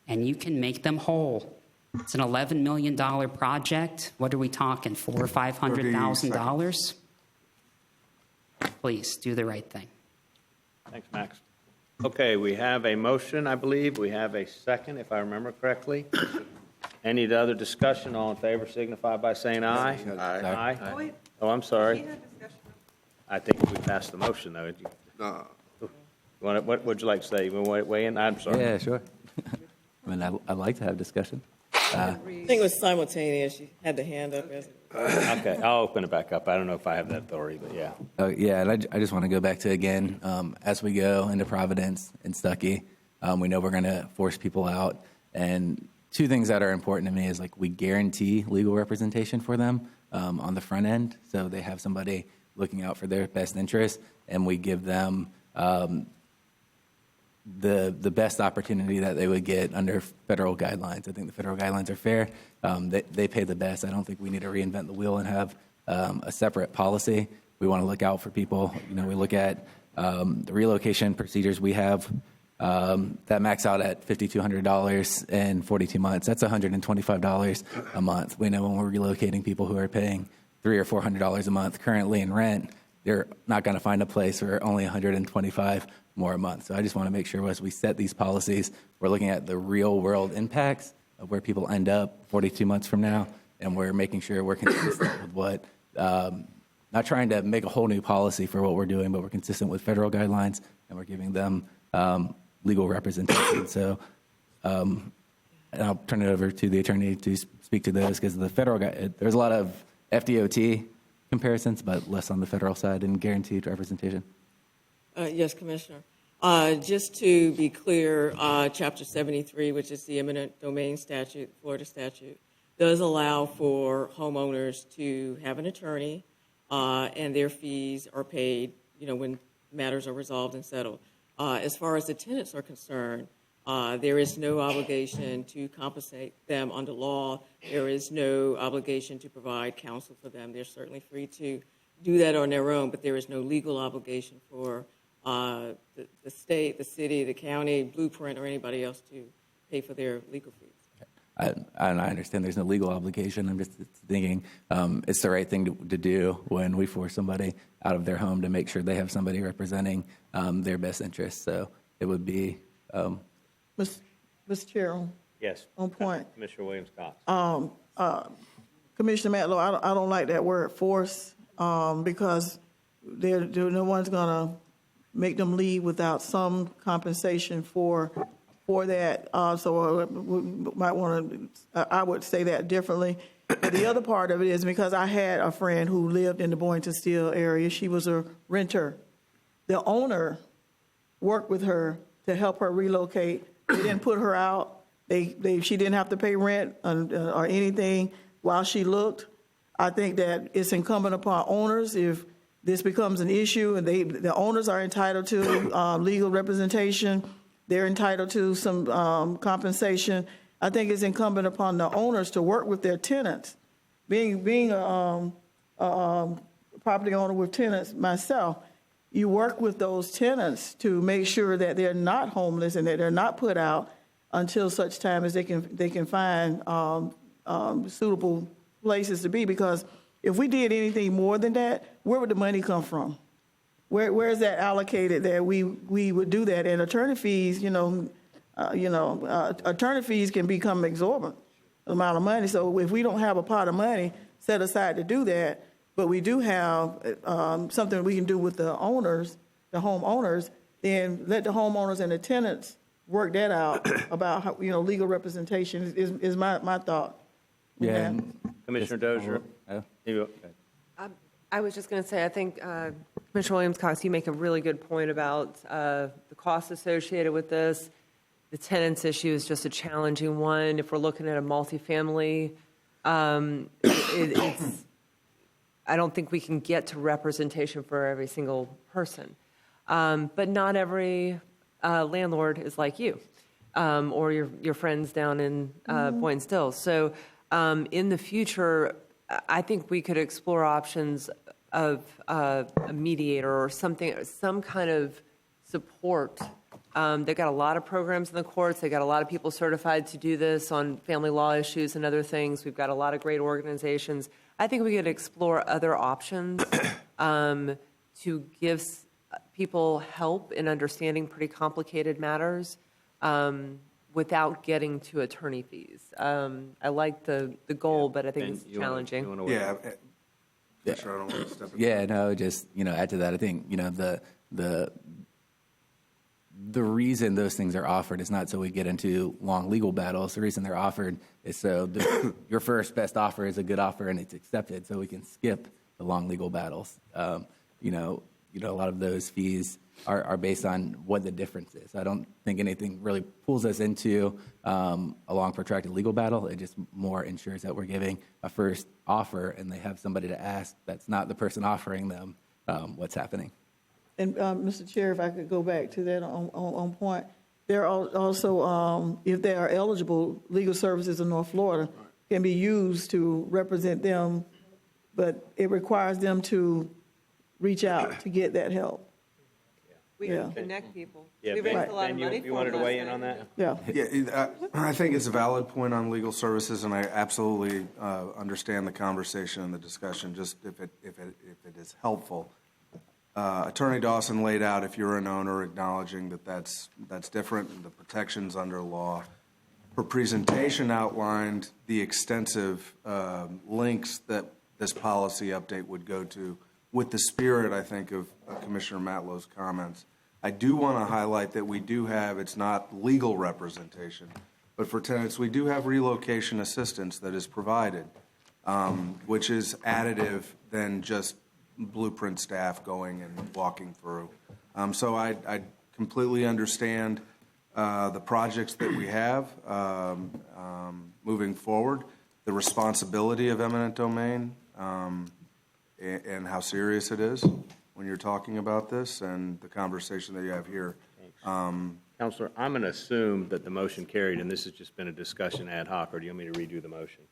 and you can make them whole. It's an $11 million project. What are we talking, $400,000 or $500,000? Please do the right thing. Thanks, Max. Okay, we have a motion, I believe. We have a second, if I remember correctly. Any other discussion? All in favor signify by saying aye. Aye. Aye. Oh, I'm sorry. I think we passed the motion, though. What would you like to say? You want to weigh in? I'm sorry. Yeah, sure. I mean, I'd like to have discussion. I think it was simultaneous. You had the hand up. Okay, I'll open it back up. I don't know if I have that authority, but yeah. Yeah, and I just want to go back to, again, as we go into Providence and Stuckey, we know we're going to force people out. And two things that are important to me is, like, we guarantee legal representation for them on the front end, so they have somebody looking out for their best interests, and we give them the best opportunity that they would get under federal guidelines. I think the federal guidelines are fair. They pay the best. I don't think we need to reinvent the wheel and have a separate policy. We want to look out for people. You know, we look at the relocation procedures we have that max out at $5,200 in 42 months. That's $125 a month. We know when we're relocating people who are paying $300 or $400 a month currently in rent, they're not going to find a place for only $125 more a month. So I just want to make sure as we set these policies, we're looking at the real world impacts of where people end up 42 months from now, and we're making sure we're consistent with what, not trying to make a whole new policy for what we're doing, but we're consistent with federal guidelines, and we're giving them legal representation. So and I'll turn it over to the attorney to speak to those, because the federal there's a lot of FDOT comparisons, but less on the federal side and guaranteed representation. Yes, Commissioner. Just to be clear, Chapter 73, which is the eminent domain statute, Florida statute, does allow for homeowners to have an attorney, and their fees are paid, you know, when matters are resolved and settled. As far as the tenants are concerned, there is no obligation to compensate them under law. There is no obligation to provide counsel for them. They're certainly free to do that on their own, but there is no legal obligation for the state, the city, the county, Blueprint, or anybody else to pay for their legal fees. I understand there's no legal obligation. I'm just thinking it's the right thing to do when we force somebody out of their home to make sure they have somebody representing their best interests. So it would be. Mr. Chair. Yes. On point. Commissioner Williams-Cox. Commissioner Matlow, I don't like that word force because no one's going to make them leave without some compensation for that. So we might want to, I would say that differently. But the other part of it is because I had a friend who lived in the Boynton Steel area. She was a renter. The owner worked with her to help her relocate. They didn't put her out. She didn't have to pay rent or anything while she looked. I think that it's incumbent upon owners, if this becomes an issue, and the owners are entitled to legal representation, they're entitled to some compensation. I think it's incumbent upon the owners to work with their tenants. Being a property owner with tenants myself, you work with those tenants to make sure that they're not homeless and that they're not put out until such time as they can find suitable places to be. Because if we did anything more than that, where would the money come from? Where is that allocated that we would do that? And attorney fees, attorney fees can become exorbitant amount of money. So if we don't have a pot of money set aside to do that, but we do have something we can do with the owners, the homeowners, then let the homeowners and the tenants work that out about how, legal representation is my thought. Yeah. Commissioner Dozier. I was just going to say, I think Commissioner Williams-Cox, you make a really good point about the costs associated with this. The tenants issue is just a challenging one. If we're looking at a multifamily, I don't think we can get to representation for every single person. But not every landlord is like you or your friends down in Boynton Still. So in the future, I think we could explore options of a mediator or some kind of support They've got a lot of programs in the courts. They've got a lot of people certified to do this on family law issues and other things. We've got a lot of great organizations. I think we could explore other options to give people help in understanding pretty complicated matters without getting to attorney fees. I like the goal, but I think it's challenging. Sure, I don't want to step in. Yeah, no, just, add to that. I think, the reason those things are offered is not so we get into long legal battles. The reason they're offered is so your first best offer is a good offer and it's accepted, so we can skip the long legal battles. A lot of those fees are based on what the difference is. I don't think anything really pulls us into a long protracted legal battle. It just more ensures that we're giving a first offer and they have somebody to ask that's not the person offering them what's happening. And Mr. Chair, if I could go back to that on point, there are also, if they are eligible, legal services in North Florida can be used to represent them, but it requires them to reach out to get that help. We can connect people. Yeah, We raised a lot of Ben, money you for wanted to them weigh last in on night. that? Yeah. I think it's a valid point on legal services, and I absolutely understand the conversation and the discussion, just if it is helpful. Attorney Dawson laid out, if you're an owner, acknowledging that that's different and the protections under law. Her presentation outlined the extensive links that this policy update would go to with the spirit, I think, of Commissioner Matlow's comments. I do want to highlight that we do have, it's not legal representation, but for tenants, we do have relocation assistance that is provided, which is additive than just Blueprint staff going and walking through. So I completely understand the projects that we have moving forward, the responsibility of eminent domain, and how serious it is when you're talking about this, and the conversation that you have here. Counselor, I'm going to assume that the motion carried, and this has just been a discussion ad hoc, or do you want me to redo the motion?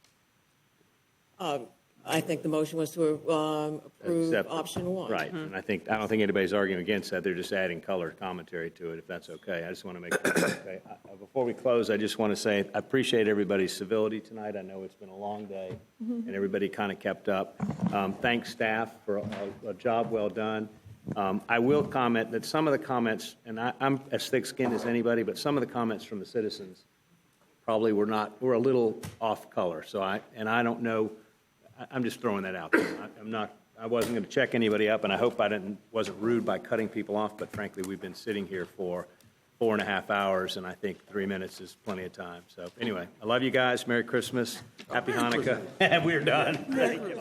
I think the motion was to approve Accept. option one. Right, and I don't think anybody's arguing against that. They're just adding color commentary to it, if that's okay. I just want to make sure that's okay. Before we close, I just want to say I appreciate everybody's civility tonight. I know it's been a long day, and everybody kind of kept up. Thanks, staff, for a job well done. I will comment that some of the comments, and I'm as thick-skinned as anybody, but some of the comments from the citizens probably were a little off color. So I don't know. I'm just throwing that out there. I wasn't going to check anybody up, and I hope I wasn't rude by cutting people off, but frankly, we've been sitting here for 4.5 hours, and I think 3 minutes is plenty of time. So anyway, I love you guys. Merry Christmas. Happy Hanukkah. And we're done. Thank you.